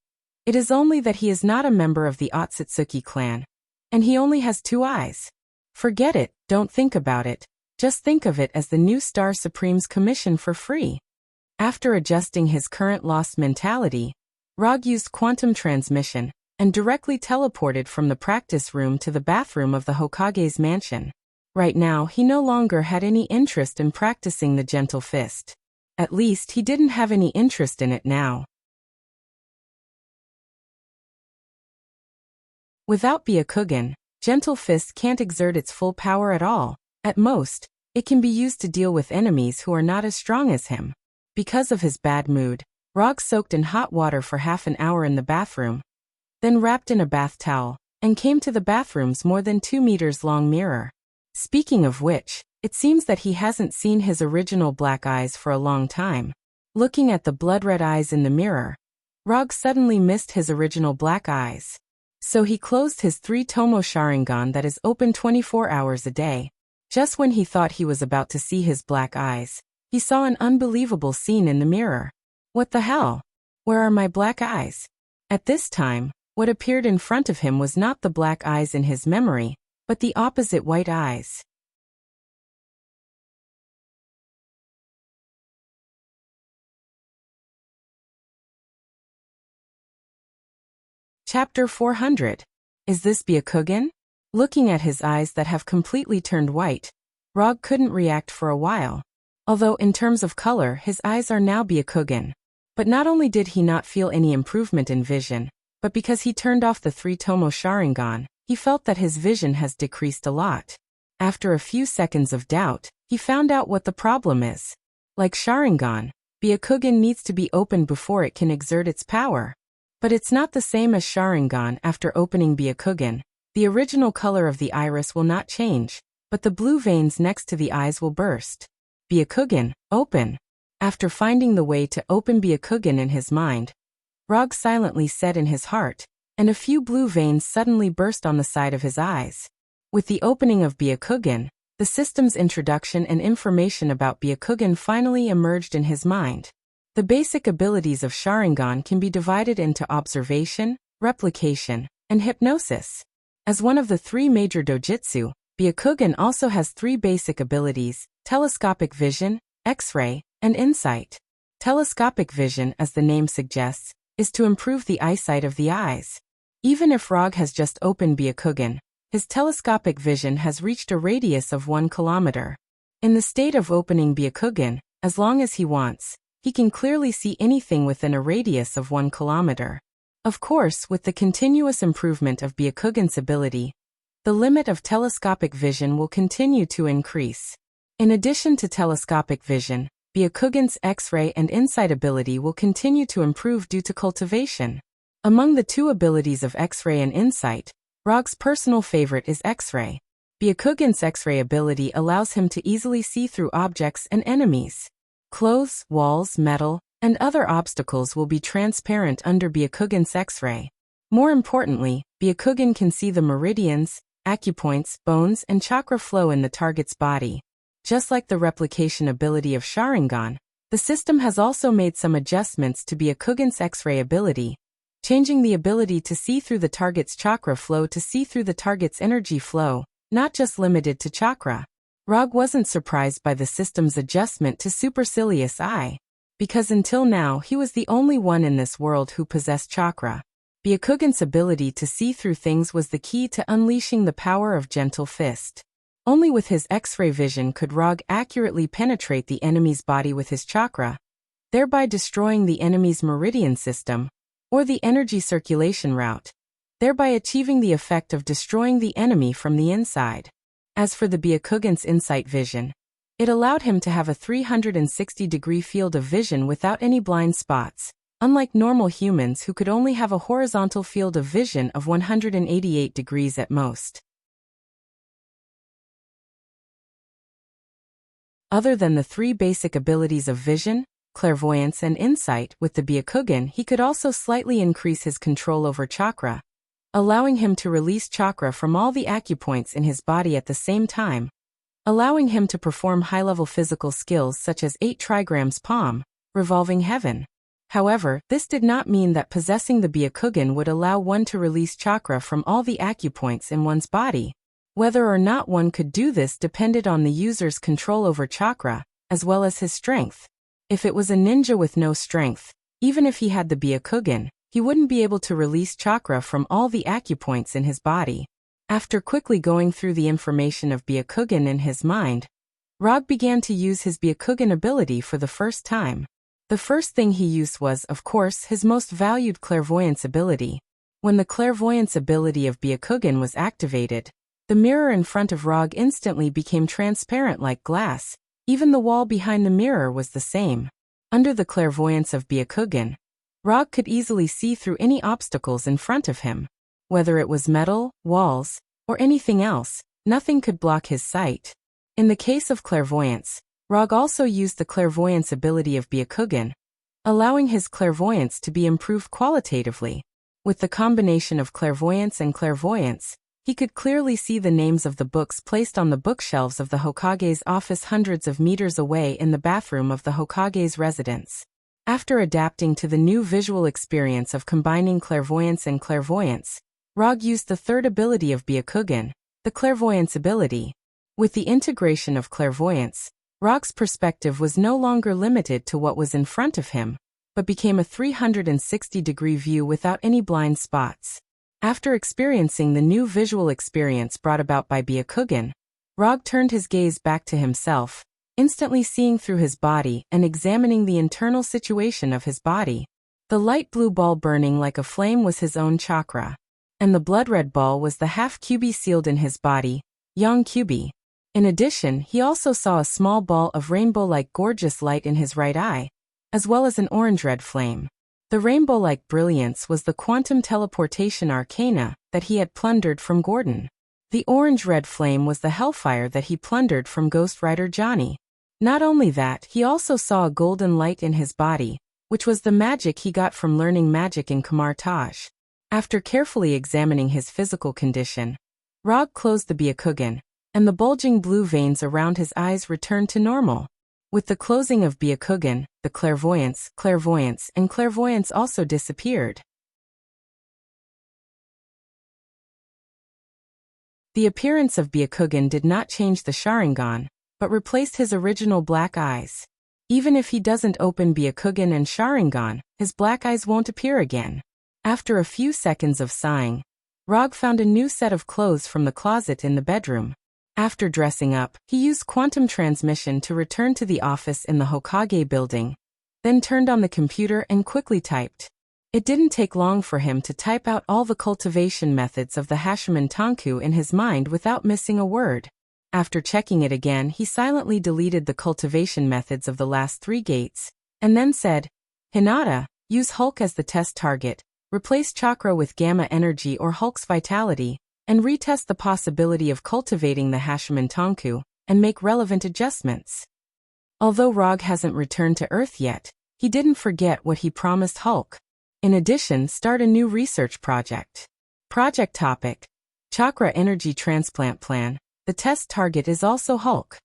it is only that he is not a member of the Otsutsuki clan, and he only has 2 eyes. Forget it, don't think about it, just think of it as the new Star Supreme's commission for free. After adjusting his current lost mentality, Rog used quantum transmission and directly teleported from the practice room to the bathroom of the Hokage's mansion. Right now he no longer had any interest in practicing the gentle fist. At least he didn't have any interest in it now. Without Byakugan, gentle fist can't exert its full power at all. At most, it can be used to deal with enemies who are not as strong as him. Because of his bad mood, Rog soaked in hot water for half an hour in the bathroom, then wrapped in a bath towel, and came to the bathroom's more than 2 meters long mirror. Speaking of which, it seems that he hasn't seen his original black eyes for a long time. Looking at the blood-red eyes in the mirror, Rog suddenly missed his original black eyes. So he closed his 3-tomo Sharingan that is open 24 hours a day. Just when he thought he was about to see his black eyes, he saw an unbelievable scene in the mirror. What the hell? Where are my black eyes? At this time, what appeared in front of him was not the black eyes in his memory, but the opposite white eyes. Chapter 400. Is this Byakugan? Looking at his eyes that have completely turned white, Rog couldn't react for a while. Although in terms of color his eyes are now Byakugan. But not only did he not feel any improvement in vision, but because he turned off the 3-tomo Sharingan, he felt that his vision has decreased a lot. After a few seconds of doubt, he found out what the problem is. Like Sharingan, Byakugan needs to be opened before it can exert its power. But it's not the same as Sharingan. After opening Byakugan, the original color of the iris will not change, but the blue veins next to the eyes will burst. Byakugan, open. After finding the way to open Byakugan in his mind, Rog silently said in his heart, and a few blue veins suddenly burst on the side of his eyes. With the opening of Byakugan, the system's introduction and information about Byakugan finally emerged in his mind. The basic abilities of Sharingan can be divided into observation, replication, and hypnosis. As one of the 3 major dojutsu, Byakugan also has 3 basic abilities: telescopic vision, X-ray, and insight. Telescopic vision, as the name suggests, is to improve the eyesight of the eyes. Even if Rog has just opened Byakugan, his telescopic vision has reached a radius of 1 kilometer. In the state of opening Byakugan, as long as he wants, he can clearly see anything within a radius of 1 kilometer. Of course, with the continuous improvement of Byakugan's ability, the limit of telescopic vision will continue to increase. In addition to telescopic vision, Byakugan's X-ray and insight ability will continue to improve due to cultivation. Among the two abilities of X-ray and insight, Rog's personal favorite is X-ray. Byakugan's X-ray ability allows him to easily see through objects and enemies. Clothes, walls, metal, and other obstacles will be transparent under Byakugan's X-ray. More importantly, Byakugan can see the meridians, acupoints, bones, and chakra flow in the target's body. Just like the replication ability of Sharingan, the system has also made some adjustments to Byakugan's X-ray ability, changing the ability to see through the target's chakra flow to see through the target's energy flow, not just limited to chakra. Rog wasn't surprised by the system's adjustment to Supercilious Eye, because until now he was the only one in this world who possessed chakra. Byakugan's ability to see through things was the key to unleashing the power of Gentle Fist. Only with his X-ray vision could Rog accurately penetrate the enemy's body with his chakra, thereby destroying the enemy's meridian system, or the energy circulation route, thereby achieving the effect of destroying the enemy from the inside. As for the Byakugan's insight vision, it allowed him to have a 360-degree field of vision without any blind spots, unlike normal humans who could only have a horizontal field of vision of 188 degrees at most. Other than the three basic abilities of vision, clairvoyance, and insight, with the Byakugan he could also slightly increase his control over chakra, allowing him to release chakra from all the acupoints in his body at the same time, allowing him to perform high-level physical skills such as 8 trigrams palm, revolving heaven. However, this did not mean that possessing the Byakugan would allow one to release chakra from all the acupoints in one's body. Whether or not one could do this depended on the user's control over chakra, as well as his strength. If it was a ninja with no strength, even if he had the Byakugan, he wouldn't be able to release chakra from all the acupoints in his body. After quickly going through the information of Byakugan in his mind, Rog began to use his Byakugan ability for the first time. The first thing he used was, of course, his most valued clairvoyance ability. When the clairvoyance ability of Byakugan was activated, the mirror in front of Rog instantly became transparent like glass. Even the wall behind the mirror was the same. Under the clairvoyance of Byakugan, Rog could easily see through any obstacles in front of him. Whether it was metal, walls, or anything else, nothing could block his sight. In the case of clairvoyance, Rog also used the clairvoyance ability of Byakugan, allowing his clairvoyance to be improved qualitatively. With the combination of clairvoyance and clairvoyance, he could clearly see the names of the books placed on the bookshelves of the Hokage's office hundreds of meters away in the bathroom of the Hokage's residence. After adapting to the new visual experience of combining clairvoyance and clairvoyance, Rog used the third ability of Byakugan, the clairvoyance ability. With the integration of clairvoyance, Rog's perspective was no longer limited to what was in front of him, but became a 360-degree view without any blind spots. After experiencing the new visual experience brought about by Byakugan, Rog turned his gaze back to himself, instantly seeing through his body and examining the internal situation of his body. The light blue ball burning like a flame was his own chakra, and the blood red ball was the half kyubi sealed in his body, yang kyubi. In addition, he also saw a small ball of rainbow-like gorgeous light in his right eye, as well as an orange-red flame. The rainbow-like brilliance was the quantum teleportation arcana that he had plundered from Gordon. The orange-red flame was the hellfire that he plundered from Ghost Rider Johnny. Not only that, he also saw a golden light in his body, which was the magic he got from learning magic in Kamar Taj. After carefully examining his physical condition, Rog closed the Byakugan, and the bulging blue veins around his eyes returned to normal. With the closing of Byakugan, the clairvoyance, and clairvoyance also disappeared. The appearance of Byakugan did not change the Sharingan, but replaced his original black eyes. Even if he doesn't open Byakugan and Sharingan, his black eyes won't appear again. After a few seconds of sighing, Rog found a new set of clothes from the closet in the bedroom. After dressing up, he used quantum transmission to return to the office in the Hokage building, then turned on the computer and quickly typed. It didn't take long for him to type out all the cultivation methods of the Hashiman Tanku in his mind without missing a word. After checking it again, he silently deleted the cultivation methods of the last 3 gates, and then said, Hinata, use Hulk as the test target, replace chakra with gamma energy or Hulk's vitality, and retest the possibility of cultivating the Hashiman Tanku, and make relevant adjustments. Although Rog hasn't returned to Earth yet, he didn't forget what he promised Hulk. In addition, start a new research project. Project topic: Chakra Energy Transplant Plan. The test target is also Hulk.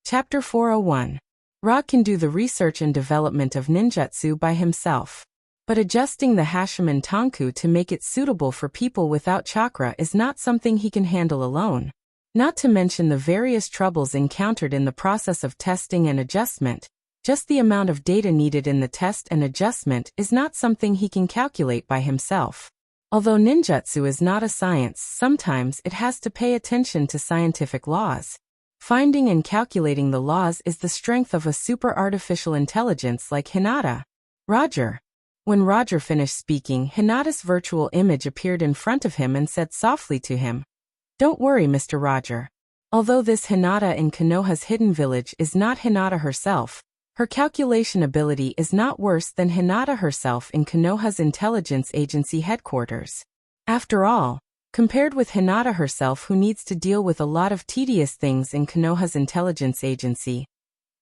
Chapter 401. Rog can do the research and development of ninjutsu by himself. But adjusting the Hashiman Tanku to make it suitable for people without chakra is not something he can handle alone. Not to mention the various troubles encountered in the process of testing and adjustment. Just the amount of data needed in the test and adjustment is not something he can calculate by himself. Although ninjutsu is not a science, sometimes it has to pay attention to scientific laws. Finding and calculating the laws is the strength of a super artificial intelligence like Hinata. Roger. When Roger finished speaking, Hinata's virtual image appeared in front of him and said softly to him, "Don't worry, Mr. Roger. Although this Hinata in Konoha's hidden village is not Hinata herself, her calculation ability is not worse than Hinata herself in Konoha's intelligence agency headquarters. After all, compared with Hinata herself, who needs to deal with a lot of tedious things in Konoha's intelligence agency,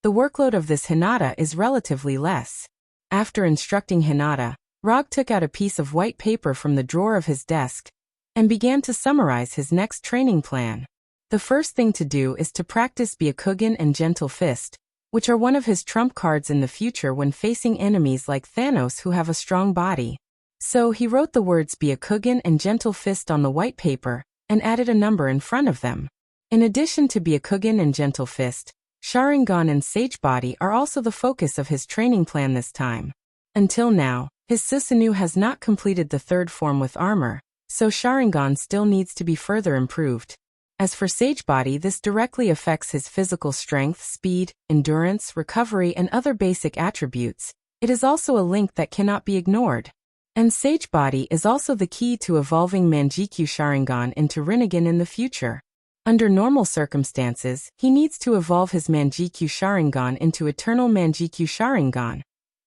the workload of this Hinata is relatively less." After instructing Hinata, Rog took out a piece of white paper from the drawer of his desk and began to summarize his next training plan. The first thing to do is to practice Byakugan and Gentle Fist, which are one of his trump cards in the future when facing enemies like Thanos who have a strong body. So he wrote the words Byakugan and Gentle Fist on the white paper and added a number in front of them. In addition to Byakugan and Gentle Fist, Sharingan and Sage Body are also the focus of his training plan this time. Until now, his Susanoo has not completed the 3rd form with armor, so Sharingan still needs to be further improved. As for Sage Body, this directly affects his physical strength, speed, endurance, recovery, and other basic attributes. It is also a link that cannot be ignored. And Sage Body is also the key to evolving Manjikyu Sharingan into Rinnegan in the future. Under normal circumstances, he needs to evolve his Manjikyu Sharingan into Eternal Manjikyu Sharingan,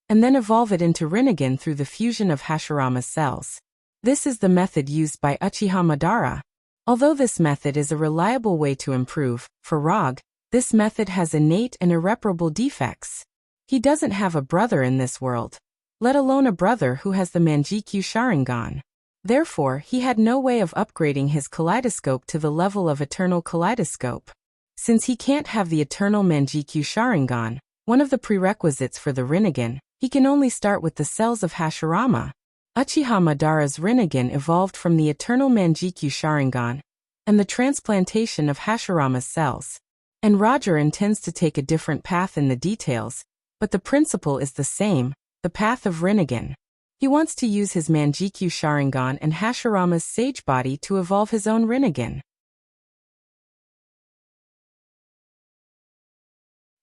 and then evolve it into Rinnegan through the fusion of Hashirama's cells. This is the method used by Uchiha Madara. Although this method is a reliable way to improve, for Rog, this method has innate and irreparable defects. He doesn't have a brother in this world, let alone a brother who has the Manjikyu Sharingan. Therefore, he had no way of upgrading his kaleidoscope to the level of Eternal Kaleidoscope. Since he can't have the Eternal Manjikyu Sharingan, one of the prerequisites for the Rinnegan, he can only start with the cells of Hashirama. Uchiha Madara's Rinnegan evolved from the Eternal Manjikyu Sharingan and the transplantation of Hashirama's cells. And Roger intends to take a different path in the details, but the principle is the same, the path of Rinnegan. He wants to use his Manjikyu Sharingan and Hashirama's Sage Body to evolve his own Rinnegan.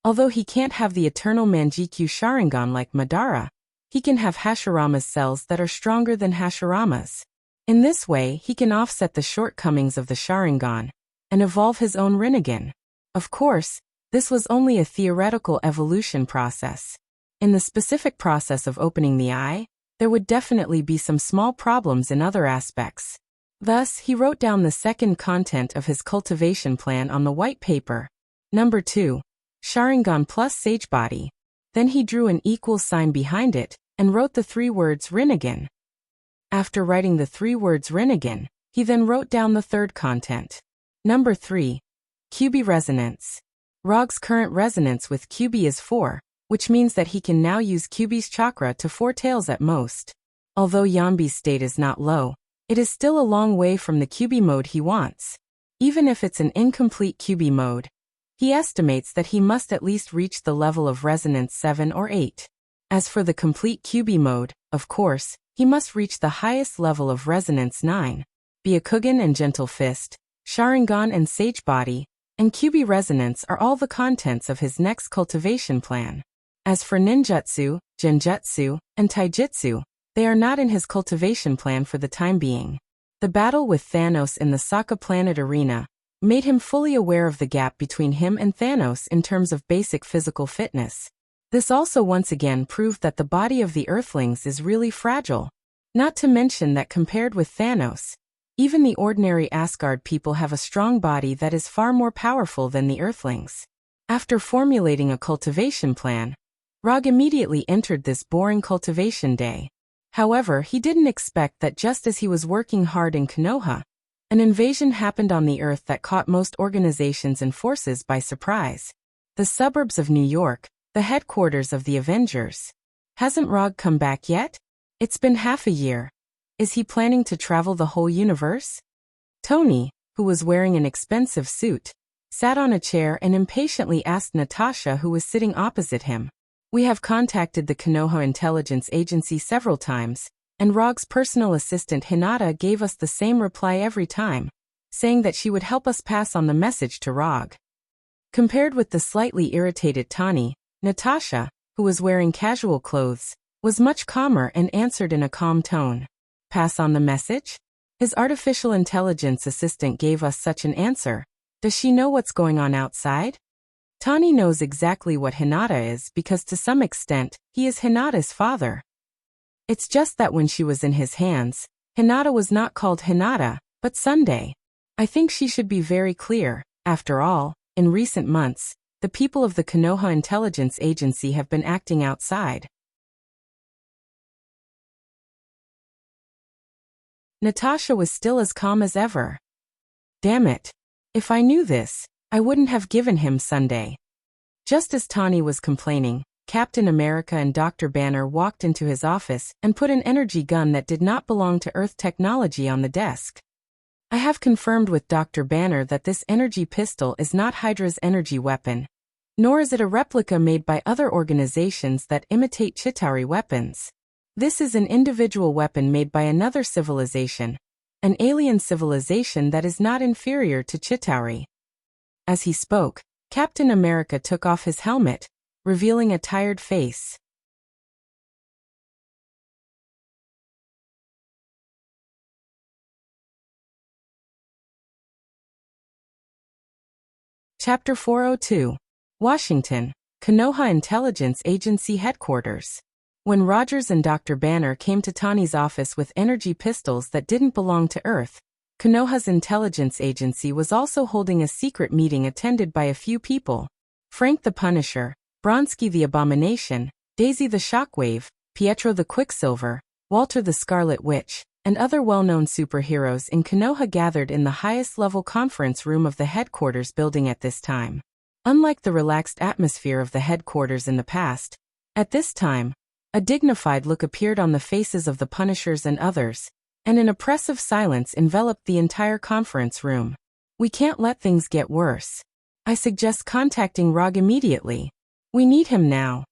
Although he can't have the Eternal Manjikyu Sharingan like Madara, he can have Hashirama's cells that are stronger than Hashirama's. In this way, he can offset the shortcomings of the Sharingan and evolve his own Rinnegan. Of course, this was only a theoretical evolution process. In the specific process of opening the eye, there would definitely be some small problems in other aspects. Thus, he wrote down the second content of his cultivation plan on the white paper. Number 2. Sharingan plus Sage Body. Then he drew an equal sign behind it and wrote the 3 words Rinnegan. After writing the 3 words Rinnegan, he then wrote down the third content. Number 3. Kyubi Resonance. Rog's current resonance with Kyubi is 4, which means that he can now use Kyubi's chakra to 4 tails at most. Although Yambi's state is not low, it is still a long way from the Kyubi mode he wants. Even if it's an incomplete Kyubi mode, he estimates that he must at least reach the level of resonance 7 or 8. As for the complete QB mode, of course, he must reach the highest level of Resonance 9. Byakugan and Gentle Fist, Sharingan and Sage Body, and QB Resonance are all the contents of his next cultivation plan. As for Ninjutsu, Genjutsu, and Taijutsu, they are not in his cultivation plan for the time being. The battle with Thanos in the Sokka Planet Arena made him fully aware of the gap between him and Thanos in terms of basic physical fitness. This also once again proved that the body of the Earthlings is really fragile. Not to mention that compared with Thanos, even the ordinary Asgard people have a strong body that is far more powerful than the Earthlings. After formulating a cultivation plan, Rog immediately entered this boring cultivation day. However, he didn't expect that just as he was working hard in Konoha, an invasion happened on the Earth that caught most organizations and forces by surprise. The suburbs of New York, the headquarters of the Avengers. Hasn't Rog come back yet? It's been half a year. Is he planning to travel the whole universe? Tony, who was wearing an expensive suit, sat on a chair and impatiently asked Natasha, who was sitting opposite him. We have contacted the Konoha Intelligence Agency several times, and Rog's personal assistant Hinata gave us the same reply every time, saying that she would help us pass on the message to Rog. Compared with the slightly irritated Tani, Natasha, who was wearing casual clothes, was much calmer and answered in a calm tone. Pass on the message? His artificial intelligence assistant gave us such an answer. Does she know what's going on outside? Tani knows exactly what Hinata is because to some extent, he is Hinata's father. It's just that when she was in his hands, Hinata was not called Hinata, but Sunday. I think she should be very clear. After all, in recent months, the people of the Konoha Intelligence Agency have been acting outside. Natasha was still as calm as ever. Damn it. If I knew this, I wouldn't have given him Sunday. Just as Tani was complaining, Captain America and Dr. Banner walked into his office and put an energy gun that did not belong to Earth technology on the desk. I have confirmed with Dr. Banner that this energy pistol is not Hydra's energy weapon, nor is it a replica made by other organizations that imitate Chitauri weapons. This is an individual weapon made by another civilization, an alien civilization that is not inferior to Chitauri. As he spoke, Captain America took off his helmet, revealing a tired face. Chapter 402. Washington, Konoha Intelligence Agency Headquarters. When Rogers and Dr. Banner came to Tani's office with energy pistols that didn't belong to Earth, Konoha's intelligence agency was also holding a secret meeting attended by a few people. Frank the Punisher, Bronsky the Abomination, Daisy the Shockwave, Pietro the Quicksilver, Walter the Scarlet Witch, and other well-known superheroes in Konoha gathered in the highest-level conference room of the headquarters building at this time. Unlike the relaxed atmosphere of the headquarters in the past, at this time, a dignified look appeared on the faces of the Punishers and others, and an oppressive silence enveloped the entire conference room. We can't let things get worse. I suggest contacting Rog immediately. We need him now.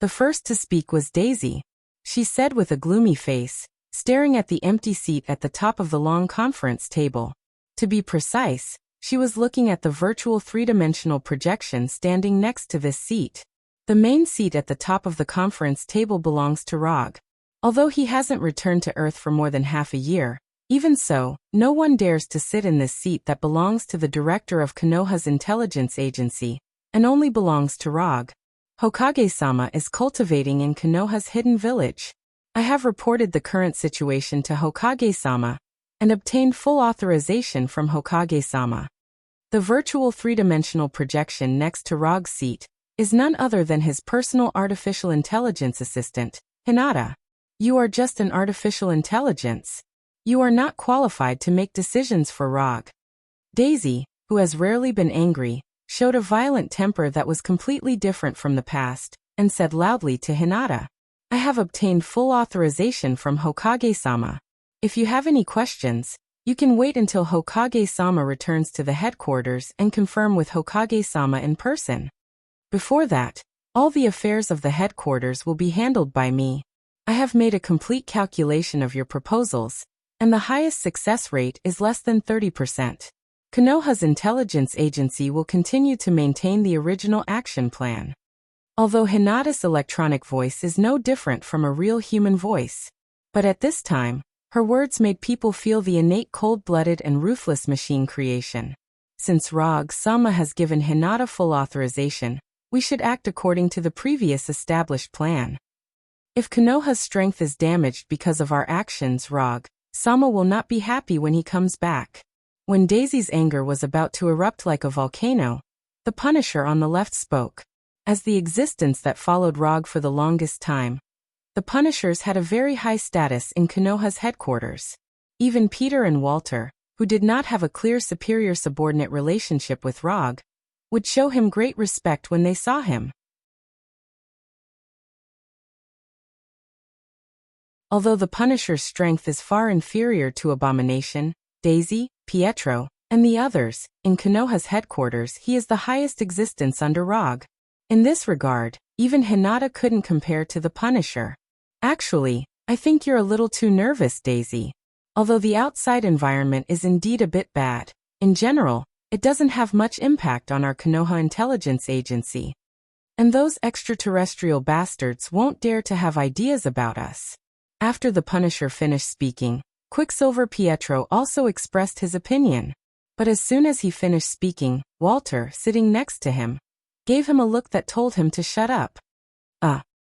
The first to speak was Daisy. She said with a gloomy face, staring at the empty seat at the top of the long conference table. To be precise, she was looking at the virtual three-dimensional projection standing next to this seat. The main seat at the top of the conference table belongs to Rog. Although he hasn't returned to Earth for more than half a year, even so, no one dares to sit in this seat that belongs to the director of Konoha's intelligence agency, and only belongs to Rog. Hokage-sama is cultivating in Konoha's hidden village. I have reported the current situation to Hokage-sama, and obtained full authorization from Hokage-sama. The virtual three-dimensional projection next to Rog's seat is none other than his personal artificial intelligence assistant, Hinata. You are just an artificial intelligence. You are not qualified to make decisions for Rog. Daisy, who has rarely been angry, showed a violent temper that was completely different from the past, and said loudly to Hinata, I have obtained full authorization from Hokage-sama. If you have any questions, you can wait until Hokage-sama returns to the headquarters and confirm with Hokage-sama in person. Before that, All the affairs of the headquarters will be handled by me. I have made a complete calculation of your proposals, and the highest success rate is less than 30%. Konoha's intelligence agency will continue to maintain the original action plan. Although Hinata's electronic voice is no different from a real human voice, but at this time, her words made people feel the innate cold-blooded and ruthless machine creation. Since Sama has given Hinata full authorization, we should act according to the previous established plan. If Konoha's strength is damaged because of our actions, Sama will not be happy when he comes back. When Daisy's anger was about to erupt like a volcano, the Punisher on the left spoke. As the existence that followed for the longest time, the Punishers had a very high status in Konoha's headquarters. Even Peter and Walter, who did not have a clear superior-subordinate relationship with would show him great respect when they saw him. Although the Punisher's strength is far inferior to Abomination, Daisy, Pietro, and the others, in Konoha's headquarters he is the highest existence under In this regard, even Hinata couldn't compare to the Punisher. Actually, I think you're a little too nervous, Daisy. Although the outside environment is indeed a bit bad, in general, it doesn't have much impact on our Konoha intelligence agency. And those extraterrestrial bastards won't dare to have ideas about us. After the Punisher finished speaking, Quicksilver Pietro also expressed his opinion. But as soon as he finished speaking, Walter, sitting next to him, gave him a look that told him to shut up.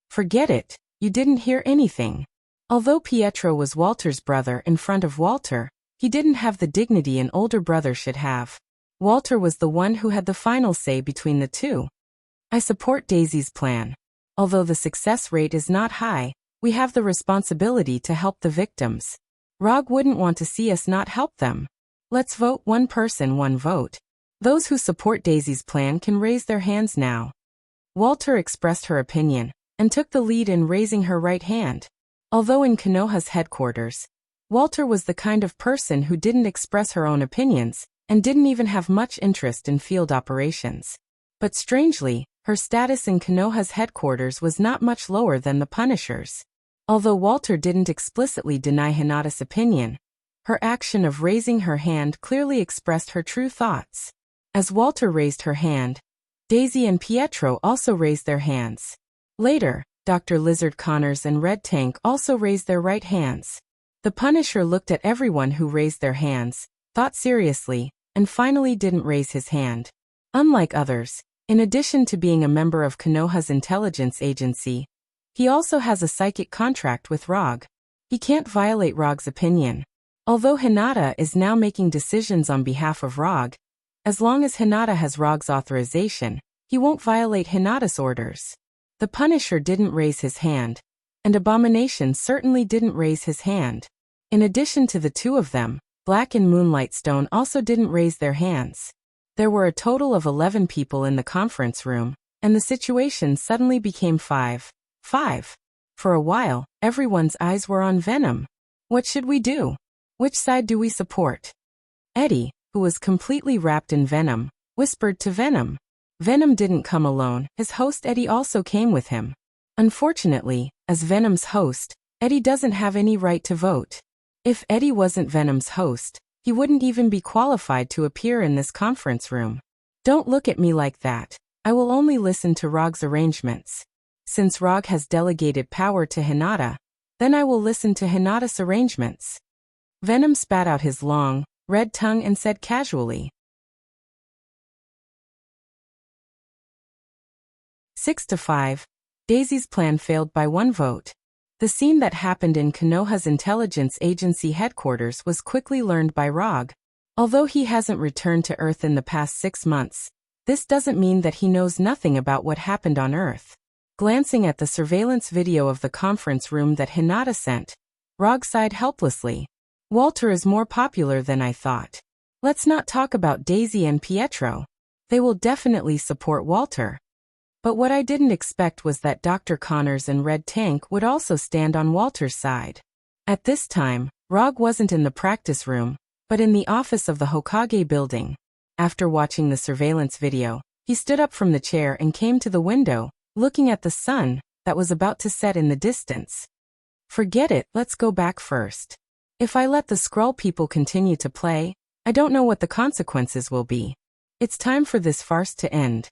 Forget it, you didn't hear anything. Although Pietro was Walter's brother in front of Walter, he didn't have the dignity an older brother should have. Walter was the one who had the final say between the two. I support Daisy's plan. Although the success rate is not high, we have the responsibility to help the victims. Wouldn't want to see us not help them. Let's vote one person, one vote. Those who support Daisy's plan can raise their hands now. Walter expressed her opinion, and took the lead in raising her right hand. Although in Konoha's headquarters, Walter was the kind of person who didn't express her own opinions, and didn't even have much interest in field operations. But strangely, her status in Konoha's headquarters was not much lower than the Punisher's. Although Walter didn't explicitly deny Hinata's opinion, her action of raising her hand clearly expressed her true thoughts. As Walter raised her hand, Daisy and Pietro also raised their hands. Later, Dr. Lizard Connors and Red Tank also raised their right hands. The Punisher looked at everyone who raised their hands, thought seriously, and finally didn't raise his hand. Unlike others, in addition to being a member of Konoha's intelligence agency, he also has a psychic contract with He can't violate Rog's opinion. Although Hinata is now making decisions on behalf of as long as Hinata has Rog's authorization, he won't violate Hinata's orders. The Punisher didn't raise his hand, and Abomination certainly didn't raise his hand. In addition to the two of them, Black and Moonlight Stone also didn't raise their hands. There were a total of 11 people in the conference room, and the situation suddenly became 5-5. For a while, everyone's eyes were on Venom. What should we do? Which side do we support? Eddie, who was completely wrapped in Venom, whispered to Venom. Venom didn't come alone, his host Eddie also came with him. Unfortunately, as Venom's host, Eddie doesn't have any right to vote. If Eddie wasn't Venom's host, he wouldn't even be qualified to appear in this conference room. Don't look at me like that. I will only listen to Rog's arrangements. Since Rog has delegated power to Hinata, then I will listen to Hinata's arrangements. Venom spat out his long, red tongue and said casually. 6-5. Daisy's plan failed by one vote. The scene that happened in Konoha's intelligence agency headquarters was quickly learned by Rog. Although he hasn't returned to Earth in the past 6 months, this doesn't mean that he knows nothing about what happened on Earth. Glancing at the surveillance video of the conference room that Hinata sent, Rog sighed helplessly. Walter is more popular than I thought. Let's not talk about Daisy and Pietro. They will definitely support Walter. But what I didn't expect was that Dr. Connors and Red Tank would also stand on Walter's side. At this time, Rog wasn't in the practice room, but in the office of the Hokage building. After watching the surveillance video, he stood up from the chair and came to the window, looking at the sun that was about to set in the distance. Forget it, let's go back first. If I let the Skrull people continue to play, I don't know what the consequences will be. It's time for this farce to end.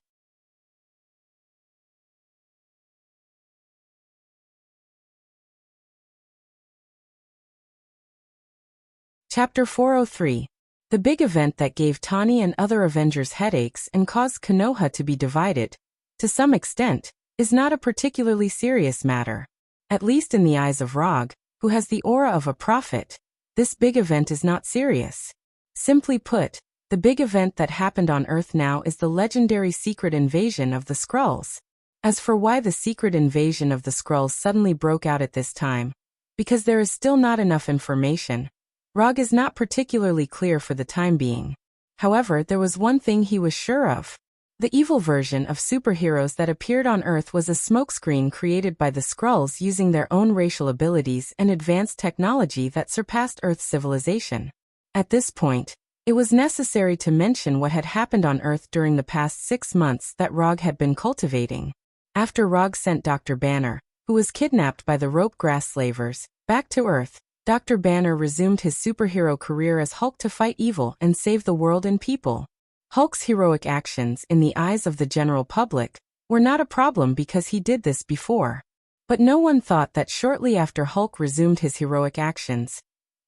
Chapter 403. The big event that gave Tani and other Avengers headaches and caused Konoha to be divided, to some extent, is not a particularly serious matter. At least in the eyes of Rog, who has the aura of a prophet, this big event is not serious. Simply put, the big event that happened on Earth now is the legendary secret invasion of the Skrulls. As for why the secret invasion of the Skrulls suddenly broke out at this time, because there is still not enough information, Rog is not particularly clear for the time being. However, there was one thing he was sure of. The evil version of superheroes that appeared on Earth was a smokescreen created by the Skrulls using their own racial abilities and advanced technology that surpassed Earth's civilization. At this point, it was necessary to mention what had happened on Earth during the past 6 months that Rog had been cultivating. After Rog sent Dr. Banner, who was kidnapped by the rope grass slavers, back to Earth, Dr. Banner resumed his superhero career as Hulk to fight evil and save the world and people. Hulk's heroic actions, in the eyes of the general public, were not a problem because he did this before. But no one thought that shortly after Hulk resumed his heroic actions,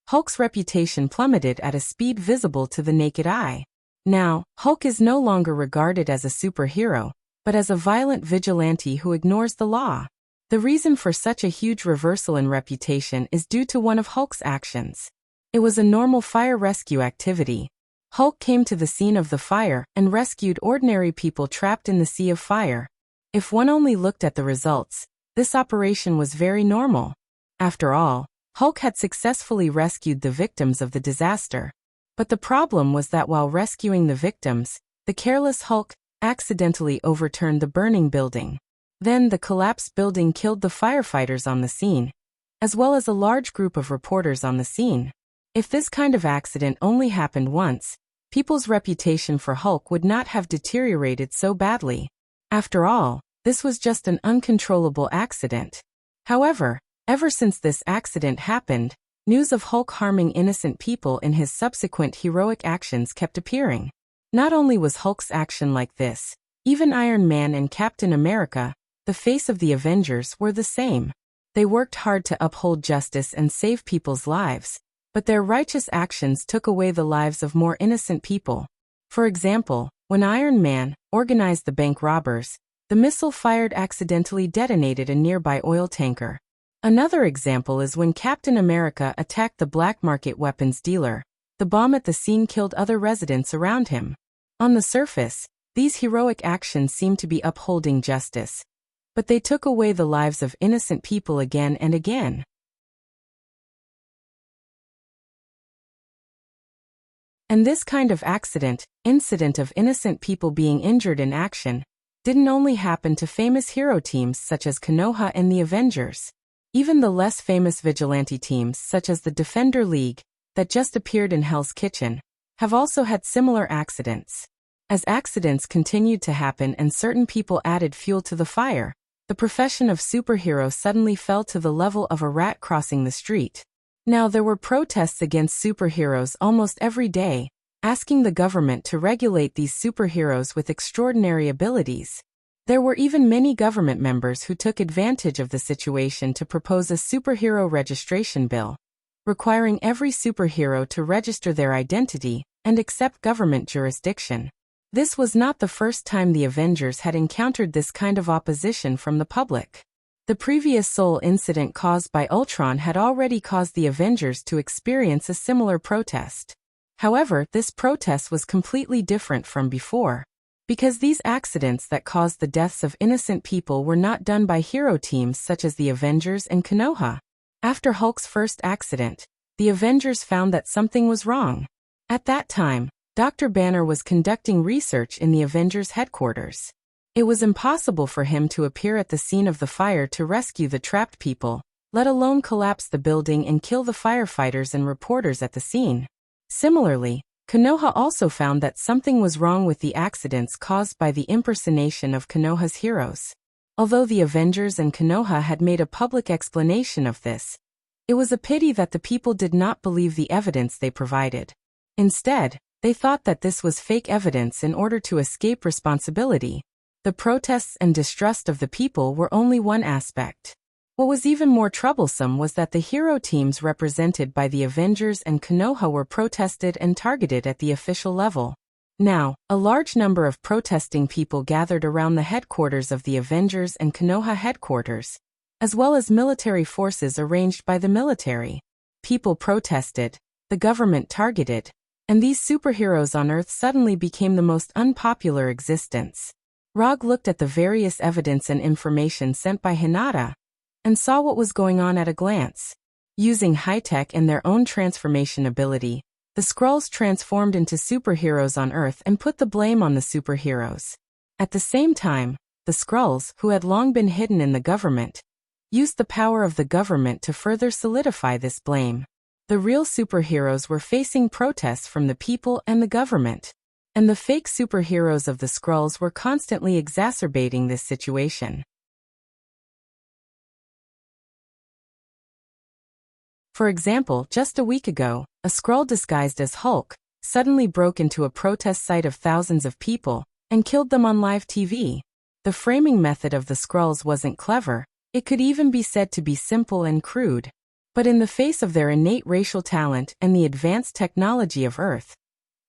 Hulk's reputation plummeted at a speed visible to the naked eye. Now, Hulk is no longer regarded as a superhero, but as a violent vigilante who ignores the law. The reason for such a huge reversal in reputation is due to one of Hulk's actions. It was a normal fire rescue activity. Hulk came to the scene of the fire and rescued ordinary people trapped in the sea of fire. If one only looked at the results, this operation was very normal. After all, Hulk had successfully rescued the victims of the disaster. But the problem was that while rescuing the victims, the careless Hulk accidentally overturned the burning building. Then the collapsed building killed the firefighters on the scene, as well as a large group of reporters on the scene. If this kind of accident only happened once, people's reputation for Hulk would not have deteriorated so badly. After all, this was just an uncontrollable accident. However, ever since this accident happened, news of Hulk harming innocent people in his subsequent heroic actions kept appearing. Not only was Hulk's action like this, even Iron Man and Captain America, the face of the Avengers, were the same. They worked hard to uphold justice and save people's lives, but their righteous actions took away the lives of more innocent people. For example, when Iron Man organized the bank robbers, the missile fired accidentally detonated a nearby oil tanker. Another example is when Captain America attacked the black market weapons dealer. The bomb at the scene killed other residents around him. On the surface, these heroic actions seem to be upholding justice, but they took away the lives of innocent people again and again. And this kind of incident of innocent people being injured in action, didn't only happen to famous hero teams such as Konoha and the Avengers. Even the less famous vigilante teams such as the Defender League, that just appeared in Hell's Kitchen, have also had similar accidents. As accidents continued to happen and certain people added fuel to the fire, the profession of superhero suddenly fell to the level of a rat crossing the street. Now there were protests against superheroes almost every day, asking the government to regulate these superheroes with extraordinary abilities. There were even many government members who took advantage of the situation to propose a superhero registration bill, requiring every superhero to register their identity and accept government jurisdiction. This was not the first time the Avengers had encountered this kind of opposition from the public. The previous Seoul incident caused by Ultron had already caused the Avengers to experience a similar protest. However, this protest was completely different from before, because these accidents that caused the deaths of innocent people were not done by hero teams such as the Avengers and Konoha. After Hulk's first accident, the Avengers found that something was wrong. At that time, Dr. Banner was conducting research in the Avengers headquarters. It was impossible for him to appear at the scene of the fire to rescue the trapped people, let alone collapse the building and kill the firefighters and reporters at the scene. Similarly, Konoha also found that something was wrong with the accidents caused by the impersonation of Konoha's heroes. Although the Avengers and Konoha had made a public explanation of this, it was a pity that the people did not believe the evidence they provided. Instead, they thought that this was fake evidence in order to escape responsibility. The protests and distrust of the people were only one aspect. What was even more troublesome was that the hero teams represented by the Avengers and Konoha were protested and targeted at the official level. Now, a large number of protesting people gathered around the headquarters of the Avengers and Konoha headquarters, as well as military forces arranged by the military. People protested, the government targeted, and these superheroes on Earth suddenly became the most unpopular existence. Rog looked at the various evidence and information sent by Hinata, and saw what was going on at a glance. Using high-tech and their own transformation ability, the Skrulls transformed into superheroes on Earth and put the blame on the superheroes. At the same time, the Skrulls, who had long been hidden in the government, used the power of the government to further solidify this blame. The real superheroes were facing protests from the people and the government, and the fake superheroes of the Skrulls were constantly exacerbating this situation. For example, just a week ago, a Skrull disguised as Hulk suddenly broke into a protest site of thousands of people and killed them on live TV. The framing method of the Skrulls wasn't clever, it could even be said to be simple and crude. But in the face of their innate racial talent and the advanced technology of Earth,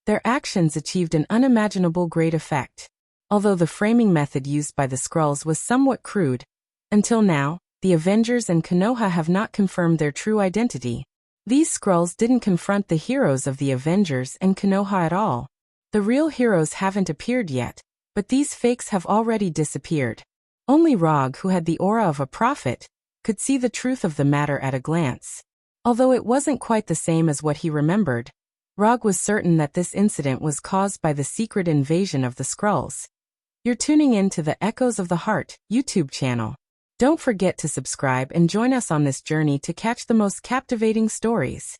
their actions achieved an unimaginable great effect. Although the framing method used by the Skrulls was somewhat crude, until now, the Avengers and Konoha have not confirmed their true identity. These Skrulls didn't confront the heroes of the Avengers and Konoha at all. The real heroes haven't appeared yet, but these fakes have already disappeared. Only Rog, who had the aura of a prophet, could see the truth of the matter at a glance. Although it wasn't quite the same as what he remembered, Rog was certain that this incident was caused by the secret invasion of the Skrulls. You're tuning in to the Echoes of the Heart YouTube channel. Don't forget to subscribe and join us on this journey to catch the most captivating stories.